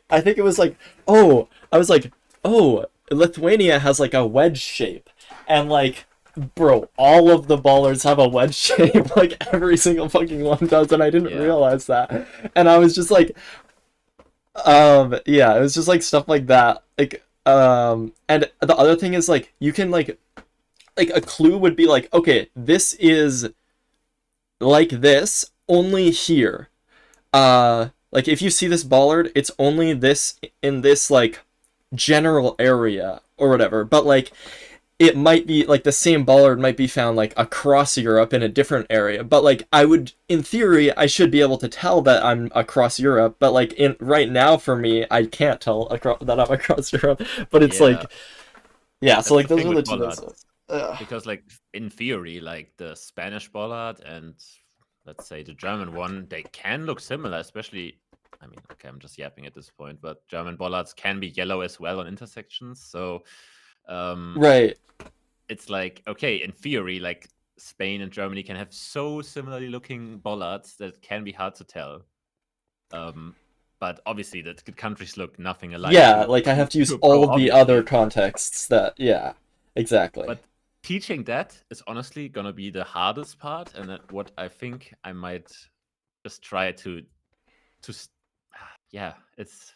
I think it was like, oh, I was like, oh, Lithuania has like a wedge shape, and like, bro, all of the ballers have a wedge shape, like every single fucking one does, and I didn't Yeah, realize that, and I was just like, yeah, it was just like stuff like that. Like, and the other thing is like you can like a clue would be like, okay, this is like this only here. Like if you see this bollard, it's only this in this like general area or whatever. But like it might be like the same bollard might be found like across Europe in a different area. But like I would, in theory, I should be able to tell that I'm across Europe. But like in right now for me, I can't tell that I'm across Europe. But it's yeah. like, yeah. So That's like the those thing are the with two things. bollards. Because like in theory, like the Spanish bollard and let's say the German one, they can look similar, especially I mean, okay, I'm just yapping at this point, but German bollards can be yellow as well on intersections. So Right. it's like, okay, in theory, like Spain and Germany can have so similarly looking bollards that it can be hard to tell. But obviously the countries look nothing alike Yeah, to like I have to use a pro, all the other obviously. contexts that, yeah, exactly. But teaching that is honestly gonna be the hardest part, and what I think I might just try to yeah, it's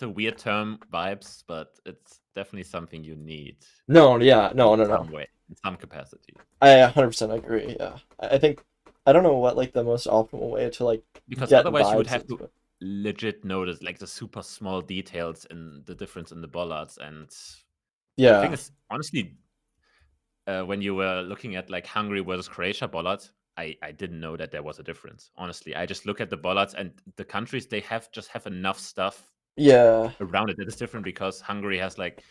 a weird term, vibes, but it's definitely something you need No, yeah, in no, no, no. some way, in some capacity. I 100% agree. Yeah, I think I don't know what like the most optimal way to like Because get otherwise you would vibes have is, to but legit notice like the super small details in the difference in the bollards, and the thing yeah, is honestly when you were looking at like Hungary versus Croatia bollards, I didn't know that there was a difference. Honestly, I just look at the bollards and the countries they have enough stuff yeah, around it that is different because Hungary has like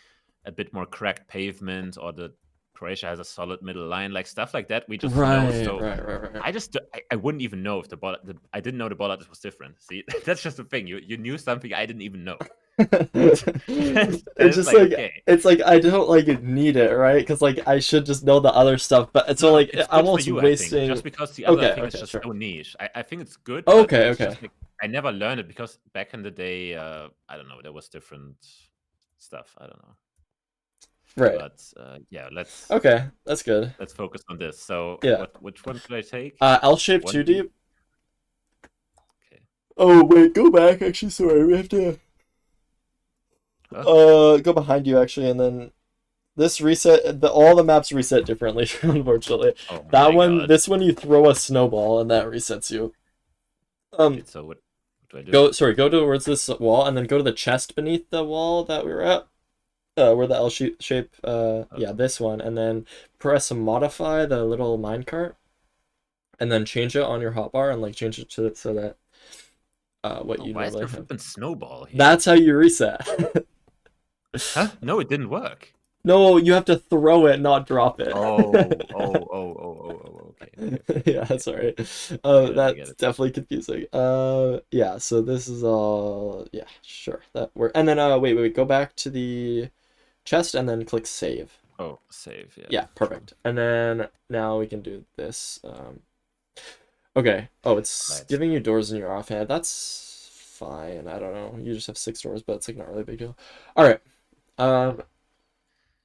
a bit more cracked pavement, or the Croatia has a solid middle line, like stuff like that. We just know. right, So right, right, right. I just I wouldn't even know if the bollard. I didn't know the bollard was different. See, that's just the thing. You knew something I didn't even know. That It's is just like like okay. it's like I don't like need it, right? Because like I should just know the other stuff, but so No, like it's good for almost you, I think. wasting. Just because the other Okay, thing is okay, just sure. so niche. I think it's good, but Okay, it's okay, just like I never learned it because back in the day, I don't know, there was different stuff. I don't know. right. But yeah, Okay, that's good. let's focus on this. So Yeah. which one should I take? L shape One too D? deep. Okay. Oh wait, go back. Actually, sorry, we have to Huh? go behind you actually, and then this reset. All the maps reset differently, unfortunately. Oh That my one, god. this one, you throw a snowball and that resets you. Wait, so what do I do? Go towards this wall and then go to the chest beneath the wall that we were at. Where the L shape, yeah, Okay. this one, and then press modify the little minecart. and then change it on your hotbar and like change it to so that what Oh, you why is normally there have. flipping snowball here? That's how you reset. Huh? No, it didn't work. No, you have to throw it, not drop it. Okay, okay. Yeah, Okay. sorry. I get it, I get That's it. definitely confusing. Yeah, so this is all, yeah, sure, that work. And then, wait, go back to the chest and then click save. Oh, save, yeah. Yeah, True. perfect. And then now we can do this. Okay. Oh, it's Right. giving you doors in your offhand. That's fine. I don't know. You just have 6 doors, but it's like not really a big deal. All right. Um,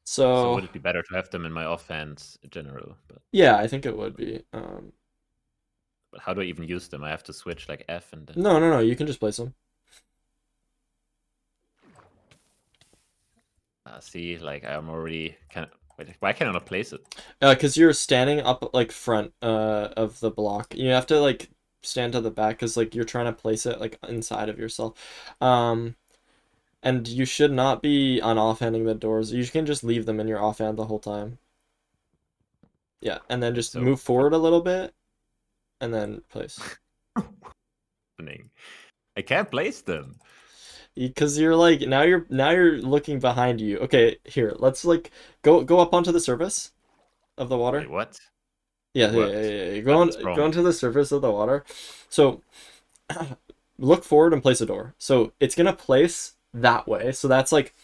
So so would it be better to have them in my offhand in general? yeah, I think it would be. But how do I even use them? I have to switch like F and then. No. You can just place them. See, like I'm already kind of. Wait, why can't I not place it? Because you're standing up like front of the block. You have to like stand to the back because like you're trying to place it like inside of yourself. And you should not be on offhanding the doors. You can just leave them in your offhand the whole time. Yeah, and then Wait, just so move forward a little bit, and then place. happening? I can't place them. Because you're like now you're looking behind you. Okay, here let's like go up onto the surface of the water. Wait, what? Yeah, It worked. Go But on it's wrong. go onto the surface of the water. So look forward and place a door. So it's gonna place that way. So that's like,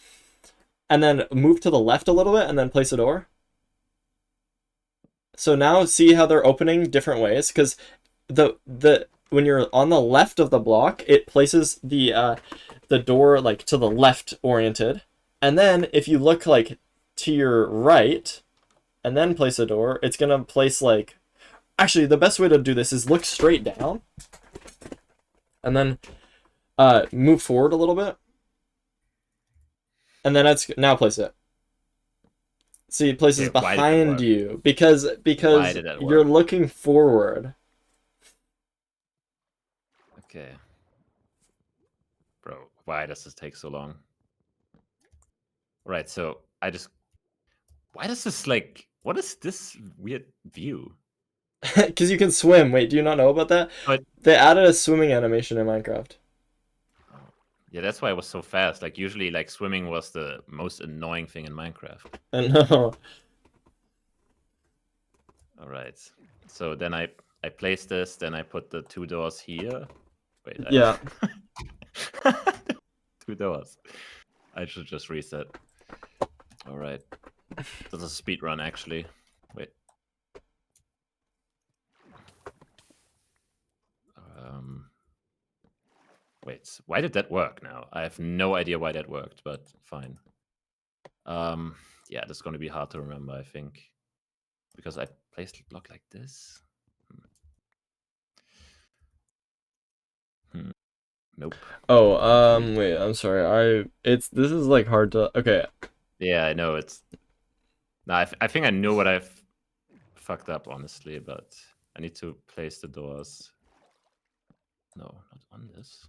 and then move to the left a little bit and then place a door. So now see how they're opening different ways because the when you're on the left of the block, it places the door like to the left oriented, and then if you look like to your right and then place a door, it's gonna place like, actually the best way to do this is look straight down and then move forward a little bit, and then it's now place it. See, it places Okay, why did that behind work? you Why because did that you're work? looking forward. Okay. Bro, why does this take so long? Right, so I just. Why does this like. What is this weird view? Because you can swim. Wait, do you not know about that? But. They added a swimming animation in Minecraft. Yeah, that's why it was so fast. Like, usually, like, swimming was the most annoying thing in Minecraft. I know. All right. So then I place this, then I put the 2 doors here. Wait, Yeah. 2 doors. I should just reset. All right. This is a speed run, actually. Wait. Wait, why did that work now? I have no idea why that worked, but fine. Yeah, that's going to be hard to remember, I think. Because I placed the block like this. Nope. Oh, wait, I'm sorry. This is like hard to. Okay. Yeah, I know it's. No, I think I know what I've fucked up, honestly, but I need to place the doors. No, not on this.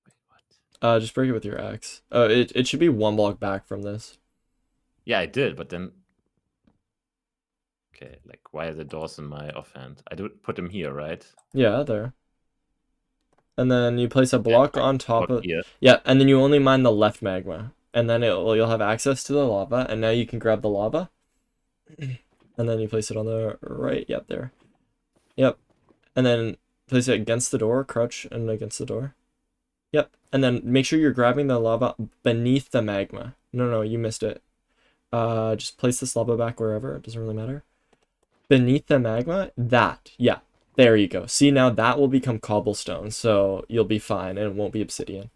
Wait, what? Just break it with your axe. It should be 1 block back from this. Yeah, I did, but then. Okay, like why are the doors in my offhand? I do put them here, right? Yeah, there. And then you place a Yeah, block I on top block of. here. Yeah, and then you only mine the left magma, and then you'll have access to the lava, and now you can grab the lava. And then you place it on the right. Yep, there. Yep. And then place it against the door, crouch and against the door. Yep. And then make sure you're grabbing the lava beneath the magma. No, you missed it. Just place this lava back wherever. It doesn't really matter. Beneath the magma, that. Yeah. There you go. See, now that will become cobblestone, so you'll be fine and it won't be obsidian.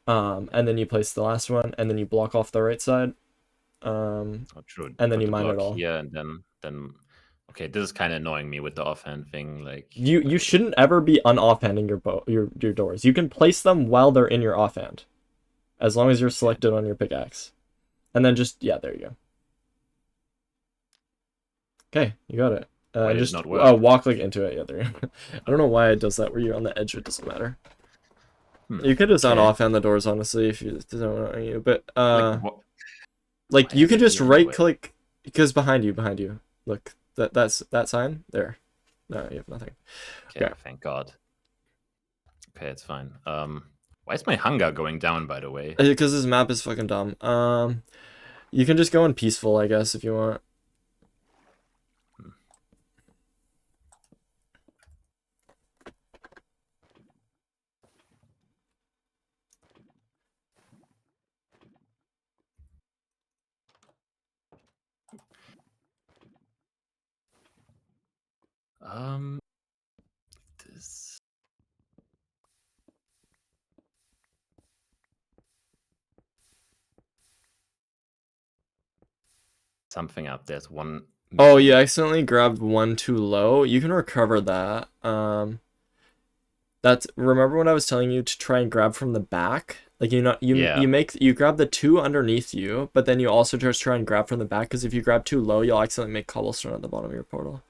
And then you place the last one, and then you block off the right side. Oh, true. And then Put you the mine it block all. here, and then. Okay, this is kind of annoying me with the offhand thing. Like You shouldn't ever be un-offhanding your doors. You can place them while they're in your offhand, as long as you're selected on your pickaxe. And then just, yeah, there you go. Okay, you got it. why did Just it not work? walk like into it. Yeah, there. I don't know why it does that where you're on the edge. It doesn't matter. You could just Okay. on-offhand the doors, honestly, if you don't know you. But like you can just right anyway? click because behind you. Look, that sign there. No, you have nothing. Okay, Okay. thank God. Okay, it's fine. Why is my hunger going down, by the way? Because this map is fucking dumb. You can just go in peaceful, I guess, if you want. This. Something up. There's one. Oh, Missing. you accidentally grabbed one too low. You can recover that. That's remember when I was telling you to try and grab from the back? Like Yeah. you grab the two underneath you, but then you also just try and grab from the back because if you grab too low, you'll accidentally make cobblestone at the bottom of your portal.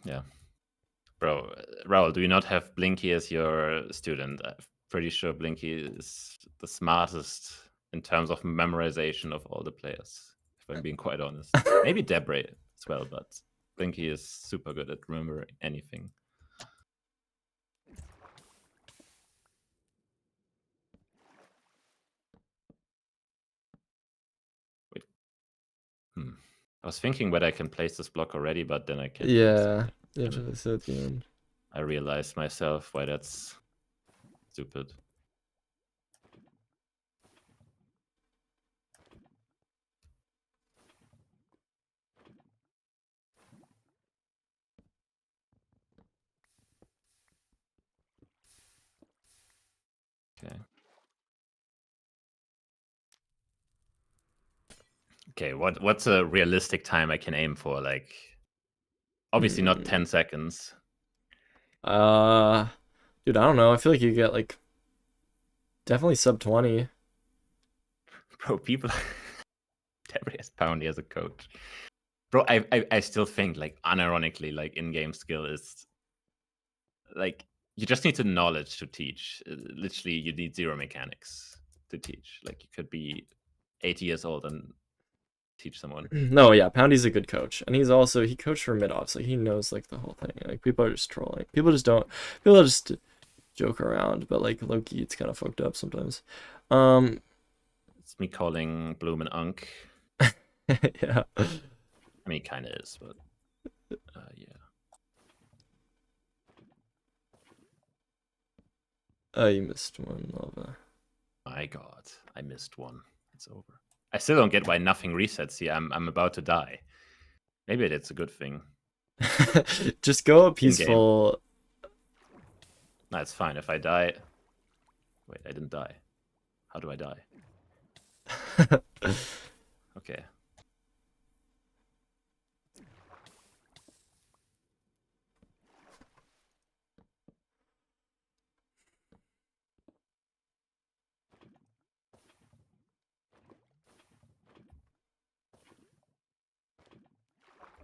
Yeah. Bro, Raul, do you not have Blinky as your student? I'm pretty sure Blinky is the smartest in terms of memorization of all the players, if I'm being quite honest. Maybe Debray as well, but Blinky is super good at remembering anything. Wait. I was thinking whether I can place this block already, but then I can't. Yeah, you have to place it at the end. I realized myself why that's stupid. Okay. Okay, what's a realistic time I can aim for? Like, obviously not 10 seconds. Dude, I don't know. I feel like you get like definitely sub 20. Bro, people Debray has Poundy as a coach. Bro, I still think, like, unironically, like, in-game skill is like, you just need the knowledge to teach. Literally, you need zero mechanics to teach. Like, you could be 80 years old and teach someone. No, yeah, Poundy's a good coach, and he coached for mid offs. Like he knows like the whole thing. Like people are just trolling. People just joke around, but like low key, it's kind of fucked up sometimes. It's me calling Bloom an unk. Yeah. I mean, it kind of is, but yeah. Oh, you missed one, Lava. My God, I missed one. It's over. I still don't get why nothing resets here. I'm about to die. Maybe that's a good thing. Just go a In-game. peaceful. No, it's fine. If I die... Wait, I didn't die. How do I die? Okay.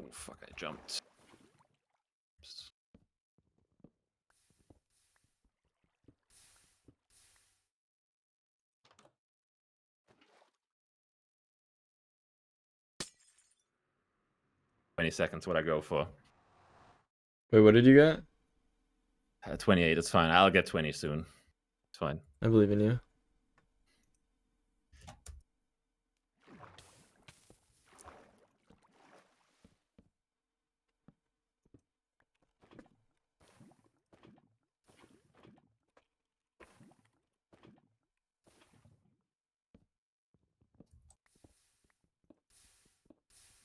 Oh, fuck, I jumped. Oops. $20, what I go for. Wait, what did you get? 28, it's fine. I'll get 20 soon. It's fine. I believe in you.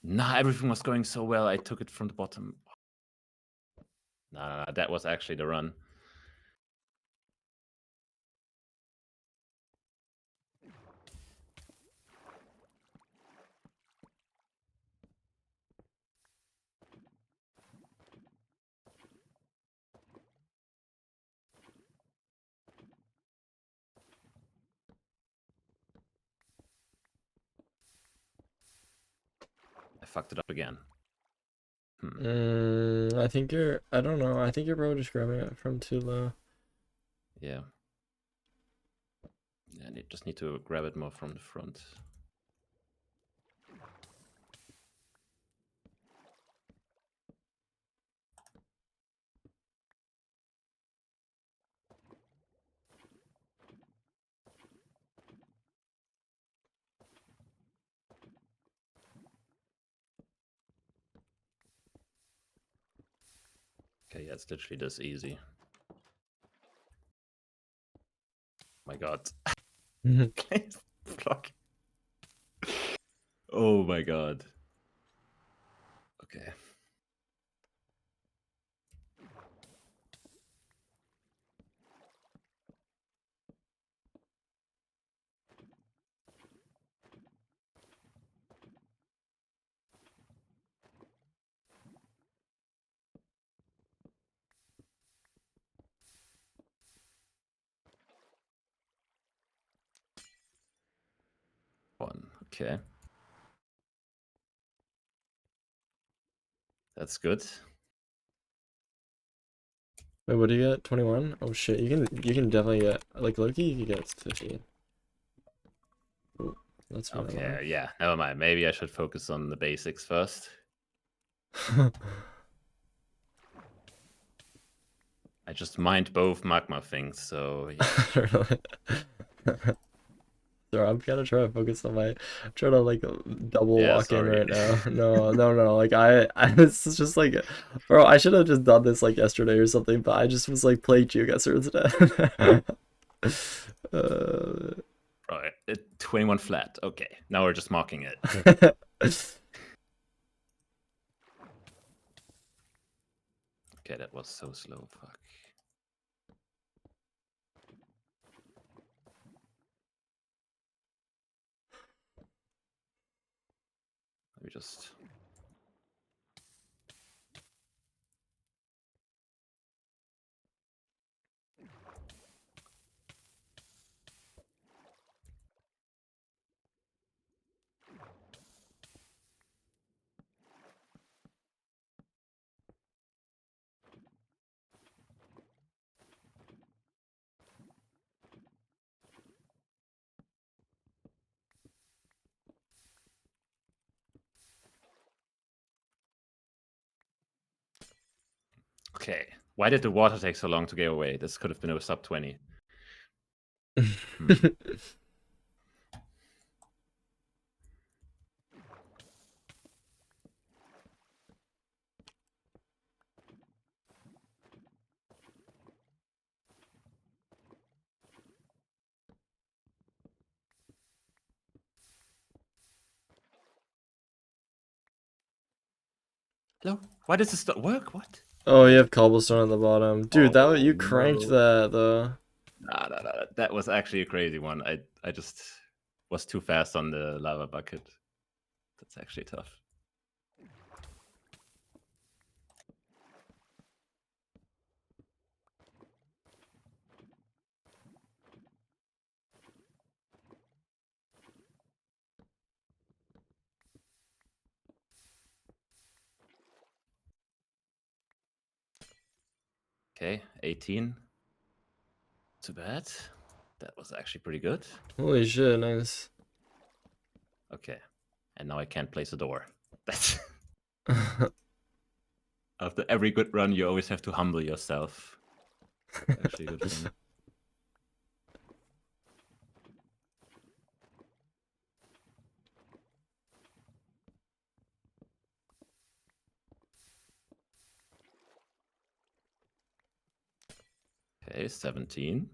Nah, everything was going so well. I took it from the bottom. Nah, that was actually the run. I fucked it up again. I think you're. I don't know. I think you're probably just grabbing it from too low. Yeah. And you just need to grab it more from the front. Okay, yeah, it's literally this easy. My God. Block. Oh my God. Okay. One. Okay. That's good. Wait, what do you get? 21? Oh shit, you can definitely get, like, Loki, you can get 50. Ooh, that's what I Okay, like. yeah, never mind. Maybe I should focus on the basics first. I just mined both magma things, so yeah. Really? Sorry, I'm gonna try to focus on my, I'm trying to like double Yeah, walk in sorry. right now. No, like this is just like, bro, I should have just done this like yesterday or something, but I just was like playing geoguesser instead. Right, 21 flat. Okay, now we're just marking it. Okay, that was so slow. Fuck. Let me just. Okay, why did the water take so long to get away? This could have been a sub 20. Hello? Why does this not work? What? Oh, you have cobblestone at the bottom. Dude, that Oh you cranked no. that though. Nah. That was actually a crazy one. I just was too fast on the lava bucket. That's actually tough. Okay, 18. Too bad. That was actually pretty good. Holy shit, nice. Okay, and now I can't place a door. That's after every good run, you always have to humble yourself. That's actually a good thing. Okay, 17.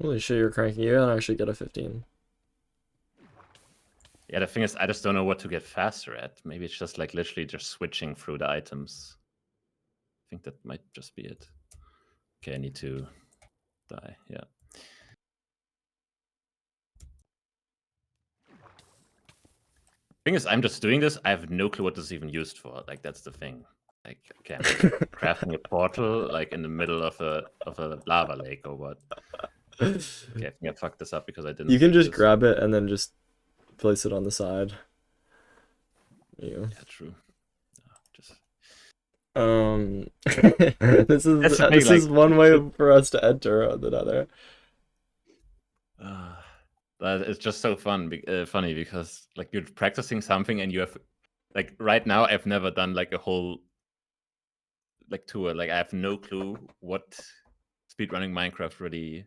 Holy shit, you're cranking. You can actually get a 15. Yeah, the thing is, I just don't know what to get faster at. Maybe it's just like literally just switching through the items. I think that might just be it. Okay, I need to die. Yeah. Thing is, I'm just doing this. I have no clue what this is even used for. Like that's the thing. Like, okay, I'm just crafting a portal like in the middle of a lava lake or what? Okay, I think I fucked this up because I didn't. You can do just this. grab it and then just place it on the side. You. Yeah, true. Just This is that's the thing, this like, is one way for us to enter the nether. but it's just so funny because like you're practicing something and you have like right now I've never done like a whole like tour. Like I have no clue what speedrunning Minecraft really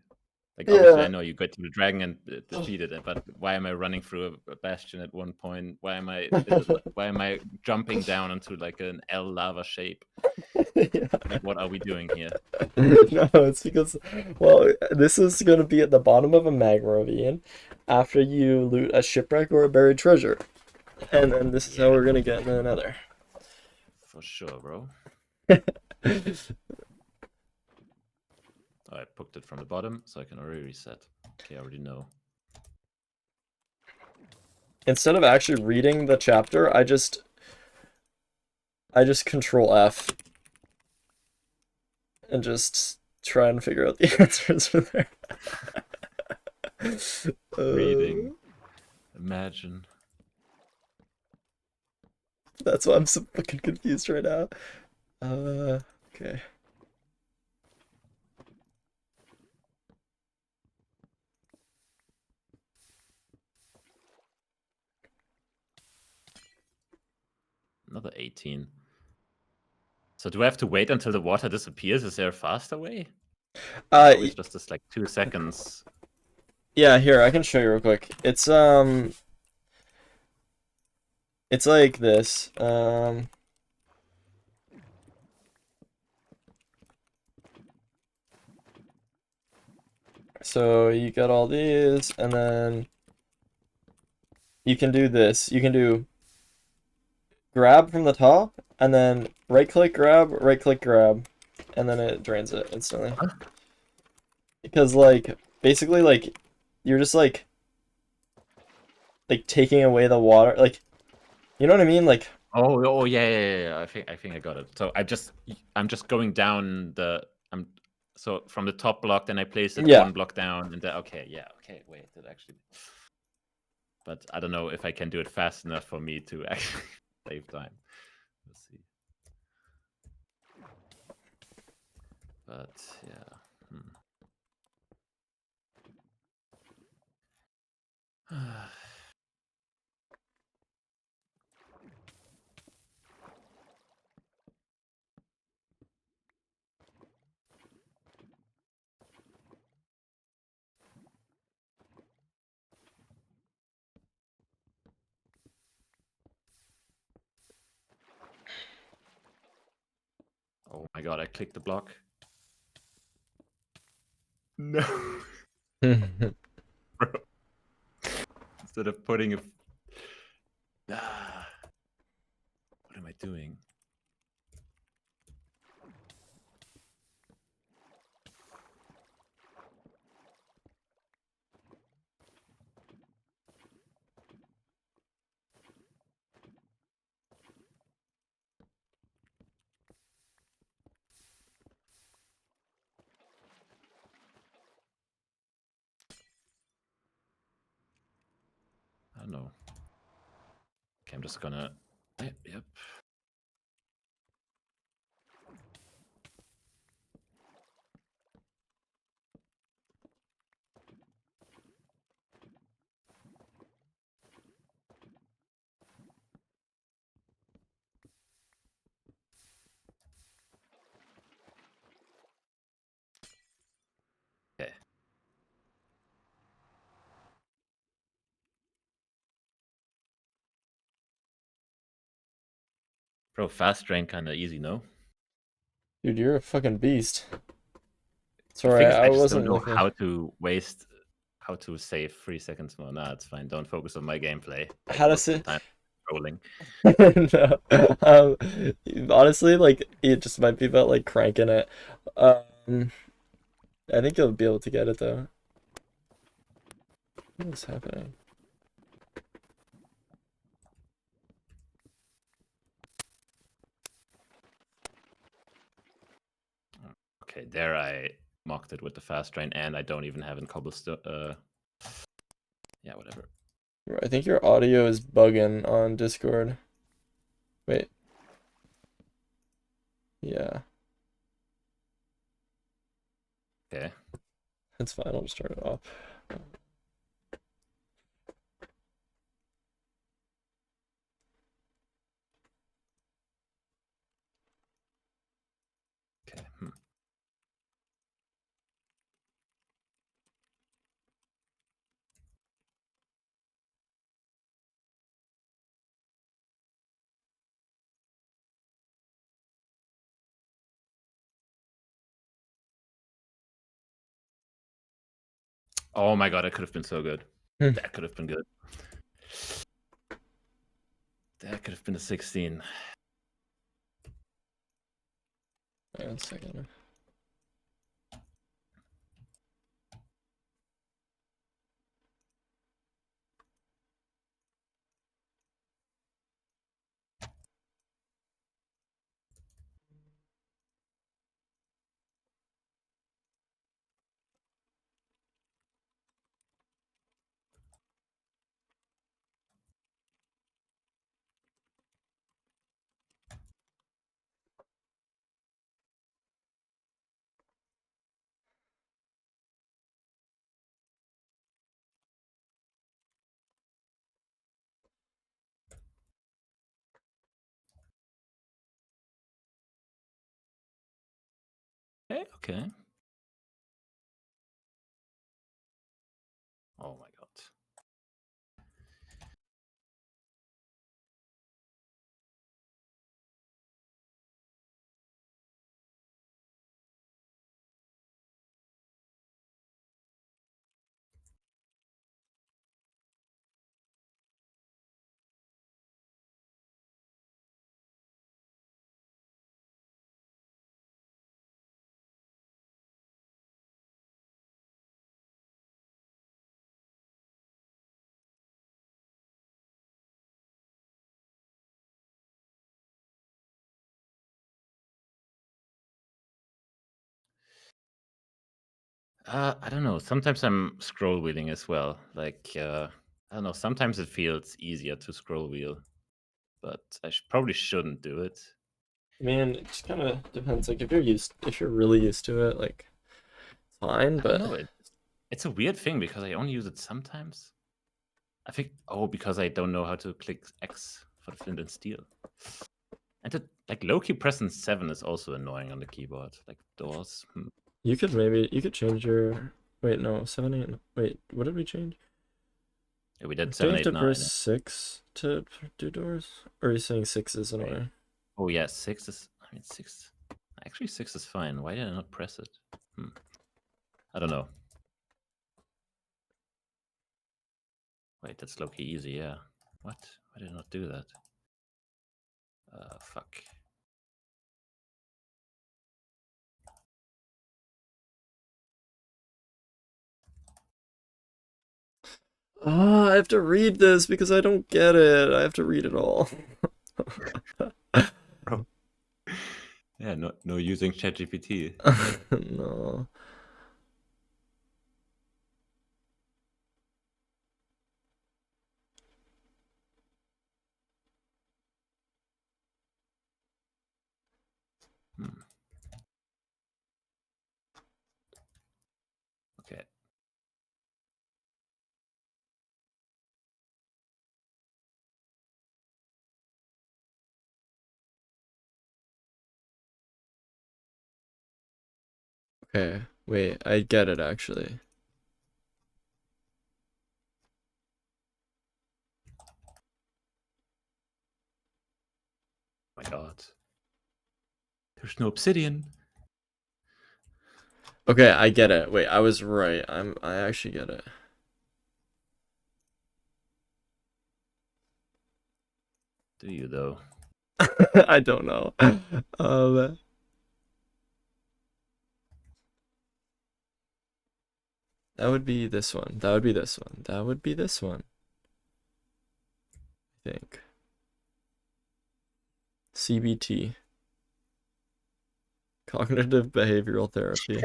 Like, obviously, I Yeah. know you got to the dragon and defeated it, but why am I running through a bastion at one point? Why am I jumping down into like an L lava shape? Yeah. Like, what are we doing here? No, it's because, well, this is gonna be at the bottom of a magma ravine after you loot a shipwreck or a buried treasure. And then this is how Yeah, we're gonna get in another. for sure, bro. Oh, I poked it from the bottom, so I can already reset. Okay, I already know. Instead of actually reading the chapter, I just control F and just try and figure out the answers from there. Reading. Imagine. That's why I'm so fucking confused right now. Okay. Another 18. So do I have to wait until the water disappears? Is there a faster way? It's always just this like 2 seconds. Yeah, here, I can show you real quick. It's like this. So you got all these, and then you can do this. You can do grab from the top, and then right click grab, and then it drains it instantly. Huh? Because like basically like you're just like taking away the water, like, you know what I mean? Like, Oh yeah. I think I got it. So I'm just going down so from the top block, then I place it yeah. 1 block down, and then okay, wait, that actually. But I don't know if I can do it fast enough for me to actually save time. Let's see. But yeah. Oh my god, I clicked the block. No. Bro. Instead of putting a. What am I doing? I don't know. Okay, I'm just gonna. Yep. Okay. Bro, fast drain kind of easy, no? Dude, you're a fucking beast. The Sorry, thing is, I I just don't wasn't know looking. how to save 3 seconds more. Nah, it's fine. Don't focus on my gameplay. Like How to most of say? the time, trolling. No. Honestly, like, it just might be about like cranking it. I think you'll be able to get it though. What is happening? Okay, there I mocked it with the fast drain, and I don't even have in cobblestone. Yeah, whatever. I think your audio is bugging on Discord. Wait. Yeah, Okay. that's fine. I'll just turn it off. Okay. Oh my god, that could have been so good. Hmm. That could have been good. That could have been a 16. Wait 1 second. Okay. Oh my god. I don't know. Sometimes I'm scroll wheeling as well. Like, I don't know. Sometimes it feels easier to scroll wheel, but I probably shouldn't do it. I mean, it just kind of depends. Like if you're really used to it, like it's fine. I don't But know. It's a weird thing because I only use it sometimes. I think, because I don't know how to click X for the flint and steel. And like low-key pressing 7 is also annoying on the keyboard. Like doors. you could change your. Wait, no, 7, 8. Wait, what did we change? Yeah, we did Do you 7, have 8, to 9. press 6 to do doors? Or are you saying 6 is Right. annoying? Oh yeah, 6 is. I mean 6. Actually, 6 is fine. Why did I not press it? I don't know. Wait, that's low-key easy. Yeah. What? Why did I not do that? Fuck. I have to read this because I don't get it. I have to read it all. Bro. Yeah, no using ChatGPT. No. Okay. Okay, wait, I get it actually. Oh my god. There's no obsidian. Okay, I get it. Wait, I was right. I actually get it. Do you though? I don't know. That would be this one. That would be this one. That would be this one. I think. CBT. Cognitive behavioral therapy.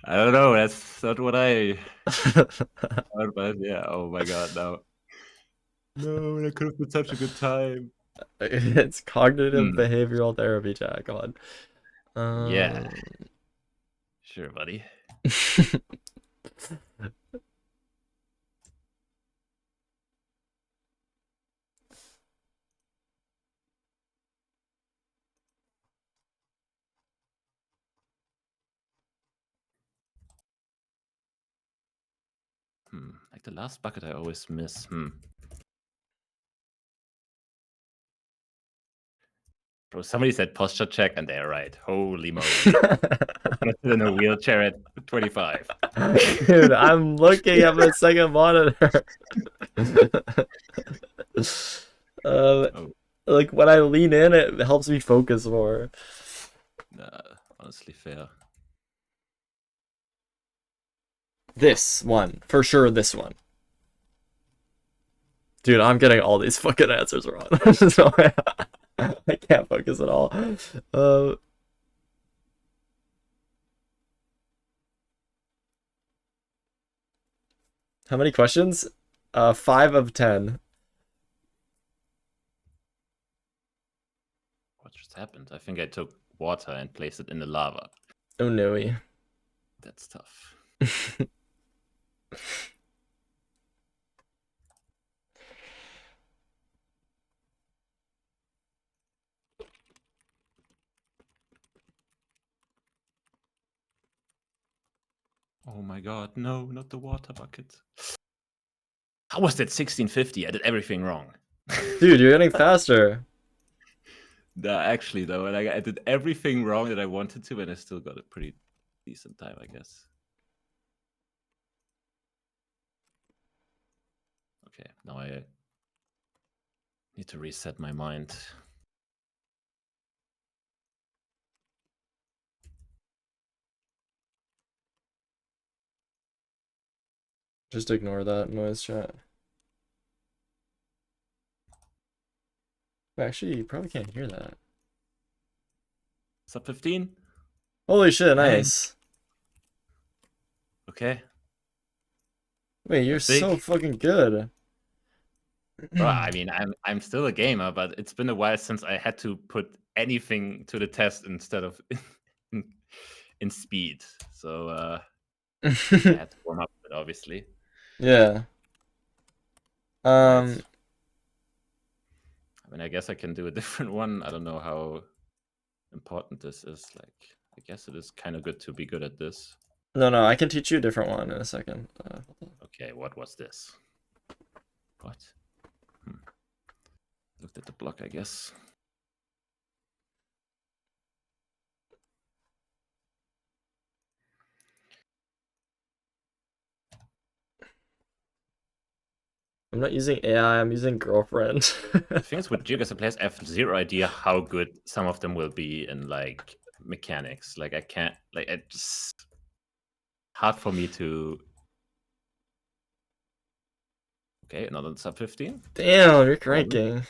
I don't know. That's not what I thought, but yeah. Oh my god, no. No, that could have been such a good time. It's cognitive Hmm. behavioral therapy tag on. Yeah. Sure, buddy. Like the last bucket I always miss. Bro, somebody said posture check, and they're right. Holy moly! In a wheelchair at 25. Dude, I'm looking at my second monitor. Oh, Like when I lean in, it helps me focus more. nah, honestly, fair. This one, for sure. This one, dude. I'm getting all these fucking answers wrong, so I can't focus at all. How many questions? 5 of 10. What just happened? I think I took water and placed it in the lava. Oh no. That's tough. Oh my god, no, not the water bucket. How was that 1650? I did everything wrong. Dude, you're getting faster. Nah, actually, though, I did everything wrong that I wanted to, and I still got a pretty decent time, I guess. Okay, now I need to reset my mind. Just ignore that noise chat. Actually, you probably can't hear that. Sub 15? Holy shit, Dang. nice. Okay. Wait, you're so fucking good. Well, I mean, I'm still a gamer, but it's been a while since I had to put anything to the test instead of in speed. So I had to warm up a bit, obviously. Yeah. Right. I mean, I guess I can do a different one. I don't know how important this is. Like, I guess it is kind of good to be good at this. No, I can teach you a different one in a second. Okay, what was this? What? Looked at the block, I guess. I'm not using AI, I'm using girlfriend. The thing is with geoguesser players, I have zero idea how good some of them will be in like mechanics. Like I can't, like it's just hard for me to. Okay, another sub 15. Damn, you're ranking.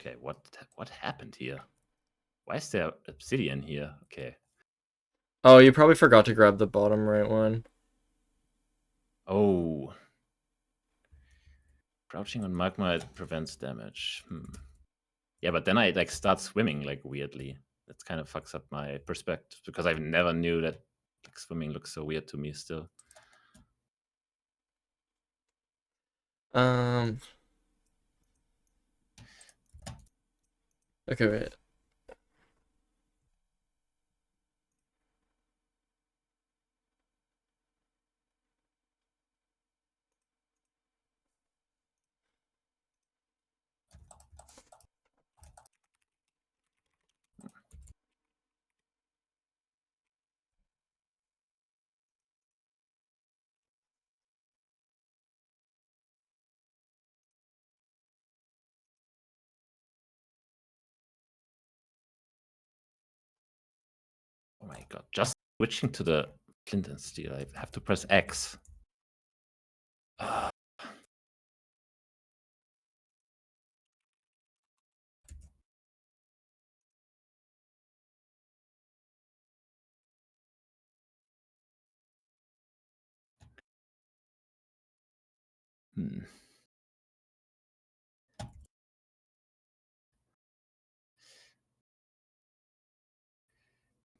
Okay, what happened here? Why is there obsidian here? Okay. Oh, you probably forgot to grab the bottom right one. Oh. Crouching on magma prevents damage. Yeah, but then I like start swimming like weirdly. That kind of fucks up my perspective because I never knew that like swimming looks so weird to me still. Okay, wait. Oh my god, just switching to the flint and steel, I have to press X.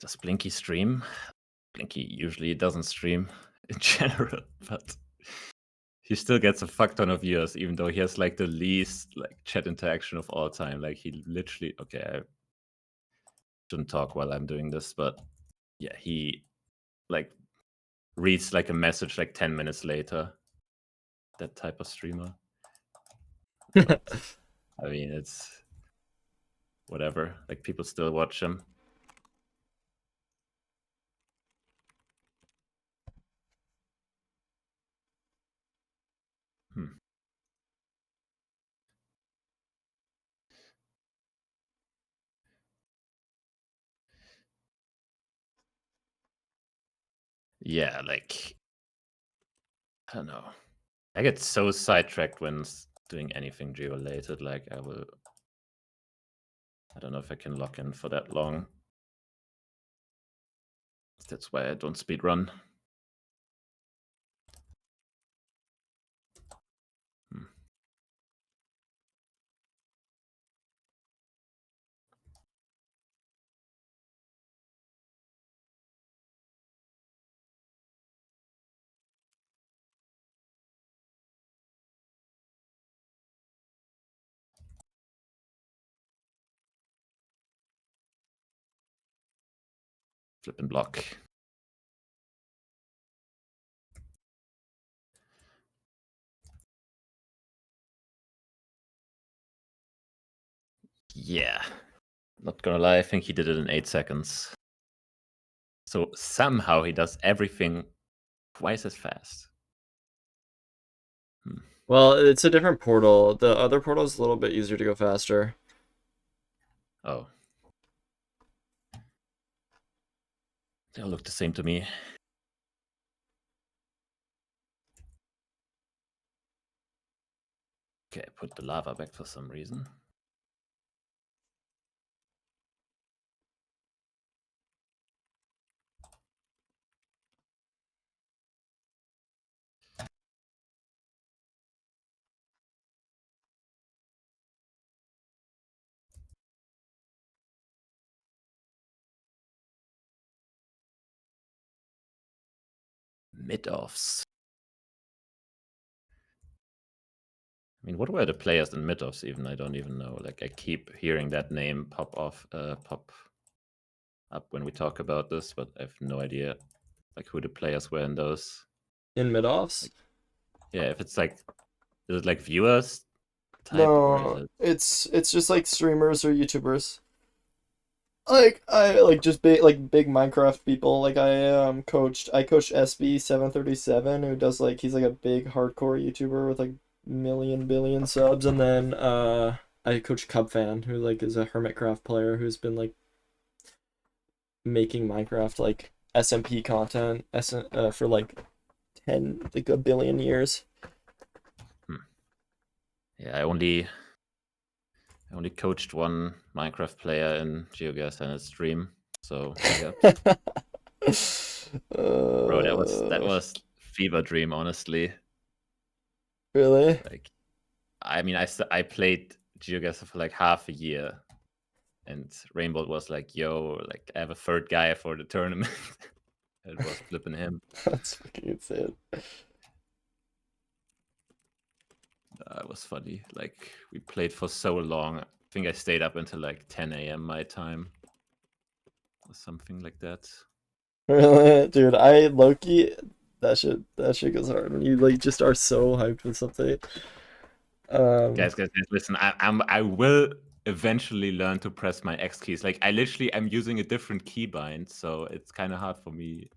Does Blinky stream? Blinky usually doesn't stream in general, but he still gets a fuck ton of viewers, even though he has like the least like chat interaction of all time. Like he literally, okay, I shouldn't talk while I'm doing this, but yeah, he like reads like a message like 10 minutes later. That type of streamer. But, I mean, it's whatever. Like, people still watch him. Yeah, like, I don't know. I get so sidetracked when doing anything geo-related. Like, I don't know if I can lock in for that long. That's why I don't speedrun. Flip and block. Yeah. Not gonna lie, I think he did it in 8 seconds. So somehow he does everything twice as fast. Well, it's a different portal. The other portal is a little bit easier to go faster. Oh. They all look the same to me. Okay, put the lava back for some reason. Mid-offs. I mean, what were the players in mid-offs even? I don't even know. Like, I keep hearing that name pop up when we talk about this, but I have no idea like who the players were in those. In mid-offs? Like, yeah, if it's like, is it like viewers type or is No, it? it's just like streamers or YouTubers. Like I like just big Minecraft people. Like I coached SB737 who does like he's like a big hardcore YouTuber with like million billion subs, and then I coach Cubfan who like is a Hermitcraft player who's been like making Minecraft like SMP content for like 10 like a billion years. Yeah, I only coached one Minecraft player in geoguesser and a stream. So yeah. Bro, that was fever dream, honestly. Really? Like, I mean, I played geoguesser for like half a year, and Rainbow was like, "Yo, like I have a third guy for the tournament." It was flipping him. That's fucking insane. It was funny. Like, we played for so long. I think I stayed up until like 10 a.m. my time, or something like that. Really? Dude, I Loki that shit goes hard when you like just are so hyped with something. Guys, listen. I will eventually learn to press my X keys. Like, I literally am using a different keybind, so it's kind of hard for me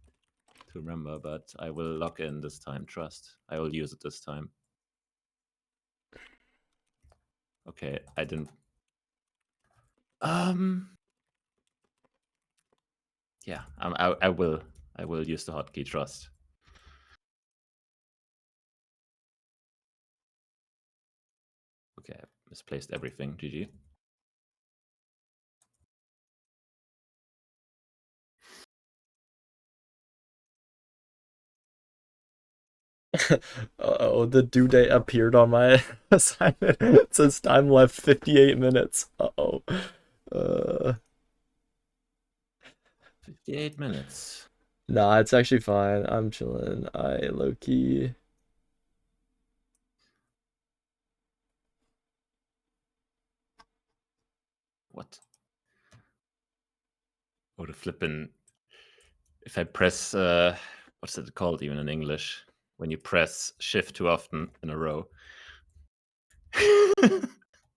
to remember. But I will lock in this time. Trust. I will use it this time. Okay, I didn't. Yeah, I will use the hotkey. Trust. Okay, I misplaced everything. GG. Oh, the due date appeared on my assignment. It says time left 58 minutes. Uh-oh. 58 minutes. Nah, it's actually fine. I'm chilling. I low key. What? Oh, the flippin'. If I press what's it called even in English? When you press shift too often in a row.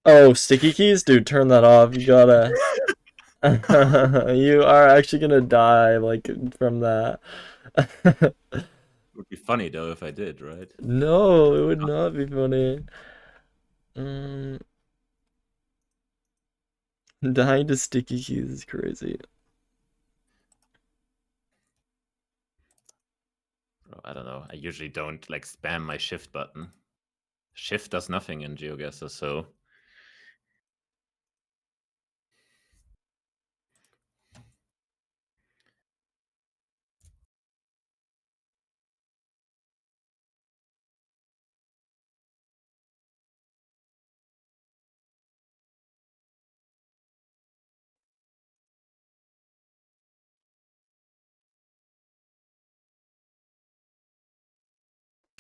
Oh, sticky keys? Dude, turn that off. You gotta. You are actually gonna die, like, from that. It would be funny though if I did, right? No, it would not be funny. Dying to sticky keys is crazy. Bro, I don't know. I usually don't like spam my shift button. Shift does nothing in GeoGuessr, so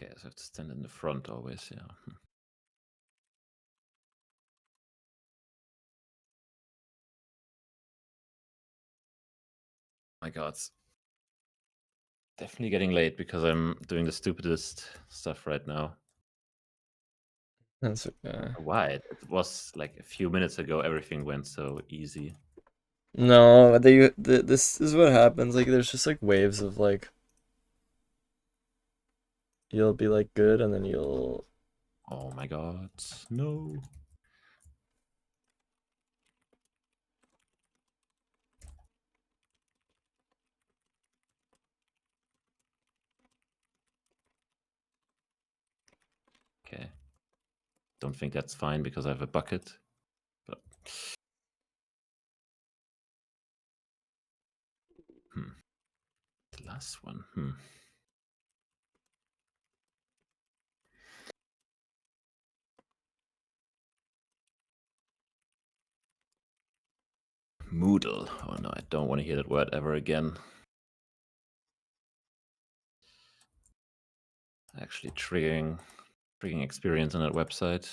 okay, so I have to stand in the front always, yeah. My god, it's definitely getting late because I'm doing the stupidest stuff right now. That's okay. Why? It was like a few minutes ago, everything went so easy. No, this is what happens. Like, there's just like waves of like, you'll be like good, and then you'll. Oh my god, no. Okay. Don't think that's fine because I have a bucket. But the last one. Moodle. Oh no, I don't want to hear that word ever again. Actually triggering experience on that website.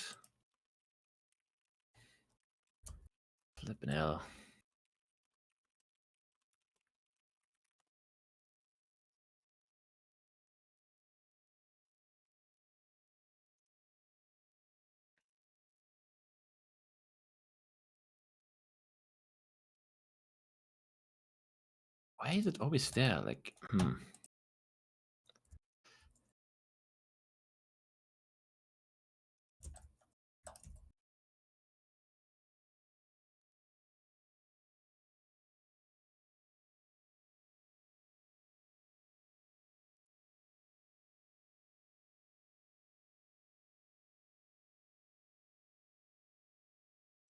Flippin' hell. Why is it always there? Like,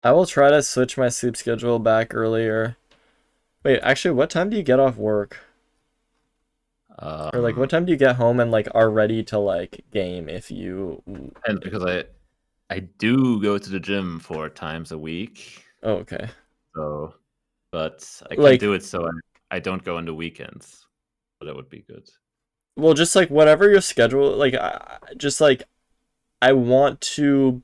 I will try to switch my sleep schedule back earlier. Wait, actually, what time do you get off work? Or like, what time do you get home and like are ready to like game if you? and because I do go to the gym 4 times a week. Oh, okay. So, but I can't Like, do it, so I don't go on the weekends. But that would be good. well, just like whatever your schedule. Like, just like I want to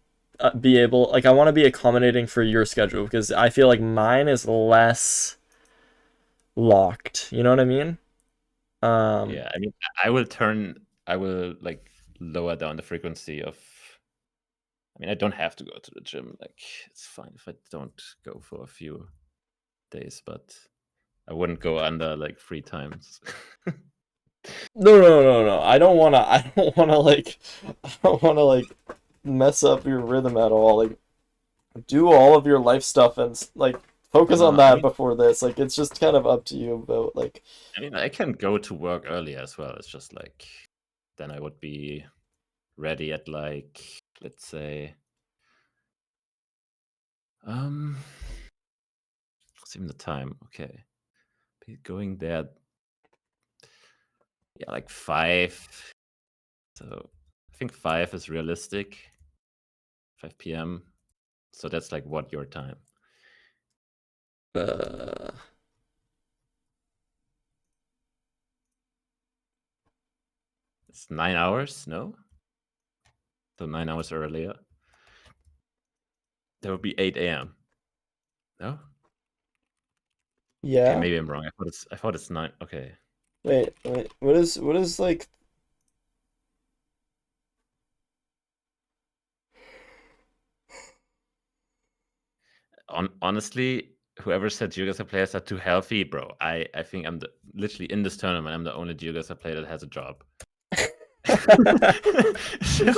be able. Like, I want to be accommodating for your schedule because I feel like mine is less locked. You know what I mean? Yeah, I mean, I will like lower down the frequency of. I mean, I don't have to go to the gym. Like, it's fine if I don't go for a few days, but I wouldn't go under like 3 times. No. I don't wanna. I don't wanna like. I don't wanna like mess up your rhythm at all. Like, do all of your life stuff and like focus No, on that before this. Like, it's just kind of up to you. But like, I mean, I can go to work earlier as well. It's just like then I would be ready at like, let's say, what's even the time? Okay, be going there, yeah, like 5. So I think 5 is realistic. 5 p.m. So that's like what your time? uh, It's 9 hours, no? So 9 hours earlier. That would be 8 a.m. No? Okay, yeah, maybe I'm wrong. I thought it's 9. Okay. Wait. What is like? Honestly, whoever said geoguesser players are too healthy, bro, I think I'm literally in this tournament. I'm the only geoguesser player that has a job. So,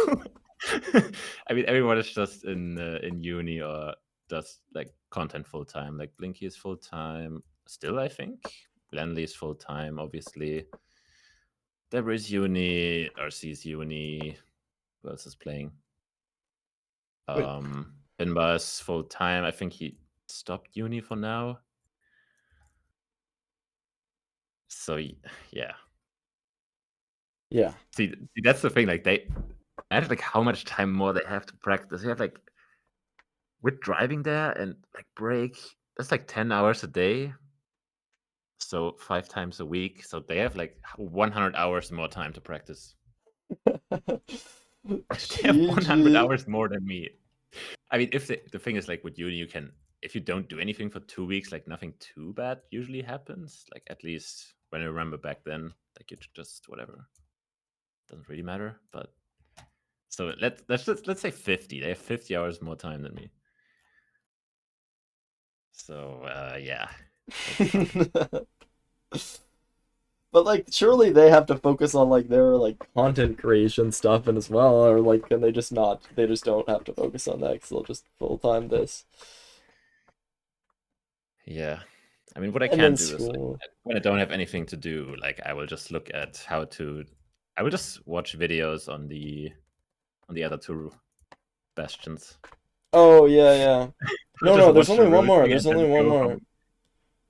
I mean, everyone is just in uni or does like content full time. Like Blinky is full time still, I think. Lenley is full time, obviously. Deborah is uni, RC is uni. Who else is playing? Wait, Pinba is full time. I think he stopped uni for now. So yeah. yeah. See, that's the thing. Like they, imagine like how much time more they have to practice. They have like with driving there and like break. That's like 10 hours a day. So 5 times a week. So they have like 100 hours more time to practice. They have 100 GG. hours more than me. I mean, if the thing is like with uni, you can if you don't do anything for 2 weeks, like nothing too bad usually happens. Like at least when I remember back then, like it just whatever doesn't really matter. But so let's say 50. They have 50 hours more time than me. So yeah, it'll be fun. But like, surely they have to focus on like their like content creation stuff and as well, or like, can they just not? They just don't have to focus on that because they'll just full time this, Yeah. I mean, what I and can then do is like school. when I don't have anything to do, like I will just look at how to. I will just watch videos on the other two bastions. Oh yeah, yeah. I'll No, just no. There's watch the only one more. routing There's and only then one go more. from.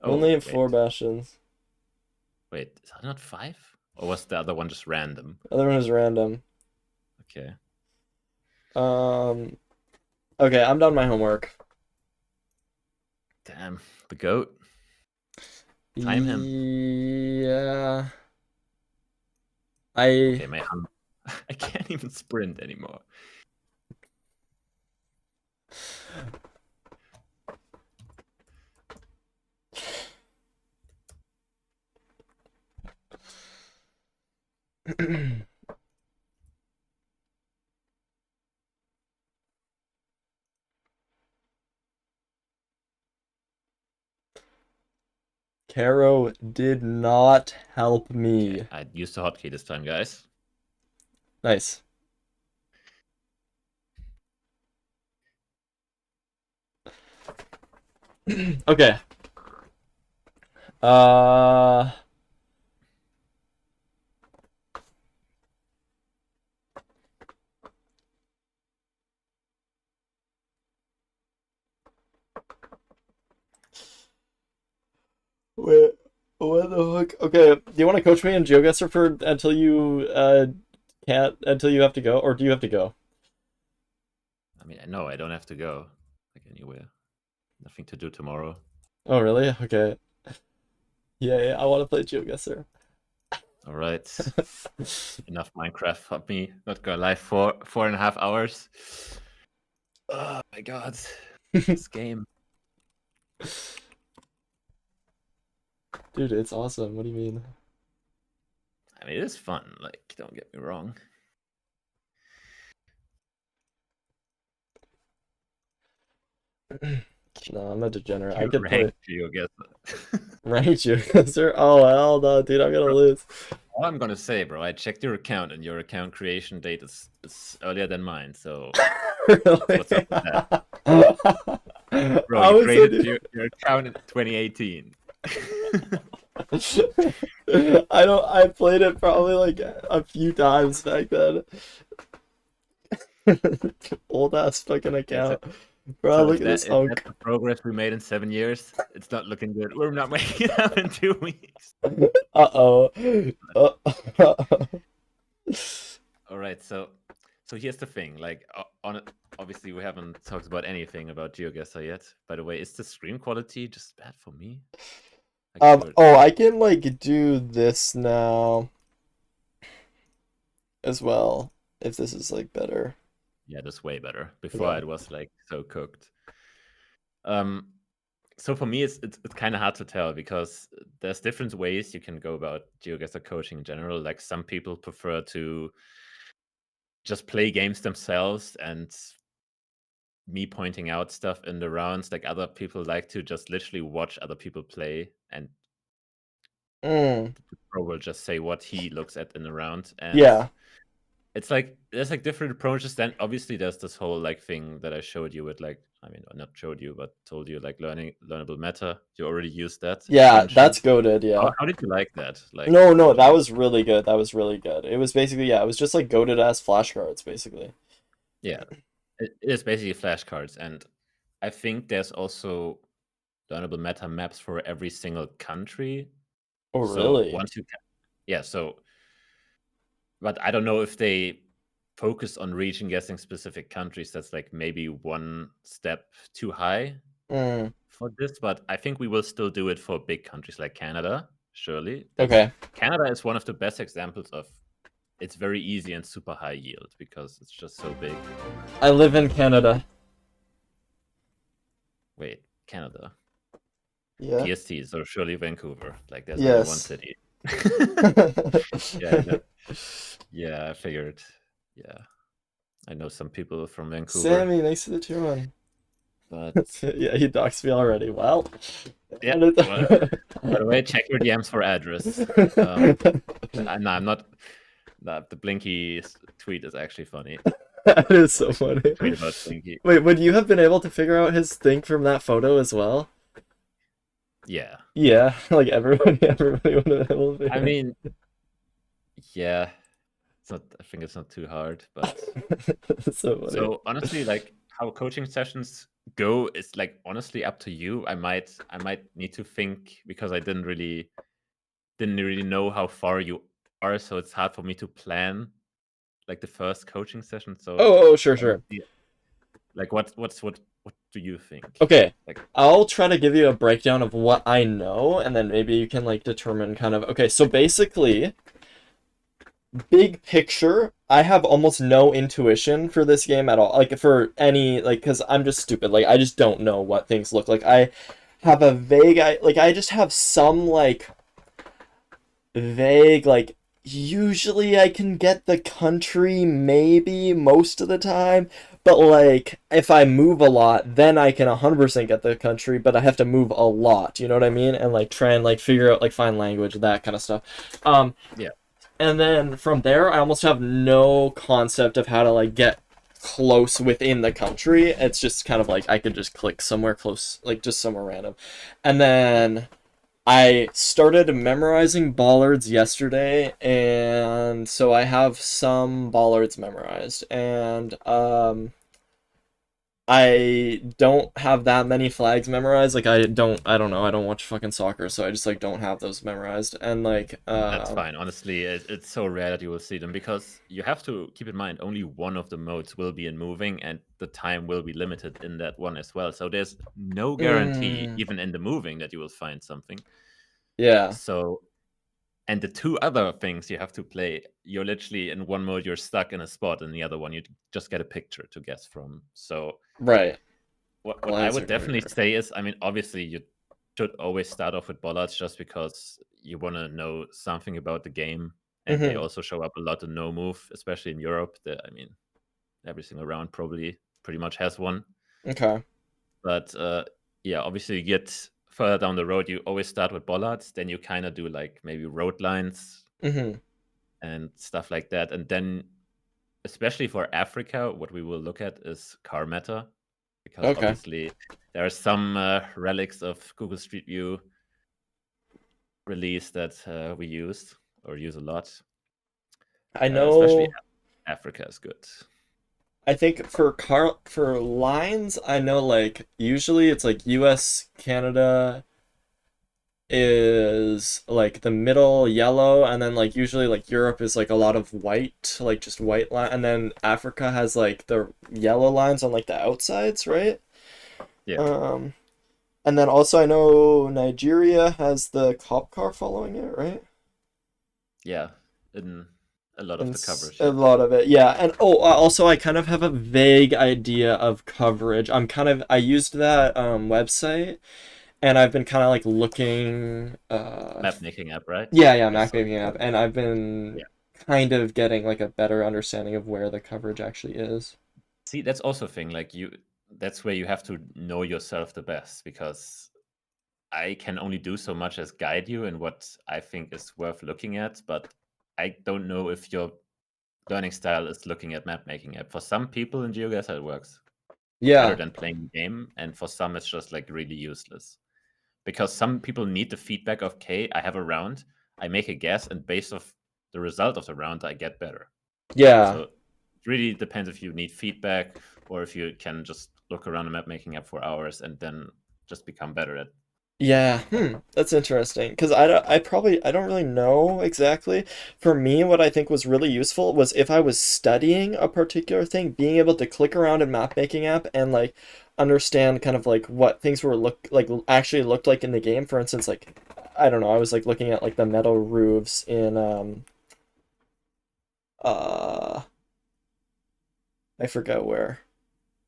You only Oh have four wait, bastions. wait, is that not five? Or was the other one just random? Other one is random. Okay. Um. Okay, I'm done my homework. Damn, the goat. Time him. Yeah. I Okay, man, I can't even sprint anymore. Caro did not help Okay, me. I used the hotkey this time, guys. Nice. Okay. Uh wait, what the heck? Okay, do you want to coach me in GeoGuessr for until you can't until you have to go, or do you have to go? I mean, no, I don't have to go like anywhere. Nothing to do tomorrow. Oh really? Okay. Yeah, I want to play GeoGuessr. All right. Enough Minecraft for me. Not gonna lie, 4.5 hours. Oh my god. This game. Dude, it's awesome. What do you mean? I mean, it is fun. Like, don't get me wrong. No, I'm a degenerate. I You could play ranked geoguesser. ranked GeoGuessr. Oh hell no, dude, I'm gonna Bro, lose. all I'm gonna say, bro, I checked your account and your account creation date is earlier than mine. So what's up Really? with that? Bro, How you is created it? your account in 2018. I played it probably like a few times back then. Old ass fucking Yeah, so, account. Bro, so look at this if that's hunk. the progress we made in 7 years, it's not looking good. We're not making it out in 2 weeks. Uh-oh. Uh, All right, so here's the thing. Like obviously we haven't talked about anything about GeoGuessr yet. By the way, is the stream quality just bad for me? Like oh, I can like do this now as well if this is like better. yeah, that's way better. Before Okay. it was like so cooked. Um, so for me, it's kind of hard to tell because there's different ways you can go about geoguesser coaching in general. Like some people prefer to just play games themselves and me pointing out stuff in the rounds. Like other people like to just literally watch other people play, and Mm, the pro will just say what he looks at in the round. And yeah. it's like there's like different approaches. Then obviously there's this whole like thing that I showed you with like, I mean, not showed you, but told you, like learnable meta. You already used that Yeah, extension. that's goated, yeah. How did you like that? Like, No, no, that actually, was really good. That was really good. It was basically, yeah, it was just like goated ass flashcards, basically. yeah, it is basically flashcards, and I think there's also learnable meta maps for every single country. Oh, So really? once you, yeah, so, but I don't know if they focus on region guessing specific countries. That's like maybe one step too high Mm, for this, but I think we will still do it for big countries like Canada. Surely, that's okay. Canada is one of the best examples of it's very easy and super high yield because it's just so big. I live in Canada. Wait, Canada. Yeah. PST, so surely Vancouver. Like there's only one Yes. city. Yeah, yeah, I figured. Yeah. I know some people from Vancouver, Sammy, nice to meet you, man. but Yeah, he doxed me already. Well, yeah. and Well, by the way, check your DMs for address. No, I'm not. The Blinky tweet is actually funny. That is so funny. Tweet about Blinky. Wait, would you have been able to figure out his thing from that photo as well? Yeah. Yeah, like everybody would have been able to I figure mean, yeah. It's not. I think it's not too hard, but That's so funny. so honestly, like how coaching sessions go is like honestly up to you. I might need to think because I didn't really know how far you are, so it's hard for me to plan like the first coaching session. So Oh, sure, sure. honestly, like what do you think? Okay, Like, I'll try to give you a breakdown of what I know, and then maybe you can like determine kind of. Okay, so basically, big picture, I have almost no intuition for this game at all. Like for any like, because I'm just stupid. Like I just don't know what things look like. I have a vague, like I just have some like vague like. Usually I can get the country maybe most of the time, but like if I move a lot, then I can 100% get the country, but I have to move a lot, you know what I mean? And like try and like figure out like find language, that kind of stuff. Um yeah, and then from there I almost have no concept of how to like get close within the country. It's just kind of like I could just click somewhere close, like just somewhere random. And then I started memorizing bollards yesterday, and so I have some bollards memorized, and I don't have that many flags memorized. Like I don't know, I don't watch fucking soccer, so I just like don't have those memorized, and like that's fine. Honestly, it's so rare that you will see them because you have to keep in mind only one of the modes will be in moving, and the time will be limited in that one as well. So there's no guarantee, mm, even in the moving, that you will find something. yeah, So, and the two other things you have to play, you're literally in one mode, you're stuck in a spot, and the other one, you just get a picture to guess from. So, right. what I Lines would are definitely everywhere. say is, I mean, obviously, you should always start off with bollards just because you want to know something about the game. And they Mm-hmm. also show up a lot in no move, especially in Europe. I mean, every single round probably pretty much has one. Okay. But yeah, obviously, you get further down the road, you always start with bollards. Then you kind of do like maybe road lines Mm-hmm. and stuff like that. And then, especially for Africa, what we will look at is car meta, because Okay. obviously there are some relics of Google Street View release that we used or use a lot. I Especially know. Africa is good. I think for lines, I know like usually it's like US, Canada is like the middle yellow, and then like usually like Europe is like a lot of white, like just white line, and then Africa has like the yellow lines on like the outsides, right? Yeah, Um and then also I know Nigeria has the cop car following it, right? yeah, in a lot of And the coverage. a Yeah, lot of it, yeah. And oh, also I kind of have a vague idea of coverage. I used that website, and I've been kind of like looking. Map making app, right? Yeah, Yes. Mac So Making app, and I've been yeah. kind of getting like a better understanding of where the coverage actually is. See, that's also a thing. Like that's where you have to know yourself the best, because I can only do so much as guide you in what I think is worth looking at, but I don't know if your learning style is looking at map making app. For some people in GeoGuessr it works better Yeah, than playing the game, and for some it's just like really useless. Because some people need the feedback of, okay, I have a round, I make a guess, and based off the result of the round, I get better. yeah. So it really depends if you need feedback or if you can just look around a map making app for hours and then just become better at Yeah, that. that's interesting because I don't really know exactly. For me, what I think was really useful was if I was studying a particular thing, being able to click around in map making app and like understand kind of like what things were actually looked like in the game. For instance, like I don't know, I was like looking at like the metal roofs in uh I forget where.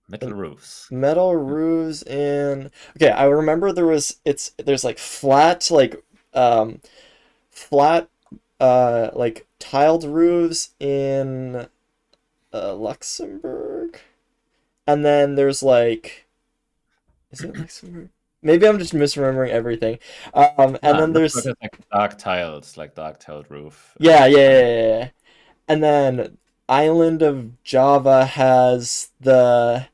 Metal roofs. Metal Hmm. roofs in okay, I remember there's like um flat like tiled roofs in Luxembourg. And then there's like is it Luxembourg? Maybe I'm just misremembering everything. And No, then Luxembourg there's has like dark tiles, like dark tiled roof, yeah, yeah, and yeah, yeah. And then Island of Java has the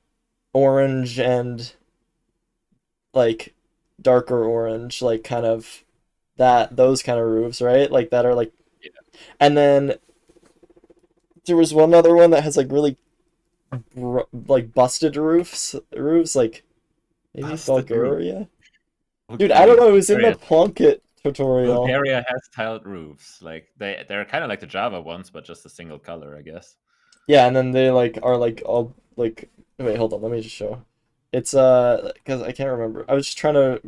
orange and like darker orange, like kind of those kind of roofs, right? Like that are like yeah, and then there was one other one that has like really like busted roofs like maybe busted roof. Bulgaria. Dude, I Okay, don't know. It was in the Bulgaria. Plunkett tutorial. Bulgaria has tiled roofs. Like they're kind of like the Java ones, but just a single color, I guess. Yeah, and then they like are like all like wait, hold on, let me just show. It's because I can't remember. I was just trying to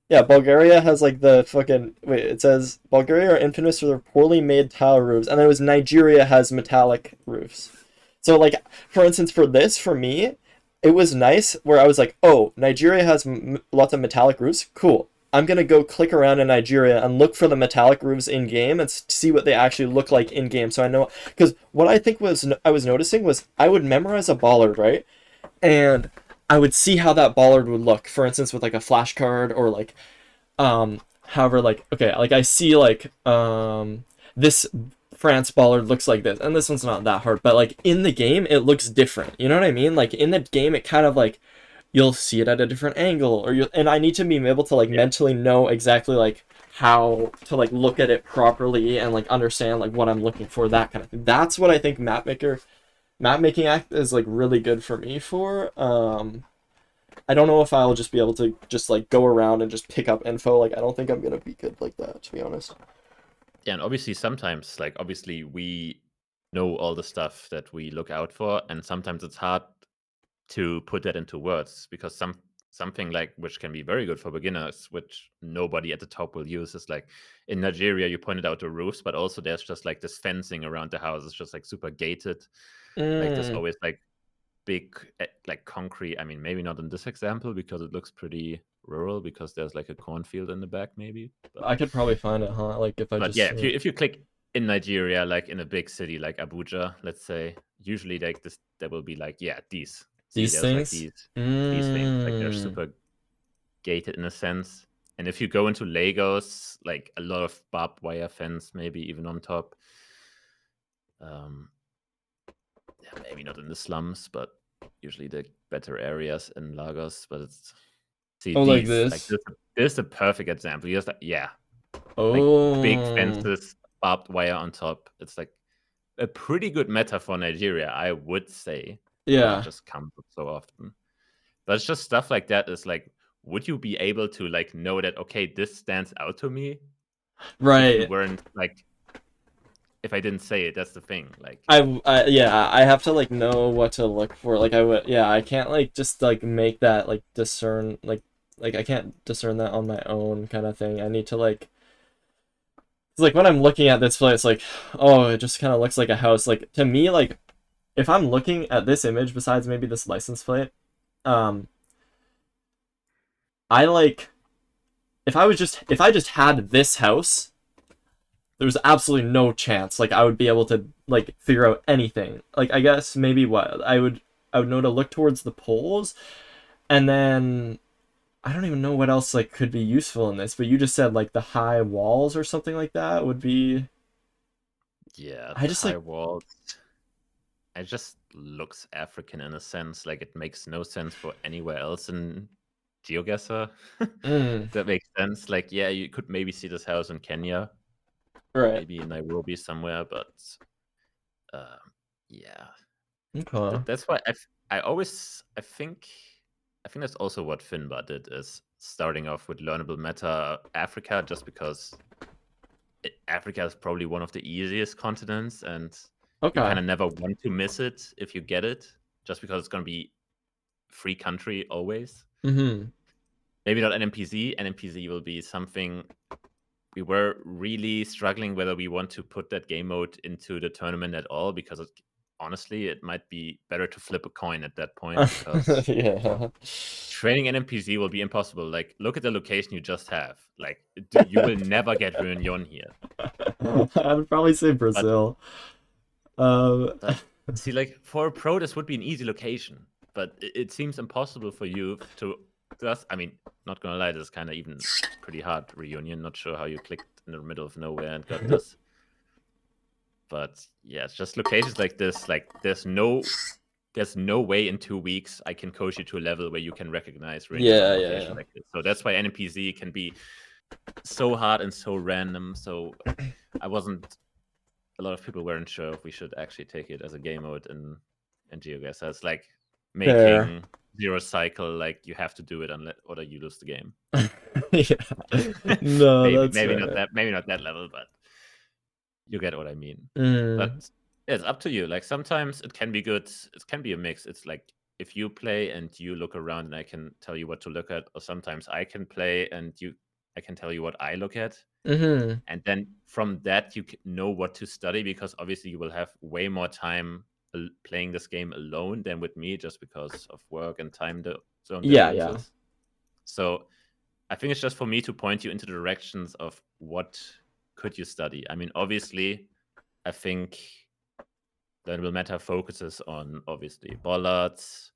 yeah, Bulgaria has like the fucking wait, it says Bulgaria are infamous for their poorly made tile roofs, and then it was Nigeria has metallic roofs. So like for instance for this for me, it was nice where I was like, "Oh, Nigeria has lots of metallic roofs. Cool. I'm going to go click around in Nigeria and look for the metallic roofs in game and see what they actually look like in game." So I know cuz what I think was I was noticing was I would memorize a bollard, right? And I would see how that bollard would look. For instance with like a flashcard or like however like okay like I see like this France bollard looks like this and this one's not that hard but like in the game it looks different, you know what I mean? Like in the game it kind of like you'll see it at a different angle or you and I need to be able to like Yeah, mentally know exactly like how to like look at it properly and like understand like what I'm looking for, that kind of thing. That's what I think map making act is like really good for me for I don't know if I'll just be able to just like go around and just pick up info. Like I don't think I'm gonna be good like that, to be honest. yeah, and obviously sometimes, like obviously we know all the stuff that we look out for, and sometimes it's hard to put that into words because something like which can be very good for beginners, which nobody at the top will use, is like in Nigeria you pointed out the roofs, but also there's just like this fencing around the house. It's just like super gated. Like there's Mm, always like big like concrete. I mean, maybe not in this example because it looks pretty rural because there's like a cornfield in the back, maybe. I could probably find it, huh? Like if I But just yeah, if you click in Nigeria, like in a big city like Abuja, let's say, usually like this there will be like, yeah, these. See, these there's like things. these things. Like they're Mm. super gated in a sense. And if you go into Lagos, like a lot of barbed wire fence, maybe even on top. Um, yeah, maybe not in the slums, but usually the better areas in Lagos. But it's see Oh, like these like this. this is a perfect example. Just like, yeah, like big Oh, fences, barbed wire on top. It's like a pretty good meta for Nigeria, I would say, because it yeah. just comes up so often. But it's just stuff like that is like, would you be able to like know that, okay, this stands out to me if you Right. weren't like, if I didn't say it? That's the thing. Like, Yeah, I have to like know what to look for. Like I would yeah, I can't like just like make that like discern like I can't discern that on my own kind of thing. I need to like it's like when I'm looking at this place like oh, it just kind of looks like a house. Like to me like if I'm looking at this image besides maybe this license plate, um I like if I just had this house, there's absolutely no chance like I would be able to like figure out anything. Like I guess maybe what I would know to look towards the poles, and then I don't even know what else like could be useful in this. But you just said like the high walls or something like that would be. Yeah, I the just high like walls. It just looks African in a sense. Like it makes no sense for anywhere else in GeoGuessr. mm, That makes sense. Like, yeah, you could maybe see this house in Kenya, right. maybe in Nairobi somewhere, but uh, yeah, Okay. that's why I always I think that's also what Finbar did is starting off with learnable meta Africa, just because Africa is probably one of the easiest continents, and you Okay. kind of never want to miss it if you get it, just because it's going to be free country always. Mm-hmm. Maybe not NMPZ. NMPZ will be something we were really struggling whether we want to put that game mode into the tournament at all, because honestly, it might be better to flip a coin at that point, because Yeah. training NMPZ will be impossible. Like, look at the location you just have. Like, you will never get Reunion here. I would probably say But Brazil. Um, But see, like for a pro, this would be an easy location, but it seems impossible for you to just. I mean, not gonna lie, this is kind of even pretty hard. Reunion. Not sure how you clicked in the middle of nowhere and got this, but yeah, it's just locations like this. Like there's no way in 2 weeks I can coach you to a level where you can recognize Reunion on yeah, a yeah, location yeah. like this. So that's why NPZ can be so hard and so random. So I wasn't a lot of people weren't sure if we should actually take it as a game mode in GeoGuessr. It's like Fair. making zero cycle, like you have to do it unless or you lose the game. Yeah. No, that's fair. Maybe not that level, but you get what I mean. Mm. But it's up to you. Like sometimes it can be good. It can be a mix. It's like if you play and you look around and I can tell you what to look at, or sometimes I can play and I can tell you what I look at. Mm-hmm. And then from that you know what to study, because obviously you will have way more time playing this game alone than with me, just because of work and time zone Yeah, yeah. differences. So I think it's just for me to point you into the directions of what could you study. I mean, obviously I think learnable meta focuses on obviously bollards,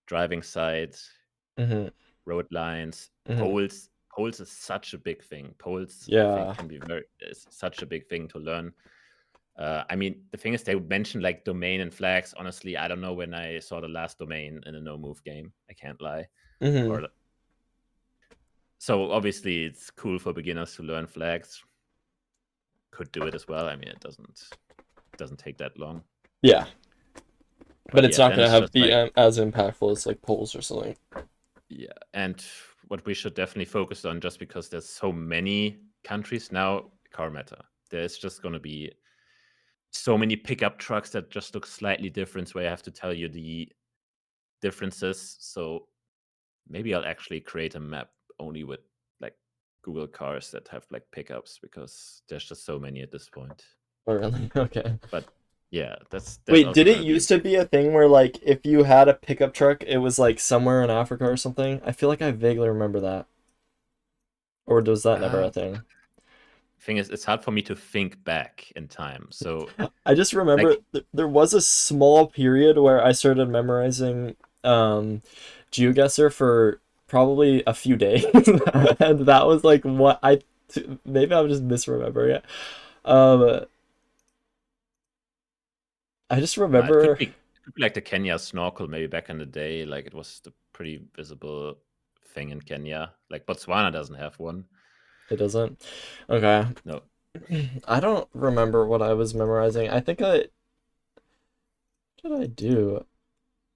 driving sides, Mm-hmm. road lines, Mm-hmm. poles. Poles is such a big thing. Poles, I think, Yeah. can be is such a big thing to learn. I mean, the thing is, they mentioned like domain and flags. Honestly, I don't know when I saw the last domain in a no move game. I can't lie. Mm-hmm. Or so obviously, it's cool for beginners to learn flags. Could do it as well. I mean, it doesn't take that long. Yeah. But But it's yeah, not then gonna it's have just be like as impactful as like polls or something. yeah, and what we should definitely focus on, just because there's so many countries now, car meta. There's just going to be so many pickup trucks that just look slightly different, where I have to tell you the differences. So maybe I'll actually create a map only with like Google cars that have like pickups, because there's just so many at this point. Oh, really? Okay. But yeah, that's Wait, also did going it to be a used to big be a thing where like if you had a pickup truck, it was like somewhere in Africa or something? I feel like I vaguely remember that. Or was that never a thing? thing is, it's hard for me to think back in time. So I just remember like there was a small period where I started memorizing GeoGuessr for probably a few days, and that was like what maybe I'm just misremembering it. Um, I just it remember could be like the Kenya snorkel maybe back in the day. Like it was the pretty visible thing in Kenya. Like Botswana doesn't have one. it doesn't. Okay, No. I don't remember what I was memorizing. I think what did I do?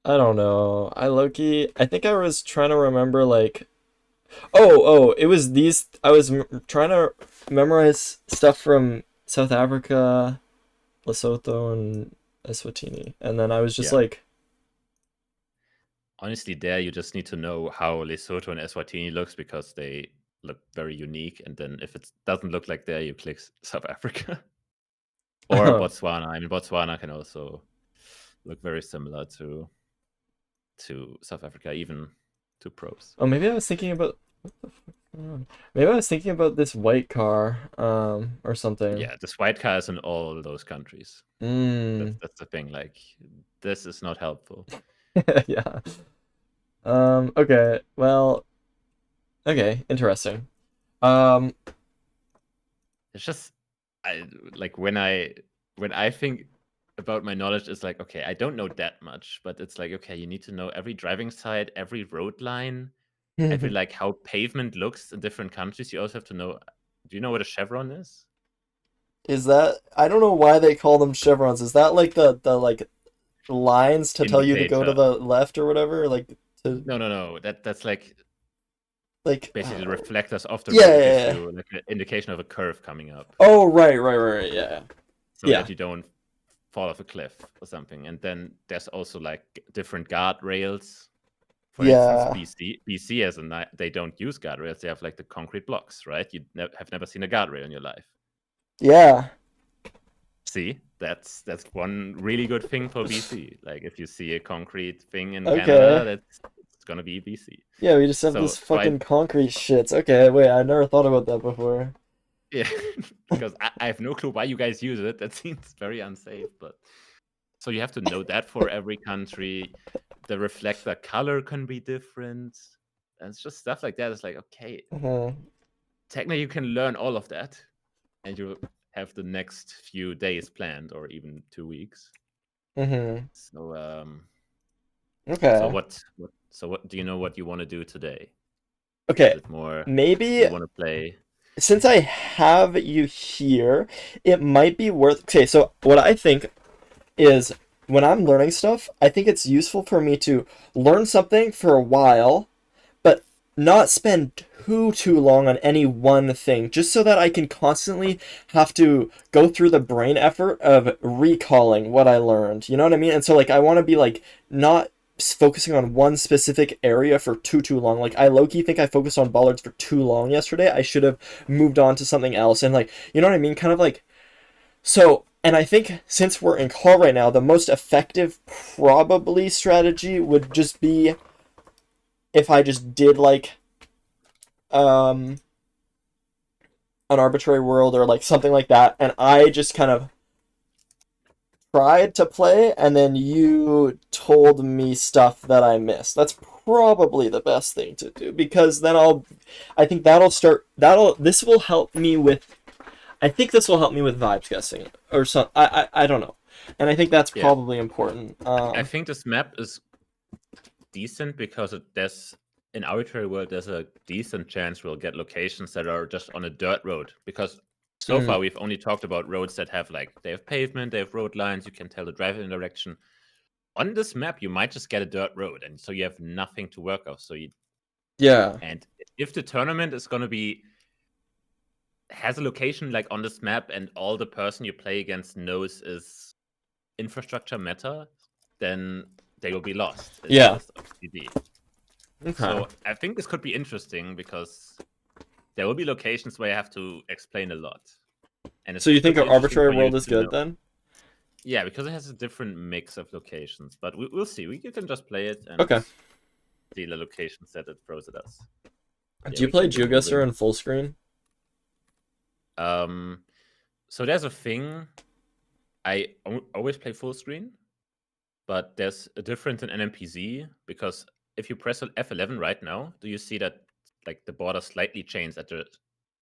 I don't know. I think I was trying to remember like it was these. I was trying to memorize stuff from South Africa, Lesotho, and Eswatini, and then I was just Yeah. like, Honestly, there you just need to know how Lesotho and Eswatini looks, because they look very unique. And then if it doesn't look like there, you click South Africa or Botswana. I mean, Botswana can also look very similar to South Africa, even Two probes. Oh, maybe I was thinking about what the fuck is going on? Maybe I was thinking about this white car, or something. Yeah, this white car is in all those countries. Mm. That's the thing. Like, this is not helpful. Yeah. Okay. Well. Okay. Interesting. Um. It's just, I like when I think about my knowledge, it's like, okay, I don't know that much, but it's like, okay, you need to know every driving site, every road line, every like how pavement looks in different countries. You also have to know. Do you know what a chevron is? Is that I don't know why they call them chevrons. Is that like the like lines to tell you to go to Indicator. the left or whatever? Like to No. That's like like basically the reflectors of the yeah, road. It yeah, gives yeah. you like an indication of a curve coming up, Oh, right. Yeah. so Yeah. that you don't fall off a cliff or something. And then there's also like different guardrails. For instance, Yeah. BC has they don't use guardrails. They have like the concrete blocks, right? You have never seen a guardrail in your life. Yeah. See, that's one really good thing for BC. Like if you see a concrete thing in Canada, Okay. it's gonna be BC. Yeah, we just have So this try, fucking concrete shits. Okay, wait, I never thought about that before. yeah, because I have no clue why you guys use it. That seems very unsafe, but so you have to know that for every country. The reflector color can be different. And it's just stuff like that. It's like, okay, Uh-huh. technically you can learn all of that and you have the next few days planned or even 2 weeks. Mm-hmm. So Okay. what do you know what you want to do today? Is Okay. it more Maybe you want to play? since I have you here, it might be worth. Okay, so what I think is when I'm learning stuff, I think it's useful for me to learn something for a while, but not spend too long on any one thing, just so that I can constantly have to go through the brain effort of recalling what I learned. You know what I mean? And so like I want to be like not focusing on one specific area for too long. Like I low-key think I focused on bollards for too long yesterday. I should have moved on to something else. And like, you know what I mean? Kind of like so, and I think since we're in call right now, the most effective probably strategy would just be if I just did like um an arbitrary world or like something like that, and I just kind of tried to play, and then you told me stuff that I missed. That's probably the best thing to do because then I think this will help me with. I think this will help me with vibes guessing or some. I don't know, and I think that's Yeah, probably important. I think this map is decent because there's in arbitrary world there's a decent chance we'll get locations that are just on a dirt road, because so far we've only talked about roads that have like they have pavement, they have road lines, you can tell the driving direction. On this map you might just get a dirt road and so you have nothing to work off. Yeah. And if the tournament is going to be has a location like on this map and all the person you play against knows is infrastructure meta, then they will be lost. It's Yeah. just OCD. Okay. So I think this could be interesting because there will be locations where you have to explain a lot. And So you think could an be interesting arbitrary for you world is to good know. then? Yeah, because it has a different mix of locations. But we'll see. You can just play it and Okay. see the locations that it throws at us. Do you We play can get geoguesser moving. in full screen? So there's a thing. I always play full screen, but there's a difference in NMPZ because if you press F11 right now, do you see that like the border slightly changes at the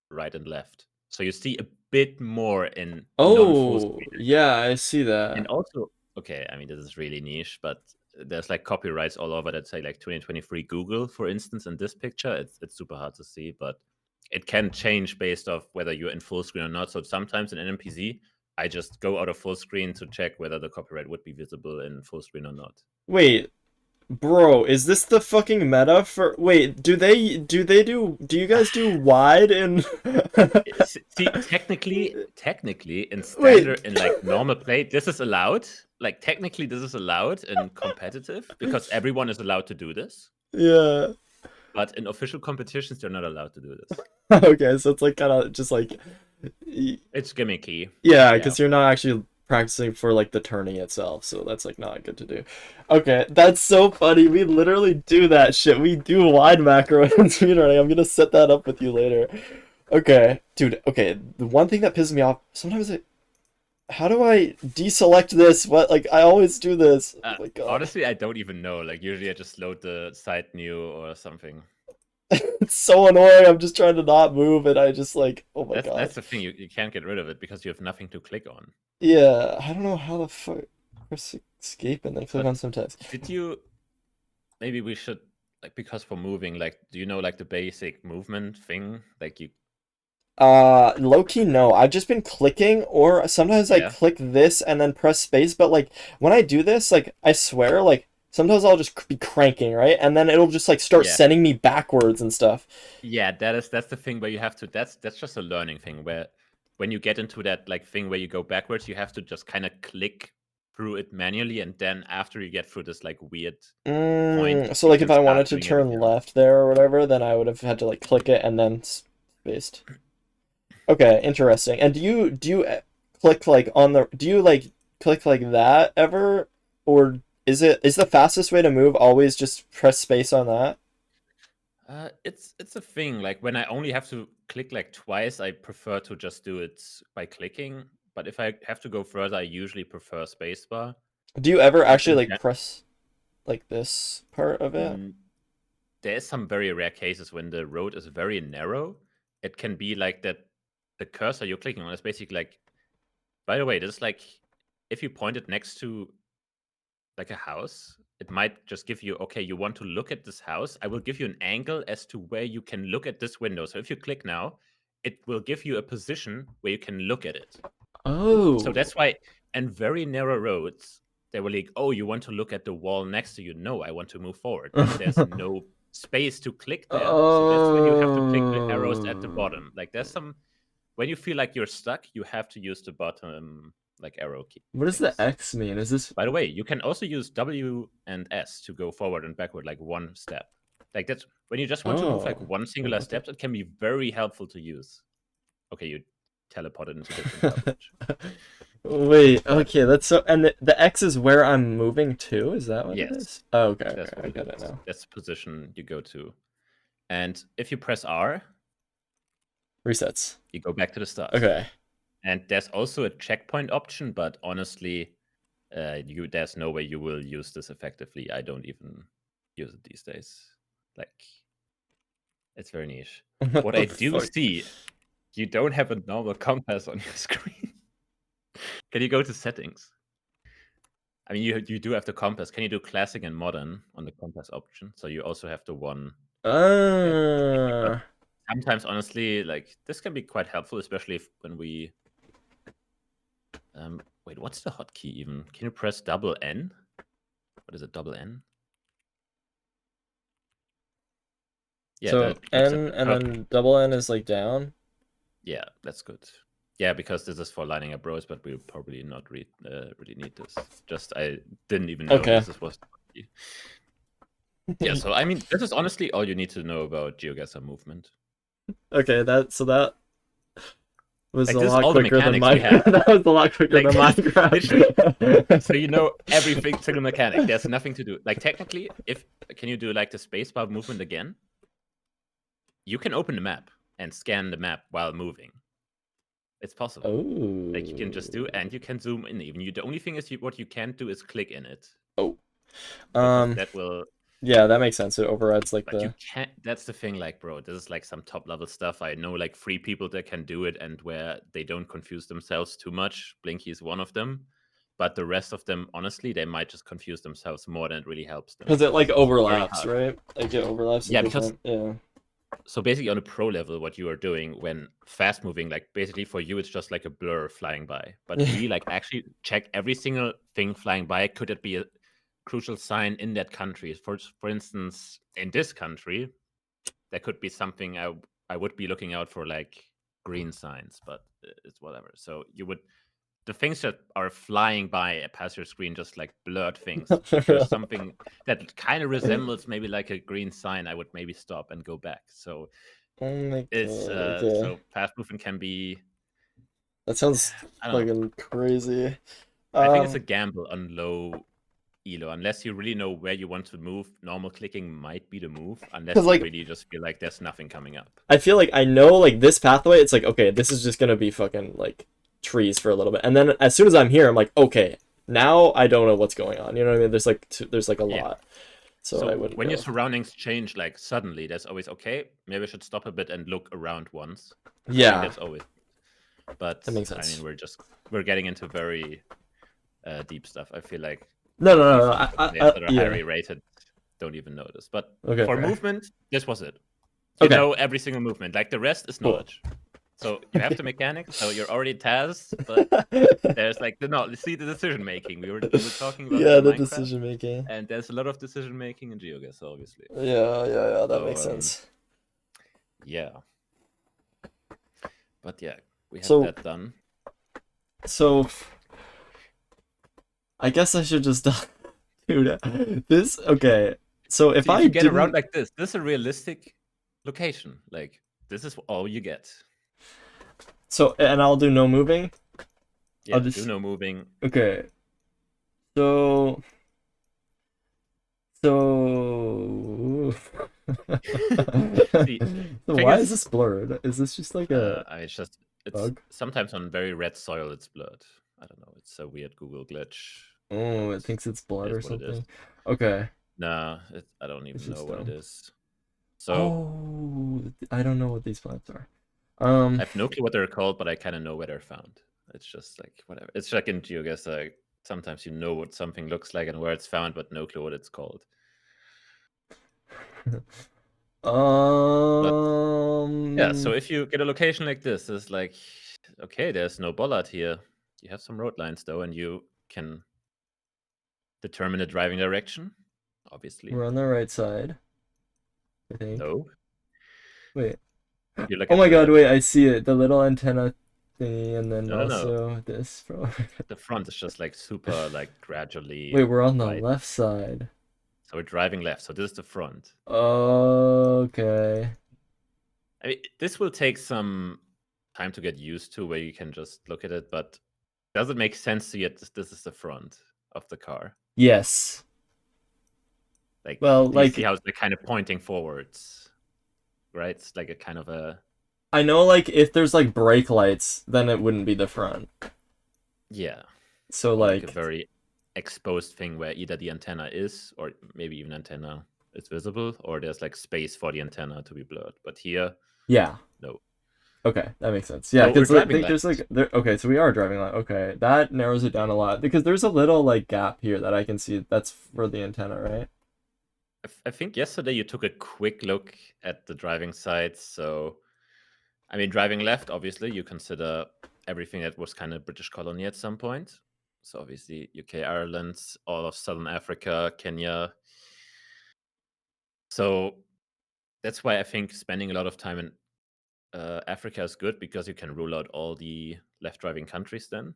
right and left? So you see a bit more in non-full Oh, screen. yeah, I see And that. also, okay, I mean, this is really niche, but there's like copyrights all over that say like 2023 Google, for instance, in this picture. It's super hard to see, but it can change based off whether you're in full screen or not. So sometimes in NMPZ, I just go out of full screen to check whether the copyright would be visible in full screen or not. Wait, bro, is this the fucking meta for wait, do you guys do wide in See, technically, in Wait. standard, in like normal play, this is allowed. Like technically, this is allowed in competitive because everyone is allowed to do this. Yeah. But in official competitions, they're not allowed to do this. Okay, so it's like kind of just like It's gimmicky. yeah, Yeah. because you're not actually practicing for like the turning itself, so that's like not good to do. Okay, that's so funny. We literally do that shit. We do wide macro in speedrunning. I'm gonna set that up with you later. Okay, dude. Okay, the one thing that pisses me off sometimes how do I deselect this? What, like, I always do this. Oh my god. Honestly, I don't even know. Like, usually I just load the site new or something. It's so annoying. I'm just trying to not move, and I just like, oh my god. That's the thing. You can't get rid of it because you have nothing to click on. Yeah, I don't know how the fuck. Press escape and then click But on sometimes. did you? Maybe we should, like, because for moving, like, do you know like the basic movement thing? Like you. Low key, no. I've just been clicking, or sometimes I Yeah. click this and then press space. But like when I do this, like I swear, like sometimes I'll just be cranking, right, and then it'll just like start Yeah. sending me backwards and stuff. Yeah, that's the thing where you have to. That's just a learning thing where when you get into that like thing where you go backwards, you have to just kind of click through it manually, and then after you get through this like weird point, So you like if can I start wanted to doing it turn again. left there or whatever, then I would have had to like click it and then spaced. Okay, interesting. And do you click like on the do you like click like that ever, or is the fastest way to move always just press space on that? It's a thing. Like when I only have to click like twice, I prefer to just do it by clicking. But if I have to go further, I usually prefer spacebar. Do you ever But actually like press like this part of it? there's some very rare cases when the road is very narrow. It can be like that the cursor you're clicking on is basically like, by the way, this is like if you point it next to like a house, it might just give you, okay, you want to look at this house. I will give you an angle as to where you can look at this window. So if you click now, it will give you a position where you can look at it. So Oh. that's why, and very narrow roads, they were like, oh, you want to look at the wall next to you? No, I want to move forward. But there's no space to click there. So that's when you have to click the arrows at the Oh. bottom. Like there's some, when you feel like you're stuck, you have to use the bottom like arrow key What does the things. X mean? Is this By the way, you can also use W and S to go forward and backward like one step. Like that's when you just want to move like one singular Okay. step, it can be very helpful to use. Okay, you teleported into different coverage. Wait, But okay, that's so and the X is where I'm moving to? Is that what it yes, is? Oh, okay, that's okay, what I it get it is. now. That's the position you go to. And if you press R, Resets. you go back to the start. Okay. And there's also a checkpoint option, but honestly, there's no way you will use this effectively. I don't even use it these days. Like it's very niche. What What I the do fuck? see, you don't have a normal compass on your screen. Can you go to settings? I mean, you do have the compass. Can you do classic and modern on the compass option? So you also have the one. Yeah, because Uh, sometimes, honestly, like this can be quite helpful, especially when we. Wait, what's the hotkey even? Can you press double N? What is it? Double N? Yeah, so that looks at N the and cursor. then double N is like down. Yeah, that's good. Yeah, because this is for lining up rows, but we'll probably not really need this. Just I didn't even Okay. notice this was. Yeah, so I mean, this is honestly all you need to know about GeoGuessr movement. Okay, that was Like a this is lot all the quicker than mechanics we Minecraft. have. That was a lot quicker Like than literally, so you Minecraft. know everything single mechanic. There's nothing to do. Like technically, if can you do like the spacebar movement again? You can open the map and scan the map while moving. It's possible. Oh. Like you can just do, and you can zoom in. Even you, the only thing is what you can't do is click in it Oh. because that will. Yeah, that makes sense. It overrides like But you the. can't. That's the thing, like, bro. This is like some top level stuff. I know like 3 people that can do it, and where they don't confuse themselves too much. Blinky is one of them, but the rest of them, honestly, they might just confuse themselves more than it really helps them. Because it like It's very overlaps, hard. right? Like it overlaps in Yeah, because different. Yeah. so basically on a pro level, what you are doing when fast moving, like basically for you, it's just like a blur flying by. But we like actually check every single thing flying by. Could it be a crucial sign in that country? For instance, in this country, there could be something I would be looking out for, like green signs, but it's whatever. So you would the things that are flying by past your screen, just like blurred things. If there's something that kind of resembles maybe like a green sign, I would maybe stop and go back. So Oh my it's god. Okay. so fast moving can be That sounds I don't know. fucking crazy. I think it's a Um, gamble on low elo. Unless you really know where you want to move, normal clicking might be the move. because Unless you like really just feel like there's nothing coming up. I feel like I know like this pathway. It's like okay, this is just gonna be fucking like trees for a little bit, and then as soon as I'm here, I'm like okay, now I don't know what's going on. You know what I mean? There's like a Yeah. lot, so I So wouldn't when your go. surroundings change like suddenly, there's always okay, maybe I should stop a bit and look around once. I think Yeah, that's always. But that makes I mean, sense. we're getting into very deep stuff. I feel like No, no, most no, PC no. players that are Yeah. highly rated don't even know this. But Okay, for fair. movement, this was it. You Okay, know every single movement. Like the rest is cool. knowledge. So you have the mechanics, so you're already Taz, but there's like see the decision making. We were talking about it Yeah, in the Minecraft, decision making. and there's a lot of decision making in GeoGuessr, obviously. Yeah, that makes So sense. yeah, but yeah, we have So, that done. so I guess I should just dude. This okay. So if See, if I you get around didn't, like this is a realistic location. Like this is all you get. so and I'll do no moving. I'll Yeah, do just no moving. okay. So so. See, So thing why is is, this blurred? Is this just like a it's bug? sometimes on very red soil it's blurred. I don't know. It's a weird Google glitch, Oh, but it thinks it's it blood is or what it is. something. Okay, Nah, I don't it's even know just what it dumb. is. So Oh, I don't know what these plants are. I have no clue what they're called, but I kind of know where they're found. It's just like whatever. It's like in GeoGuessr. Like, sometimes you know what something looks like and where it's found, but no clue what it's called. But yeah, so Um, if you get a location like this, it's like okay, there's no bollard here. You have some road lines though, and you can determine the driving direction. Obviously, we're on the right side, I think. no. Wait. You look Oh at my God, the wait, I see it. The little antenna thingy, and then no. also this. The front is just like super like gradually Wait, we're on the right. left side. So we're driving left. So this is the front. Okay. I mean, this will take some time to get used to, where you can just look at it. But does it make sense to you? This is the front of the car. Yes. Like, Well, do you see like how it's like kind of pointing forwards? Right? It's like a kind of a I know, like if there's like brake lights, then it wouldn't be the front. yeah, So or like a like, very exposed thing where either the antenna is, or maybe even antenna is visible, or there's like space for the antenna to be blurred. But here, yeah. no. Okay, that makes sense. Yeah, So we're because I driving think there's left. like there. Okay, so we are driving line. Okay, that narrows it down a lot because there's a little like gap here that I can see. That's for the antenna, right? I think yesterday you took a quick look at the driving sites. So, I mean, driving left, obviously, you consider everything that was kind of British colony at some point. So, obviously, UK, Ireland, all of Southern Africa, Kenya. So, that's why I think spending a lot of time in Africa is good, because you can rule out all the left driving countries then.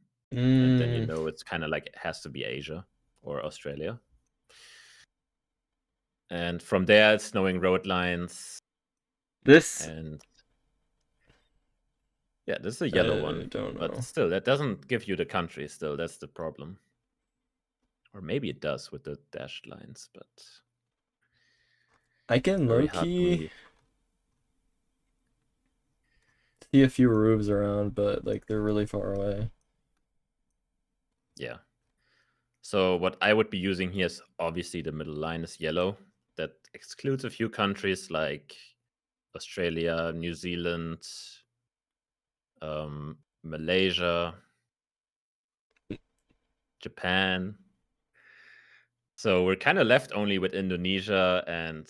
And then you Mm, know it's kind of like it has to be Asia or Australia. And from there, it's knowing road lines. this And yeah, this is a yellow I one. don't But know. still, that doesn't give you the country still. That's the problem. Or maybe it does with the dashed lines, but I can very low hard for key me. see a few roofs around, but like they're really far away. Yeah. So what I would be using here is obviously the middle line is yellow. That excludes a few countries like Australia, New Zealand, Malaysia, Japan. So we're kind of left only with Indonesia and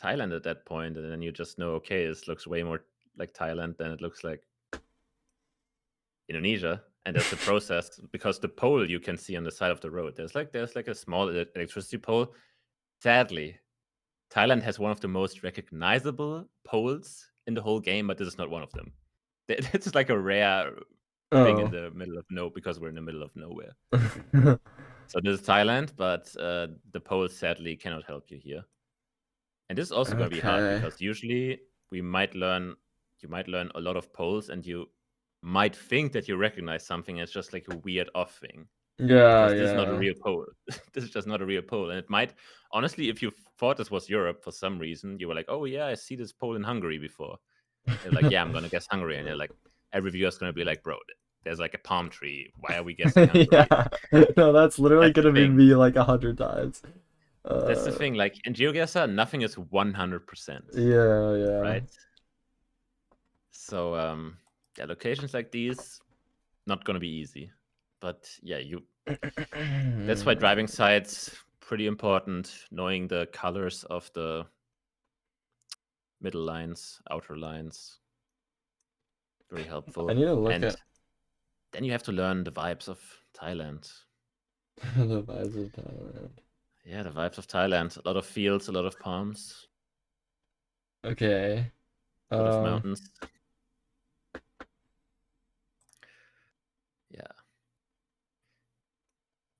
Thailand at that point, and then you just know, okay, this looks way more like Thailand than it looks like Indonesia. And there's a process, because the pole you can see on the side of the road, there's like a small electricity pole. Sadly, Thailand has one of the most recognizable poles in the whole game, but this is not one of them. It's like a rare thing in Oh. the middle of because we're in the middle of nowhere. So this is Thailand, but the pole sadly cannot help you here. And this is also going to be hard, Okay. because usually you might learn a lot of poles, and you might think that you recognize something as just like a weird off thing. Yeah, Because this is not a yeah. real pole. This is just not a real pole. And it might, honestly, if you thought this was Europe for some reason, you were like, oh, yeah, I see this pole in Hungary before. You're like, yeah, I'm going to guess Hungary. And you're like, every viewer's going to be like, bro, there's like a palm tree. Why are we guessing Hungary? Yeah. No, that's literally That's the gonna be thing. me like 100 times. That's the thing. Like in GeoGuessr, nothing is 100%, Yeah, yeah. right? So, yeah, locations like these, not going to be easy. But yeah, that's why driving sites pretty important. Knowing the colors of the middle lines, outer lines, very helpful. I need to look And at then you have to learn the vibes of Thailand. the vibes of Thailand. Yeah, the vibes of Thailand. A lot of fields, a lot of palms, Okay. a lot of mountains. Yeah.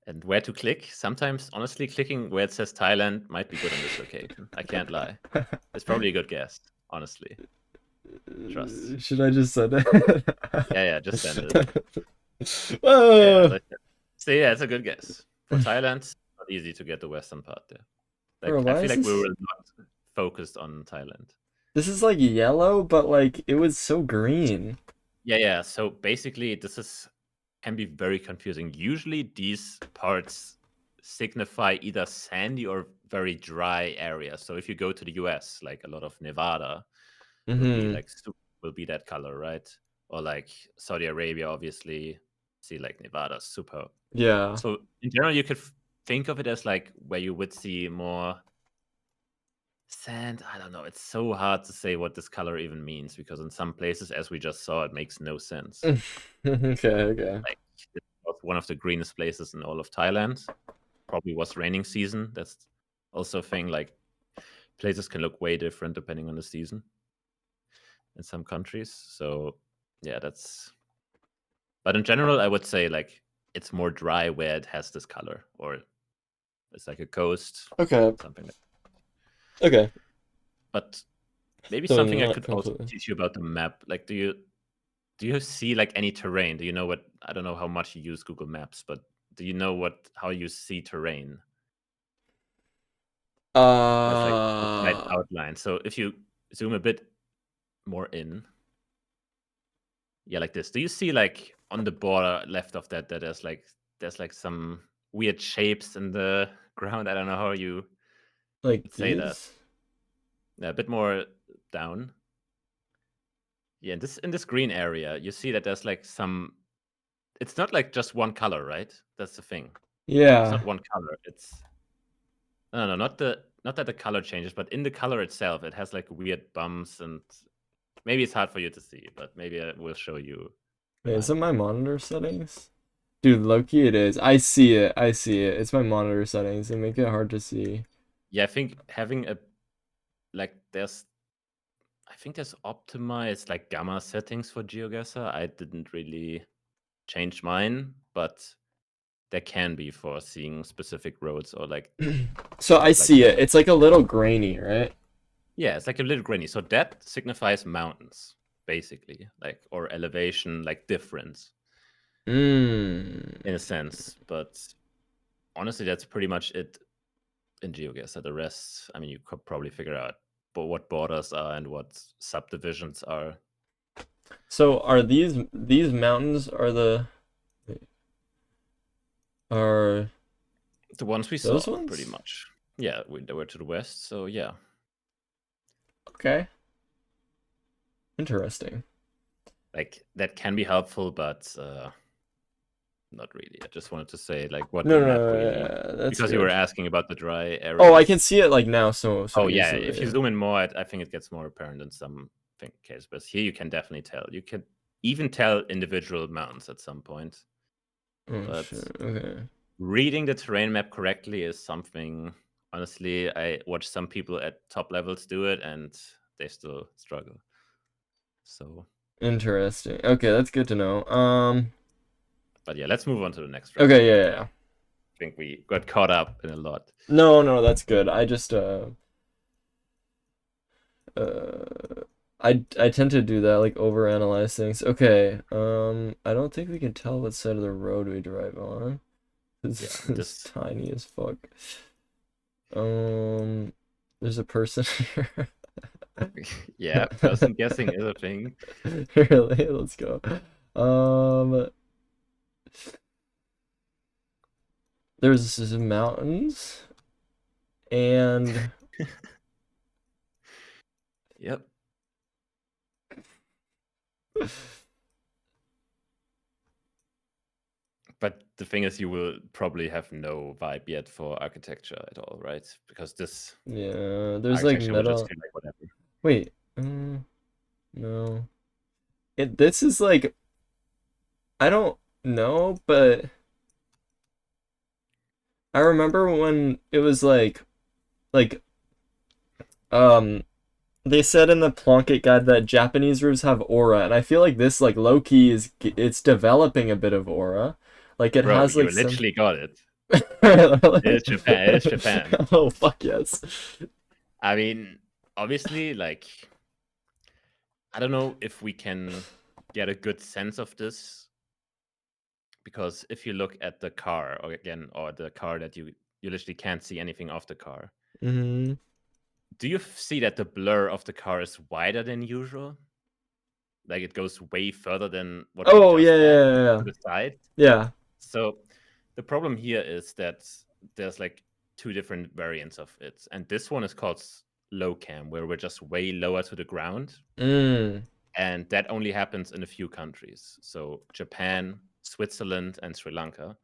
And where to click? Sometimes, honestly, clicking where it says Thailand might be good on this location. I can't lie. It's probably a good guess, honestly. Trust. Should I just send it? Yeah, just send it. Whoa! Yeah, so yeah, it's a good guess. For Thailand, it's not easy to get the western part there. Like, Bro, I why feel is like we this? were not focused on Thailand. This is like yellow, but like it was so green. Yeah. So basically, can be very confusing. Usually, these parts signify either sandy or very dry areas. So if you go to the US, like a lot of Nevada will be like will be that color, right? Or like Saudi Arabia, obviously, see like Nevada, super. Yeah. So in general, you could think of it as like where you would see more sand. I don't know. It's so hard to say what this color even means because in some places, as we just saw, it makes no sense. Okay. Like it was one of the greenest places in all of Thailand. Probably was raining season. That's also a thing. Like places can look way different depending on the season in some countries. So yeah, that's. But in general, I would say like it's more dry where it has this color, or it's like a coast. Okay. Something like. Okay. But maybe So something I not could also completely. teach you about the map. Like, do you see like any terrain? Do you know what? I don't know how much you use Google Maps, but do you know how you see terrain? There's like a slight outline. So if you zoom a bit more in, yeah, like this. Do you see like on the border left of that there's like some weird shapes in the ground? I don't know how you like would say that. these? Yeah, a bit more down. Yeah, in this green area, you see that there's like some. It's not like just one color, right? That's the thing. It's Yeah. not one color. It's no, not that the color changes, but in the color itself, it has like weird bumps, and maybe it's hard for you to see, but maybe I will show you. Wait, is it my monitor settings? Dude, Loki, it is. I see it. It's my monitor settings. They make it hard to see. Yeah, I think having a like I think there's optimized like gamma settings for GeoGuessr. I didn't really change mine, but there can be for seeing specific roads or like. So I Like see it. It's like a little grainy, right? yeah, it's like a little grainy. So that signifies mountains, basically, like or elevation, like difference in a sense. But honestly, that's pretty much it in GeoGuessr. The rest, I mean, you could probably figure out what borders are and what subdivisions are. So are these mountains are The ones we those saw, ones? pretty much. Yeah, they were to the west, so yeah. Okay. Interesting. Like that can be helpful, but not really. I just wanted to say like what the No, map no, really, yeah, that's because you were good. asking about the dry Oh, I can areas. see it like now so Oh yeah, if you easily. zoom in more, I think it gets more apparent in some cases. But here you can definitely tell. You can even tell individual mountains at some point. Oh But shit. Okay. reading the terrain map correctly is something. Honestly, I watch some people at top levels do it, and they still struggle. So. Interesting. Okay, that's good to know. But yeah, let's move on to the next round. Okay, yeah. I think we got caught up in a lot. No, that's good. I just uh I tend to do that, like overanalyze things. Okay, I don't think we can tell what side of the road we drive on. Yeah, This and is this, tiny as fuck. Um, there's a person here. yeah, person guessing is a thing. Really? Let's go. Um, there's mountains and Yep. But the thing is, you will probably have no vibe yet for architecture at all, right? Because this yeah, there's like architecture would just metal. feel like whatever. Wait, no. This is like I don't know, but I remember when it was like um they said in the Plunkett guide that Japanese roofs have aura, and I feel like this like low key is it's developing a bit of aura. Like it Bro, has you like some literally got it. It is Like- Japan. It is Japan. Oh fuck yes. I mean, obviously, like, I don't know if we can get a good sense of this because if you look at the car or the car that you literally can't see anything of the car. Hmm. Do you see that the blur of the car is wider than usual? Like it goes way further than what we Oh yeah, just had yeah, yeah, to the side. yeah. So the problem here is that there's like two different variants of it. And this one is called low cam, where we're just way lower to the ground. Yeah. Mm. And that only happens in a few countries. So Japan, Switzerland, and Sri Lanka.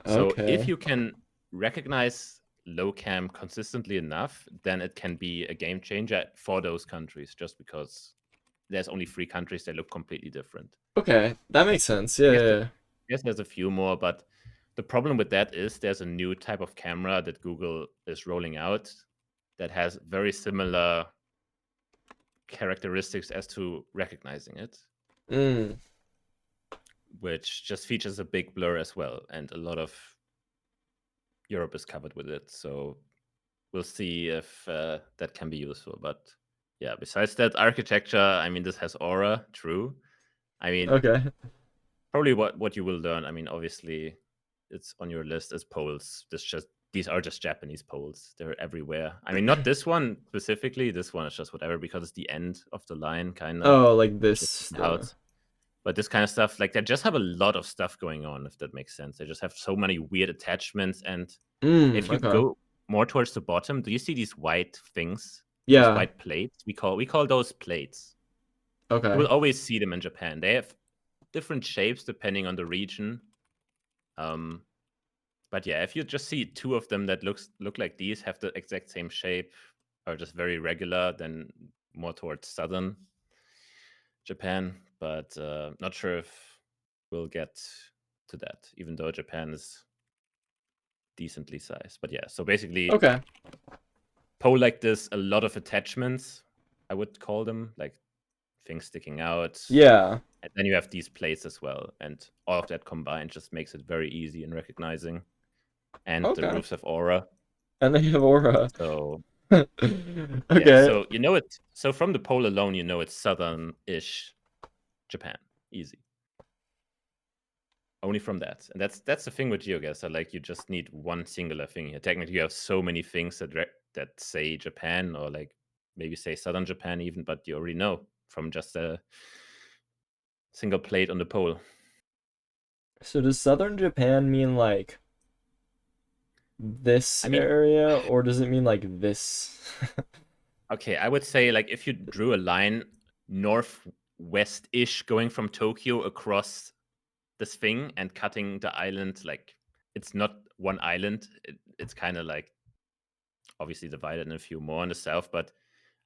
So if Okay. you can recognize low cam consistently enough, then it can be a game changer for those countries just because there's only 3 countries that look completely different. Okay, that makes sense. I Yeah, guess, yeah, yeah. yes, there's a few more, but the problem with that is there's a new type of camera that Google is rolling out that has very similar characteristics as to recognizing it, Mm. which just features a big blur as well. And a lot of Europe is covered with it. So we'll see if that can be useful. But yeah, besides that, architecture, I mean, this has aura, true. I mean, Okay. probably what you will learn. I mean, obviously, it's on your list as poles. These are just Japanese poles. They're everywhere. I mean, not this one specifically. This one is just whatever because it's the end of the line, kind of. Oh, like Just this the out. But this kind of stuff, like they just have a lot of stuff going on, if that makes sense. They just have so many weird attachments. And if you okay. go more towards the bottom, do you see these white things? These Yeah. white plates? We call those plates. You will Okay. always see them in Japan. They have different shapes depending on the region. Um, but yeah, if you just see two of them that look like these, have the exact same shape, are just very regular, then more towards southern Japan. But not sure if we'll get to that, even though Japan is decently sized. But yeah, so basically, Okay. pole like this, a lot of attachments, I would call them, like things sticking out. Yeah. And then you have these plates as well. And all of that combined just makes it very easy in recognizing. And the Okay. roofs have aura. And they have aura. So yeah, Okay. so you know it. So from the pole alone, you know it's southern-ish Japan. Easy. Only from that, and that's the thing with GeoGuessr. Like you just need one singular thing here. Technically, you have so many things that say Japan or like maybe say southern Japan even, but you already know from just a single plate on the pole. So does southern Japan mean like I this mean, area, or does it mean like this? okay, I would say like if you drew a line northwest-ish going from Tokyo across this thing and cutting the island, like it's not one island. It's kind of like obviously divided in a few more in the south, but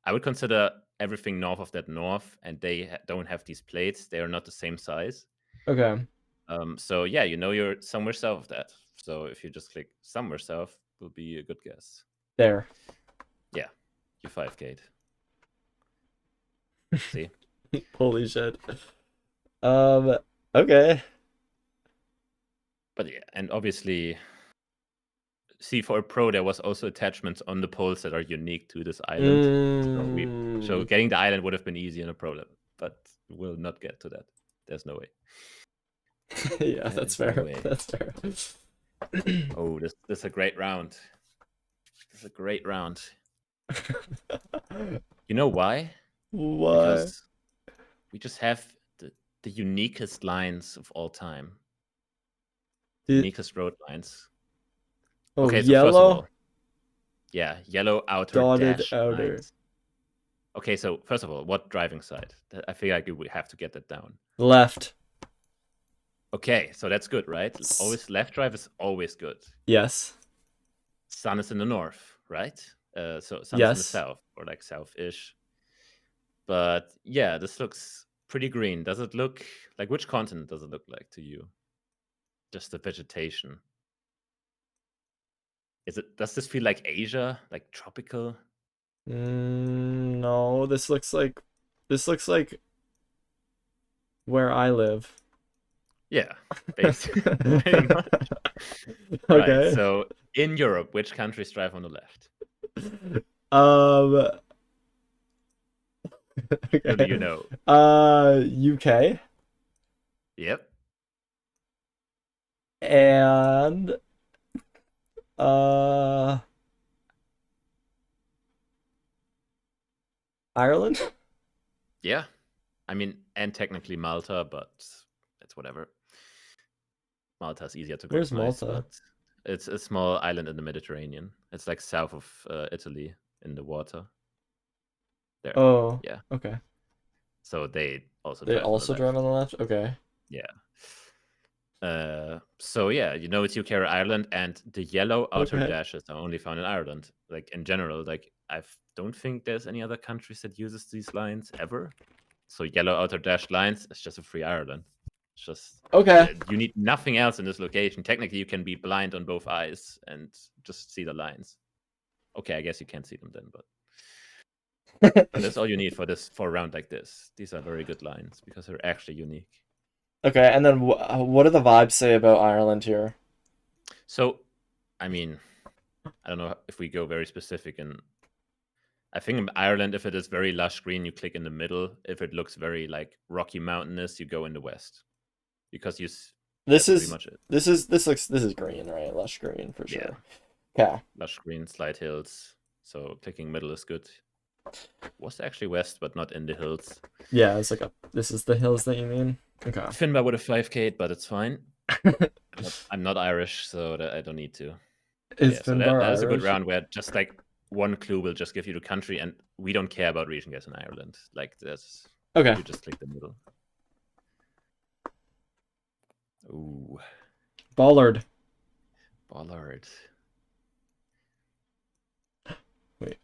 I would consider everything north of that north, and they don't have these plates. They are not the same size. Okay. So yeah, you know you're somewhere south of that. So if you just click somewhere south, will be a good guess. There. Yeah, you 5K'd. See? Holy shit. Um, okay. But yeah, and obviously see, for a pro, there was also attachments on the poles that are unique to this island. So getting the island would have been easy in a pro level, but we'll not get to that. There's no way. Yeah, that's fair. No way. That's fair. Oh, this is a great round. This is a great round. You know why? Why? Because we just have the uniquest lines of all time. Uniquest road lines. Oh, okay, so yellow, first of all, yeah, yellow outer dotted dash outer. lines. Okay, so first of all, what driving side? I feel like we have to get that down. Left. Okay, so that's good, right? Always left drive is always good. Yes. Sun is in the north, right? So sun's in Yes. the south, or like south-ish. But yeah, this looks pretty green. Does it look like, which continent does it look like to you? Just the vegetation. Does this feel like Asia, like tropical? No, this looks like where I live. Yeah, basically. Pretty much. Okay. Right, so in Europe, which countries drive on the left? Okay. Who do you know? UK. Yep. And Ireland. Yeah. I mean, and technically Malta, but it's whatever. Malta's easier to Where's recognize, Malta? but it's a small island in the Mediterranean. It's like south of Italy in the water. There. Oh. Yeah. Okay. So they also They drive also on the drive left. on the left. Okay. Yeah. So yeah, you know it's UK or Ireland, and the yellow outer Okay. dashes are only found in Ireland. Like in general, like I don't think there's any other countries that uses these lines ever. So yellow outer dash lines is just a free Ireland. It's just Okay. you need nothing else in this location. Technically, you can be blind on both eyes and just see the lines. Okay, I guess you can't see them then, but that's all you need for a round like this. These are very good lines because they're actually unique. Okay, and then what do the vibes say about Ireland here? So, I mean, I don't know if we go very specific, and I think in Ireland, if it is very lush green, you click in the middle. If it looks very like rocky mountainous, you go in the west, because This that's pretty is much it. this is green, right? Lush green for sure. Okay. Lush green, slight hills. So clicking middle is good. Was actually west, but not in the hills. Yeah, it's like this is the hills that you mean. Okay. Finbar would have 5K'd, but it's fine. I'm not Irish, so I don't need to. So that is a good round where just like one clue will just give you the country, and we don't care about region guess in Ireland. Like this. Okay. You just click the middle. Ooh. Bollard. Wait.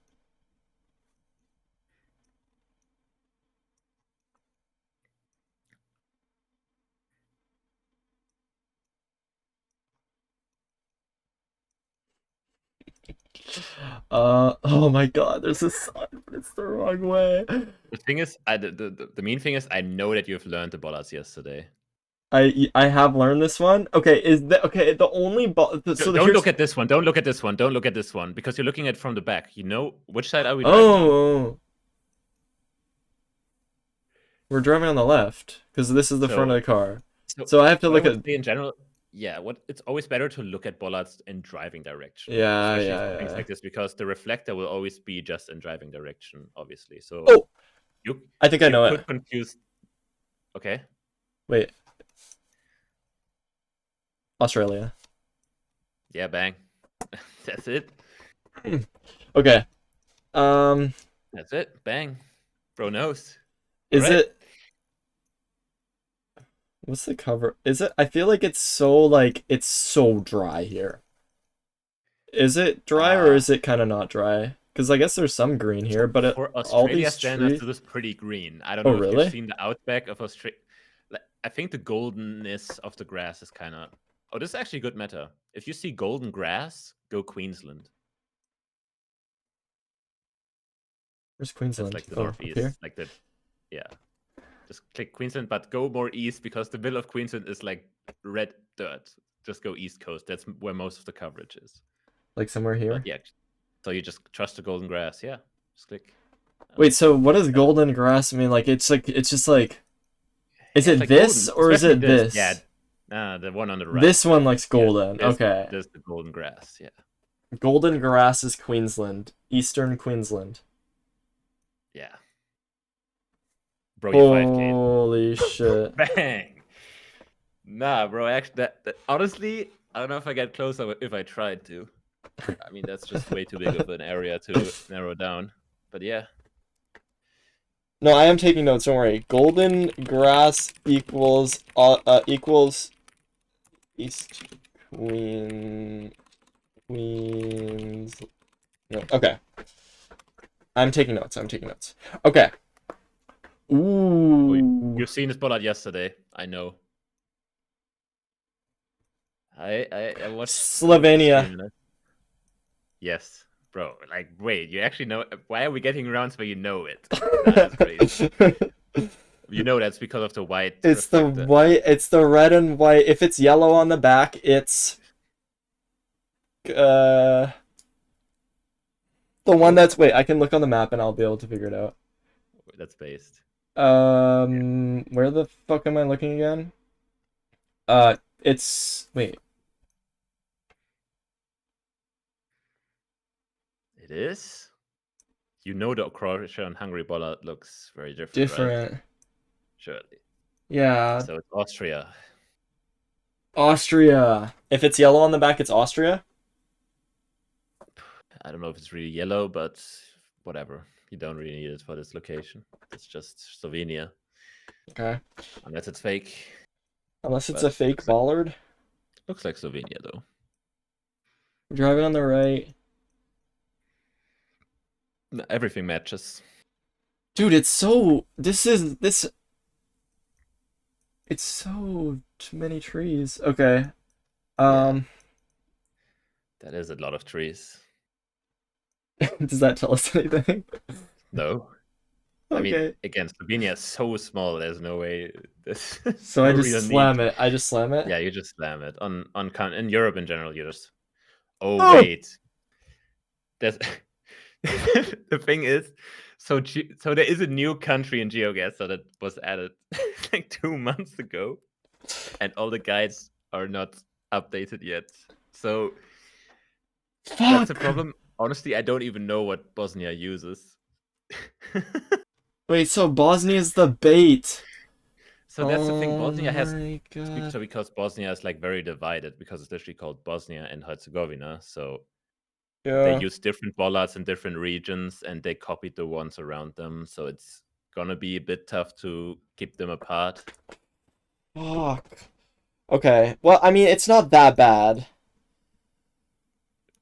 Oh my god, there's a sign, but it's the wrong way. The thing is, the main thing is, I know that you've learned the bollards yesterday. I have learned this one. Okay, the only so don't look at this one. Don't look at this one. Don't look at this one because you're looking at it from the back. You know which side are we driving on? We're driving on the left because this is the front of the car. So I have to look at in general. Yeah, it's always better to look at bollards in driving direction. Yeah, especially for things like this, because the reflector will always be just in driving direction, obviously. So I think I know it. Confuse. Okay. Wait. Australia. Yeah, bang. That's it. Okay. That's it. Bang. Bro knows. Is it? What's the cover? Is it? I feel like it's so dry here. Is it dry or is it kind of not dry? Because I guess there's some green here, but for Australia standards, it is pretty green. I don't know if you've seen the outback of Australia. I think the goldenness of the grass is kind of. Oh, this is actually good meta. If you see golden grass, go Queensland. Where's Queensland? That's like the northeast, like the, yeah. Just click Queensland, but go more east because the middle of Queensland is like red dirt. Just go east coast. That's where most of the coverage is. Like somewhere But here? yeah, so you just trust the golden grass. Yeah, just click. Wait, so what does Uh, golden grass mean? Like it's just like, is yeah, it's it like this golden, or is especially it this. Yeah, this? the one on the right. This one looks Yeah, golden. this Okay. this the golden grass. Yeah, Golden grass is Queensland. Eastern Queensland. yeah. Bro, you 5K. Holy shit. Bang. Nah, bro. Actually, honestly, I don't know if I get closer if I tried to. I mean, that's just way too big of an area to narrow down. But yeah, No, I am taking notes, don't worry. Golden grass equals equals East Queens. No, okay. I'm taking notes. I'm taking notes. Okay. oh, Ooh. you've seen this Bollard yesterday. I know. I watched the Slovenia. stream. Yes, bro. Like, wait, you actually know? Why are we getting rounds where you know it? That is crazy. You know that's because of the white It's the reflector. white. It's the red and white. If it's yellow on the back, it's uh the one Oh, that's. Wait, I can look on the map and I'll be able to figure it out. that's based. Where the fuck am I looking again? It's wait. It is. You know the Croatia and Hungary Bollard looks very different, right? Different. Surely. Yeah, So it's Austria. Austria. If it's yellow on the back, it's Austria. I don't know if it's really yellow, but whatever. You don't really need it for this location. It's just Slovenia, Okay. unless it's fake. Unless it's But a fake bollard. looks like Slovenia though. Driving on the right. Everything matches. Dude, it's so. This is. This. It's so too many trees. Okay. Yeah, that is a lot of trees. Does that tell us anything? No, I mean, Okay. again, Slovenia is so small. There's no way. There's So I no just real need. slam it. I just slam it. Yeah, you just slam it on in Europe in general. You just. Oh Oh! wait, there's the thing is, so there is a new country in GeoGuessr that was added like 2 months ago, and all the guides are not updated yet. So that's a Fuck! problem. Honestly, I don't even know what Bosnia uses. Wait, so Bosnia's the bait. So that's the thing. Oh Bosnia has my god. so because Bosnia is like very divided because it's literally called Bosnia and Herzegovina. So they Yeah. use different bollards in different regions and they copied the ones around them. So it's gonna be a bit tough to keep them apart. Fuck. Okay. Well, I mean, it's not that bad.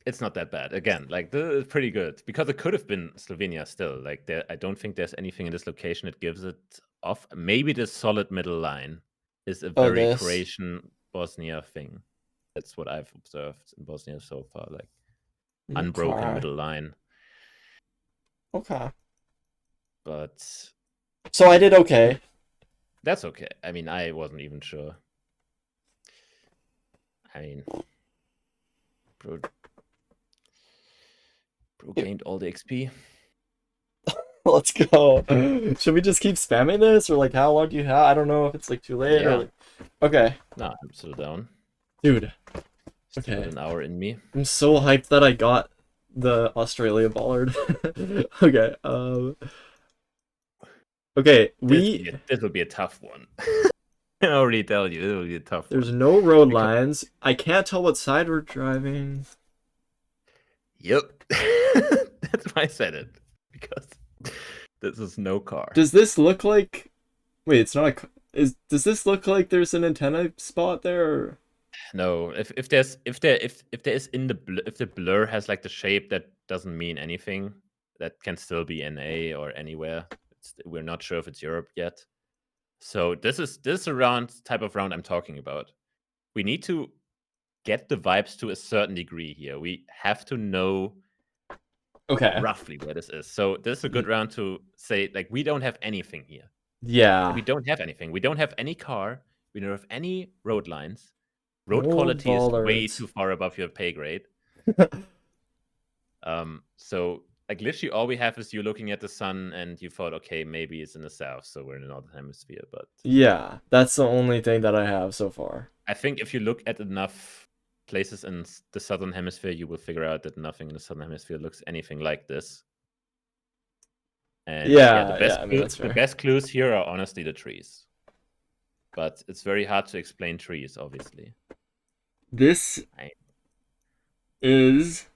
It's not that bad. Again, like it's pretty good because it could have been Slovenia still. Like I don't think there's anything in this location that gives it off. Maybe the solid middle line is a Oh, very this. Croatian Bosnia thing. That's what I've observed in Bosnia so far. Like unbroken Okay. middle line. Okay. But So I did okay. that's okay. I mean, I wasn't even sure. I mean, bro gained all the XP. Let's go. Should we just keep spamming this, or like how long do you have? I don't know if it's like too late or Yeah. like. Okay, No, I'm still down. dude. Still Okay. an hour in me. I'm so hyped that I got the Australia bollard. Okay. Okay. This will be a tough one. I already tell you, it will be a tough There's one. no road lines. I can't tell what side we're driving. Yep. That's why I said it. Because this is no car. Does this look like? Wait, it's not a. Does this look like there's an antenna spot there? Or... No, if there is if the blur has like the shape that doesn't mean anything, that can still be NA or anywhere. We're not sure if it's Europe yet. So this is a round type of round I'm talking about. We need to get the vibes to a certain degree here. We have to know Okay. roughly where this is. So this is a good round to say, like, we don't have anything here. Yeah. We don't have anything. We don't have any car. We don't have any road lines. Road No quality is way bollards. too far above your pay grade. So like literally all we have is you looking at the sun and you thought, okay, maybe it's in the south, so we're in the northern hemisphere. But Yeah, that's the only thing that I have so far. I think if you look at enough places in the southern hemisphere, you will figure out that nothing in the southern hemisphere looks anything like this. And yeah, Yeah, I mean that's the fair. best clues here are honestly the trees. But it's very hard to explain trees, obviously. This is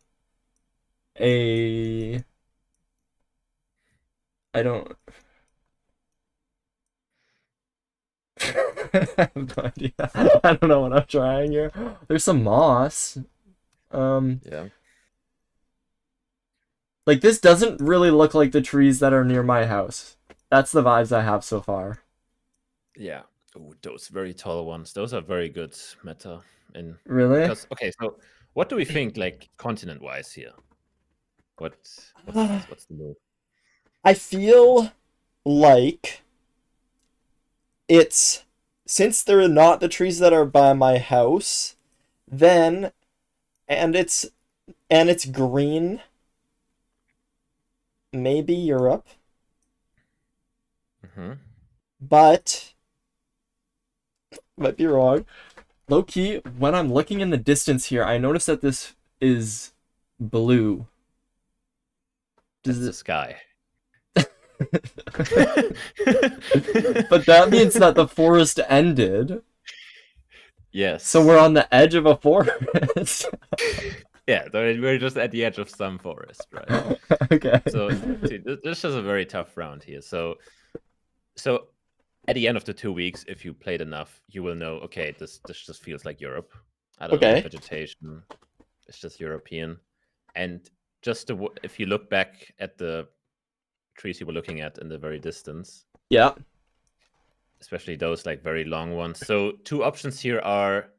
a I don't I have no idea. I don't know what I'm trying here. There's some moss. Yeah. Like this doesn't really look like the trees that are near my house. That's the vibes I have so far. Yeah. Oh, those very tall ones. Those are very good meta. Really? Because okay, so what do we think like continent wise here? What's the move? I feel like it's since they're not the trees that are by my house, then and it's green, maybe Europe, Mm-hmm. but might be wrong. Low key, when I'm looking in the distance here, I notice that this is blue. That's Does the sky. But that means that the forest ended. Yes. So we're on the edge of a forest. Yeah, we're just at the edge of some forest, right? Okay. So see, this is a very tough round here. So at the end of the 2 weeks, if you played enough, you will know, okay, this just feels like Europe. I don't know, Okay. vegetation, it's just European. And just if you look back at the trees you were looking at in the very distance, Yeah. especially those like very long ones. So 2 options here are,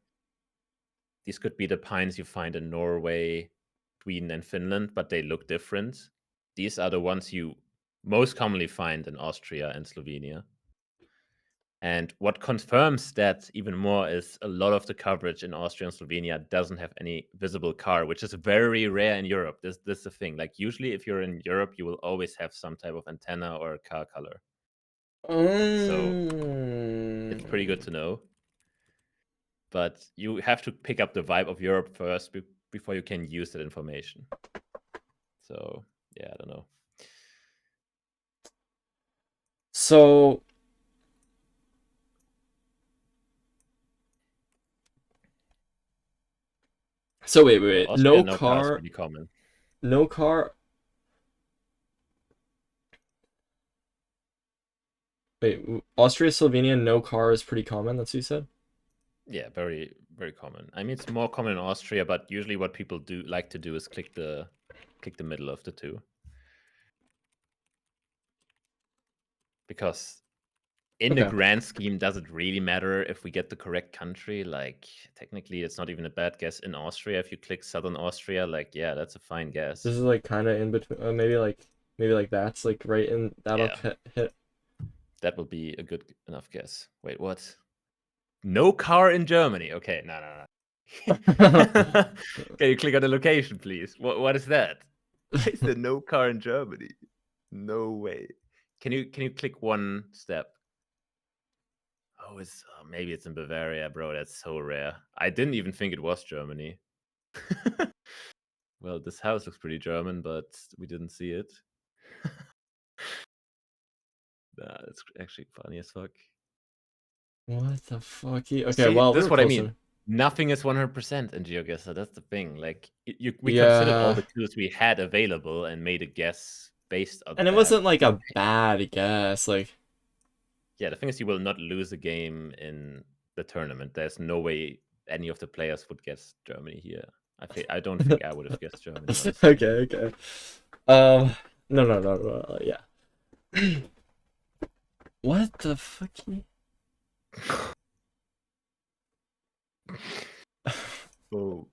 these could be the pines you find in Norway, Sweden, and Finland, but they look different. These are the ones you most commonly find in Austria and Slovenia. And what confirms that even more is a lot of the coverage in Austria and Slovenia doesn't have any visible car, which is very rare in Europe. This is the thing. Like usually if you're in Europe, you will always have some type of antenna or car color. So it's pretty good to know. But you have to pick up the vibe of Europe first before you can use that information. So yeah, I don't know. So wait. Austria, no car is pretty common. No car. Wait, Austria, Slovenia, no car is pretty common. That's what you said. Yeah, very, very common. I mean, it's more common in Austria, but usually what people like to do is click the middle of the two. Because in the grand scheme, does it really matter if we get the correct country? Like, technically, it's not even a bad guess in Austria. If you click Southern Austria, like, yeah, that's a fine guess. This is like kind of in between. Maybe like that's like right in that'll hit. That will be a good enough guess. Wait, what? No car in Germany. Okay, no. Can you click on the location, please? What is that? Why is there no car in Germany? No way. Can you click one step? Oh, maybe it's in Bavaria, bro. That's so rare. I didn't even think it was Germany. Well, this house looks pretty German, but we didn't see it. Nah, that's actually funny as fuck. What the fuck? Okay, See, well, that's we're what closer. I mean. Nothing is 100% in GeoGuessr. That's the thing. Like, we Yeah. considered all the clues we had available and made a guess based on And that. it wasn't like a bad guess. Like, yeah, the thing is, you will not lose a game in the tournament. There's no way any of the players would guess Germany here. I don't think I would have guessed Germany. Honestly. Okay. No. Yeah. What the fuck? Oh,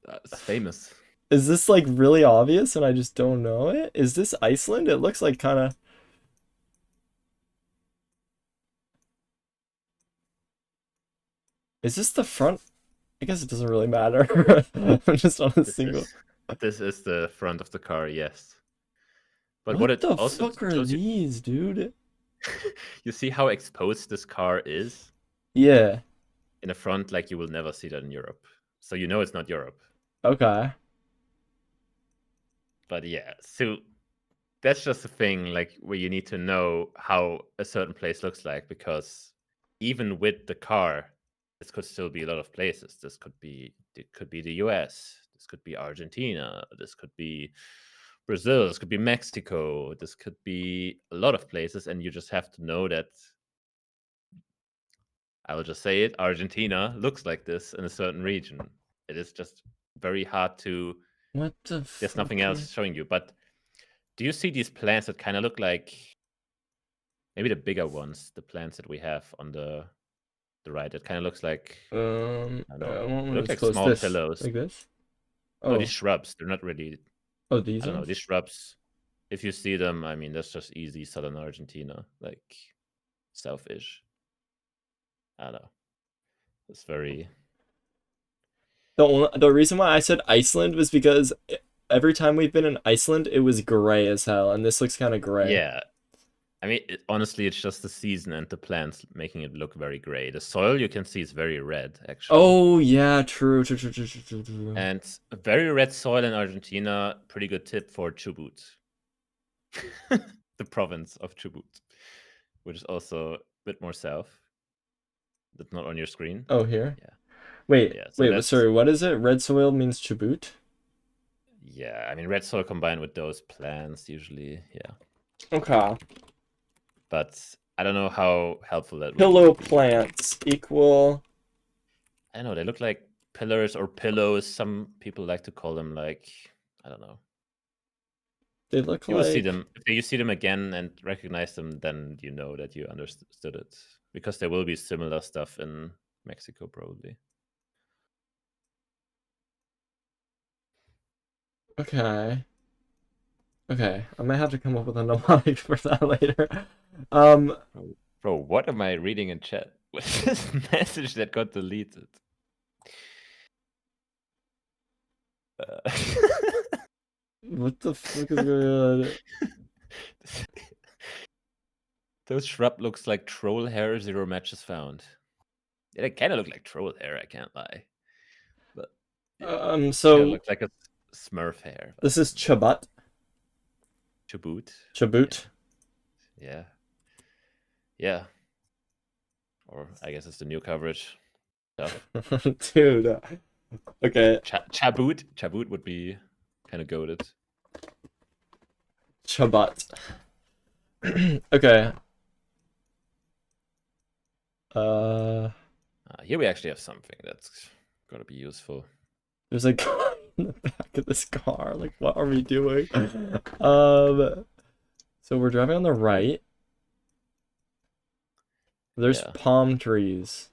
that's famous. Is this like really obvious and I just don't know it? Is this Iceland? It looks like kind of. Is this the front? I guess it doesn't really matter. I'm just on a single. This is the front of the car, yes. But what What it the also fuck are shows you, these, dude? you see how exposed this car is Yeah. in the front, like you will never see that in Europe. So you know it's not Europe. Okay. But yeah, so that's just a thing, like where you need to know how a certain place looks like, because even with the car, this could still be a lot of places. It could be the US, this could be Argentina, this could be Brazil, this could be Mexico, this could be a lot of places, and you just have to know that, I will just say it, Argentina looks like this in a certain region. It is just very hard to, What the there's fuck? nothing else showing you. But do you see these plants that kind of look like, maybe the bigger ones, the plants that we have on the right, it kind of looks like, I don't know, I want they one look that's like close. small This, pillows. like this. No, these Oh, shrubs, they're not really, oh, these I don't know, ones. these shrubs, if you see them, I mean, that's just easy southern Argentina, like south-ish. I don't know. It's very, The reason why I said Iceland was because every time we've been in Iceland, it was gray as hell, and this looks kind of gray. yeah. I mean, honestly, it's just the season and the plants making it look very gray. The soil you can see is very red, actually. Oh yeah, true, true, true, true, true, true, true. And a very red soil in Argentina, pretty good tip for Chubut. The province of Chubut, which is also a bit more south. That's not on your screen. Oh, here. Yeah. Wait, Yeah. So wait. that's, Sorry, what is it? Red soil means Chubut. yeah. I mean, red soil combined with those plants usually. Yeah. Okay. But I don't know how helpful that would Pillow be. plants equal. I don't know. They look like pillars or pillows. Some people like to call them, like, I don't know. They look You will see like. them. If you see them again and recognize them, then you know that you understood it. Because there will be similar stuff in Mexico, probably. Okay. Okay, I might have to come up with a mnemonic for that later. Um, Bro, what am I reading in chat? What's this message that got deleted? Uh, what the fuck is going on? Those shrub looks like troll hair, 0 matches found. Yeah, they kind of look like troll hair, I can't lie. But yeah, kind of So looks like a Smurf hair. this is Chabut. Chubut. Chabut. Yeah. Yeah. Or I guess it's the new coverage stuff. Dude. Okay. Chabut. Chabut would be kind of goated. Chabut. Okay. Here we actually have something that's gonna be useful. There's a guy in the back of this car. Like, what are we doing? So we're driving on the right. There's Yeah. palm trees.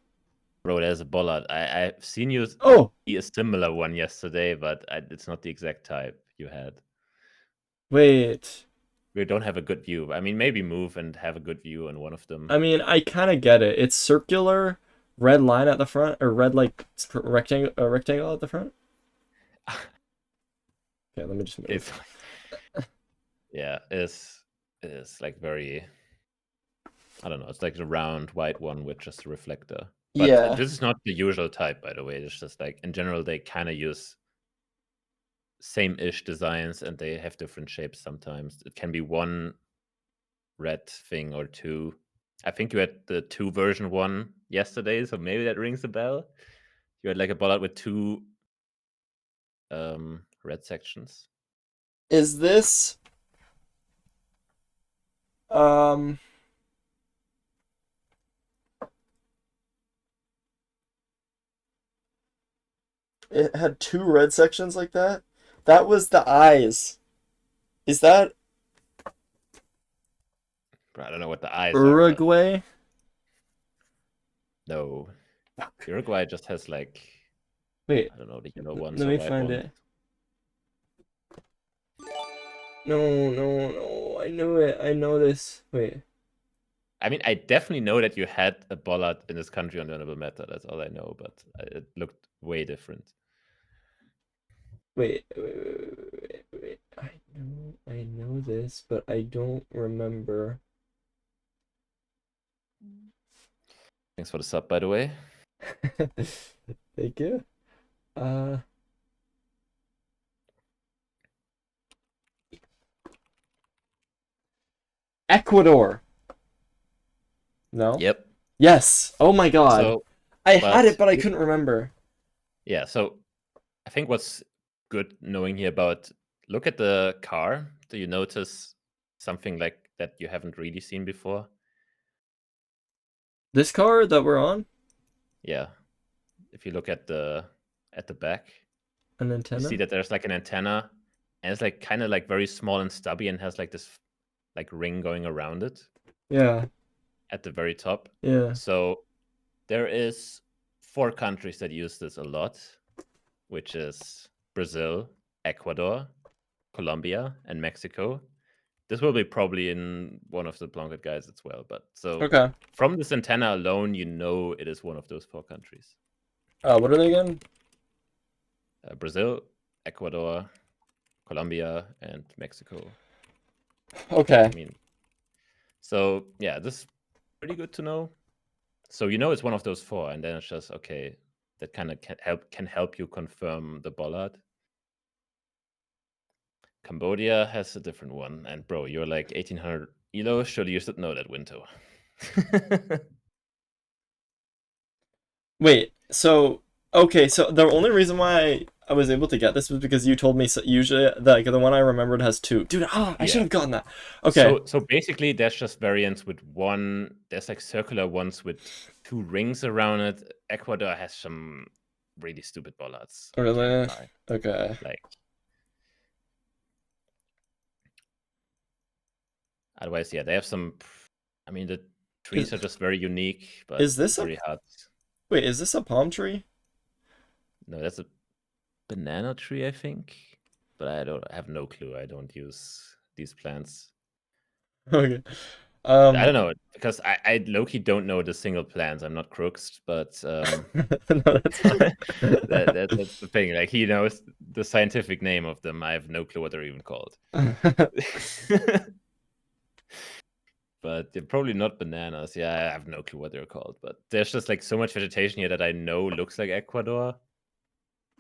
Bro, there's a bollard. I've seen you Oh, see a similar one yesterday, but it's not the exact type you had. wait. We don't have a good view. I mean, maybe move and have a good view on one of them. I mean, I kind of get it. It's circular, red line at the front, or red like rectangle, rectangle at the front. Okay, let me just move. It's yeah, it's like very, I don't know. It's like the round white one with just a reflector. But Yeah. this is not the usual type, by the way. It's just like in general they kind of use same-ish designs and they have different shapes sometimes. It can be one red thing or two. I think you had the 2 version 1 yesterday, so maybe that rings a bell. You had like a bollard with 2 red sections. Is this um it had two red sections like that? That was the eyes. Is that Bro, I don't know what the eyes are. But Uruguay? no. Uruguay just has like, Wait, I don't know, the yellow ones let or me white find ones. it. No, no, no. I knew it. I know this. Wait. I mean, I definitely know that you had a bollard in this country on Honorable Matter. That's all I know, but it looked way different. Wait. I know this, but I don't remember. Thanks for the sub, by the way. Thank you. Uh, Ecuador. No? Yep. Yes. Oh my God. So, I had it, but but I couldn't remember. yeah, so I think what's good knowing here about look at the car. Do you notice something like that you haven't really seen before? This car that we're on? Yeah. If you look at the back, An you see antenna? that there's like an antenna and it's like kind of like very small and stubby and has like this like ring going around it Yeah. at the very top. Yeah. So there is 4 countries that use this a lot, which is Brazil, Ecuador, Colombia, and Mexico. This will be probably in one of the Blanket guides as well. But so Okay. from this antenna alone, you know it is one of those 4 countries. What are they again? Brazil, Ecuador, Colombia, and Mexico. Okay. I mean, so yeah, this is pretty good to know. So you know it's one of those 4, and then it's just okay. That kind of can help you confirm the bollard. Cambodia has a different one, and bro, you're like 1800 elo. Surely you should know that, Winto. Wait, so okay, so the only reason why I was able to get this was because you told me so usually the one I remembered has 2. Dude, I should Yeah. have gotten that. Okay. So basically, there's just variants with one. There's like circular ones with 2 rings around it. Ecuador has some really stupid bollards. I can't Really? lie. Okay. Like, otherwise, yeah, they have some. I mean, the trees Is are just very unique, but is this a very hard. wait, is this a palm tree? No, that's a banana tree, I think. But I have no clue. I don't use these plants. Okay. I don't know because I low-key don't know the single plants. I'm not crooks, but No, that's fine. that's the thing. Like he knows the scientific name of them. I have no clue what they're even called. But they're probably not bananas. Yeah, I have no clue what they're called. But there's just like so much vegetation here that I know looks like Ecuador.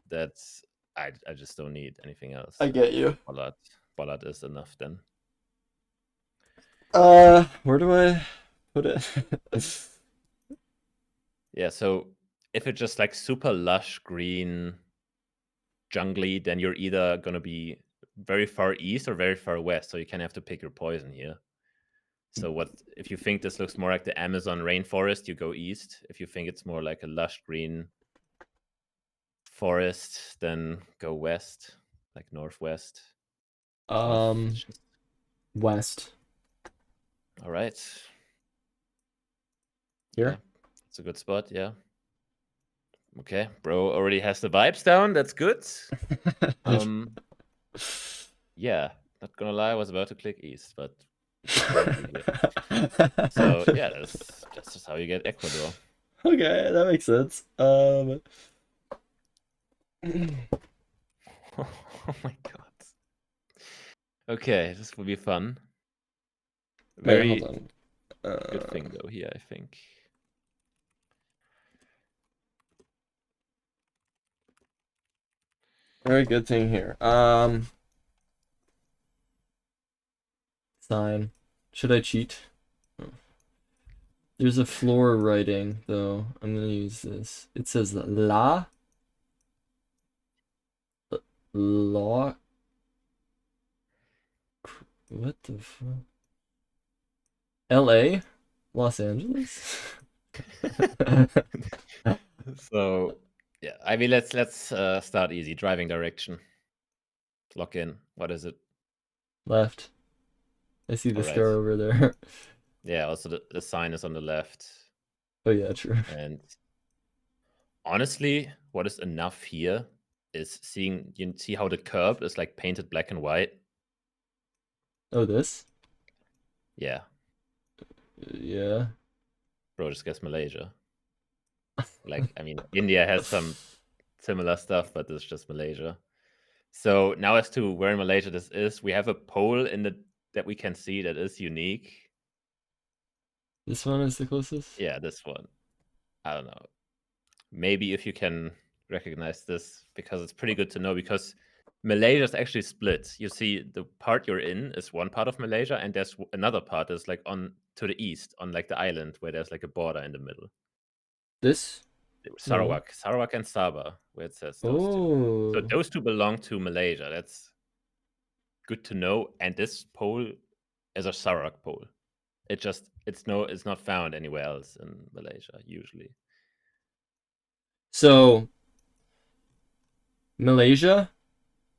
That's I just don't need anything else. I get you. Bollard is enough then. Where do I put it? Yeah, so if it's just like super lush green jungly, then you're either gonna be very far east or very far west. So you kind of have to pick your poison here. So what if you think this looks more like the Amazon rainforest, you go east. If you think it's more like a lush green forest, then go west, like northwest. South. West. All right. Here? Yeah, it's a good spot. Yeah. Okay, bro already has the vibes down. That's good. Yeah, not gonna lie, I was about to click east, but won't be here. So yeah, that's just how you get Ecuador. Okay, that makes sense. Oh my god. Okay, this will be fun. Wait, Very hold good on. thing though here, I think. Very good thing here. Sign. Should I cheat? There's a floor writing though. I'm gonna use this. It says law. What the fuck? L.A. Los Angeles. So yeah, I mean let's start easy. Driving direction. Lock in. What is it? Left. I see the All right. star over there. Yeah, also the sign is on the left. Oh yeah, true. And honestly, what is enough here is seeing you see how the curb is like painted black and white. Oh, this? Yeah, Yeah. bro, just guess Malaysia. Like, I mean, India has some similar stuff, but it's just Malaysia. So now as to where in Malaysia this is, we have a pole in the that we can see that is unique. This one is the closest? Yeah, this one. I don't know. Maybe if you can recognize this, because it's pretty good to know, because Malaysia is actually split. You see, the part you're in is one part of Malaysia, and there's another part that's like on to the east, on like the island where there's like a border in the middle. This? No. Sarawak and Sabah, where it says those two. So Oh. those two belong to Malaysia. That's good to know. And this pole is a Sarawak pole. It's not found anywhere else in Malaysia usually. So, Malaysia,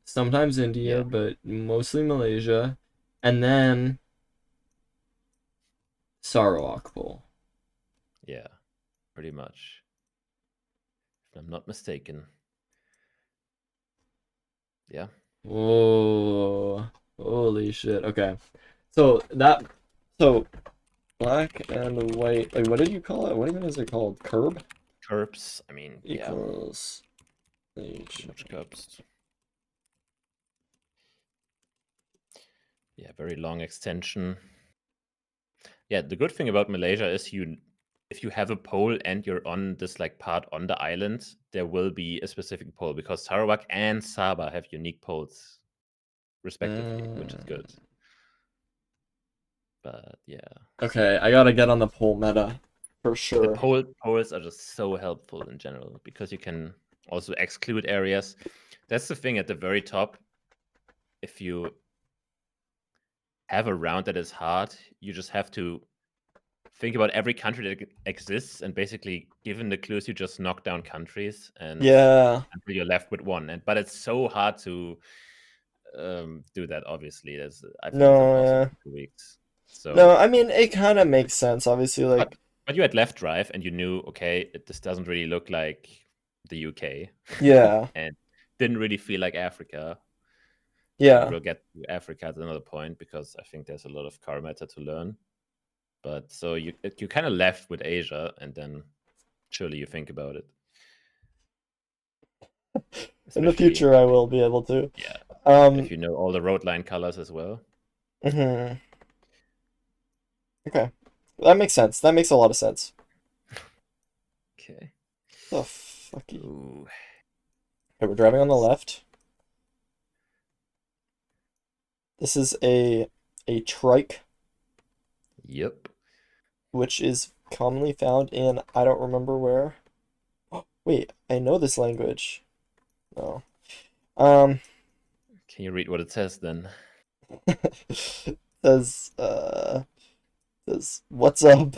sometimes India, Yeah, but mostly Malaysia, and then Sarawak Bowl. yeah, pretty much. If I'm not mistaken. Yeah. Whoa. Holy shit. Okay. So black and white, like what did you call it? What even is it called? Curb? Curbs. I mean, yeah, Equals pretty much curbs. Yeah, very long extension. Yeah, the good thing about Malaysia is if you have a pole and you're on this like part on the island, there will be a specific pole, because Sarawak and Sabah have unique poles respectively, which is good. But yeah. Okay, I gotta get on the pole meta for The sure. poles are just so helpful in general, because you can also exclude areas. That's the thing at the very top. If you have a round that is hard, you just have to think about every country that exists, and basically, given the clues, you just knock down countries, and Yeah. until you're left with one. But it's so hard to do that. Obviously, I think it's No, impossible yeah. in 2 weeks. No, So, I mean it kind of makes sense. Obviously, like but you had left drive, and you knew, okay, this doesn't really look like the UK, yeah, and didn't really feel like Africa. yeah. We'll get to Africa at another point, because I think there's a lot of car meta to learn. But so you kind of left with Asia, and then surely you think about it. In the Especially, future, I will be able to. yeah, if Um. you know all the road line colors as well. Mhm. Okay, that makes sense. That makes a lot of sense. Okay. The fucky. Ooh. Okay, we're driving on the left. This is a trike, Yep. which is commonly found in I don't remember where. Wait, I know this language. No. Um. Can you read what it says then? says says what's up?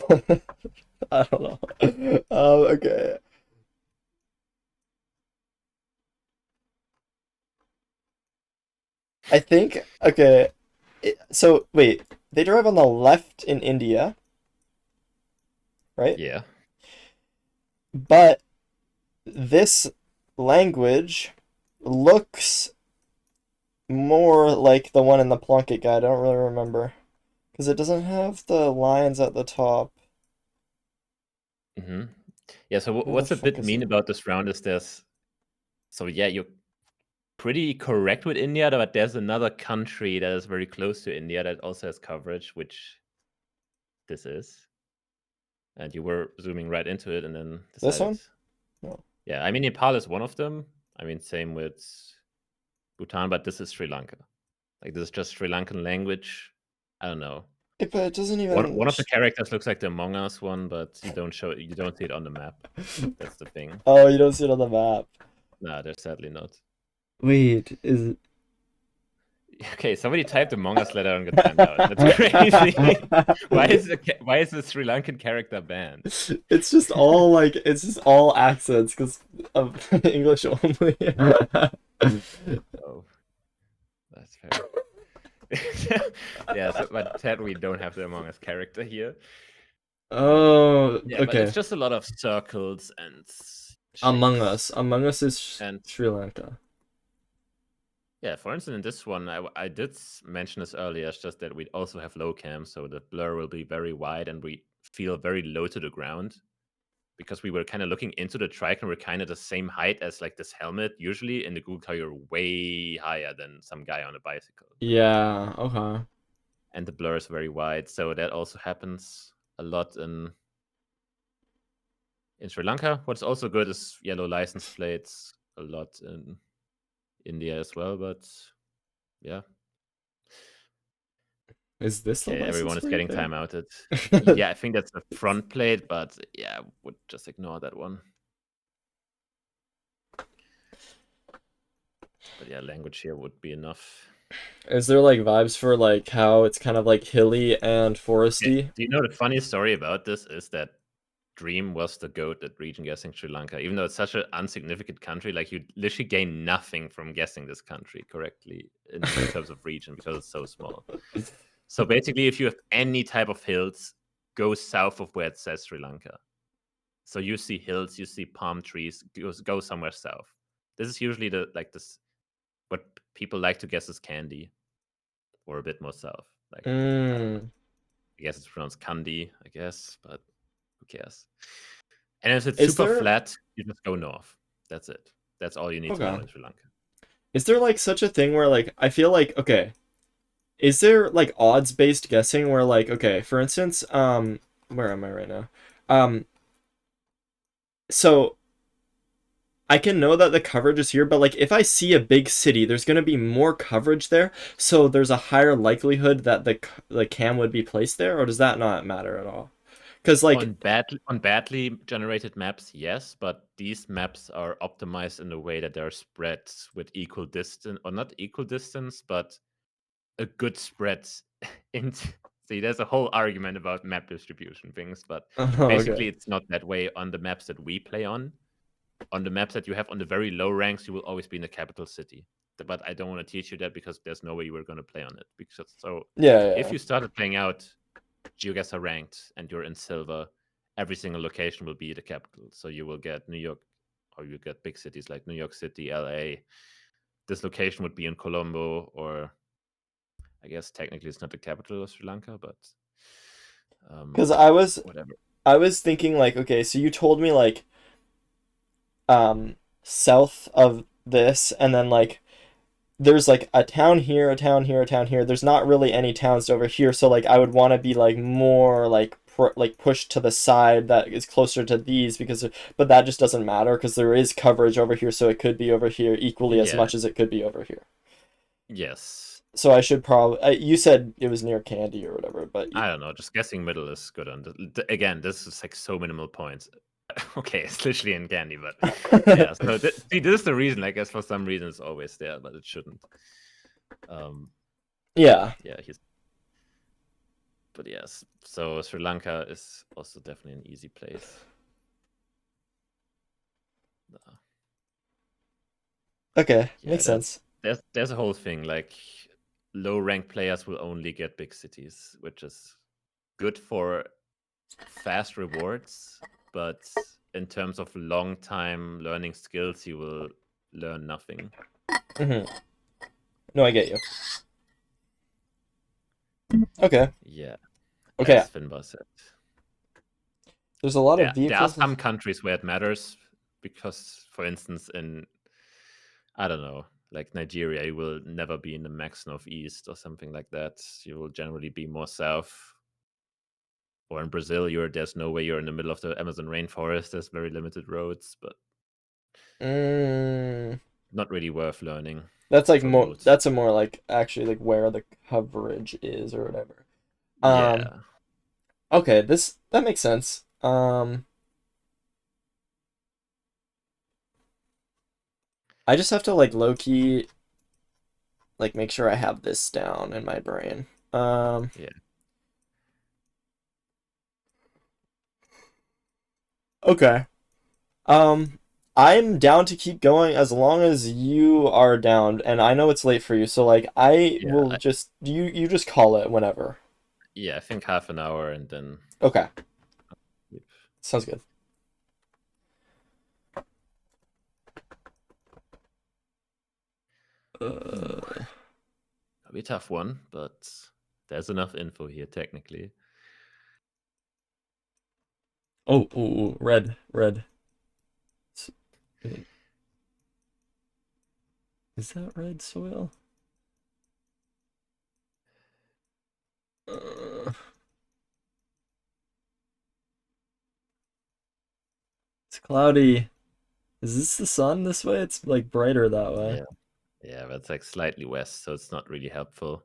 I don't know. Okay. I think okay. So wait, they drive on the left in India, right? Yeah. But this language looks more like the one in the Plunkett guide. I don't really remember because it doesn't have the lines at the top. Mm-hmm. Yeah. So Where the what's a fuck bit is mean it? about this round is there's. So yeah, you're pretty correct with India, but there's another country that is very close to India that also has coverage, which this is. And you were zooming right into it, and then This decided. one? No. Yeah, I mean, Nepal is one of them. I mean, same with Bhutan, but this is Sri Lanka. Like, this is just Sri Lankan language. I don't know. But it doesn't One even. one of the characters looks like the Among Us one, but you don't see it on the map. That's the thing. Oh, you don't see it on the map. Nah, there's sadly not. Wait, is Okay, somebody typed Among Us letter and got timed out. That's crazy. Why is the Sri Lankan character banned? it's just all like it's just all accents because of English only. Oh, that's fair. Yeah, but sadly we don't have the Among Us character here. Oh, Yeah, but it's okay. just a lot of circles and Among shapes. Us. Among Us is And Sri Lanka. yeah, for instance, in this one, I did mention this earlier. It's just that we also have low cam, so the blur will be very wide and we feel very low to the ground, because we were kind of looking into the trike and we're kind of the same height as like this helmet. Usually in the Google car, you're way higher than some guy on a bicycle. Yeah. Okay. And the blur is very wide. So that also happens a lot in Sri Lanka. What's also good is yellow license plates, a lot in India as well. But yeah. Is this the Okay, license everyone is plate getting there? timeouted. Yeah, I think that's the front plate, but yeah, would just ignore that one. But yeah, language here would be enough. Is there like vibes for like how it's kind of like hilly and foresty? Do you know the funny story about this is that Dream was the goat at region guessing Sri Lanka, even though it's such an insignificant country. Like you literally gain nothing from guessing this country correctly in terms of region because it's so small. So basically, if you have any type of hills, go south of where it says Sri Lanka. So you see hills, you see palm trees, go somewhere south. This is usually this what people like to guess as candy, or a bit more south. Like I don't know. I guess it's pronounced Kandi, I guess, but who cares? And if it's Is super there flat, you just go north. That's it. That's all you need to know okay? in Sri Lanka. Is there like such a thing where like I feel like okay, is there like odds based guessing where like okay, for instance, where am I right now? Um so I can know that the coverage is here, but like if I see a big city, there's going to be more coverage there, so there's a higher likelihood that the cam would be placed there, or does that not matter at all? Cuz like On badly generated maps, yes, but these maps are optimized in a way that they're spread with equal distance, or not equal distance, but a good spread. See, there's a whole argument about map distribution things, but oh, basically okay. it's not that way on the maps that we play on. On the maps that you have on the very low ranks, you will always be in the capital city. But I don't want to teach you that because there's no way you were going to play on it. Because so Yeah, if yeah. you started playing out GeoGuessr ranked and you're in silver, every single location will be the capital. So you will get New York, or you get big cities like New York City, LA. This location would be in Colombo, or I guess technically it's not the capital of Sri Lanka, but Cuz whatever. I was thinking like okay, so you told me like south of this and then like there's like a town here, a town here, a town here. There's not really any towns over here, so like I would want to be like more like like pushed to the side that is closer to these because but that just doesn't matter because there is coverage over here, so it could be over here equally as Yeah. much as it could be over here. Yes. So I should probably you said it was near Candy or whatever, but I don't know. Just guessing middle is good. Again, this is like so minimal points. Okay, it's literally in candy, but yeah. So see, this is the reason. I guess for some reason it's always there, but it shouldn't. yeah. Yeah. But yes. So Sri Lanka is also definitely an easy place. Okay, Yeah, makes sense. there's a whole thing like low rank players will only get big cities, which is good for fast rewards, but in terms of long time learning skills, you will learn nothing. No, I get you. Okay. Yeah, Okay. as Finbar said. There's a lot of There are vehicles. some countries where it matters because, for instance, in I don't know, like Nigeria, you will never be in the max northeast or something like that. You will generally be more south. Or in Brazil, there's no way you're in the middle of the Amazon rainforest. There's very limited roads, but not really worth learning. That's like For more. most. That's a more like actually like where the coverage is or whatever. Um. Yeah. Okay. That makes sense. I just have to like low key like make sure I have this down in my brain. Yeah. Okay. I'm down to keep going as long as you are down, and I know it's late for you, so like I Yeah. will just you just call it whenever. Yeah, I think half an hour and then. Okay. Sounds good. That'll be a tough one, but there's enough info here technically. Oh, red, red. Is that red soil? Uh, it's cloudy. Is this the sun this way? It's like brighter that way. Yeah, yeah, that's like slightly west, so it's not really helpful.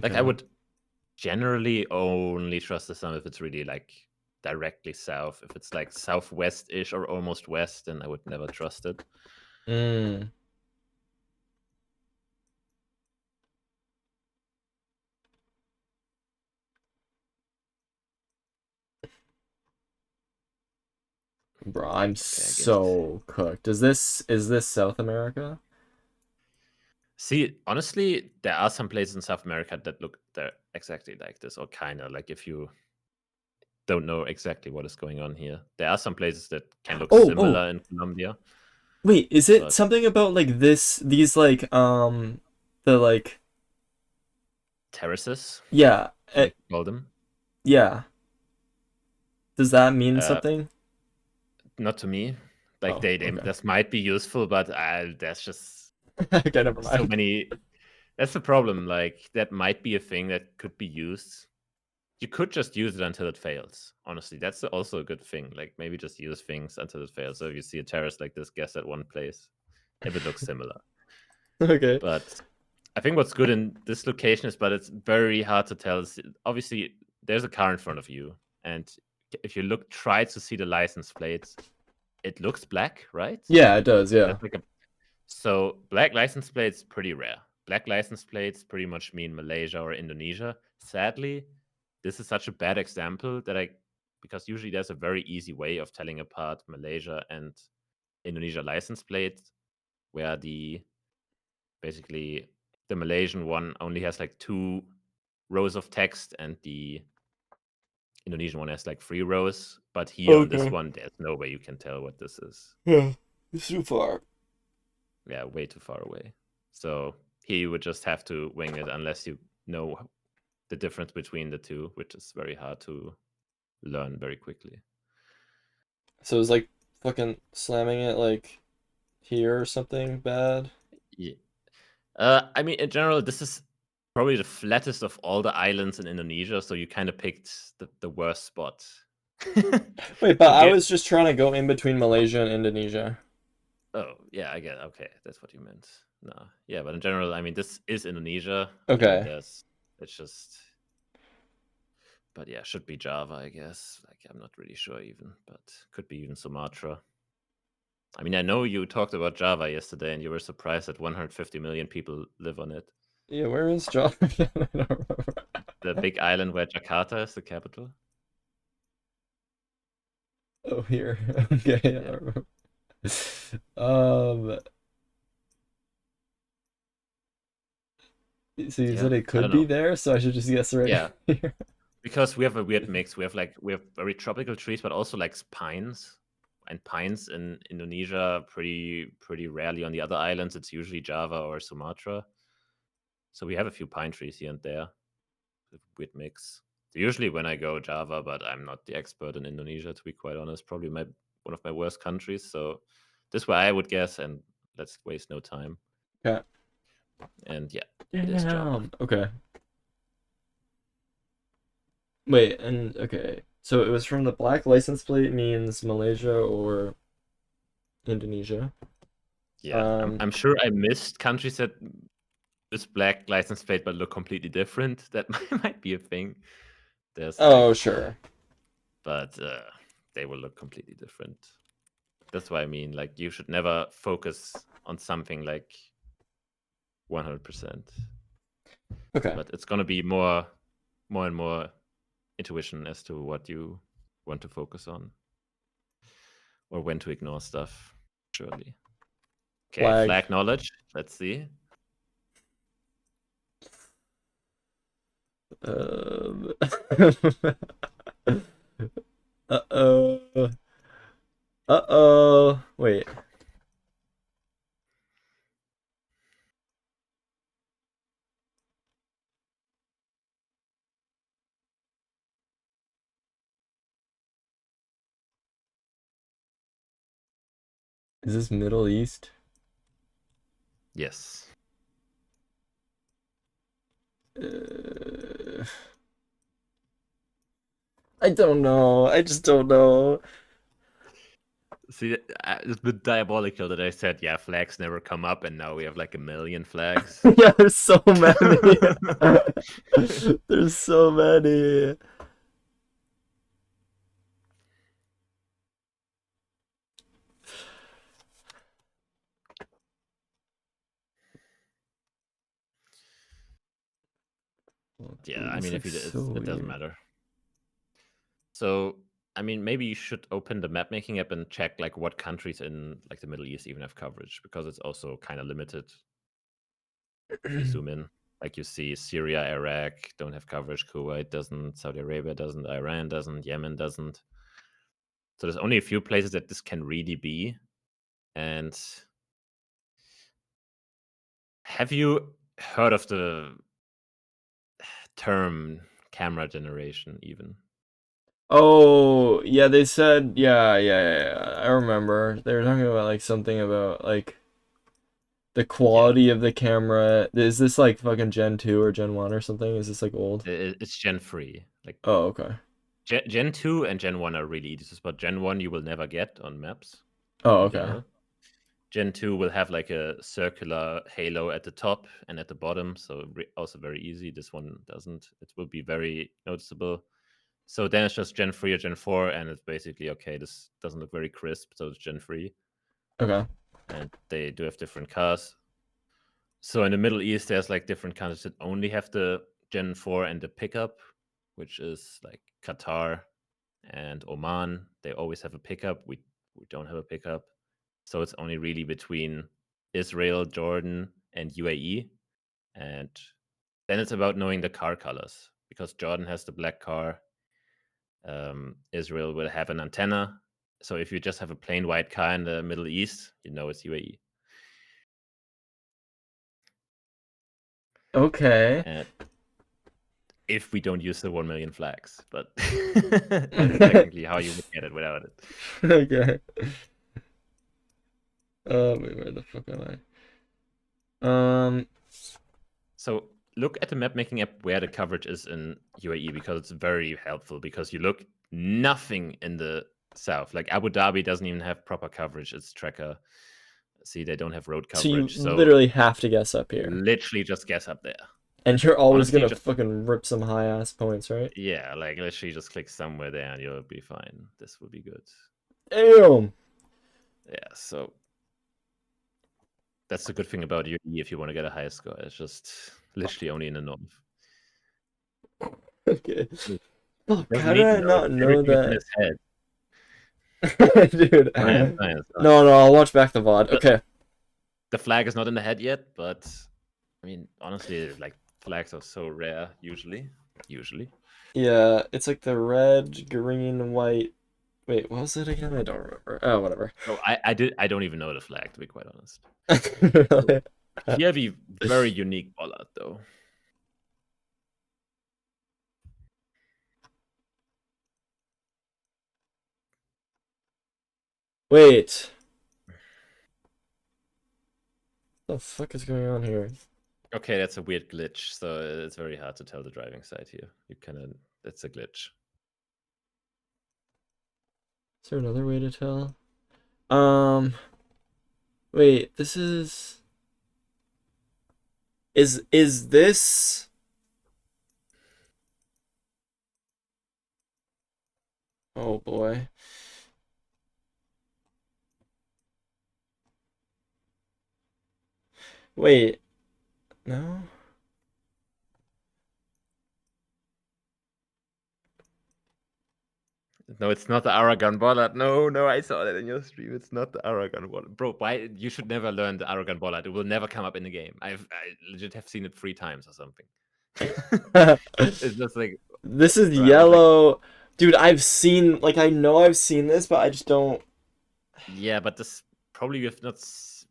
Like I Okay. would generally only trust the sun if it's really like directly south. If it's like southwest-ish or almost west, then I would never trust it. Mm. Bro, I'm Okay, I guess. so cooked. Is this South America? See, honestly, there are some places in South America that look they're exactly like this, or kind of like if you don't know exactly what is going on here. There are some places that can look Oh, similar in Colombia, wait, is it but something about like these like the like terraces, yeah, I like to call them. yeah. Does that mean Uh, something? Not to me. Like Oh, they okay. this might be useful, but there's just Okay, never so mind. many. That's the problem. Like that might be a thing that could be used. You could just use it until it fails. Honestly, that's also a good thing. Like maybe just use things until it fails. So if you see a terrace like this, guess at one place if it looks similar. Okay. But I think what's good in this location is, but it's very hard to tell. Obviously, there's a car in front of you, and if you try to see the license plates, it looks black, right? Yeah, it does, yeah. That's like a So black license plates pretty rare. Black license plates pretty much mean Malaysia or Indonesia. Sadly, this is such a bad example that because usually there's a very easy way of telling apart Malaysia and Indonesia license plates, where basically the Malaysian one only has like 2 rows of text and the Indonesian one has like 3 rows. But here on this Okay. one, there's no way you can tell what this is. Yeah. It's too far. Yeah, way too far away. So here you would just have to wing it unless you know the difference between the two, which is very hard to learn very quickly. So it's like fucking slamming it like here or something bad. Yeah. I mean, in general, this is probably the flattest of all the islands in Indonesia, so you kind of picked the worst spot. Wait, but So I here, was just trying to go in between Malaysia and Indonesia. oh yeah, I get it. Okay, that's what you meant. No, yeah, but in general, I mean, this is Indonesia, and Okay. it's just, but yeah, should be Java, I guess. Like I'm not really sure even, but could be even Sumatra. I mean, I know you talked about Java yesterday, and you were surprised that 150 million people live on it. Yeah, where is John again? I don't remember. The big island where Jakarta is the capital. Oh, here. Okay, yeah, I Yeah, remember. Um, so you yeah. said it I could don't be know. there, so I should just guess right Yeah, here. because we have a weird mix. We have very tropical trees, but also like pines. And pines in Indonesia pretty rarely on the other islands. It's usually Java or Sumatra. So we have a few pine trees here and there. Weird mix. So usually when I go Java, but I'm not the expert in Indonesia to be quite honest. Probably one of my worst countries. So this way I would guess, and let's waste no time. Okay. And yeah, it is Java. Damn. Okay. Wait, and okay. So it was from the black license plate means Malaysia or Indonesia. Yeah, I'm Um, I'm sure I missed countries that is black license plate but look completely different. That might be a thing. There's oh, like, sure. but they will look completely different. That's why I mean, like, you should never focus on something like 100%. Okay. But it's gonna be more and more intuition as to what you want to focus on or when to ignore stuff. Surely. Okay, Flag. flag knowledge. Let's see. Um, uh-oh. Uh-oh. Wait. Is this Middle East? Yes. Uh, I don't know. I just don't know. See, it's a bit diabolical that I said, yeah, flags never come up, and now we have like a million flags. Yeah, there's so many. There's so many. Yeah, I It's mean, like if you, so it doesn't weird. matter. So, I mean, maybe you should open the map making app and check like what countries in like the Middle East even have coverage, because it's also kind of limited. If you zoom in, like you see Syria, Iraq don't have coverage, Kuwait doesn't, Saudi Arabia doesn't, Iran doesn't, Yemen doesn't. So there's only a few places that this can really be. And have you heard of the term camera generation even? Oh, yeah, they said, yeah. I remember. They were talking about like something about like the Yeah, quality of the camera. Is this like fucking Gen 2 or Gen 1 or something? Is this like old? it's Gen 3. Like Oh, okay. Gen 2 and Gen 1 are really easy to spot. Gen 1 you will never get on maps Oh, in okay. general. Gen 2 will have like a circular halo at the top and at the bottom, so also very easy. This one doesn't. It will be very noticeable. So then it's just Gen 3 or Gen 4, and it's basically, okay, this doesn't look very crisp, so it's Gen 3. Okay. And they do have different cars. So in the Middle East, there's like different countries that only have the Gen 4 and the pickup, which is like Qatar and Oman. They always have a pickup. We don't have a pickup. So it's only really between Israel, Jordan, and UAE. And then it's about knowing the car colors, because Jordan has the black car. Israel will have an antenna. So if you just have a plain white car in the Middle East, you know it's UAE. Okay. And if we don't use the 1 million flags, but that's technically how you would get it without it. Okay. Wait, where the fuck am I? So look at the map making app where the coverage is in UAE, because it's very helpful, because you look nothing in the south. Like Abu Dhabi doesn't even have proper coverage. It's tracker. See, they don't have road So you coverage. So literally have to guess up here. literally just guess up there. And you're always Honestly, gonna just, fucking rip some high ass points, right? yeah, like literally just click somewhere there and you'll be fine. This will be good. Damn. Yeah, so that's the good thing about UAE if you want to get a high score. It's just literally only in the north. Okay. Fuck, Doesn't how did need to I know it. not know Everything is in that? his head. Dude. Science, science, No, science. I'll watch back the VOD. Okay. The flag is not in the head yet, but I mean, honestly, like flags are so rare usually. Yeah, it's like the red, green, white. Wait, what was it again? I don't remember. Oh, whatever. So I don't even know the flag, to be quite honest. So Really? here have a very unique bollard though. Wait. What the fuck is going on here? Okay, that's a weird glitch, so it's very hard to tell the driving side here. You kind that's a glitch. Is there another way to tell? Um, wait, this is this? Oh boy. Wait, no? No, it's not the Aragon bollard. No, I saw that in your stream. It's not the Aragon bollard. Bro, why you should never learn the Aragon bollard. It will never come up in the game. I legit have seen it 3 times or something. It's just like, This is bro, I was like, yellow. Dude, I've seen, like, I know I've seen this, but I just don't. yeah, but this probably if not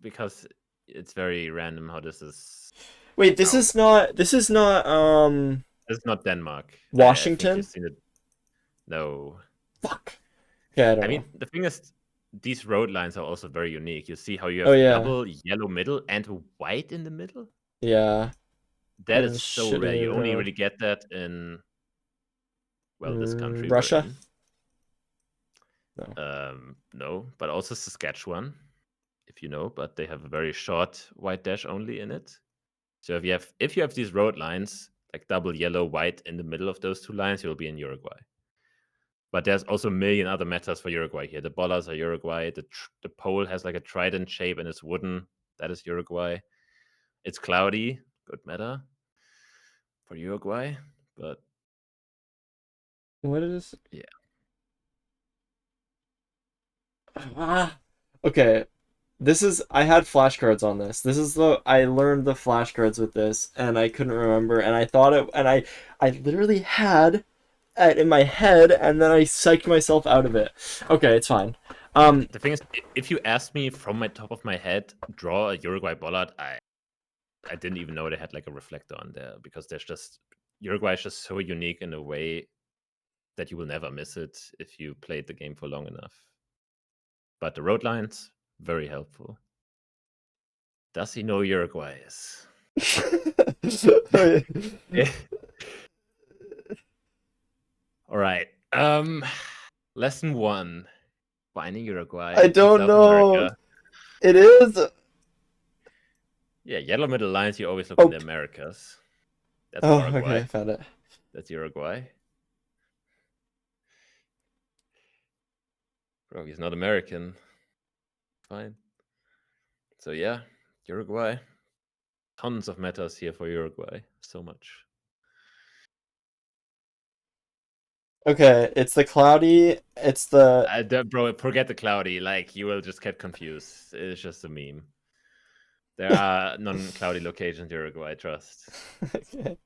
because it's very random how this is. Wait, Oh, this is not, this is not Denmark. I think you've Washington? seen it. No. Fuck. Okay, I don't I know. mean, the thing is, these road lines are also very unique. You see how you Oh have yeah, double yellow middle and white in the middle? yeah. That And is so rare. shitty You only road. really get that in, well, this country we're Russia? in. No. No, but also Saskatchewan, if you know, but they have a very short white dash only in it. So if you have these road lines, like double yellow, white in the middle of those two lines, you'll be in Uruguay. But there's also a million other metas for Uruguay here. The bollards are Uruguay. The pole has like a trident shape and it's wooden. That is Uruguay. It's cloudy. Good meta for Uruguay. But What is? yeah. Ah. Okay. This is I had flashcards on this. This is the I learned the flashcards with this and I couldn't remember and I thought it and I literally had it in my head and then I psyched myself out of it. Okay, it's fine. The thing is, if you asked me from my top of my head, draw a Uruguay bollard, I didn't even know they had like a reflector on there, because there's just Uruguay is just so unique in a way that you will never miss it if you played the game for long enough. But the road lines, very helpful. Does he know Uruguay is? All right. Lesson 1. Finding Uruguay I in don't South know. America. It is. Yeah, yellow middle lines, you always look in Oh. the Americas. That's Oh, okay, Paraguay. I found it. That's Uruguay. Bro, he's not American. Fine. So yeah, Uruguay. Tons of metas here for Uruguay. So much. Okay, it's the cloudy. It's the Bro, forget the cloudy. Like, you will just get confused. It's just a meme. There are non-cloudy locations in Uruguay, trust. okay.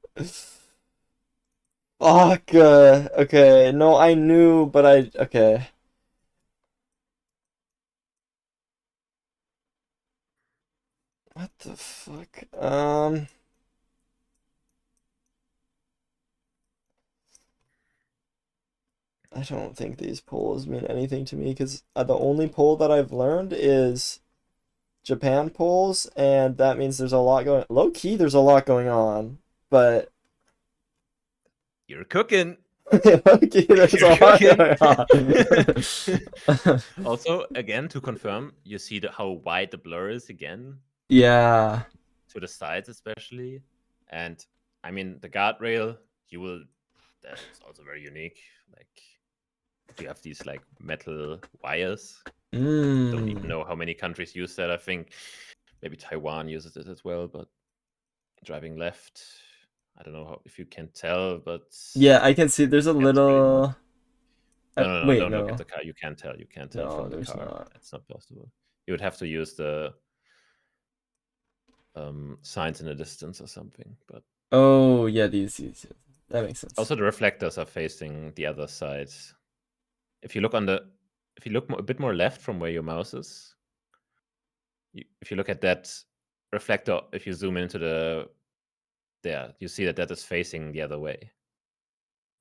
Fuck. Okay. No, I knew, but I okay. What the fuck? I don't think these polls mean anything to me because the only poll that I've learned is Japan polls, and that means there's a lot going. Low key, there's a lot going on, but You're cooking. low key, there's You're a lot cooking. going on. Also, again, to confirm, you see how wide the blur is again. Yeah. To the sides especially. And I mean, the guardrail, that is also very unique. Like, you have these like metal wires. Don't even know how many countries use that. I think maybe Taiwan uses it as well, but driving left, I don't know if you can tell, but Yeah, I can see there's a that's pretty much. little. No, Wait, don't look at no. the car. You can't tell. You can't tell No, from the there's car. not. That's not possible. You would have to use the signs in the distance or something. But Oh, yeah, these. That makes sense. also the reflectors are facing the other side. If you look a bit more left from where your mouse is, if you look at that reflector, if you zoom into you see that is facing the other way.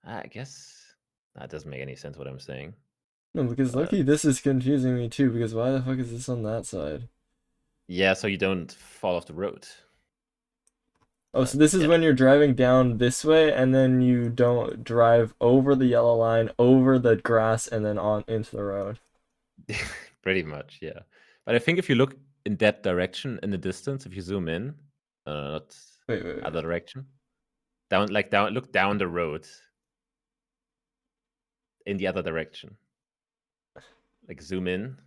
I guess that doesn't make any sense what I'm saying. No, because But lucky this is confusing me too, because why the fuck is this on that side? yeah, so you don't fall off the road. Oh, so But this is yeah, when you're driving down this way, and then you don't drive over the yellow line, over the grass, and then on into the road. pretty much, yeah. But I think if you look in that direction in the distance, if you zoom in, not Wait. other direction, look down the road in the other direction. Like, zoom in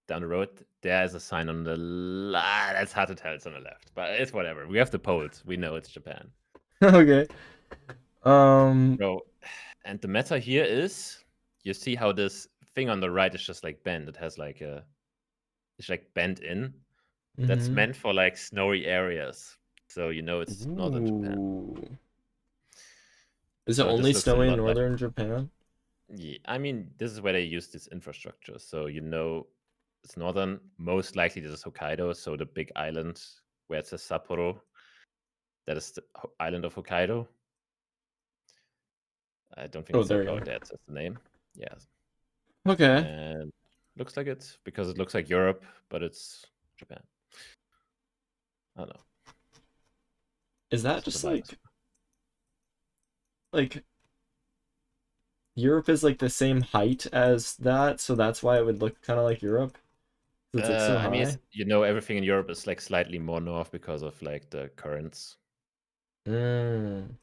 down the road. There is a sign on the left. That's hard to tell. It's on the left, but it's whatever. We have the poles. We know it's Japan. Okay. Bro, and the meta here is, you see how this thing on the right is just like bent. It has like it's like bent in. That's Mm-hmm. meant for like snowy areas. So you know it's northern Japan. Ooh. Is it So this only looks a snowy in lot like, northern Japan? yeah, I mean, this is where they use this infrastructure. So you know it's northern. Most likely this is Hokkaido, so the big island where it says Sapporo. That is the island of Hokkaido. I don't think Oh, it's there you oh, are. that's the name. Yeah. Okay. And looks like it because it looks like Europe, but it's Japan. I don't know. Is that So the just light like Europe is like the same height as that, so that's why it would look kind of like Europe? 'Cause it's like so I mean, high. everything in Europe is like slightly more north because of like the currents. Mm.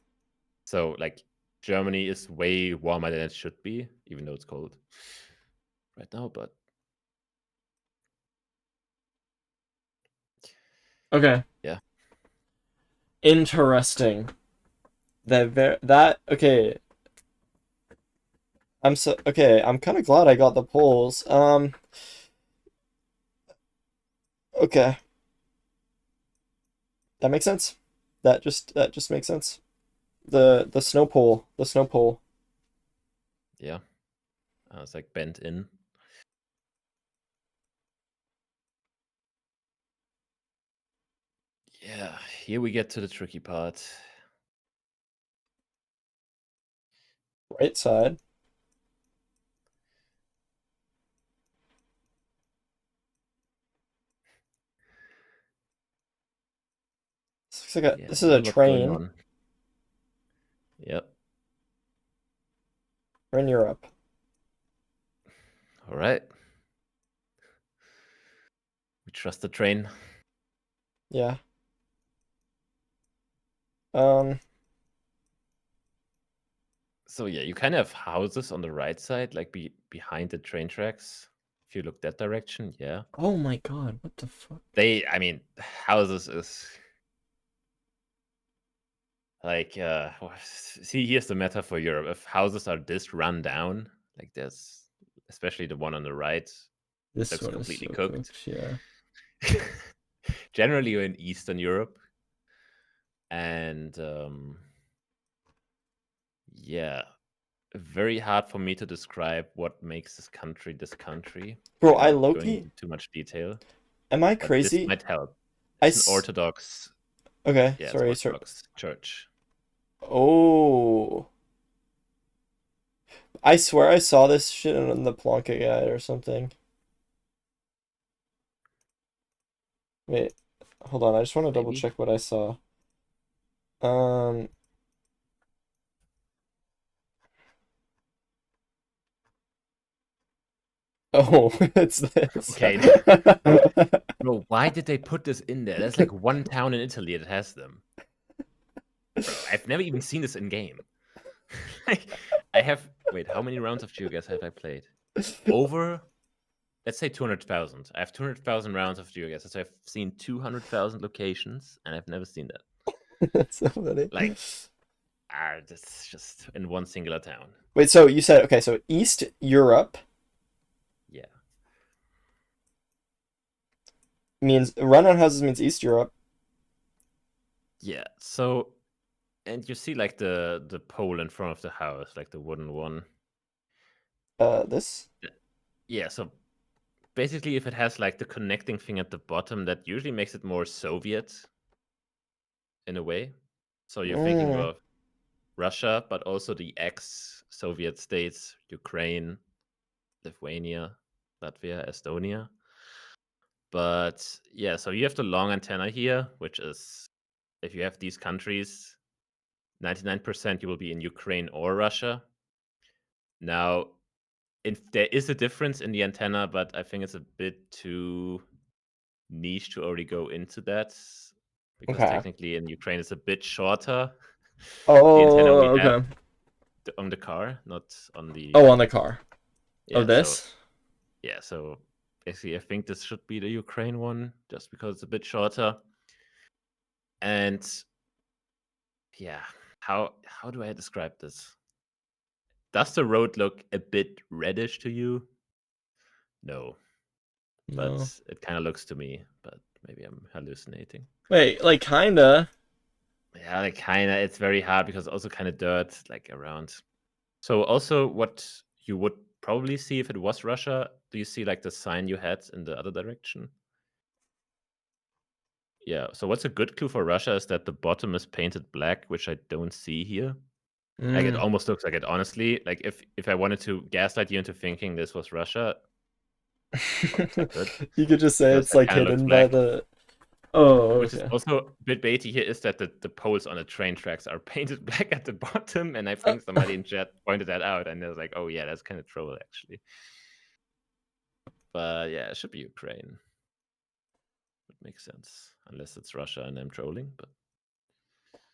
So like Germany is way warmer than it should be, even though it's cold right now. But Okay. yeah, Interesting. That okay. I'm kind of glad I got the polls. Okay. That makes sense. That just makes sense. The snow pole, the snow pole. yeah, it's like bent in. Yeah, here we get to the tricky part. Right side. This looks like Yeah, this is not a a lot going train. on. Yep. We're in Europe. All right. We trust the train. Yeah. Um. So yeah, you kind of have houses on the right side, like behind the train tracks. If you look that direction, yeah. Oh my God! What the fuck? I mean, houses is like, see, here's the meta for Europe. If houses are this run down, like there's, especially the one on the right, This looks one is completely so cooked. cooked. Yeah. Generally, you're in Eastern Europe, and yeah, very hard for me to describe what makes this country Bro, I without going Loki. into too much detail. Am I But this crazy? might help. I It's an s. Orthodox, Okay. yeah, it's Sorry. Orthodox church. Oh. I swear I saw this shit in the Plonka guide or something. Wait, hold on. I just want to double Maybe. check what I saw. Um. Oh, it's this. Okay. Bro, why did they put this in there? There's like one town in Italy that has them. Bro, I've never even seen this in game. Like, I have. Wait, how many rounds of GeoGuess have I played? Over, let's say 200,000. I have 200,000 rounds of GeoGuess. So I've seen 200,000 locations, and I've never seen that. That's so funny. Like, that's just in one singular town. Wait, so you said okay, so East Europe Yeah. means run-on houses means East Europe. Yeah. So, and you see like the pole in front of the house, like the wooden one. This. Yeah. So basically, if it has like the connecting thing at the bottom, that usually makes it more Soviet in a way. So you're thinking Mm, of Russia, but also the ex-Soviet states, Ukraine, Lithuania, Latvia, Estonia. But yeah, so you have the long antenna here, which is, if you have these countries, 99% you will be in Ukraine or Russia. Now, there is a difference in the antenna, but I think it's a bit too niche to already go into that because okay. technically in Ukraine it's a bit shorter. The antenna we Oh, have okay. on the car, not on the, Oh, on the car. Oh, yeah. So this? yeah, so basically I think this should be the Ukraine one just because it's a bit shorter. And yeah, how do I describe this? Does the road look a bit reddish to you? No, but No. it kind of looks to me, but maybe I'm hallucinating. Wait, like kinda. Yeah, like kind of. It's very hard because also kind of dirt like around. So also, what you would probably see if it was Russia, do you see like the sign you had in the other direction? Yeah. So what's a good clue for Russia is that the bottom is painted black, which I don't see here. Like it Mm, almost looks like it. Honestly, like if I wanted to gaslight you into thinking this was Russia, Well, I could, You could just say because it's that like kind of looks hidden by black. the. Oh, Which is okay. also a bit baity here is that the poles on the train tracks are painted black at the bottom, and I think somebody in chat pointed that out, and they was like, "Oh yeah, that's kind of troll actually." But yeah, it should be Ukraine. Would make sense, unless it's Russia and I'm trolling. But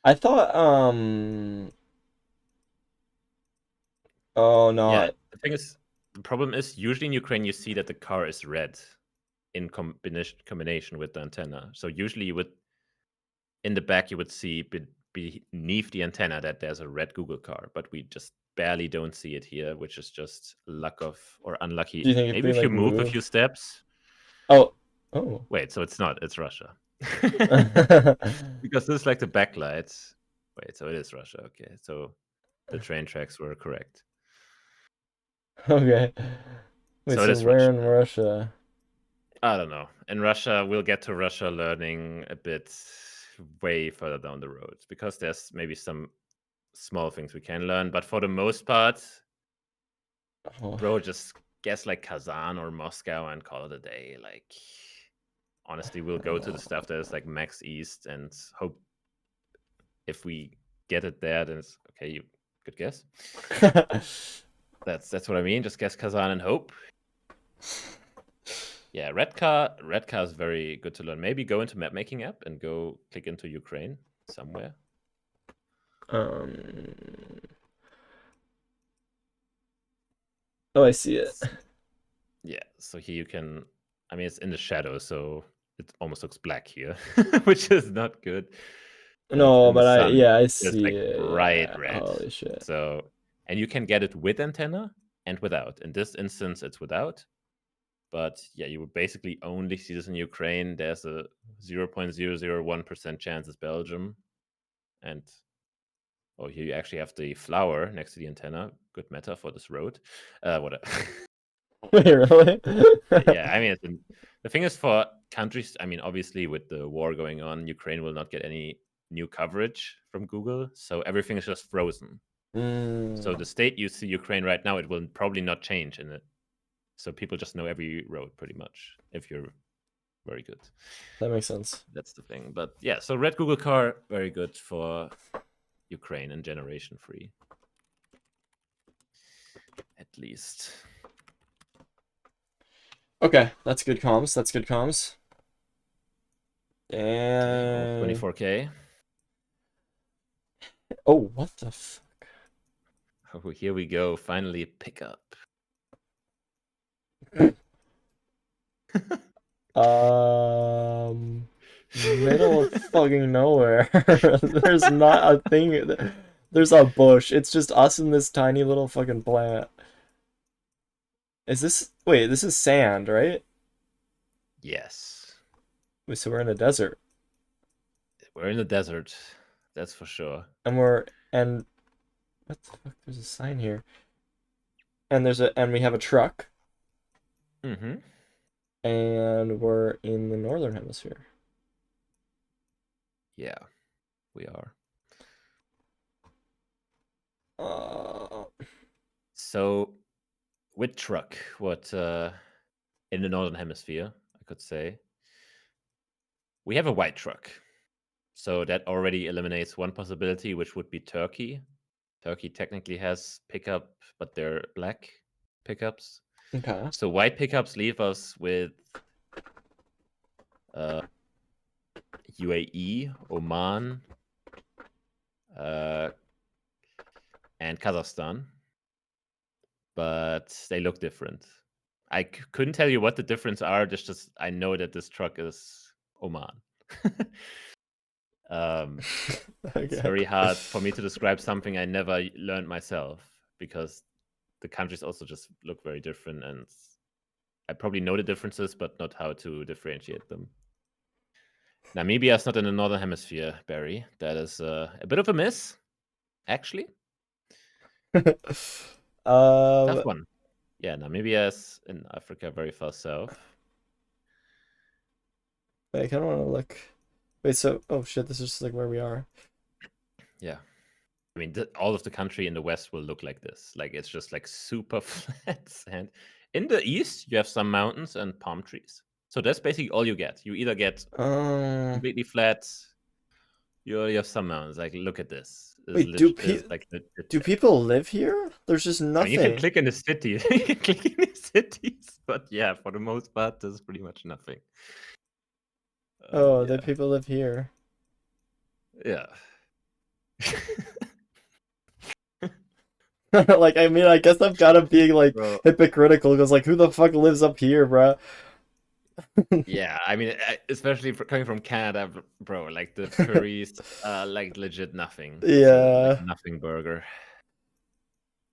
I thought. Oh yeah, no. the thing is, the problem is usually in Ukraine you see that the car is red in combination with the antenna. So usually you would in the back you would see beneath the antenna that there's a red Google car, but we just barely don't see it here, which is just luck of or unlucky. Do you think it's Maybe being if you like move a few moved? steps. Oh. Oh. Wait, so it's not, it's Russia. Because this is like the backlight. Wait, so it is Russia. Okay, so the train tracks were correct. Okay. Wait, So it so is where Russia. in Russia? I don't know. In Russia, we'll get to Russia learning a bit way further down the road because there's maybe some small things we can learn, but for the most part, Oh. bro, just guess like Kazan or Moscow and call it a day. Like, honestly, we'll go to the stuff that is like Max East and hope if we get it there, then it's okay. You good guess. That's what I mean. Just guess Kazan and hope. Yeah, red car is very good to learn. Maybe go into map making app and go click into Ukraine somewhere. um. Oh, I see it. Yeah, so here you can. I mean, it's in the shadow, so it almost looks black here, which is not good. But No, in the but sun, I it's see like it. bright Yeah. red. Holy shit. So, and you can get it with antenna and without. In this instance, it's without. But yeah, you would basically only see this in Ukraine. There's a 0.001% chance it's Belgium. And oh, here you actually have the flower next to the antenna. Good meta for this road. Whatever. Wait, really? Yeah, I mean, the thing is for countries, I mean, obviously with the war going on, Ukraine will not get any new coverage from Google. So everything is just frozen. So the state you see Ukraine right now, it will probably not change in it. So people just know every road pretty much if you're very good. That makes sense. That's the thing. But yeah, so red Google car, very good for Ukraine and generation free. At least. Okay, that's good comms. That's good comms. Okay, well, And 24K. oh, what the fuck? Oh, here we go. Finally, pick up. Middle of fucking nowhere. There's not a thing. There's a bush. It's just us and this tiny little fucking plant. Is this? Wait, this is sand, right? Yes. Wait, so we're in a desert. We're in the desert. That's for sure. And what the fuck? There's a sign here. And we have a truck. Mm-hmm. And we're in the northern hemisphere. Yeah, we are. Uh, So, with truck, what in the northern hemisphere, I could say, we have a white truck. So that already eliminates one possibility, which would be Turkey. Turkey technically has pickup, but they're black pickups. okay. So white pickups leave us with UAE, Oman, and Kazakhstan, but they look different. I couldn't tell you what the difference are. Just I know that this truck is Oman. It's Okay. very hard for me to describe something I never learned myself because the countries also just look very different, and I probably know the differences, but not how to differentiate them. Namibia is not in the northern hemisphere, Barry. That is a bit of a miss, actually. Tough one. Yeah, Namibia is in Africa, very far south. Wait, I kind of want to look. Wait, so oh shit, this is just like where we are. Yeah. I mean, all of the country in the west will look like this. Like it's just like super flat sand. In the east, you have some mountains and palm trees. So that's basically all you get. You either get completely flat. You have some mountains. Like, look at this. wait, Is like the do tip. people live here? There's just I mean, you can nothing. click in the cities. You can click in the cities, but yeah, for the most part, there's pretty much nothing. Oh, Yeah. the people live here. Yeah. Like, I mean, I guess I've got to be like Bro. hypocritical because like, who the fuck lives up here, bro? Yeah, I mean, especially coming from Canada, bro. Like the prairies, like legit nothing. It's like Yeah. nothing burger.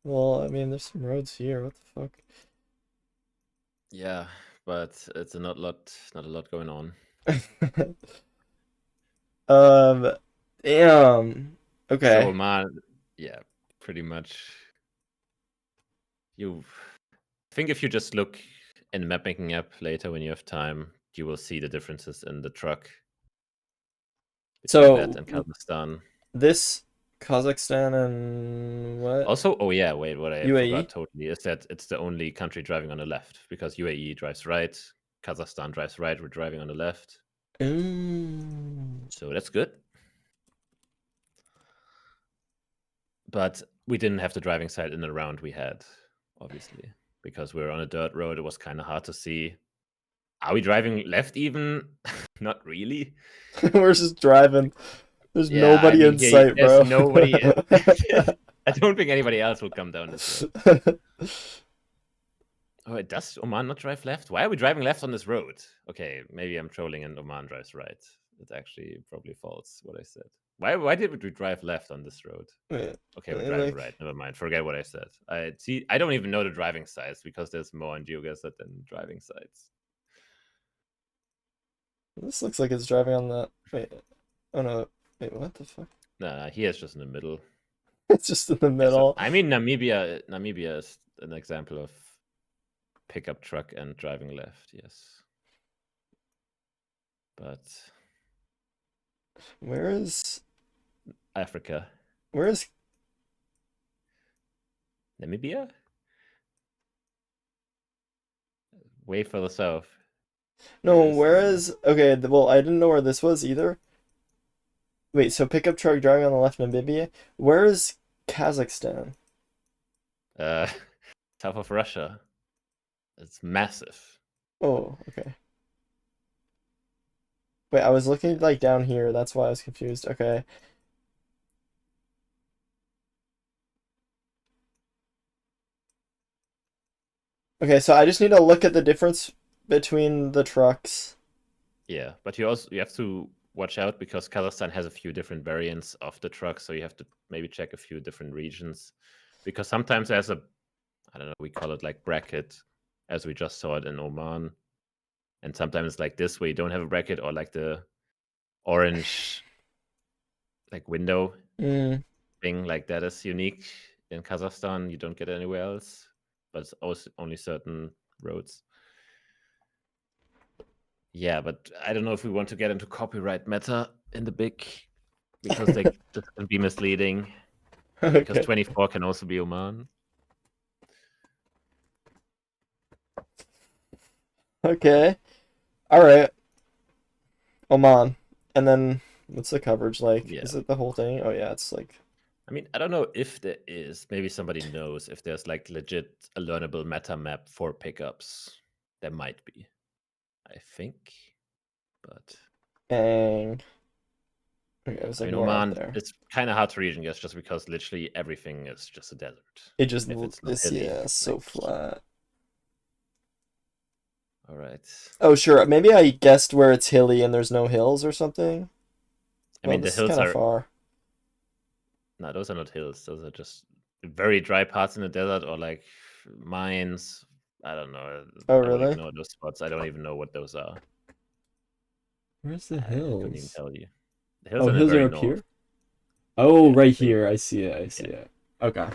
Well, I mean, there's some roads here. What the fuck? Yeah, but it's not a lot going on. Um, damn. So Okay. Oman, yeah, pretty much. You think if you just look in the map making app later when you have time, you will see the differences in the truck between that So and Kazakhstan. this Kazakhstan and what? Also, oh yeah, wait, what I UAE? forgot totally is that it's the only country driving on the left because UAE drives right, Kazakhstan drives right, we're driving on the left. Mm. So that's good. But we didn't have the driving side in the round we had, obviously, because we were on a dirt road. It was kind of hard to see. Are we driving left even? Not really. We're just driving. There's Yeah, I nobody mean, in here sight, there's bro. nobody. I don't think anybody else will come down this road. Oh, it does Oman not drive left? Why are we driving left on this road? Okay, maybe I'm trolling and Oman drives right. It's actually probably false what I said. Why did we drive left on this road? Wait, Okay, we're driving like, right. Never mind. Forget what I said. I don't even know the driving sides because there's more on geoguesser than driving sides. this looks like it's driving on the. Wait. Oh no. Wait, what the fuck? Nah, he is just in the middle. It's just in the Yeah, so, middle. I mean, Namibia is an example of pickup truck and driving left. Yes, but Where is Africa, where is Namibia, way further south. no, where is okay, well, I didn't know where this was either. Wait, so pickup truck driving on the left, Namibia. Where is Kazakhstan? uh, south of Russia? It's massive. Oh, okay. Wait, I was looking Yeah. like down here, that's why I was confused. Okay. Okay, so I just need to look at the difference between the trucks. Yeah, but you have to watch out because Kazakhstan has a few different variants of the truck, so you have to maybe check a few different regions because sometimes there's a I don't know, we call it like bracket as we just saw it in Oman. And sometimes it's like this where you don't have a bracket or like the orange like window Mm. thing like that is unique in Kazakhstan. You don't get it anywhere else, but it's also only certain roads. Yeah, but I don't know if we want to get into copyright matter in the big because they just can be misleading. Because Okay. 24 can also be Oman. Okay. All right. Oman. And then what's the coverage like? Yeah. Is it the whole thing? Oh yeah, it's like I mean, I don't know if there is. Maybe somebody knows if there's like legit a learnable meta map for pickups. There might be, I think. But dang. Okay, it was I like mean, more up Oman, there. it's kind of hard to region guess just because literally everything is just a desert. It just If it's not is, hilly, yeah, so like, flat. all right. Oh sure, maybe I guessed where it's hilly and there's no hills or something. I Well, mean, the this is hills kind of are far. no, those are not hills. Those are just very dry parts in the desert or like mines. I don't know. Oh I will really? ignore those spots. I don't even know what those are. Where's the I couldn't even hills? tell you. The hills Oh, are in the hills very are up north. here? Oh, Yeah, right so you, here. I see it. I see yeah. it. Okay.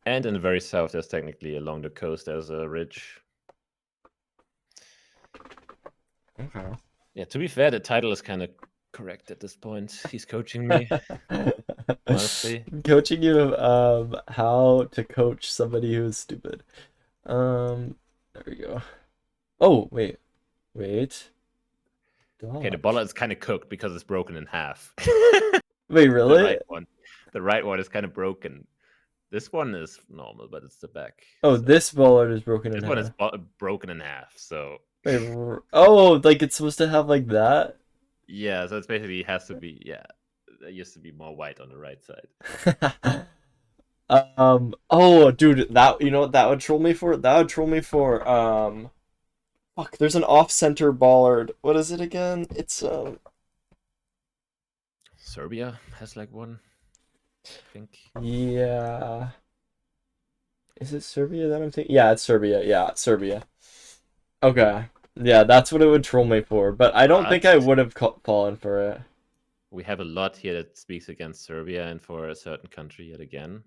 And in the very south, there's technically along the coast, there's a ridge. Okay. Yeah, to be fair, the title is kind of correct at this point. He's coaching me, honestly. Coaching you how to coach somebody who's stupid. There we go. Oh, wait. Okay, the Dodge. bollard is kind of cooked because it's broken in half. Wait, The really? right one. The right one is kind of broken. This one is normal, but it's the back. Oh, So this bollard is broken in this one is half. broken in half. So Wait, oh, like it's supposed to have like that? yeah, so it's basically has to be yeah. There used to be more white on the right side. Oh, dude, that you know what that would troll me for? That would troll me for fuck, there's an off-center bollard. What is it again? It's Serbia has like one, I think. yeah. Is it Serbia that I'm thinking? Yeah, it's Serbia. Yeah, it's Serbia. Okay. Yeah, that's what it would troll me for, but I don't think But I would have fallen for it. we have a lot here that speaks against Serbia and for a certain country yet again.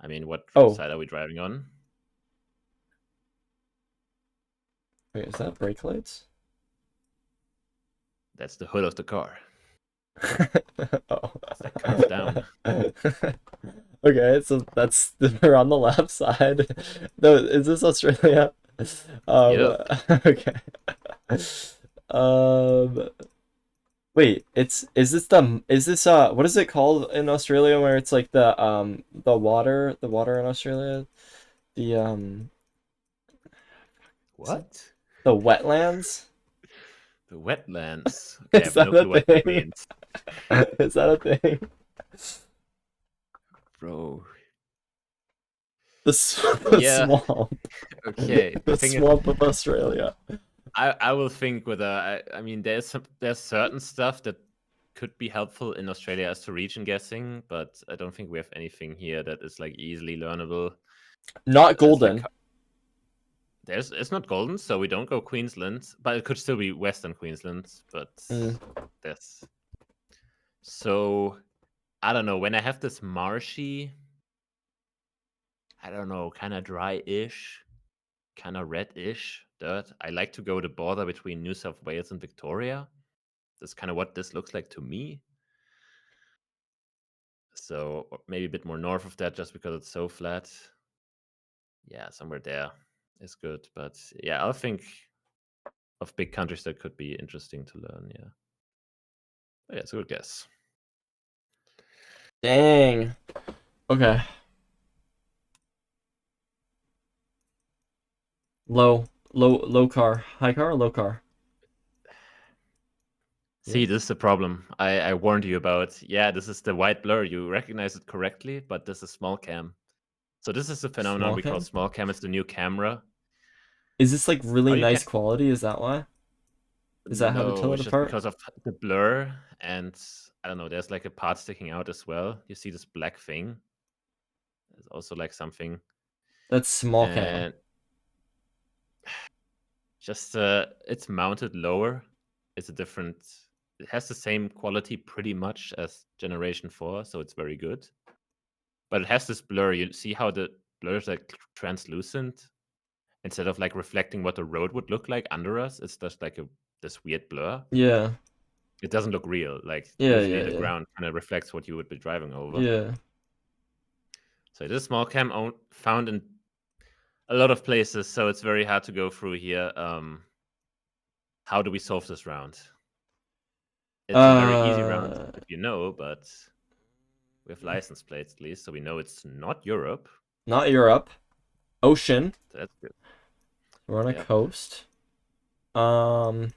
I mean, what Oh, side are we driving on? wait, is that brake lights? That's the hood of the car. Oh. It's like curved down. Okay, so that's we're on the left side. No, is this Australia? Yep. Okay. Um, wait, is this what is it called in Australia where it's like the water in Australia? The is it What? the wetlands? The wetlands. Okay, I Is have no that a clue what that thing? means. Is that a thing? Bro. The Yeah. swamp. Okay. The The thing is, swamp of Australia. I will think with I mean, there's certain stuff that could be helpful in Australia as to region guessing, but I don't think we have anything here that is like easily learnable. Not It's like golden. it's not golden, so we don't go Queensland, but it could still be Western Queensland. But Mm. that's so I don't know. When I have this marshy, I don't know, kind of dry-ish, kind of red-ish dirt, I like to go the border between New South Wales and Victoria. That's kind of what this looks like to me. So maybe a bit more north of that, just because it's so flat. Yeah, somewhere there is good. But yeah, I'll think of big countries that could be interesting to learn. Yeah. But yeah, it's a good guess. Dang. Okay. Low car. High car or low car? See, this is the problem I warned you about. Yeah, this is the white blur. You recognize it correctly, but this is small cam. So this is a phenomenon Small we call cam? small cam. It's the new camera. Is this like How really you can nice quality? Is that why? Is that how to No, tell it it's just apart? because of the blur, and I don't know, there's like a part sticking out as well. You see this black thing. There's also like something, That's small cam. and just it's mounted lower. It's a different. It has the same quality pretty much as Generation 4, so it's very good. But it has this blur. You see how the blur is like translucent instead of like reflecting what the road would look like under us. It's just like this weird blur. Yeah. It doesn't look real. Like Yeah, usually yeah, the yeah. ground kind of reflects what you would be driving over. Yeah. So it is small cam found in a lot of places, so it's very hard to go through here. How do we solve this round? It's a very easy round Uh if you know, but we have license plates at least, so we know it's not Europe. Not Europe. Ocean. So that's good. We're on a Yep. coast. Um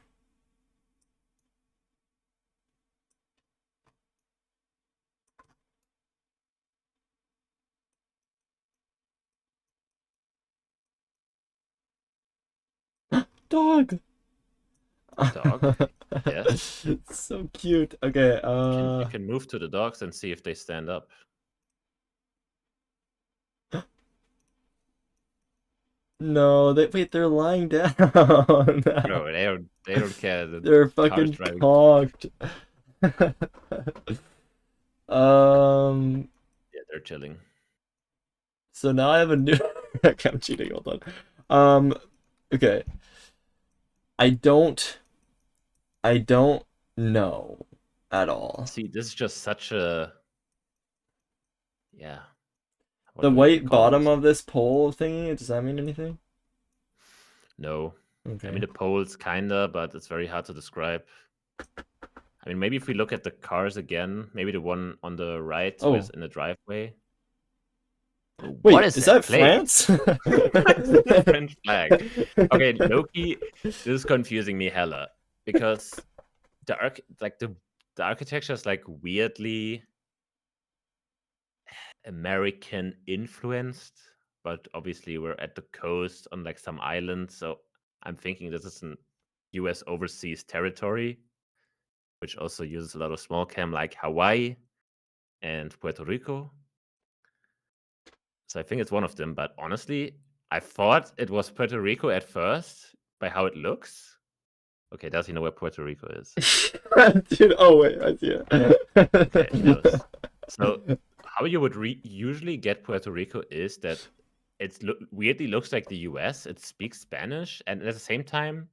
Dog. Dog. Yes. So cute. Okay, You can move to the dogs and see if they stand up. no, they're lying down. No, they don't care. The They're car is fucking driving. conked. Um, Yeah, they're chilling. so now I have a new okay, I'm cheating, hold on. Okay. I don't I don't know at all. See, this is just such a yeah. The What would you white call bottom this? of this pole thingy, does that mean anything? No. I mean, Okay. the poles kinda, but it's very hard to describe. I mean, maybe if we look at the cars again, maybe the one on the right Oh, with in the driveway. What wait, is is that that plate? France? It's the French flag. Okay, Loki, this is confusing me hella because the architecture is like weirdly American influenced, but obviously we're at the coast on like some island, so I'm thinking this is an US overseas territory, which also uses a lot of small cam like Hawaii and Puerto Rico. So I think it's one of them, but honestly, I thought it was Puerto Rico at first by how it looks. Okay, does he know where Puerto Rico is? Dude, oh wait, I see Okay, he knows. So it. how you would usually get Puerto Rico is that it weirdly looks like the US. It speaks Spanish, and at the same time,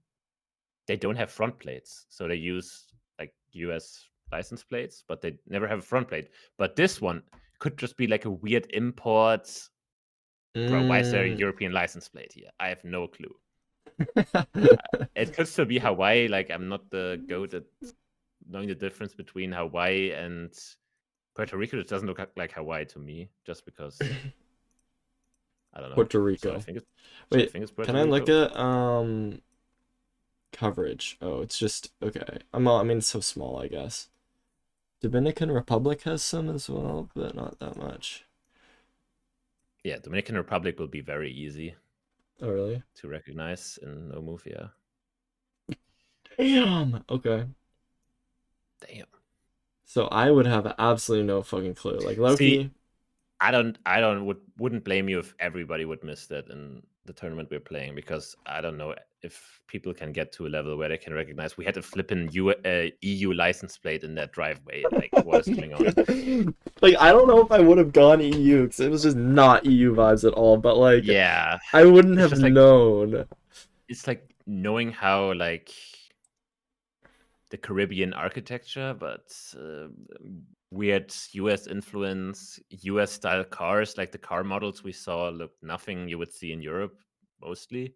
they don't have front plates. So they use like US license plates, but they never have a front plate. But this one could just be like a weird import. Bro, why is there a Mm. European license plate here? I have no clue. It could still be Hawaii. Like, I'm not the goat at knowing the difference between Hawaii and Puerto Rico. It doesn't look like Hawaii to me, just because I don't know. Puerto So I Rico. think it's Wait, can Puerto I look Rico. at coverage? Oh, it's just okay. I mean it's so small, I guess. Dominican Republic has some as well, but not that much. Yeah, Dominican Republic will be very easy Oh, really? to recognize in no move. Yeah. Damn. Okay. Damn. So I would have absolutely no fucking clue. Like See, Loki. wouldn't blame you if everybody would miss that in the tournament we're playing, because I don't know if people can get to a level where they can recognize we had a flippin' EU license plate in that driveway. Like, what is going on? Like I don't know if I would have gone EU because it was just not EU vibes at all. But like Yeah, I wouldn't it's have just like known. it's like knowing how like the Caribbean architecture, but weird US influence, US style cars. Like the car models we saw looked nothing you would see in Europe mostly.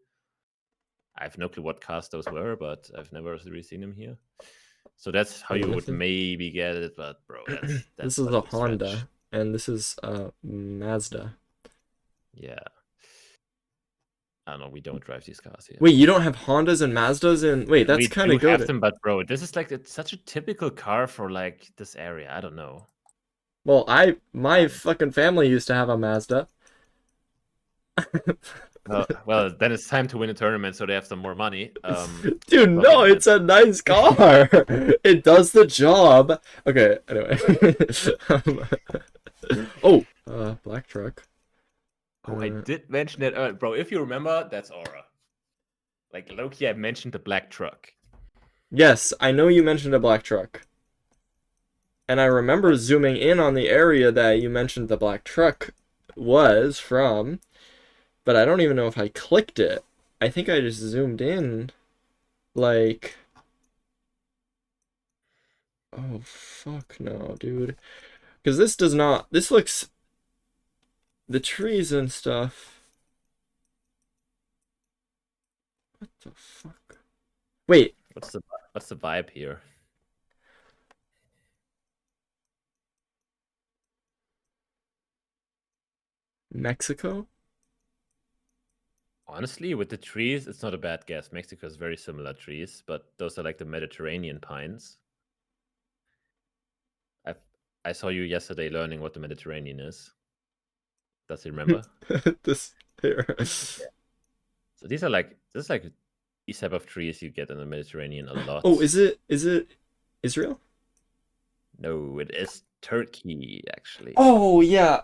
I have no clue what cars those were, but I've never really seen them here. So that's how Wait, you would maybe get it, but bro, this that's is such a a stretch. Honda, and this is Mazda. Yeah. I don't know, we don't drive these cars here. Wait, you don't have Hondas and Mazdas in? Wait, that's We kind do of have good. them, but bro, this is like it's such a typical car for like this area. I don't know. Well, my fucking family used to have a Mazda. Well, then it's time to win a tournament, so they have some more money. Dude, Probably no, not. it's a nice car. It does the job. Okay, anyway. Oh, black truck. Oh, I did mention it, bro. If you remember, that's Aura. Like Loki, I mentioned the black truck. Yes, I know you mentioned a black truck. And I remember zooming in on the area that you mentioned the black truck was from, but I don't even know if I clicked it. I think I just zoomed in, like, oh, fuck no, dude. Because this does not, this looks, the trees and stuff. What the fuck? Wait, What's the vibe here? Mexico? Honestly, with the trees, it's not a bad guess. Mexico has very similar trees, but those are like the Mediterranean pines. I I saw you yesterday learning what the Mediterranean is. Does he remember? This here. Yeah. So this is like these type of trees you get in the Mediterranean a Oh, lot. is it Israel? No, it is Turkey actually. Oh, yeah.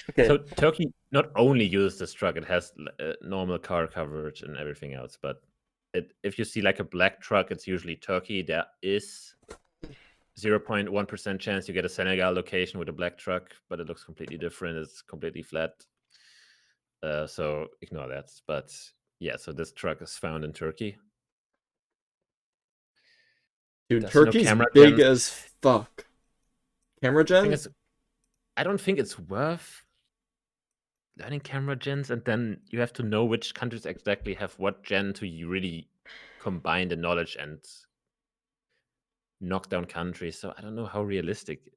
Okay. So Turkey not only uses this truck, it has normal car coverage and everything else. But if you see like a black truck, it's usually Turkey. There is 0.1% chance you get a Senegal location with a black truck, but it looks completely different. It's completely flat. So ignore that. But yeah, so this truck is found in Turkey. Dude, Does he know Turkey's camera big gens? as fuck. Camera The thing gen? is, I don't think it's worth learning camera gens, and then you have to know which countries exactly have what gen to you really combine the knowledge and knock down countries. So I don't know how realistic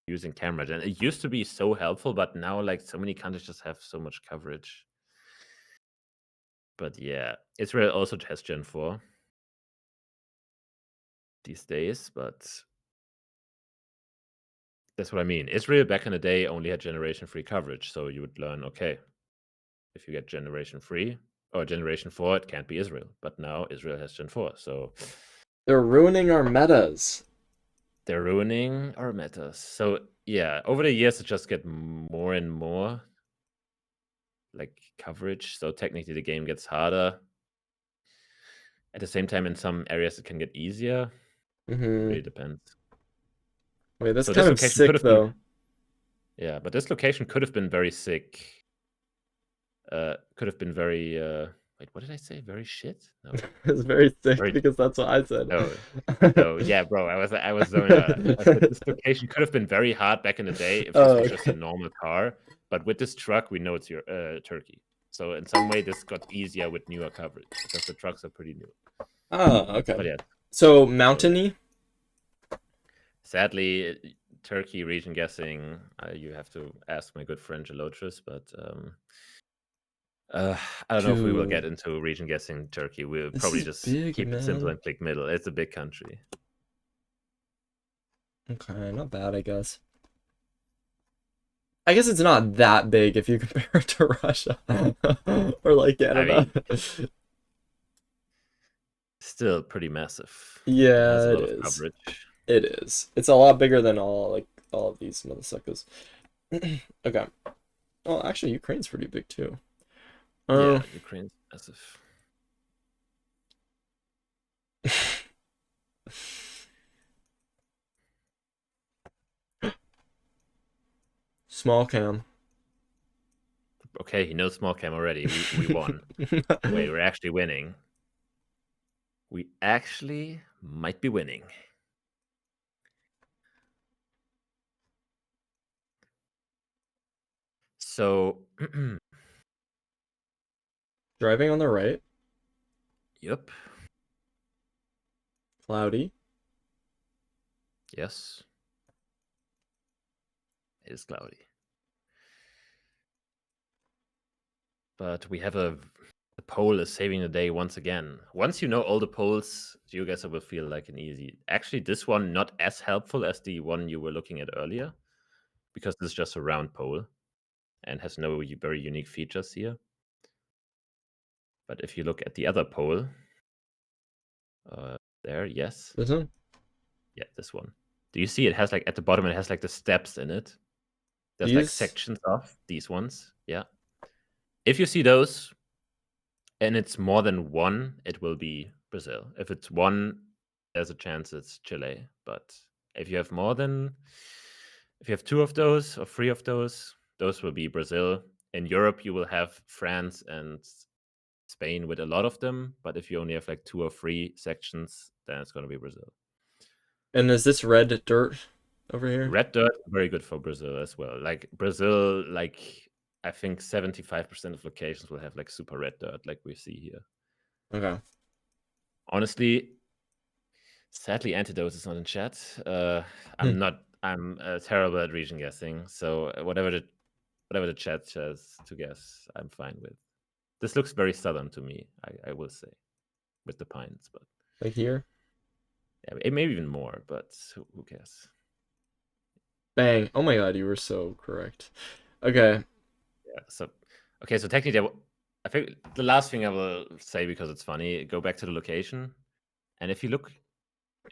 using camera gen. It used to be so helpful, but now like so many countries just have so much coverage. But yeah, Israel also has Gen 4 these days, but that's what I mean. Israel back in the day only had generation 3 coverage, so you would learn, okay, if you get generation 3 or generation 4, it can't be Israel. But now Israel has Gen 4, so They're ruining our metas. they're ruining our metas. So yeah, over the years it just get more and more like coverage. So technically the game gets harder. At the same time, in some areas it can get easier. Mm-hmm. Really depends. Wait, that's So kind this of location could sick have been, though. yeah, but this location could have been very sick. Could have been very wait, what did I say? Very shit? No. It's very sick Very because that's what I said. no. No, yeah, bro. I was zoning out. I said this location could have been very hard back in the day if this Oh, was just a okay. normal car. But with this truck, we know it's your Turkey. So in some way, this got easier with newer coverage because the trucks are pretty new. Oh, But okay. yeah, So so mountainy? sadly, Turkey region guessing, you have to ask my good friend Gelotris, but I don't know if we will get Dude, into region guessing Turkey. We'll this probably is just big, keep it simple man. and click middle. It's a big country. Okay, not bad, I guess. I guess it's not that big if you compare it to Russia or like I Canada. mean, still pretty massive and has Yeah, a it lot of is. coverage. It is. It's a lot bigger than all of these motherfuckers. Okay. Oh, actually, Ukraine's pretty big too. Yeah, Oh, Ukraine's massive. small cam. Okay, he knows small cam already. We won. Wait, we're actually winning. We actually might be winning. So, Driving on the right. yep, Cloudy. yes, it is cloudy. But we have the poll is saving the day once again. Once you know all the polls, GeoGuessr will feel like an easy. Actually, this one not as helpful as the one you were looking at earlier, because this is just a round poll and has no very unique features here. But if you look at the other poll, there, yes, This one? yeah, this one. Do you see it has like at the bottom? It has like the steps in it. There's like These? sections of these ones. Yeah. If you see those, and it's more than one, it will be Brazil. If it's one, there's a chance it's Chile. But if you have more than, if you have two of those or three of those will be Brazil. In Europe, you will have France and Spain with a lot of them. But if you only have like two or three sections, then it's going to be Brazil. And is this red dirt over here? Red dirt, very good for Brazil as well. Like Brazil, like I think 75% of locations will have like super red dirt, like we see here. Okay. Honestly, sadly, Antidote is not in chat. Hmm. I'm terrible at region guessing. So whatever the chat says to guess, I'm fine with. This looks very southern to me. I will say, with the pines, but Like here? yeah, it may be even more. But who cares? Bang. Oh my god, you were so correct. Okay. Yeah. So okay. So technically, I think the last thing I will say because it's funny. Go back to the location, and if you look,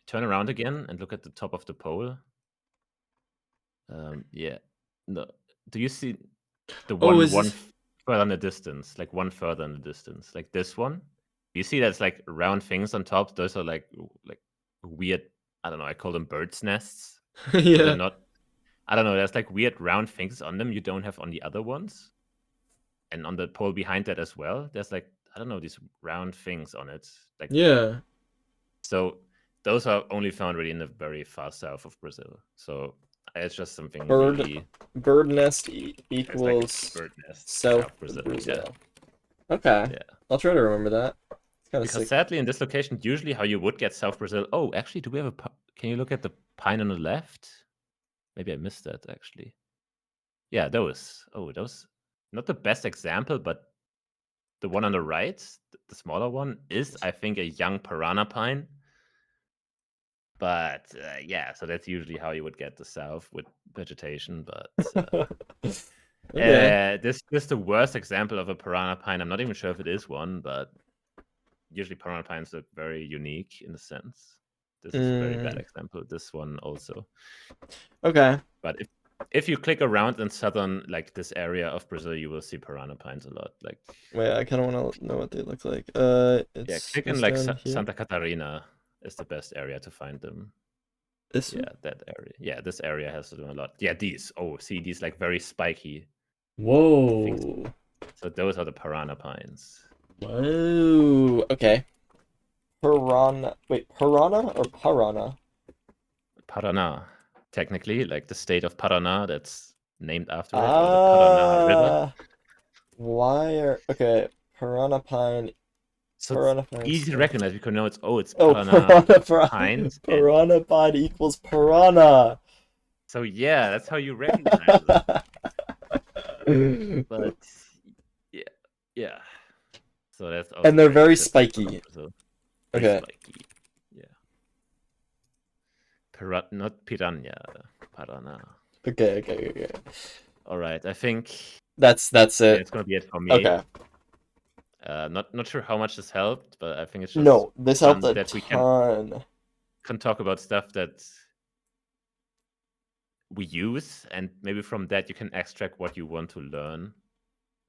turn around again and look at the top of the pole. Yeah. No. Do you see the Oh, one is this... further in the distance, like one further in the distance, like this one? You see that's like round things on top. Those are like weird. I don't know. I call them birds' nests. So they're Yeah. not. I don't know. There's like weird round things on them you don't have on the other ones, and on the pole behind that as well. There's like I don't know these round things on it. Like Yeah. so, those are only found really in the very far south of Brazil. So It's just something Bird really. bird nest It's like equals bird nest, South South Brazil. Yeah, Brazil. Okay, yeah. I'll try to remember that. It's kind of Because sick. sadly, in this location, usually how you would get South Brazil. Oh, actually, do we have a? Can you look at the pine on the left? Maybe I missed that actually. Yeah, those. Oh, those. Not the best example, but the one on the right, the smaller one, is I think a young piranha pine. But yeah, so that's usually how you would get the South with vegetation. But Okay. this is the worst example of a piranha pine. I'm not even sure if it is one, but usually piranha pines look very unique in a sense. This is a very bad example. This one also. Okay. But if you click around in southern, like this area of Brazil, you will see piranha pines a lot. Like, Wait, I kind of want to know what they look like. yeah, It's click in this like down here. Santa Catarina is the best area to find them. This one? Yeah, that area. Yeah, this area has to do a lot. Yeah, these. Oh, see these like very spiky things. Whoa. So those are the piranha pines. Whoa. Okay. Piranha. Wait, piranha or piranha? Paraná, technically, like the state of Paraná that's named after it, or the Paraná River. Ah. Why are okay? Piranha pine. So it's Piranha pine easy to stuff. recognize because know it's Oh, Paraná pines. And piranha pine equals piranha. so yeah, that's how you recognize them. But yeah, yeah. So that's also And they're very very typical of spiky. Brazil. Very Okay. spiky. Yeah. Not piranha, Paraná. Okay. All right, I think That's yeah, it. it's gonna be it for me. Okay. Not sure how much this helped, but I think it's just No, this helped fun a that we can ton. talk about stuff that we use, and maybe from that you can extract what you want to learn.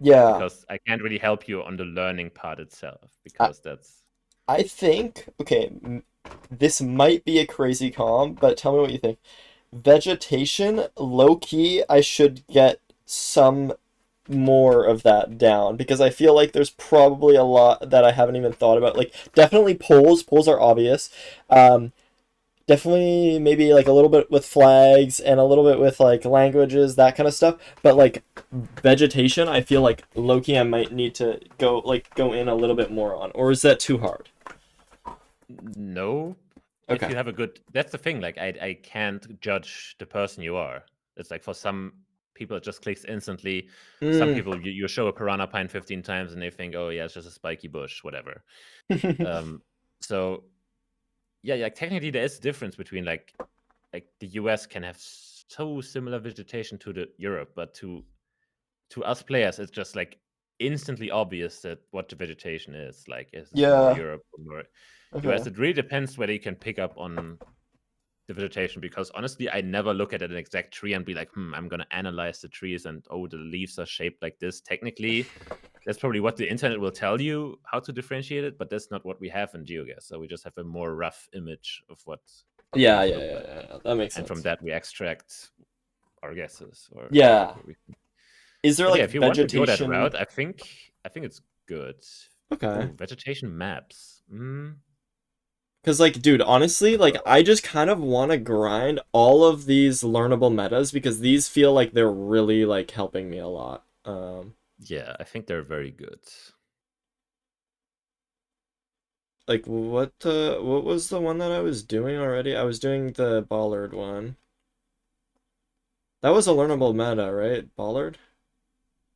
Yeah. Because I can't really help you on the learning part itself, I, because that's I think, okay, this might be a crazy comp, but tell me what you think. Vegetation, low key, I should get some more of that down because I feel like there's probably a lot that I haven't even thought about. Like, definitely polls. Polls are obvious. Definitely maybe like a little bit with flags and a little bit with like languages, that kind of stuff. But like vegetation, I feel like low-key I might need to go in a little bit more on. Or is that too hard? no. If Okay. you have a good, that's the thing. Like I can't judge the person you are. It's like for some people it just clicks instantly. Some Mm. people you show a piranha pine 15 times and they think, oh yeah, it's just a spiky bush, whatever. So yeah, like technically there is a difference between like the US can have so similar vegetation to the Europe, but to us players, it's just like instantly obvious that what the vegetation is. Like, is this more Yeah. Europe or more US? Okay. It really depends whether you can pick up on the vegetation. Because honestly, I never look at an exact tree and be like, I'm gonna analyze the trees and oh, the leaves are shaped like this. Technically, that's probably what the internet will tell you how to differentiate it, but that's not what we have in GeoGuess. So we just have a more rough image of what Yeah, leaves yeah, look yeah, like, yeah. That makes and from sense. that we extract our guesses or Yeah. where we. Is there But yeah, like if you want to go that vegetation? route, I think it's good. Okay. Oh, vegetation maps. Because, like, dude, honestly, like, I just kind of want to grind all of these learnable metas because these feel like they're really, like, helping me a lot. Yeah, I think they're very good. Like, what was the one that I was doing already? I was doing the Bollard one. That was a learnable meta, right? Bollard?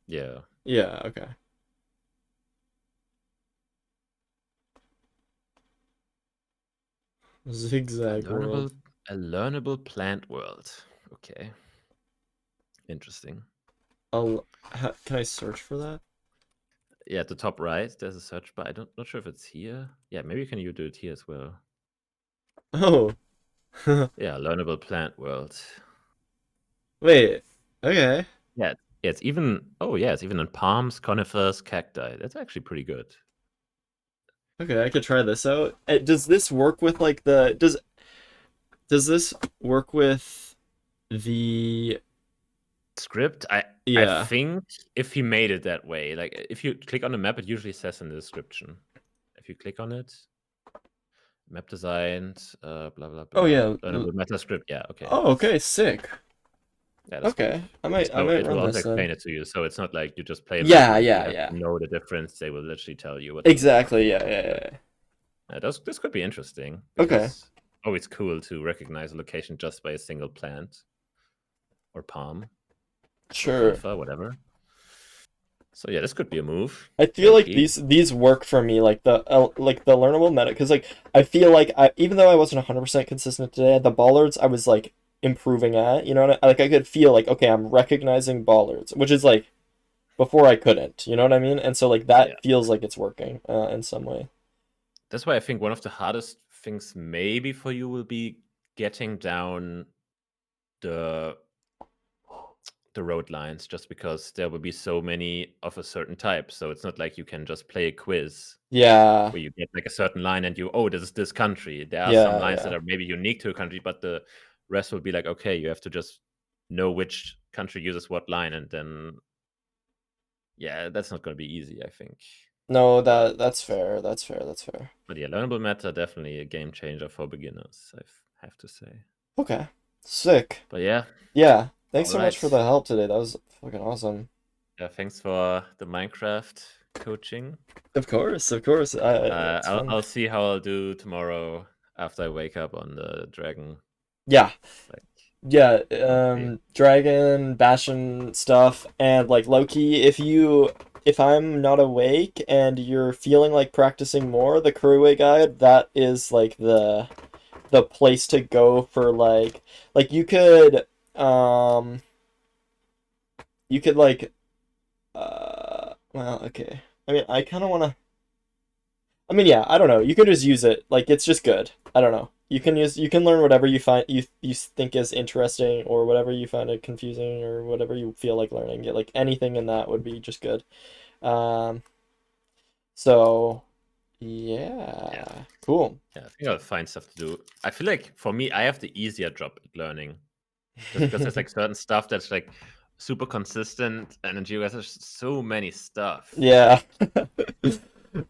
Yeah. Yeah, okay. A Zigzag learnable world. a learnable plant world. Okay. Interesting. Can I search for that? Yeah, at the top right, there's a search bar. Not sure if it's here. Yeah, maybe you do it here as well. Oh. Yeah, learnable plant world. Wait. Okay. Yeah, it's even it's even in palms, conifers, cacti. That's actually pretty good. Okay, I could try this out. Does this work with like the does this work with the Script, I yeah. think if he made it that way, like if you click on the map, it usually says in the description. If you click on it, map designed, blah blah Oh blah, yeah. learnable meta script. Yeah, okay. Oh, okay, sick. Yeah, that's cool. Okay, I might It will run also this then. explain it to you, so it's not like you just play a map Yeah, and you yeah, have yeah. to know the difference. They will literally tell you what to Exactly. Yeah, yeah, do. yeah. This could be interesting Okay, because always cool to recognize a location just by a single plant or palm or sure. cliffa, whatever. So yeah, this could be a move. I feel Low like key. these work for me, like the learnable meta, because like I feel like even though I wasn't 100% consistent today, the bollards I was like improving at, you know, like I could feel like okay, I'm recognizing bollards, which is like before I couldn't, you know what I mean? And so like Yeah. that feels like it's working in some way. That's why I think one of the hardest things maybe for you will be getting down the road lines, just because there will be so many of a certain type. So it's not like you can just play a quiz Yeah, where you get like a certain line and you, oh, this is this country. There are some yeah, lines that yeah. are maybe unique to a country, but the rest will be like, okay, you have to just know which country uses what line, and then yeah, that's not going to be easy, I think. No, But that's fair. That's fair. That's fair. yeah, learnable meta definitely a game changer for beginners, I have to say. Okay, sick. But yeah, Yeah, thanks all so much right. for the help today. That was fucking awesome. Yeah, thanks for the Minecraft coaching. Of course, of course. It's fun. I'll see how I'll do tomorrow after I wake up on the dragon. Yeah, Like, yeah. we'll see. Dragon, Bastion stuff, and like Loki. If I'm not awake and you're feeling like practicing more, the Curryway guide, that is like the place to go for like um you could like well, okay. I mean, I kind of want to. I mean, yeah, I don't know. You can just use it. Like it's just good. I don't know. You can learn whatever you think is interesting or whatever you find it confusing or whatever you feel like learning. Yeah, like anything in that would be just good. Um so Yeah, yeah. Cool. yeah. I think I'll find stuff to do. I feel like for me, I have the easier job at learning, just because there's like certain stuff that's like super consistent, and in geoguessr there's so many stuff. Yeah. Like,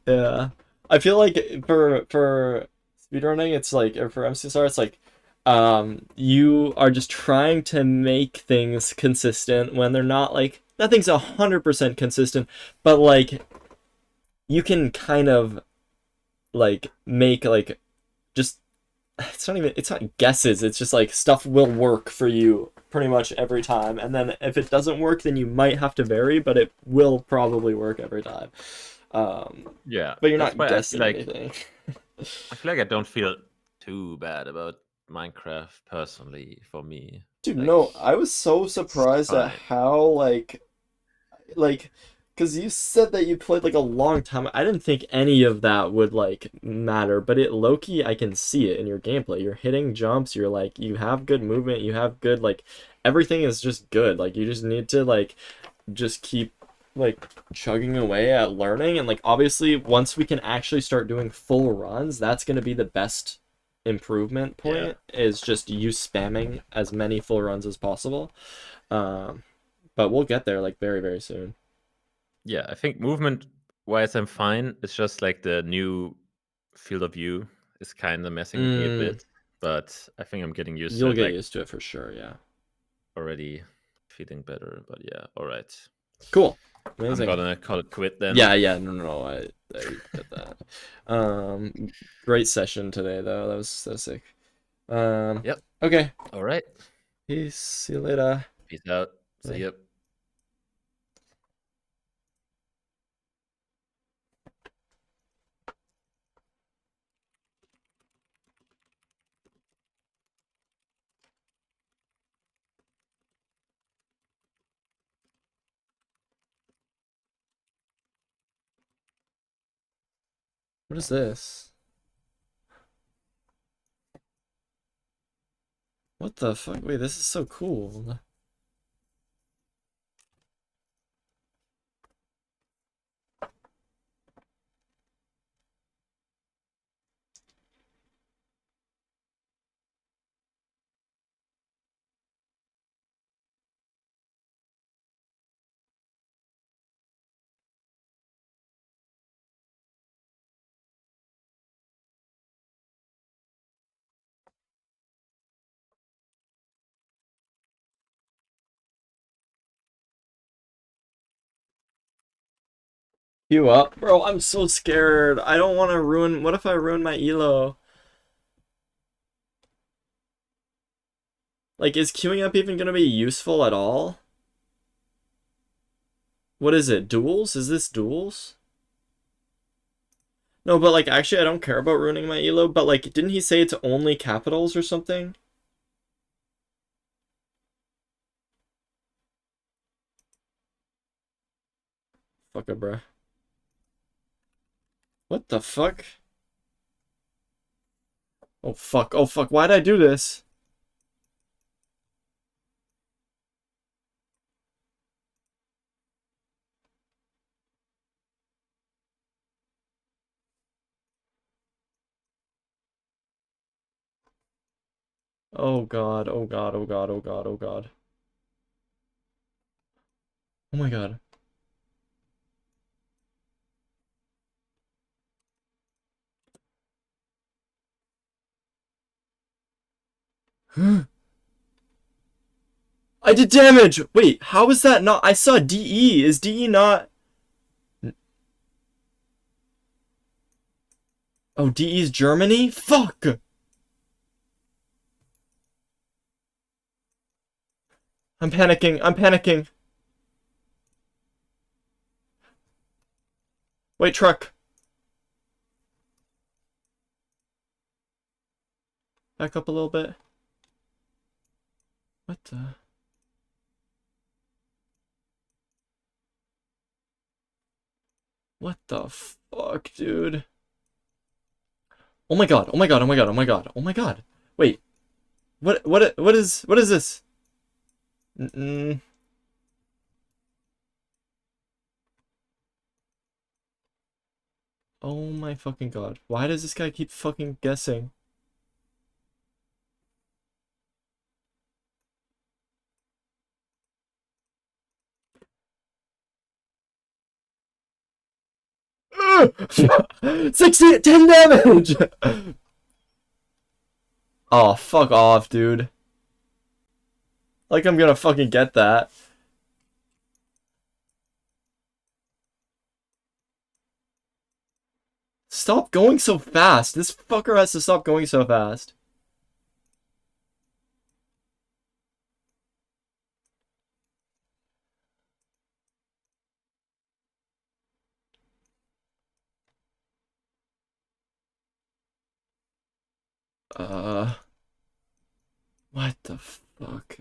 Yeah. I feel like for speedrunning it's like or for MCSR it's like you are just trying to make things consistent when they're not like nothing's 100% consistent, but like you can kind of like make like just it's not guesses, it's just like stuff will work for you pretty much every time. And then if it doesn't work then you might have to vary, but it will probably work every time. yeah, But you're that's not why guessing anything. I feel like I don't feel too bad about Minecraft personally. For me, Dude, like, no, I was so it's surprised at fine. how like because you said that you played like a long time. I didn't think any of that would like matter, but it Loki, I can see it in your gameplay. You're hitting jumps, you're like you have good movement, you have good like everything is just good. Like you just need to like just keep like chugging away at learning, and like obviously once we can actually start doing full runs, that's going to be the best improvement Yeah, point is just you spamming as many full runs as possible. um but we'll get there like very very soon. yeah. I think movement wise, I'm fine. It's just like the new field of view is kind of messing with me a mm, bit, but I think I'm getting used to you'll it. get Like, used to it for sure, yeah. already feeling better. But yeah, all right. Cool, I'm amazing. gonna call it quit then. Yeah, yeah, no, no, no, I get that. Great session today though, that was so sick. Yep. Okay, All right. peace, see you later. Peace out. See Bye. ya. What is this? What the fuck? Wait, this is so cool. You up? Bro, I'm so scared. I don't want to ruin... What if I ruin my elo? Like, is queuing up even gonna be useful at all? What is it? Duels? Is this duels? No, but like, actually, I don't care about ruining my elo, but like, didn't he say it's only capitals or something? Fuck it, bruh. What the fuck? Oh fuck, oh fuck, why'd I do this? Oh god, oh god, oh god, oh god, oh god. Oh my god. I did damage! Wait, how is that not? I saw DE. Is DE not? Oh, DE's Germany? Fuck! I'm panicking, I'm panicking. Wait, truck. Back up a little bit. What the? What the fuck, dude? Oh my god, oh my god, oh my god, oh my god, oh my god. Wait. What is this? Mm-mm. Oh my fucking god. Why does this guy keep fucking guessing? Ugh! 60, 10 damage! Oh, fuck off, dude. Like I'm gonna fucking get that. Stop going so fast. This fucker has to stop going so fast. Uh, what the fuck?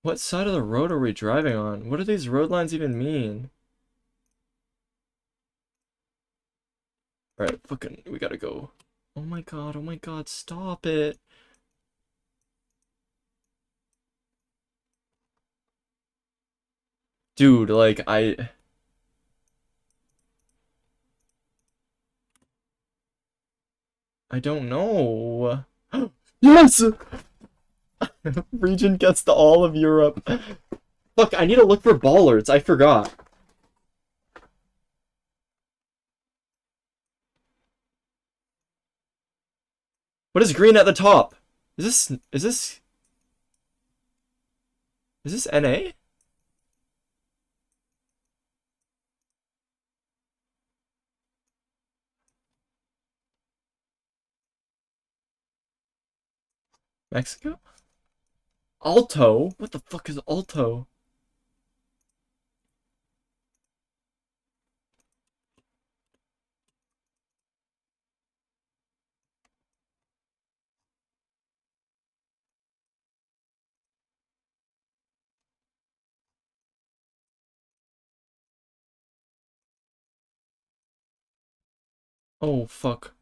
What side of the road are we driving on? What do these road lines even mean? Alright, fucking, we gotta go. Oh my god, stop it. Dude, like, I don't know. Yes! Region gets to all of Europe. Fuck, I need to look for bollards. I forgot. What is green at the top? Is this NA? Mexico? Alto? What the fuck is Alto? Oh, fuck.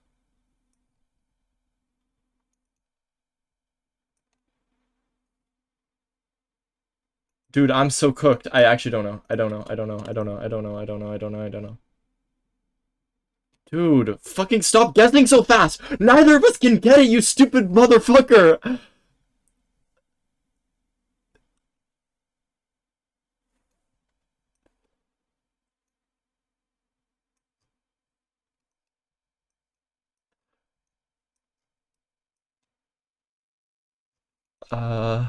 Dude, I'm so cooked. I actually don't know. I don't know. I don't know. I don't know. I don't know. I don't know. I don't know. I don't know. Dude, fucking stop guessing so fast! Neither of us can get it, you stupid motherfucker! Uh...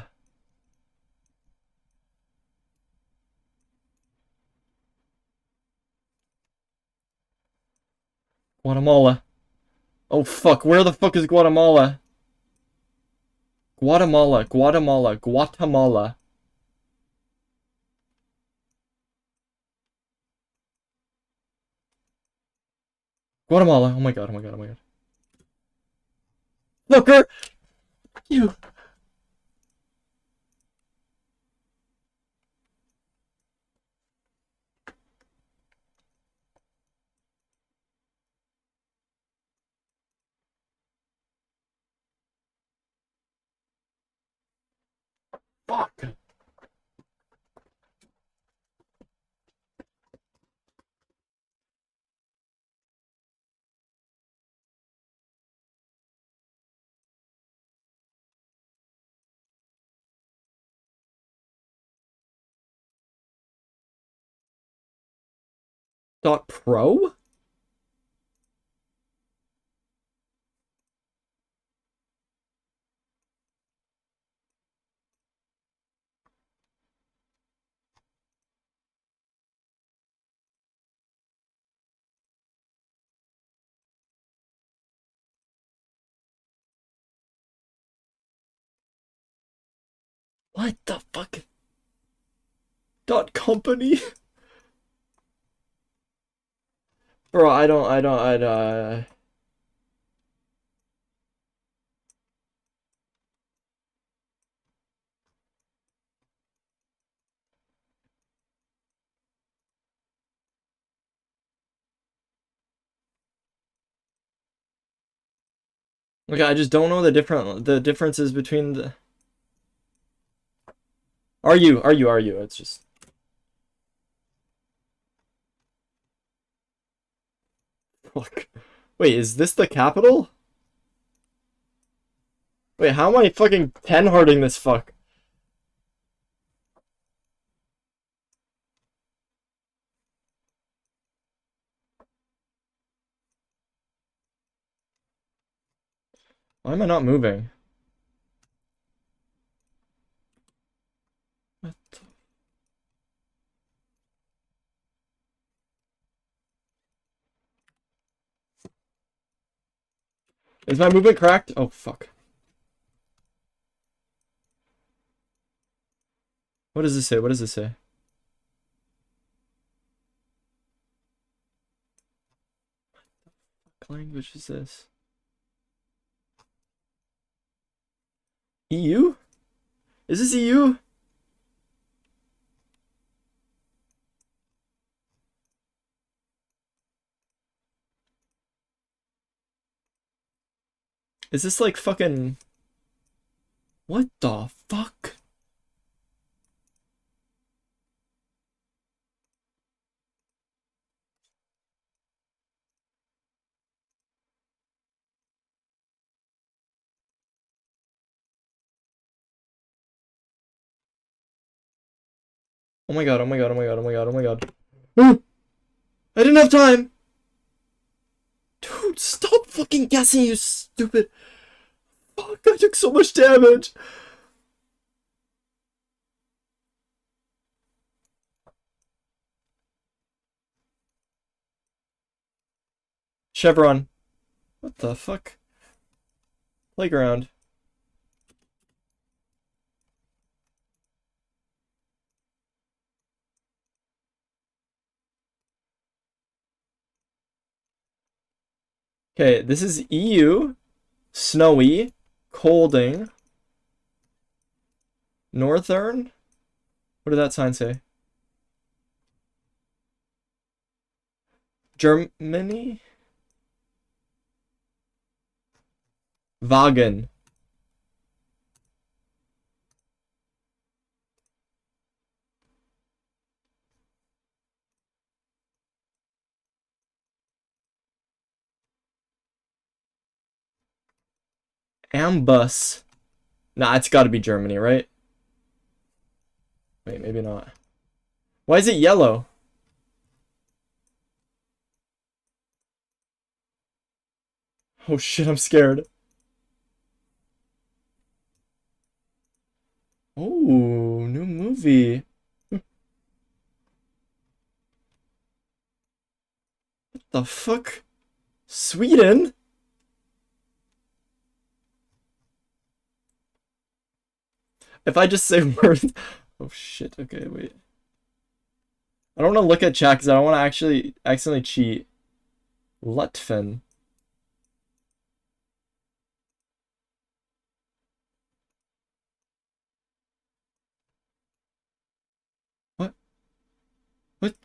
Guatemala. Oh fuck, where the fuck is Guatemala? Guatemala, Guatemala, Guatemala. Guatemala. Oh my god, oh my god, oh my god. Fucker! You. Fuck. .pro? What the fuck? .company? Bro, I don't. Okay, I just don't know the differences between the. Are you? It's just. Fuck. Wait, is this the capital? Wait, how am I fucking 10 hearting this fuck? Why am I not moving? What the... Is my movement cracked? Oh, fuck. What does this say? What does this say? What language is this? EU? Is this EU? Is this like fucking... What the fuck? Oh my god, oh my god, oh my god, oh my god, oh my god. I didn't have time! Dude, stop fucking guessing, you stupid... Fuck, I took so much damage! Chevron. What the fuck? Playground. Okay, this is EU. Snowy. Colding. Northern? What did that sign say? Germany? Wagen. Ambus. Nah, it's gotta be Germany, right? Wait, maybe not. Why is it yellow? Oh shit, I'm scared. Oh, new movie. What the fuck? Sweden? If I just say words... Oh shit, okay, wait. I don't want to look at chat because I don't want to actually accidentally cheat. Lutfen. What? What?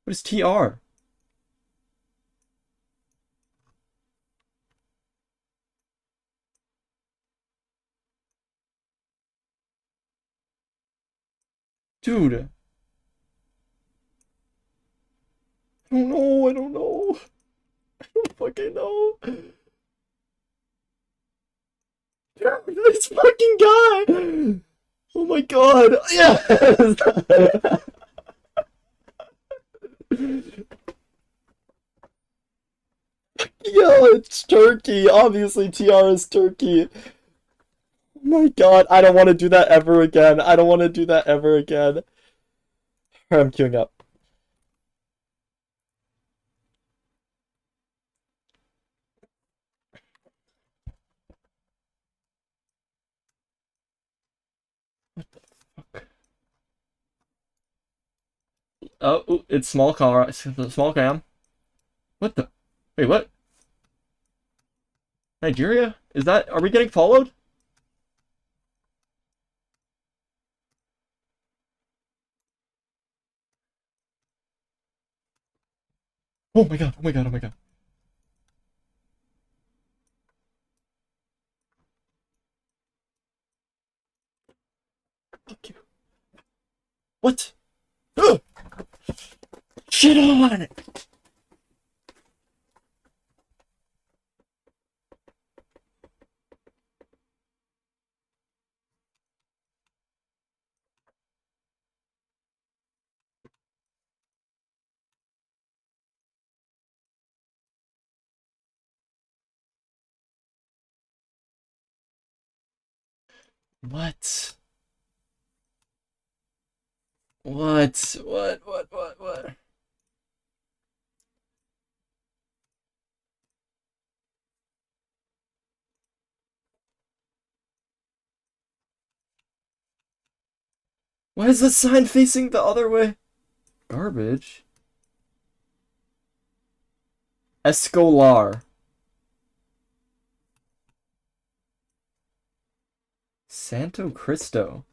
What is TR? Dude. I don't know, I don't know. I don't fucking know. This fucking guy! Oh my god! Yes! Yo, it's Turkey! Obviously, TR is Turkey. Oh my god, I don't want to do that ever again. I don't want to do that ever again. I'm queuing up. What the fuck? Oh, ooh, it's small car, small cam. What the? Wait, what? Nigeria? Is that? Are we getting followed? Oh my god! Oh my god! Oh my god! Fuck you! What? Shit on! What? What? What? Why is the sign facing the other way? Garbage. Escolar. Santo Cristo.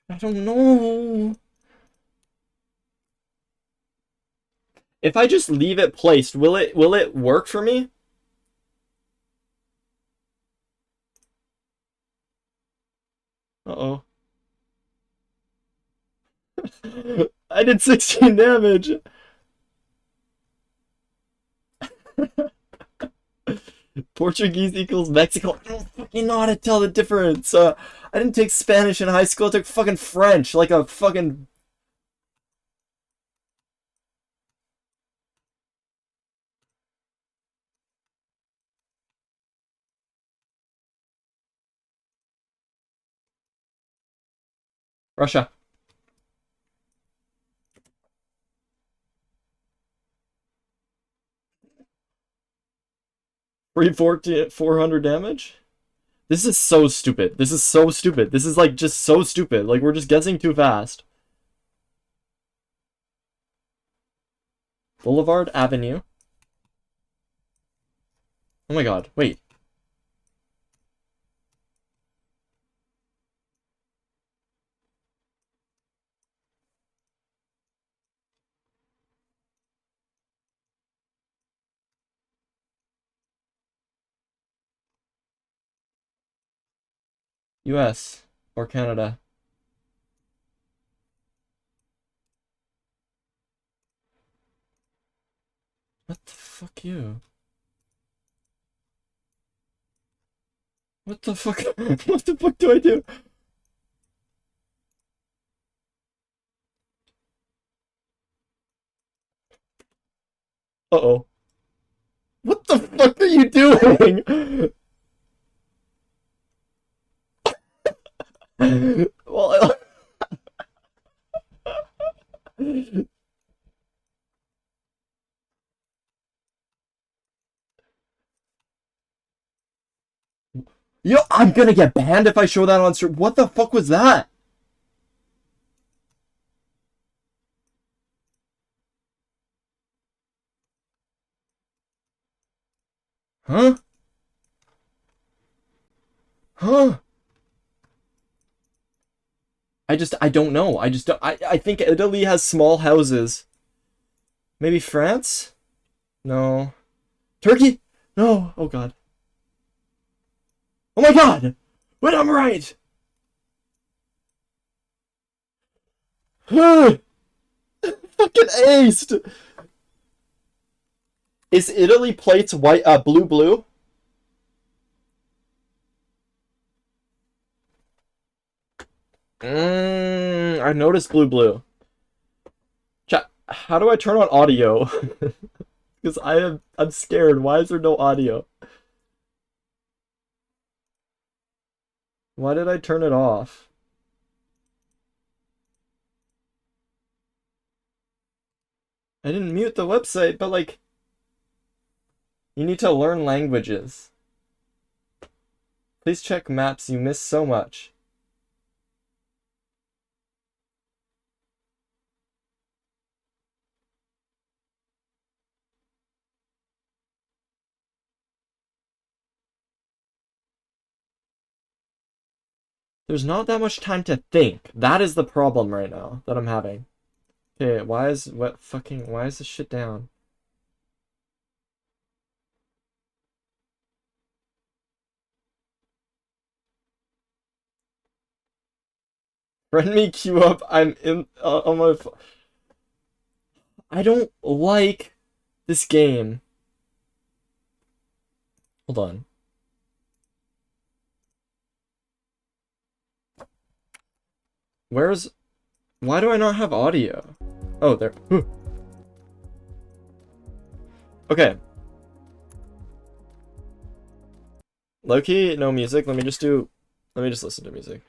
I don't know. If I just leave it placed, will it work for me? Uh-oh. I did 16 damage. Portuguese equals Mexico. I don't fucking know how to tell the difference. I didn't take Spanish in high school. I took fucking French, like a fucking... Russia. 400 damage? This is so stupid. This is so stupid. This is like just so stupid. Like we're just guessing too fast. Boulevard Avenue. Oh my god, wait. US or Canada. What the fuck you? What the fuck? What the fuck do I do? Uh-oh. What the fuck are you doing? Well, yo, I'm gonna get banned if I show that on stream. What the fuck was that? Huh? Huh? I don't know. I think Italy has small houses. Maybe France? No. Turkey? No. Oh god. Oh my god! Wait, I'm right! Fucking aced! Is Italy plates white, blue, blue? I noticed blue, blue. Chat, how do I turn on audio? Because I'm scared. Why is there no audio? Why did I turn it off? I didn't mute the website, but like, you need to learn languages. Please check maps. You miss so much. There's not that much time to think. That is the problem right now that I'm having. Okay, why is this shit down? Friend me, queue up. I'm in on my. I don't like this game. Hold on. Where's? Why do I not have audio? Oh, there. Okay. Low-key, no music. Let me just listen to music.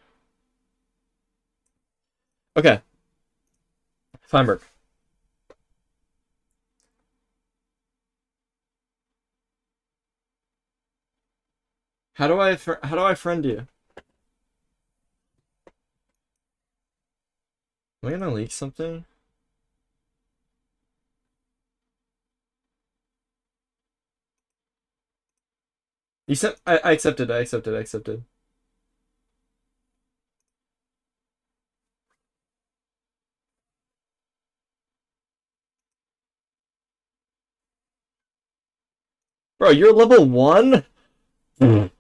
Okay. Feinberg. How do I friend you? Am I gonna leak something? You said I accepted. I accepted. Bro, you're level 1? I'm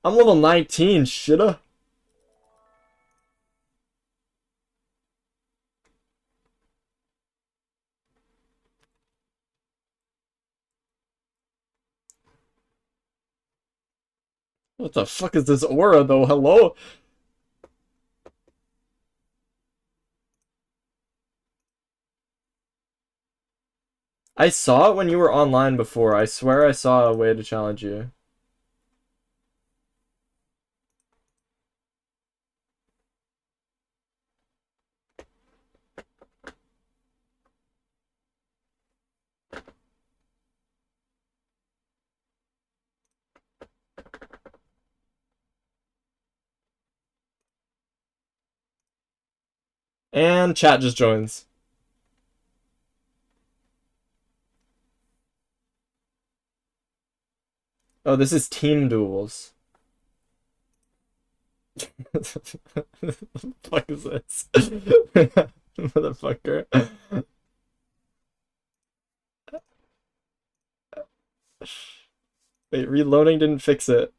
level 19, shitta. What the fuck is this aura though? Hello? I saw it when you were online before. I swear I saw a way to challenge you. And chat just joins. Oh, this is team duels. What the fuck is this? Motherfucker. Wait, reloading didn't fix it.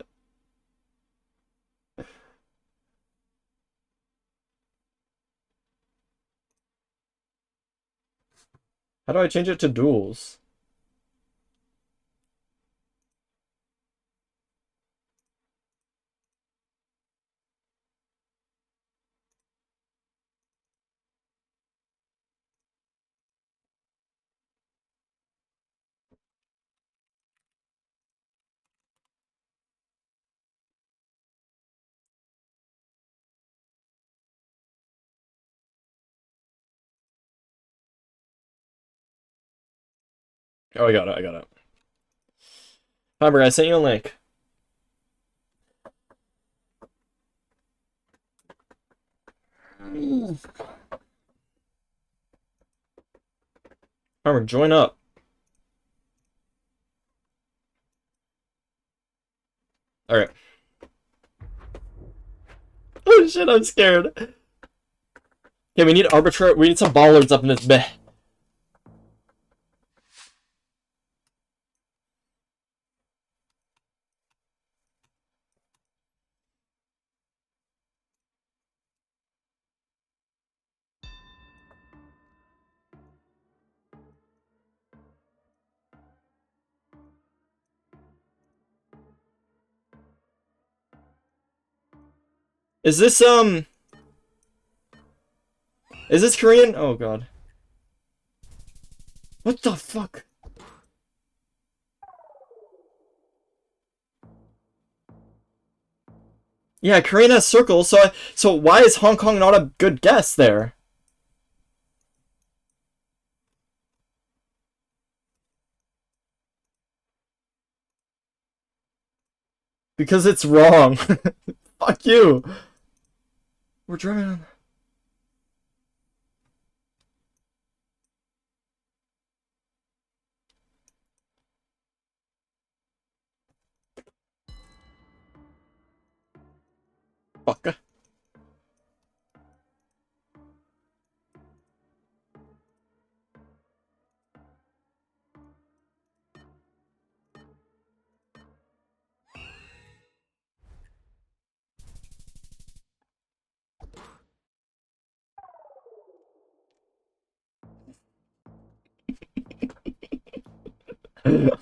How do I change it to duels? Oh, I got it. I got it. Remember, I sent you a link. Remember, join up. All right. Oh shit! I'm scared. Okay, we need arbitrary. We need some bollards up in this bed. Is this Is this Korean? Oh god. What the fuck? Yeah, Korean has circles, so why is Hong Kong not a good guess there? Because it's wrong. Fuck you. We're driving on. Fuck.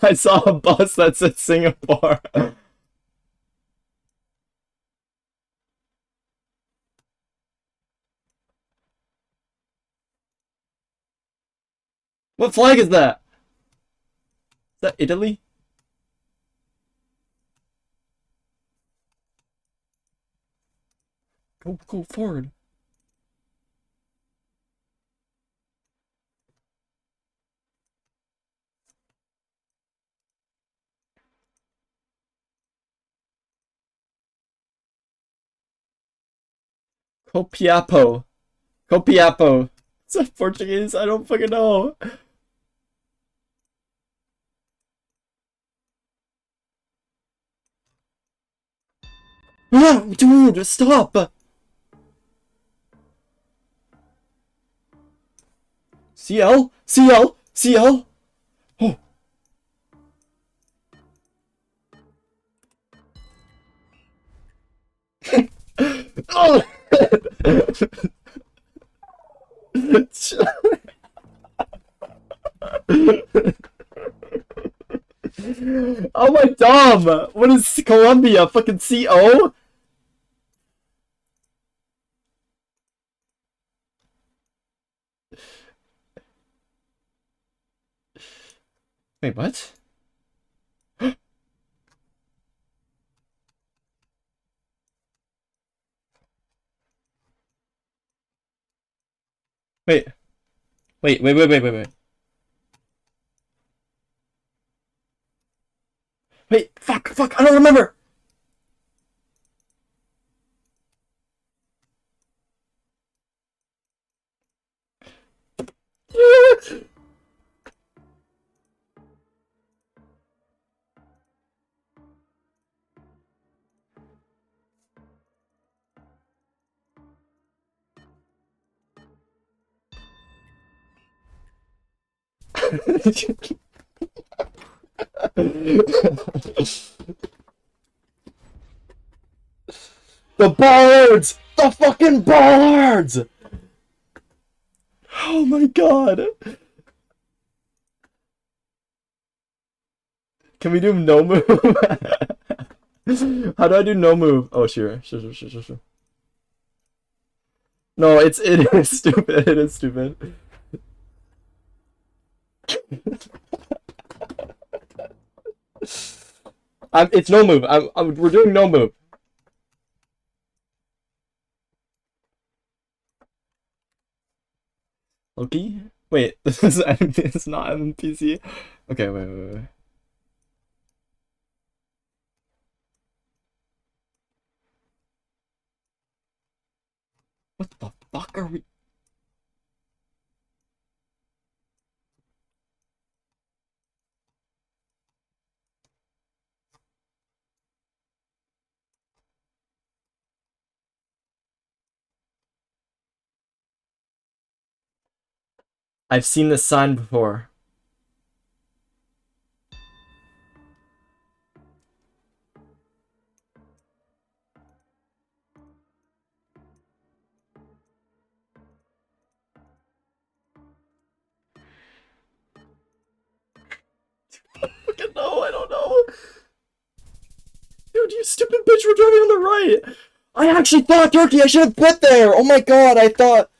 I saw a bus that said Singapore. What flag is that? Is that Italy? Go forward. Copiapo. Copiapo. It's a Portuguese. I don't fucking know. Ah, dude, stop. CL? CL? CL? Oh. Oh. Oh my dumb! What is Colombia? Fucking CO? Wait, what? Wait. Wait. Wait, fuck, I don't remember! The bollards! The fucking bollards! Oh my god. Can we do no move? How do I do no move? Oh, sure. No, it is stupid. It is stupid. It's no move. We're doing no move. Loki? Wait, this is it's not NPC. Okay, wait. What the fuck are we? I've seen this sign before. Fucking no, I don't know. Dude, you stupid bitch, we're driving on the right. I actually thought Turkey. I should have put there. Oh my god, I thought.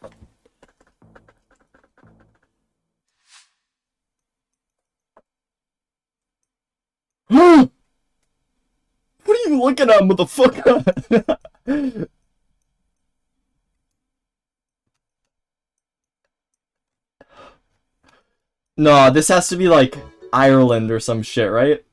What are you looking at, motherfucker? No, this has to be like Ireland or some shit, right?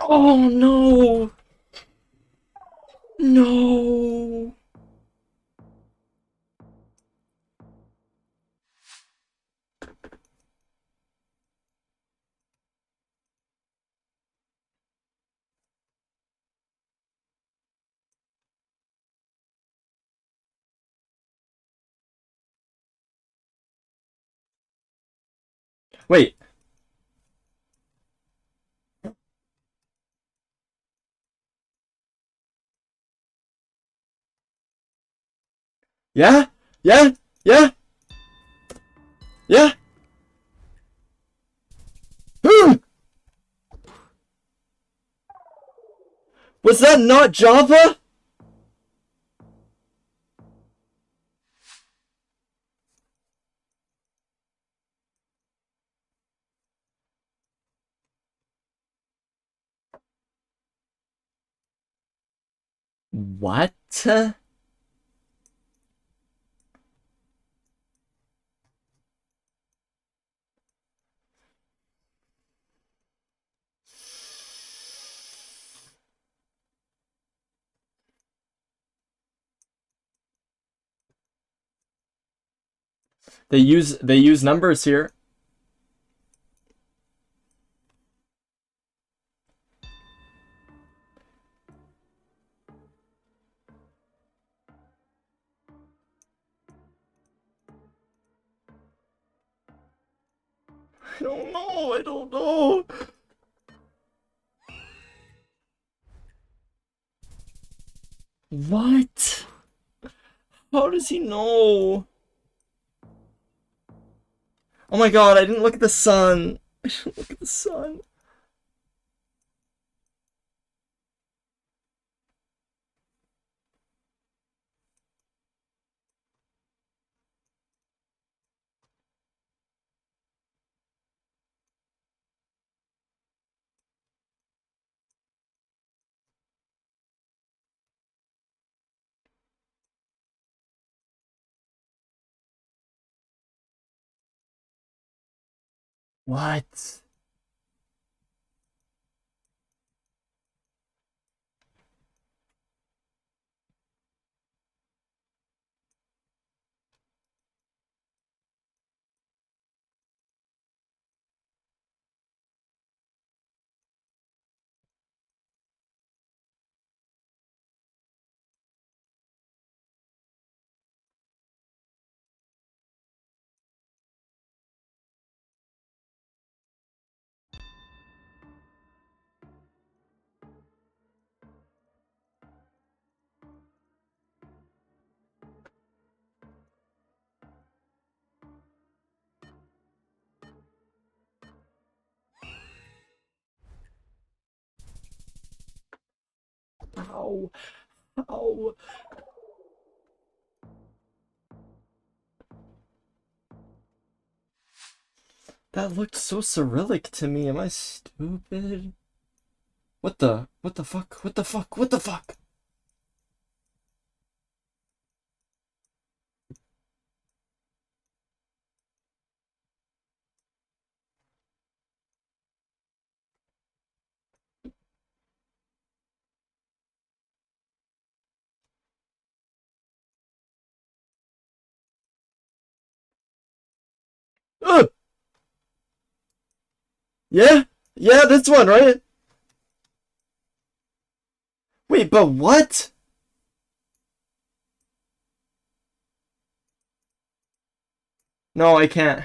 Oh no! No! Wait. Yeah? Yeah? Yeah? Yeah? Was that not Java? What? They use numbers here. I don't know. I don't know. What? How does he know? Oh my god, I didn't look at the sun. I didn't look at the sun. What? How? How? That looked so Cyrillic to me. Am I stupid? What the fuck? What the fuck? What the fuck? Ugh! Yeah? Yeah, this one, right? Wait, but what? No, I can't.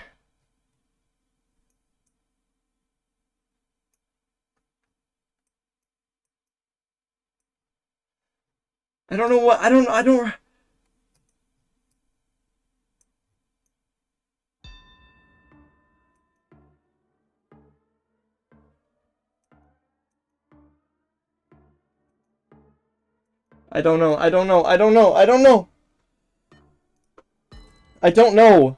I don't know what. I don't. I don't know. I don't know. I don't know. I don't know. I don't know.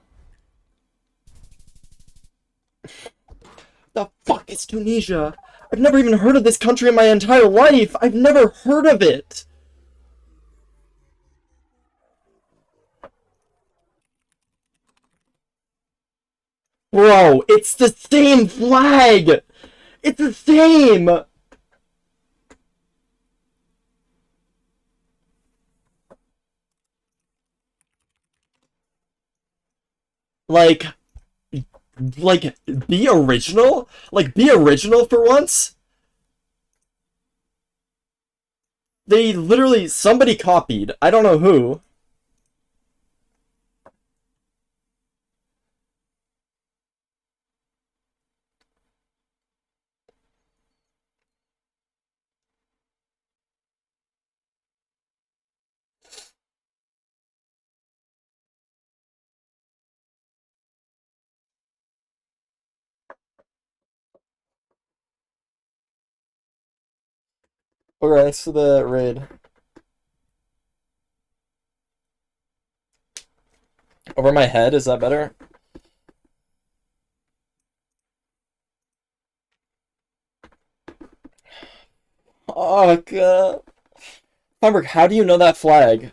The fuck is Tunisia? I've never even heard of this country in my entire life. I've never heard of it. Bro, it's the same flag. It's the same. Like, like, be original? Like, be original for once? They literally, somebody copied. I don't know who. Okay, thanks for the raid. Over my head, is that better? Oh, God. Feinberg, how do you know that flag?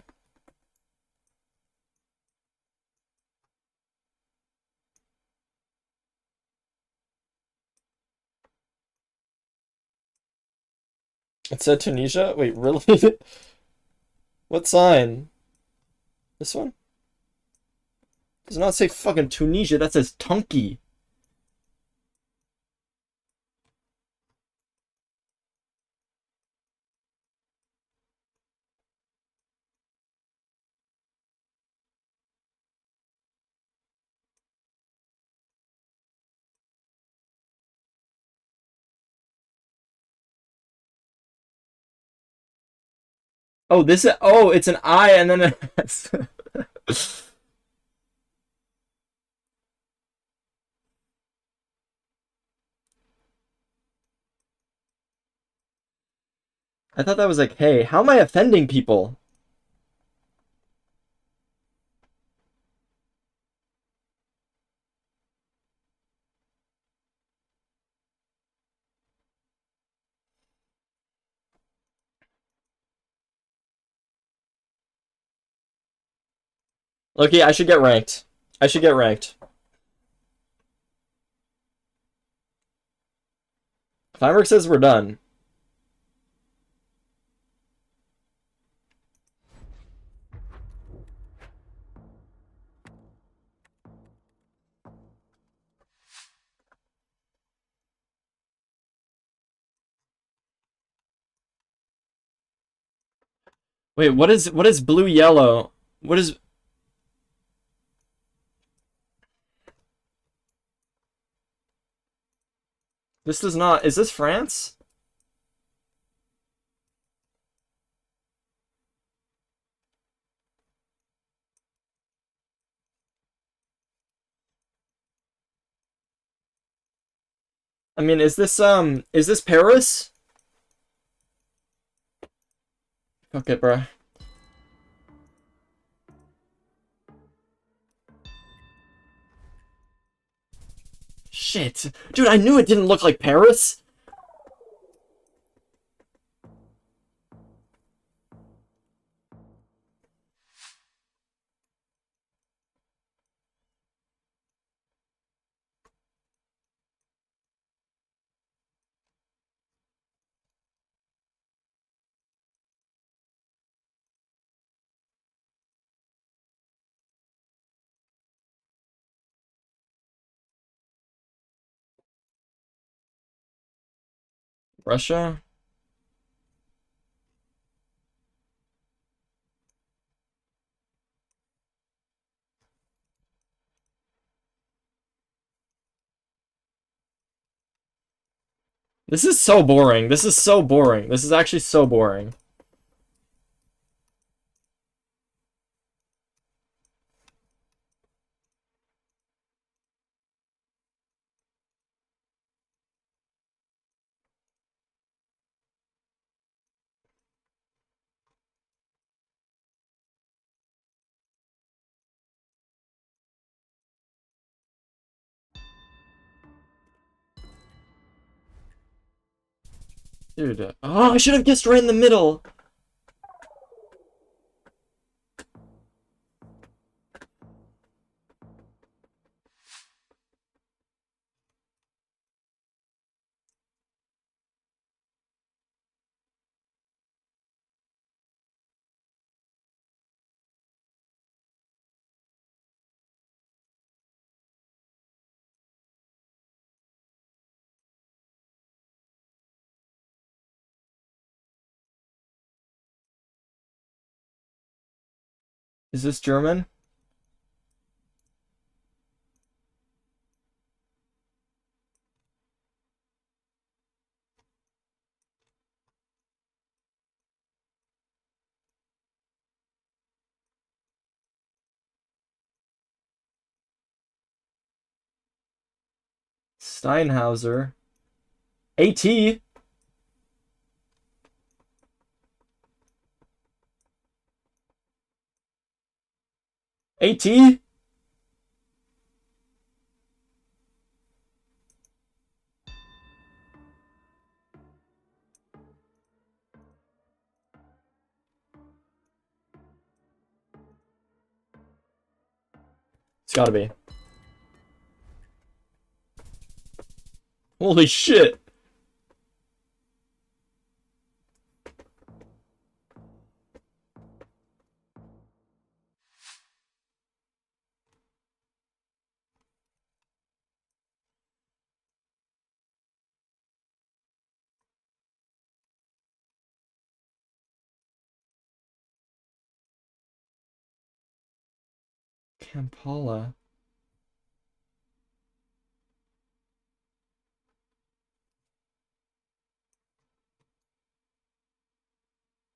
It said Tunisia? Wait, really? What sign? This one? Does not say fucking Tunisia, that says Tunky. Oh, this is, oh, it's an I and then an S. I thought that was like, hey, how am I offending people? Okay, I should get ranked. I should get ranked. Firework says we're done. Wait, what is blue yellow? What is this does not is this France? I mean, is this Paris? Okay, bruh. Shit. Dude, I knew it didn't look like Paris. Russia? This is so boring. This is so boring. This is actually so boring. Dude, oh, I should have guessed right in the middle. Is this German? Steinhauser. AT? AT? It's gotta be. Holy shit. Kampala.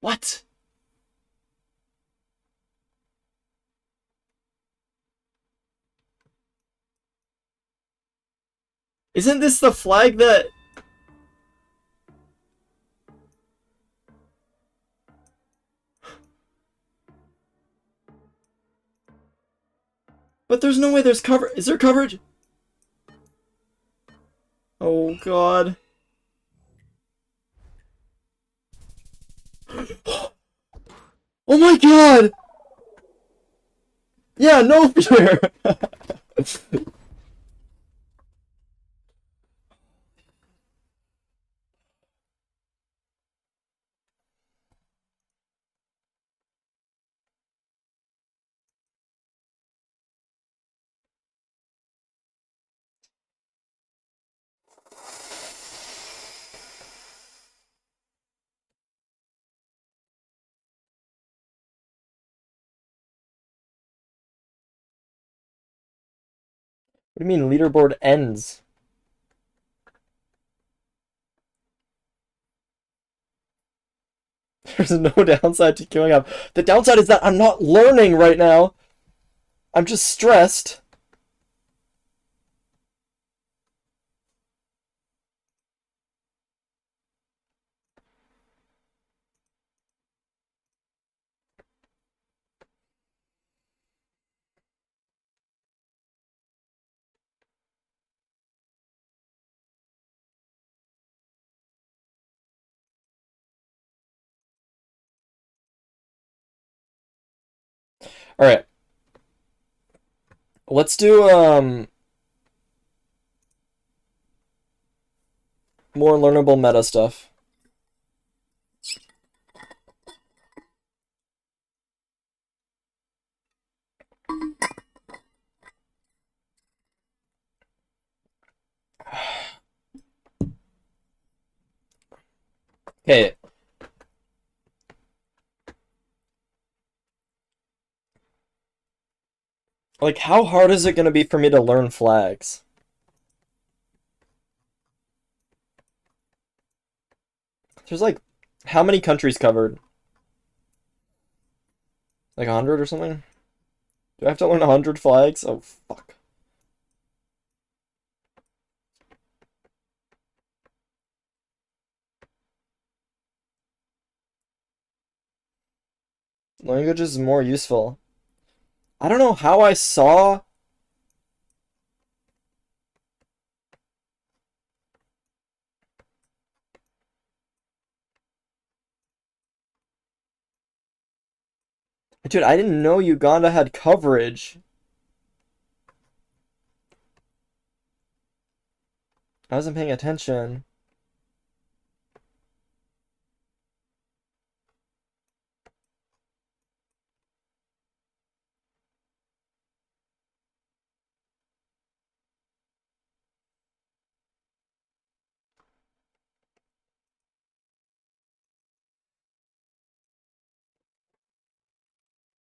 What? Isn't this the flag that... But there's no way there's cover... Is there coverage? Oh, God. Oh my God! Yeah, no fear! What do you mean leaderboard ends? There's no downside to queuing up. The downside is that I'm not learning right now. I'm just stressed. All right. Let's do more learnable meta stuff. Okay. Like, how hard is it going to be for me to learn flags? There's like, how many countries covered? Like 100 or something? Do I have to learn 100 flags? Oh, fuck. Language is more useful. I don't know how I saw. Dude, I didn't know Uganda had coverage. I wasn't paying attention.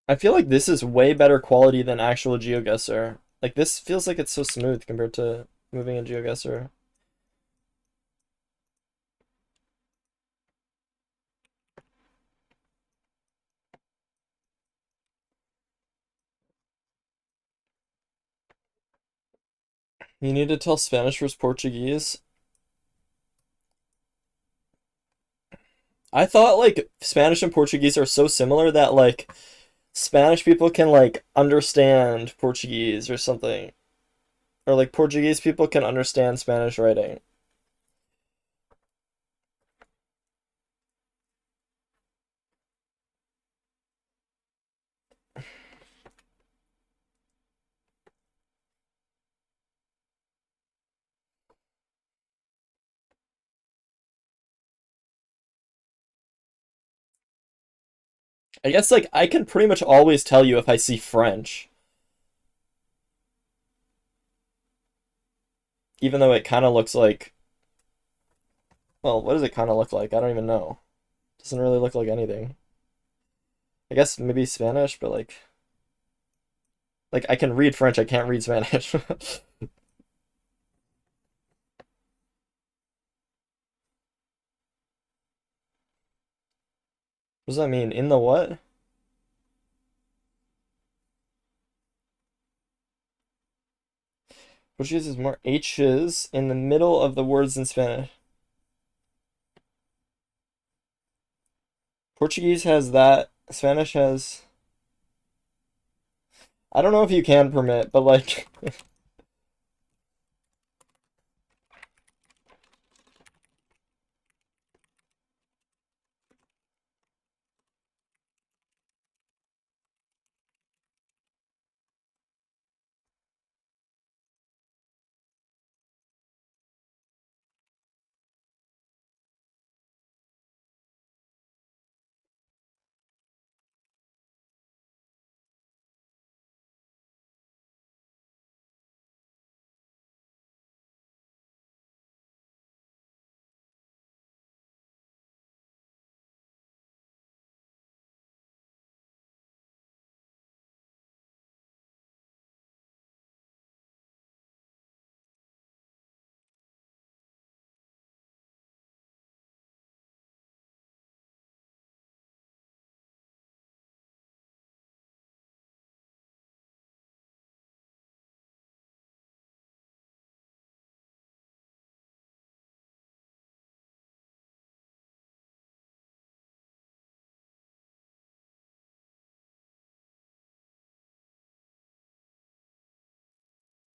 I feel like this is way better quality than actual GeoGuessr. Like, this feels like it's so smooth compared to moving in GeoGuessr. You need to tell Spanish versus Portuguese. I thought, like, Spanish and Portuguese are so similar that, like, Spanish people can, like, understand Portuguese or something. Or, like, Portuguese people can understand Spanish writing. I guess, like, I can pretty much always tell you if I see French. Even though it kind of looks like. Well, what does it kind of look like? I don't even know. Doesn't really look like anything. I guess maybe Spanish, but like I can read French, I can't read Spanish. What does that mean? In the what? Portuguese is more H's in the middle of the words in Spanish. Portuguese has that. Spanish has. I don't know if you can permit, but like.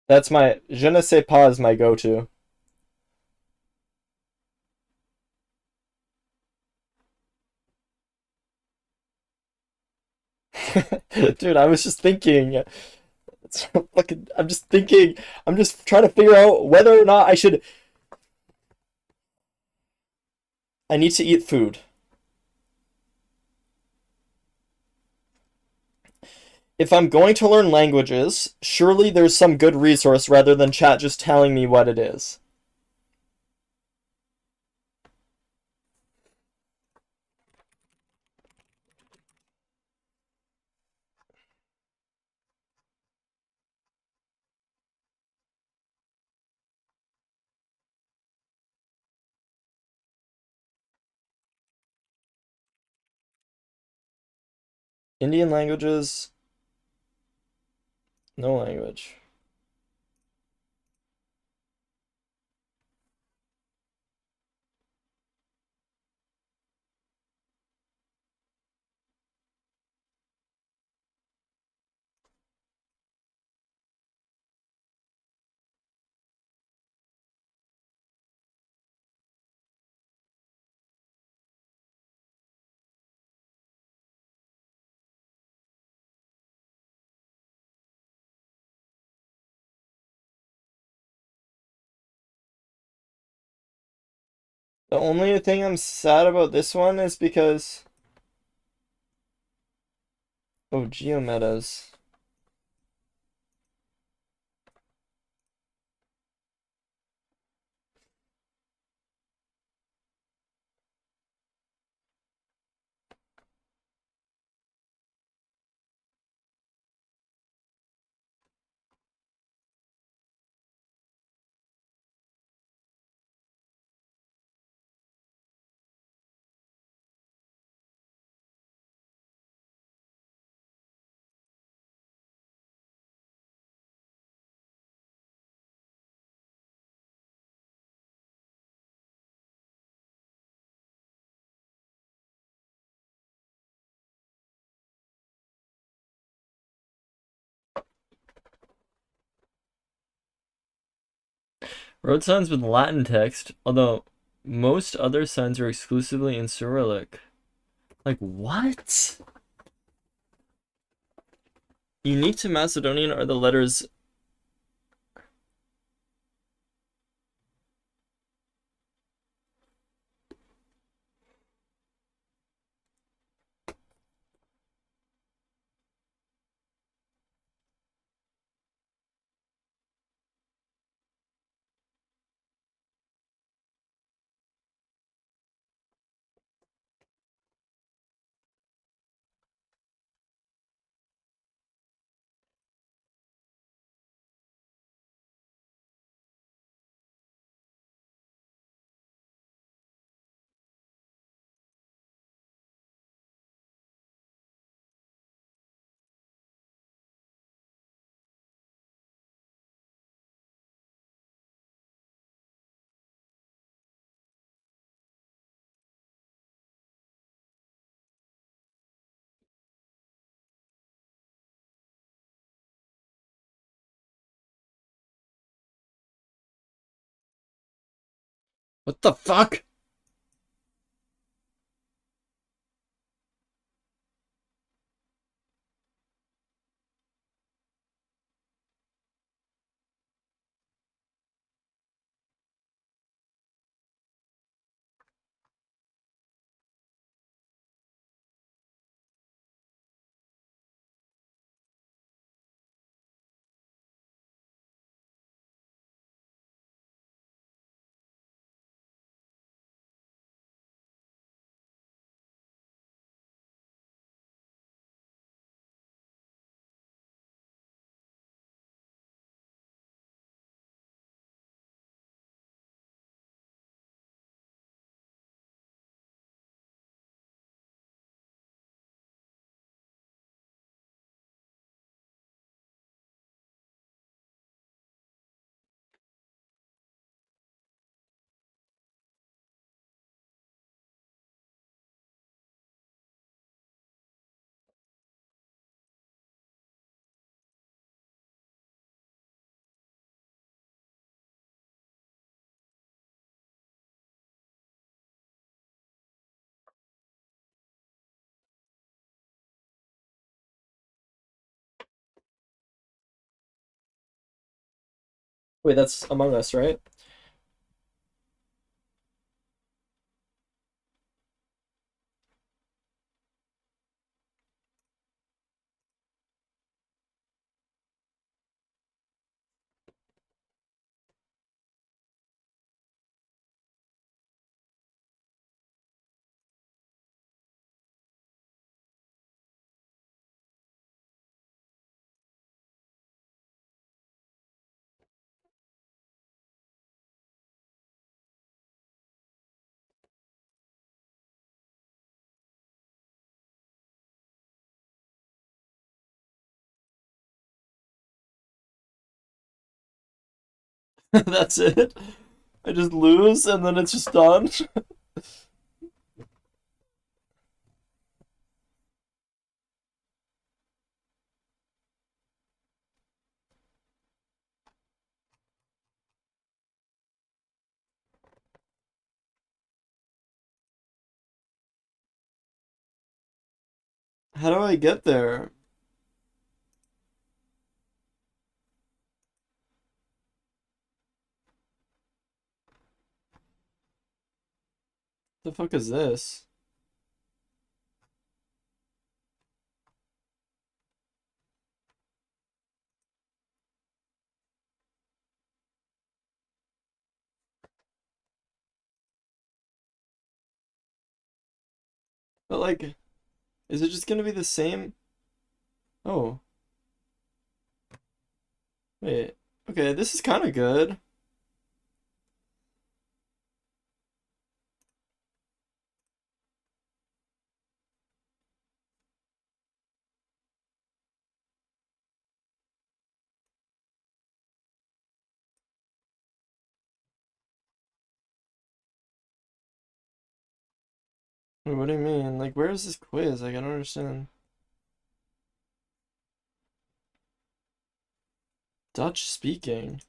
That's my. Je ne sais pas is my go to. Dude, I was just thinking. It's fucking, I'm just thinking. I'm just trying to figure out whether or not I should. I need to eat food. If I'm going to learn languages, surely there's some good resource rather than chat just telling me what it is. Indian languages, no language. The only thing I'm sad about this one is because. Oh, geometas. Road signs with Latin text, although most other signs are exclusively in Cyrillic. Like, what? Unique to Macedonian are the letters. What the fuck? Wait, that's Among Us, right? That's it. I just lose and then it's just done. How do I get there? The fuck is this? But like, is it just gonna be the same? Oh, wait. Okay, this is kind of good. Wait, what do you mean? Like, where is this quiz? Like, I don't understand. Dutch speaking.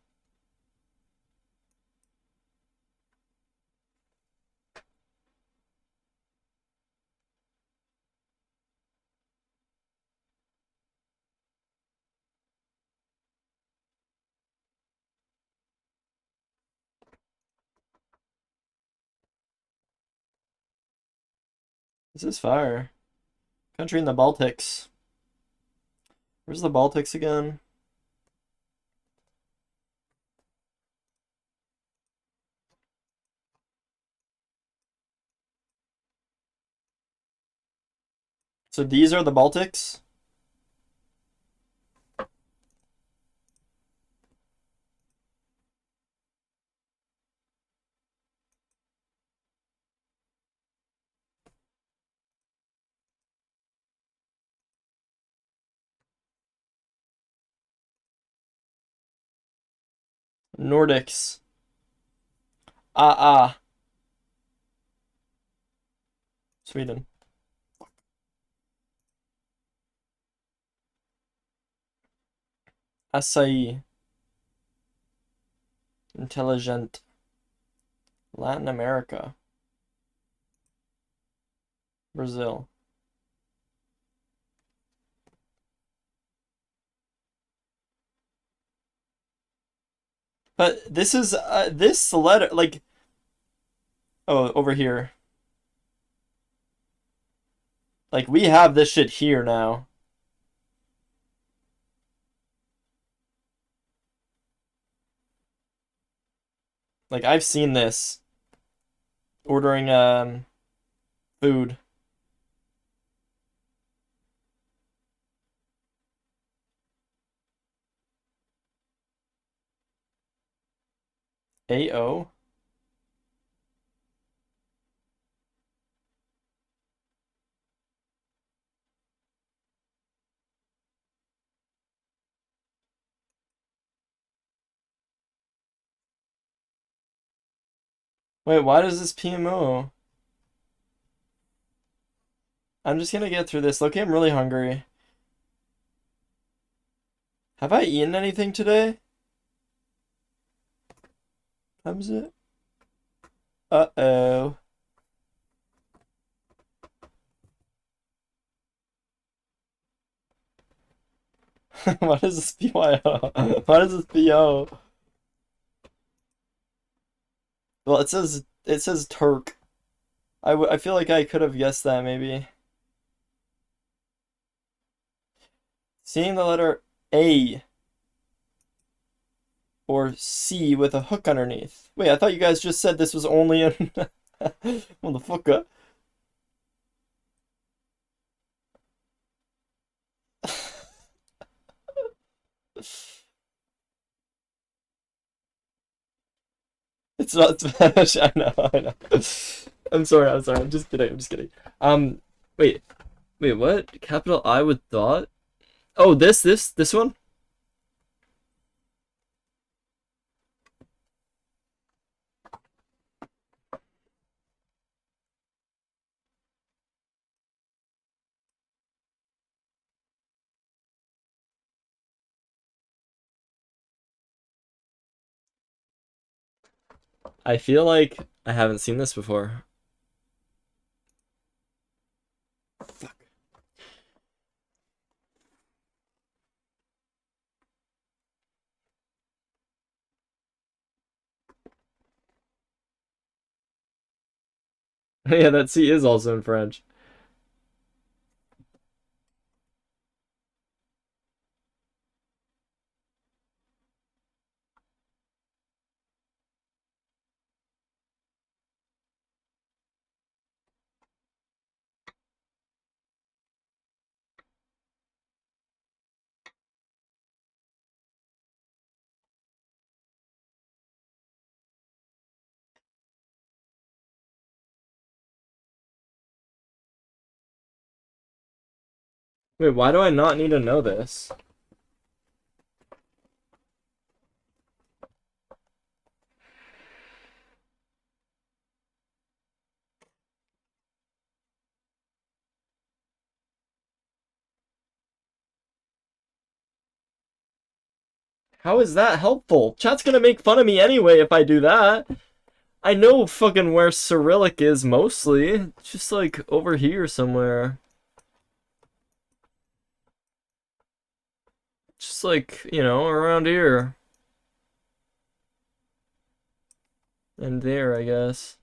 This is fire. Country in the Baltics. Where's the Baltics again? So these are the Baltics? Nordics. Ah, ah. Sweden. Acai. Intelligent. Latin America. Brazil. But this is this letter like oh over here. Like we have this shit here now. Like I've seen this ordering food. AO. Wait, why does this PMO? I'm just gonna get through this. Okay, I'm really hungry. Have I eaten anything today? Comes it? Uh-oh. What is this PYO? What is this PO? Well, it says Turk. I feel like I could have guessed that maybe. Seeing the letter A or C with a hook underneath. Wait, I thought you guys just said this was only in motherfucker. It's not Spanish. I know. I know. I'm sorry. I'm sorry. I'm just kidding. I'm just kidding. Um, wait, wait. What? Capital I with dot? Oh, this one. I feel like I haven't seen this before. Fuck. Yeah, that C is also in French. Wait, why do I not need to know this? How is that helpful? Chat's gonna make fun of me anyway if I do that. I know fucking where Cyrillic is mostly. It's just like over here somewhere. Just like, around here. And there, I guess.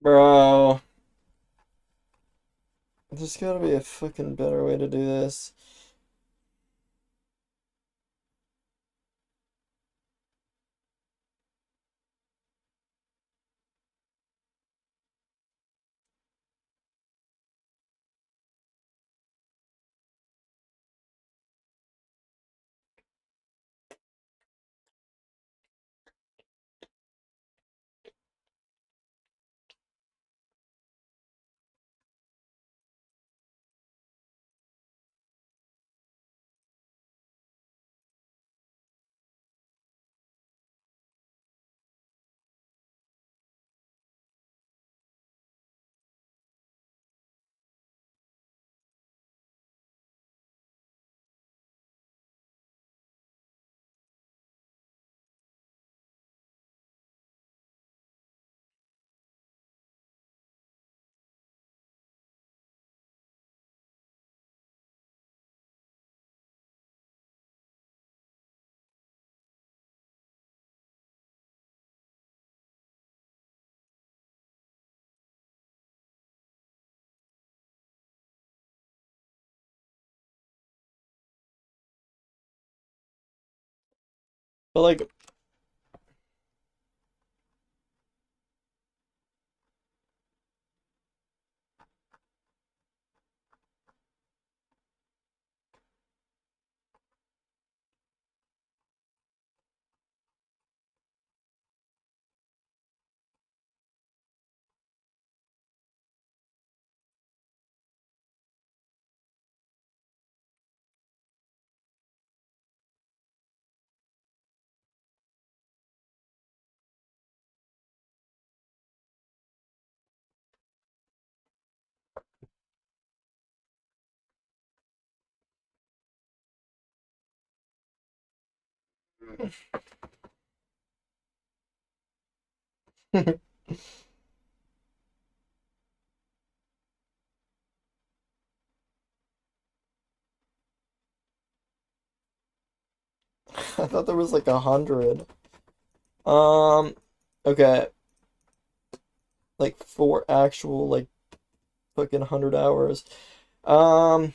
Bro, there's gotta be a fucking better way to do this. But like, I thought there was like 100. Um, okay, like four actual like fucking 100 hours. Um,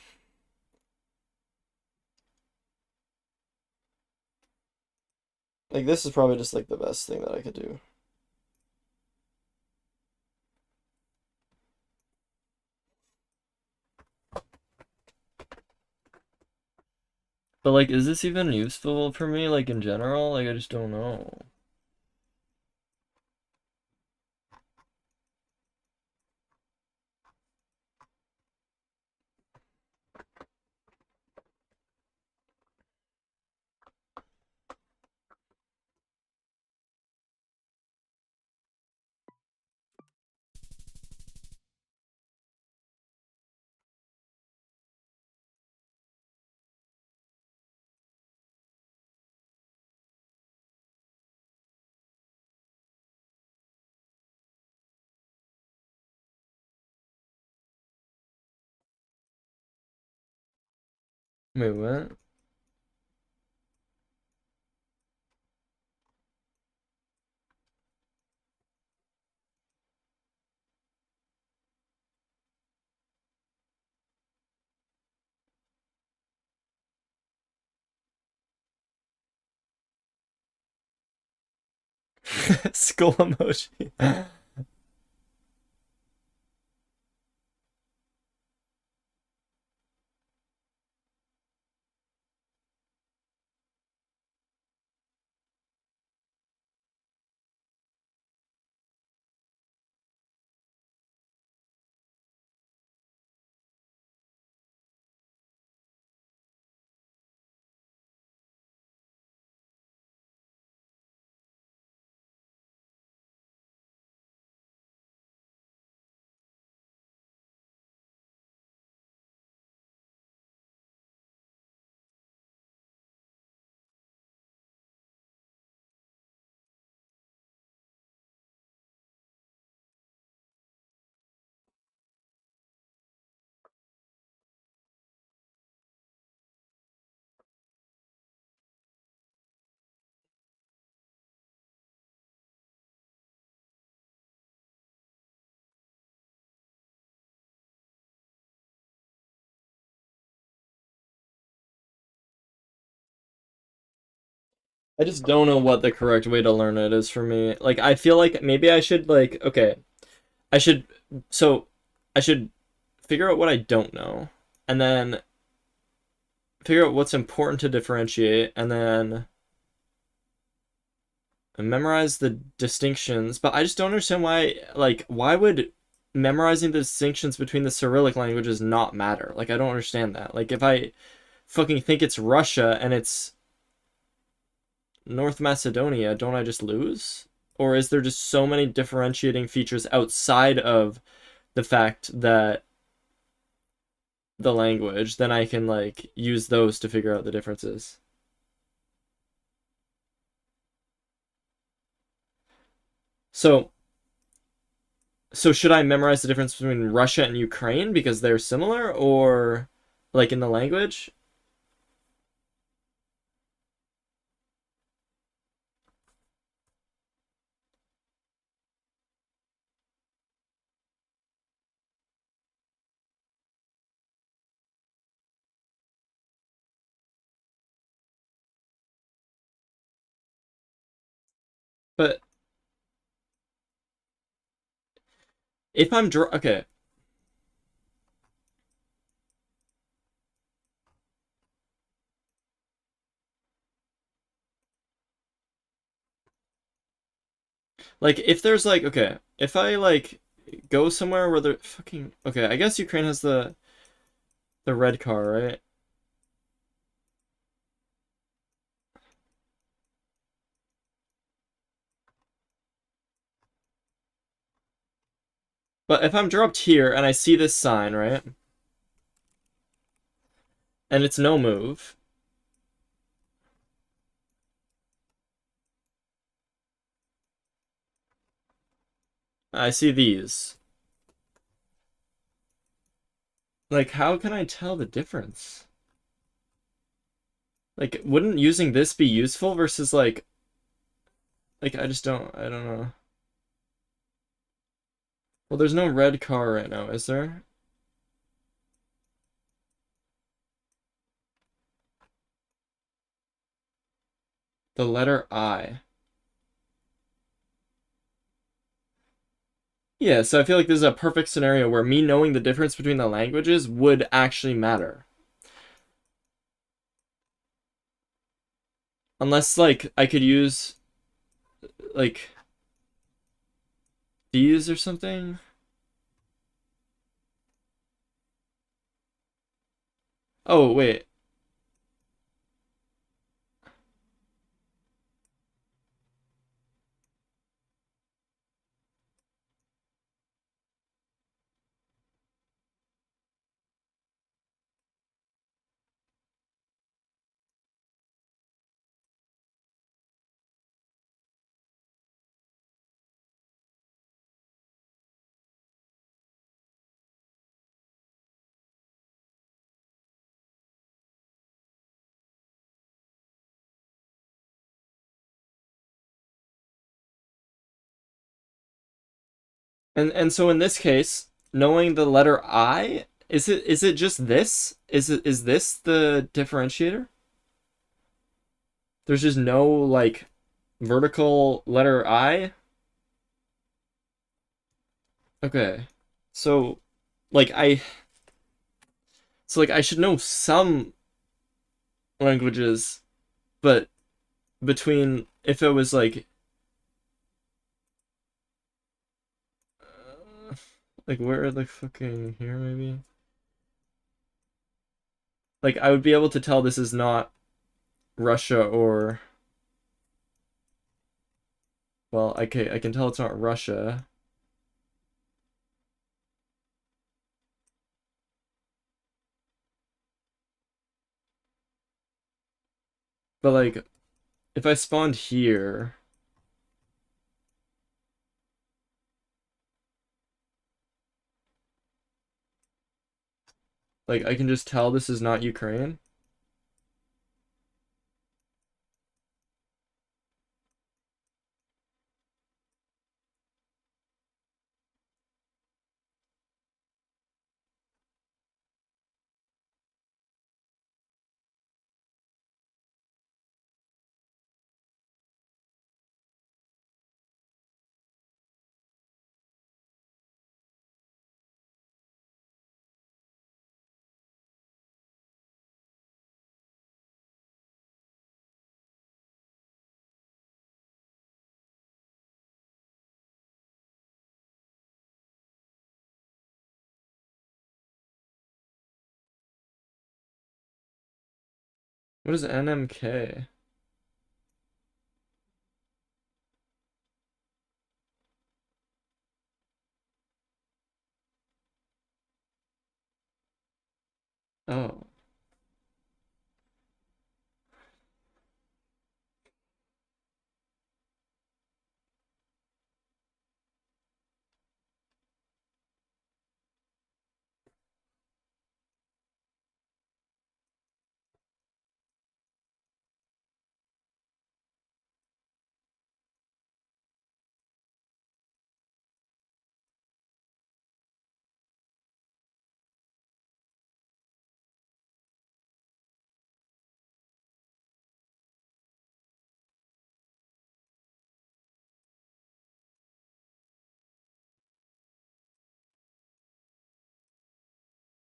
like this is probably just like the best thing that I could do. But like, is this even useful for me, like in general? Like, I just don't know. Wait, what? Skull emoji. I just don't know what the correct way to learn it is for me. Like, I feel like maybe I should, like, okay, I should, so I should figure out what I don't know, and then figure out what's important to differentiate, and then memorize the distinctions. But I just don't understand why, like, why would memorizing the distinctions between the Cyrillic languages not matter? Like, I don't understand that. Like, if I fucking think it's Russia and it's North Macedonia, don't I just lose? Or is there just so many differentiating features outside of the fact that the language, then I can like use those to figure out the differences? So so should I memorize the difference between Russia and Ukraine because they're similar, or like in the language? But if I'm okay, like if there's like okay, if I like go somewhere where they're fucking okay, I guess Ukraine has the red car, right? But if I'm dropped here and I see this sign, right? And it's no move. I see these. Like, how can I tell the difference? Like, wouldn't using this be useful versus like I don't know. Well, there's no red car right now, is there? The letter I. Yeah, so I feel like this is a perfect scenario where me knowing the difference between the languages would actually matter. Unless like I could use like these or something. Oh, wait. And so in this case, knowing the letter I, is it just this? Is this the differentiator? There's just no like vertical letter I? Okay. So like I should know some languages, but between if it was like where are the fucking here maybe? Like I would be able to tell this is not Russia or well, okay, I can tell it's not Russia. But like if I spawned here, like I can just tell this is not Ukraine. What is NMK? Oh.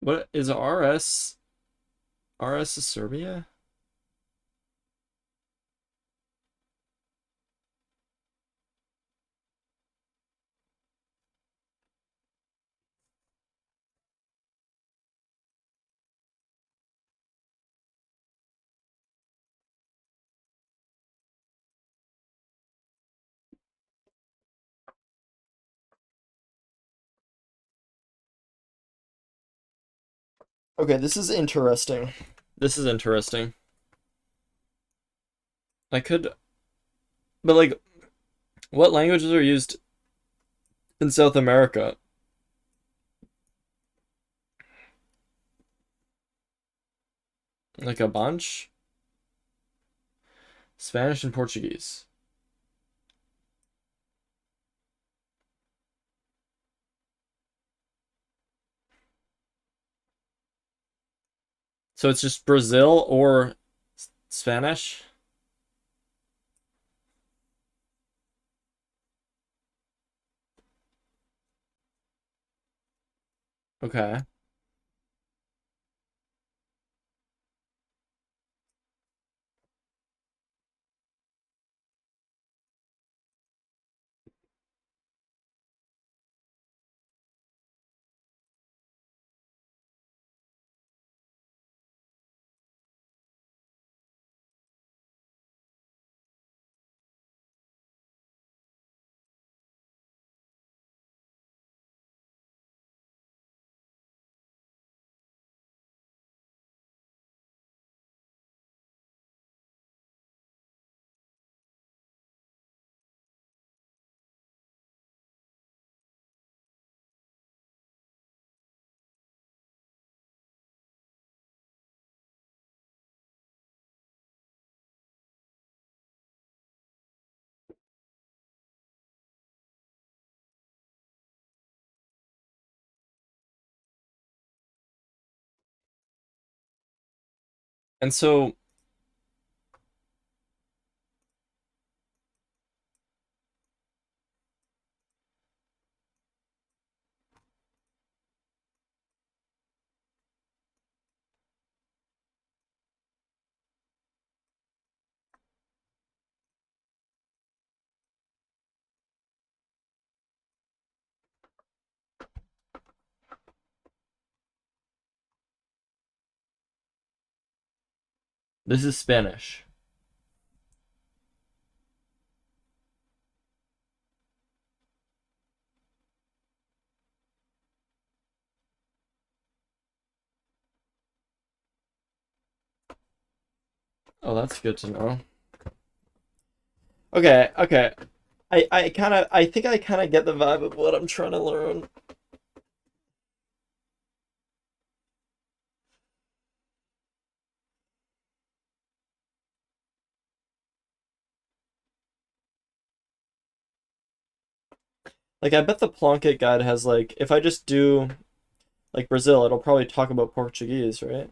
What is RS? RS is Serbia? Okay, this is interesting. This is interesting. I could, but like, what languages are used in South America? Like a bunch? Spanish and Portuguese. So it's just Brazil or Spanish? Okay. And so this is Spanish. Oh, that's good to know. Okay, okay. I think I kind of get the vibe of what I'm trying to learn. Like I bet the Plunkett guide has like if I just do like Brazil, it'll probably talk about Portuguese, right?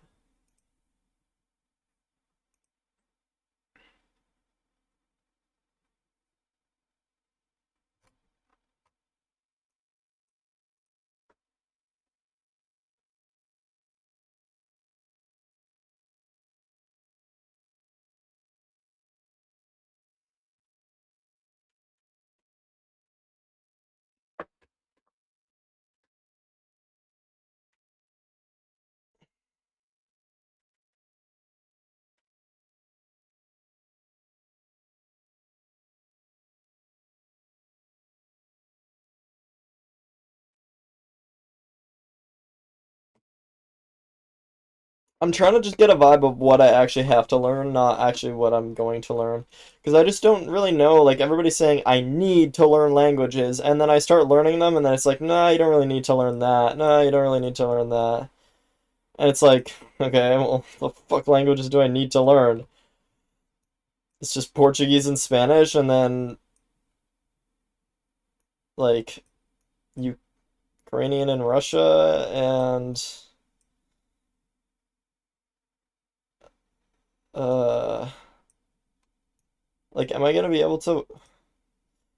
I'm trying to just get a vibe of what I actually have to learn, not actually what I'm going to learn. Because I just don't really know. Like, everybody's saying I need to learn languages, and then I start learning them, and then it's like, nah, you don't really need to learn that. Nah, you don't really need to learn that. And it's like, okay, well, the fuck languages do I need to learn? It's just Portuguese and Spanish, and then, like, Ukrainian and Russia, and, uh, like, am I gonna be able to,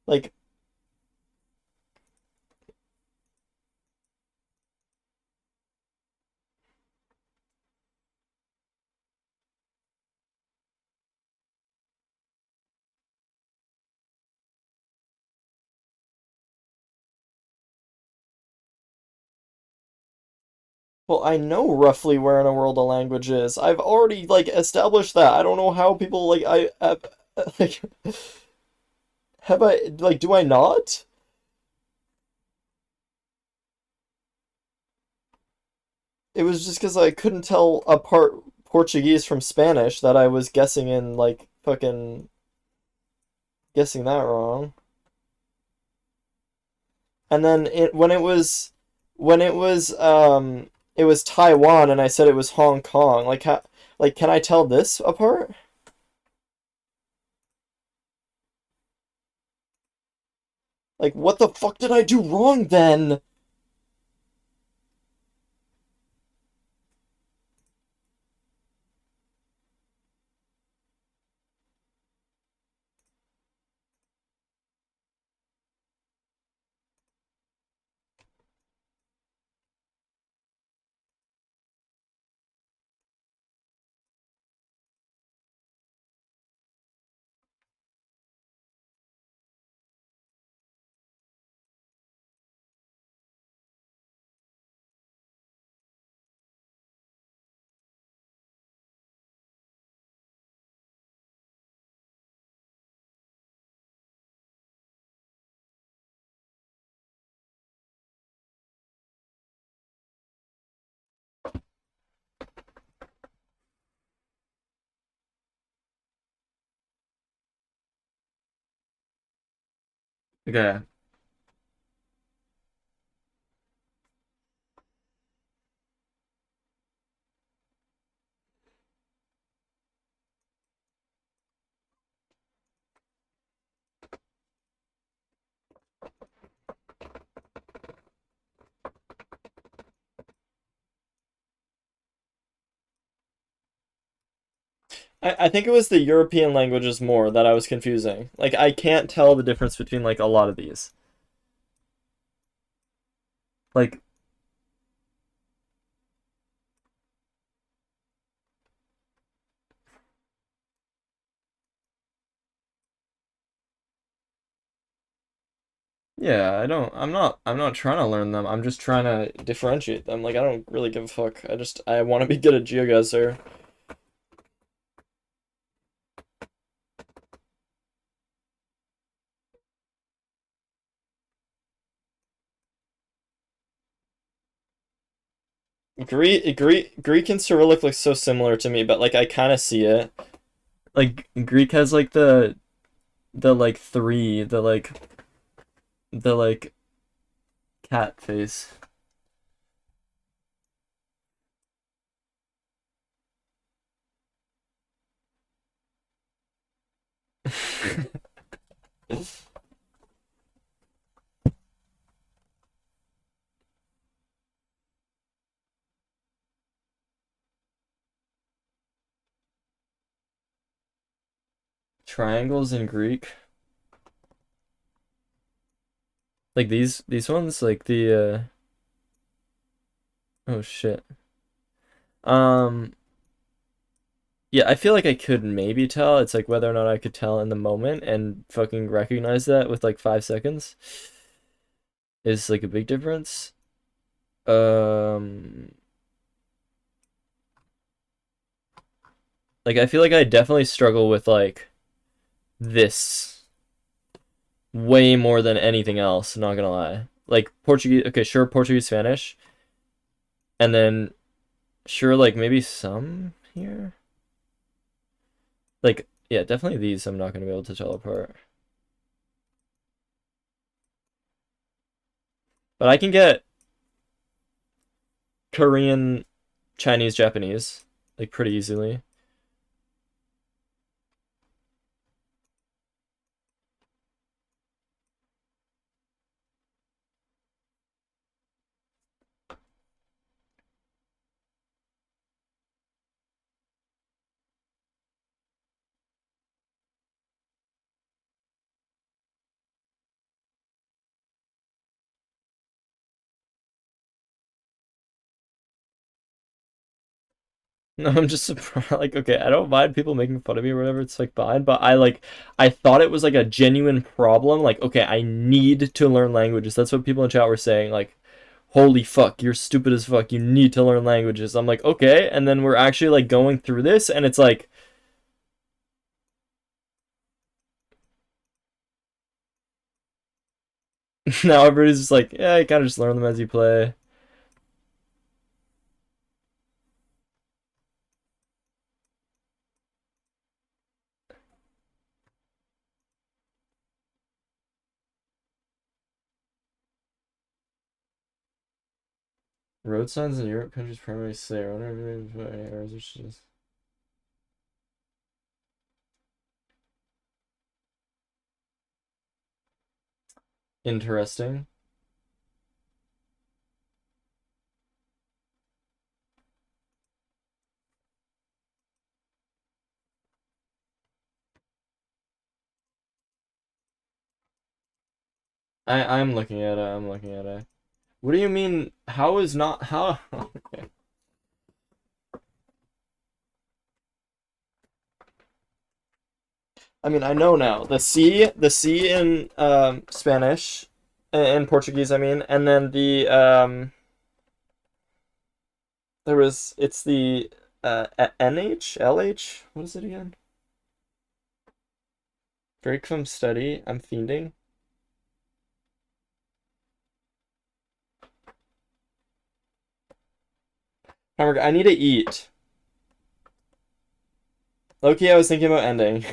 like, well, I know roughly where in a world a language is. I've already like established that. I don't know how people like like have I like do I not? It was just because I couldn't tell apart Portuguese from Spanish that I was guessing in like fucking guessing that wrong. And then when it was Taiwan and I said it was Hong Kong. Like how like can I tell this apart? Like what the fuck did I do wrong then? Okay. I think it was the European languages more that I was confusing. Like I can't tell the difference between like a lot of these. Like yeah, I'm not trying to learn them. I'm just trying to differentiate them. Like I don't really give a fuck. I want to be good at geoguesser. Greek and Cyrillic look so similar to me, but like I kind of see it. Like Greek has like the like three, the like cat face. Triangles in Greek. Like these ones, like the oh shit. Um yeah, I feel like I could maybe tell. It's like whether or not I could tell in the moment and fucking recognize that with like 5 seconds is like a big difference. Um like I feel like I definitely struggle with like this way more than anything else, not gonna lie. Like Portuguese, okay, sure, Portuguese, Spanish, and then Sure, like maybe some here. Like, yeah, definitely these I'm not gonna be able to tell apart. But I can get Korean, Chinese, Japanese, like pretty easily. No, I'm just surprised. Like, okay, I don't mind people making fun of me or whatever. It's like fine, but I thought it was like a genuine problem. Like, okay, I need to learn languages. That's what people in chat were saying. Like, holy fuck, you're stupid as fuck. You need to learn languages. I'm like, okay, and then we're actually like going through this, and it's like, now everybody's just like, yeah, you kind of just learn them as you play. Road signs in Europe countries primarily say, I wonder if errors or just. Interesting. I'm looking at it. I'm looking at it. What do you mean? How is not how? Okay. I mean, I know now. The C in Spanish, in Portuguese, I mean, and then the there was it's the NH LH. What is it again? Break from study. I'm fiending. Hamburger. I need to eat. Loki, I was thinking about ending.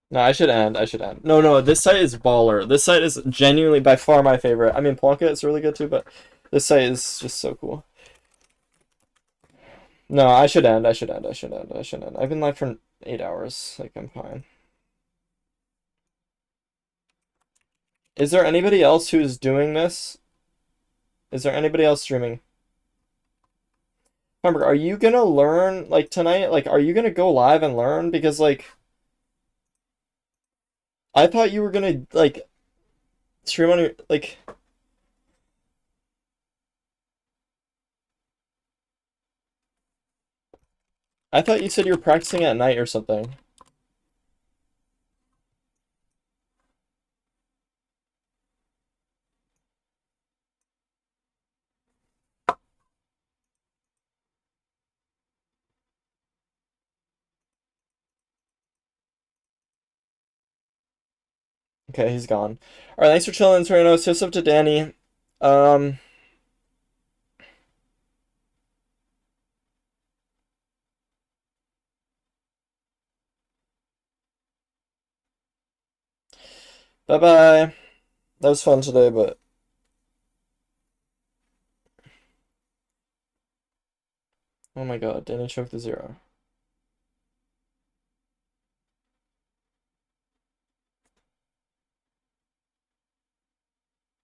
No, I should end. I should end. No, no, this site is baller. This site is genuinely by far my favorite. I mean, Plonka is really good too, but this site is just so cool. No, I should end. I should end. I should end. I should end. I've been live for 8 hours. Like, I'm fine. Is there anybody else who's doing this? Is there anybody else streaming? Remember, are you gonna learn like tonight? Like, are you gonna go live and learn? Because like, I thought you were gonna like stream on your like. I thought you said you were practicing at night or something. Okay, he's gone. All right, thanks for chilling, Sereno. So up to Danny. Um, bye bye. That was fun today, but oh my god, Danny choked the zero.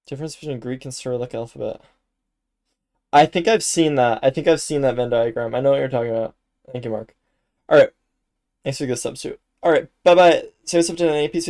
Difference between Greek and Cyrillic alphabet. I think I've seen that. I think I've seen that Venn diagram. I know what you're talking about. Thank you, Mark. All right. Thanks for the substitute. All right. Bye bye. See you up to an AP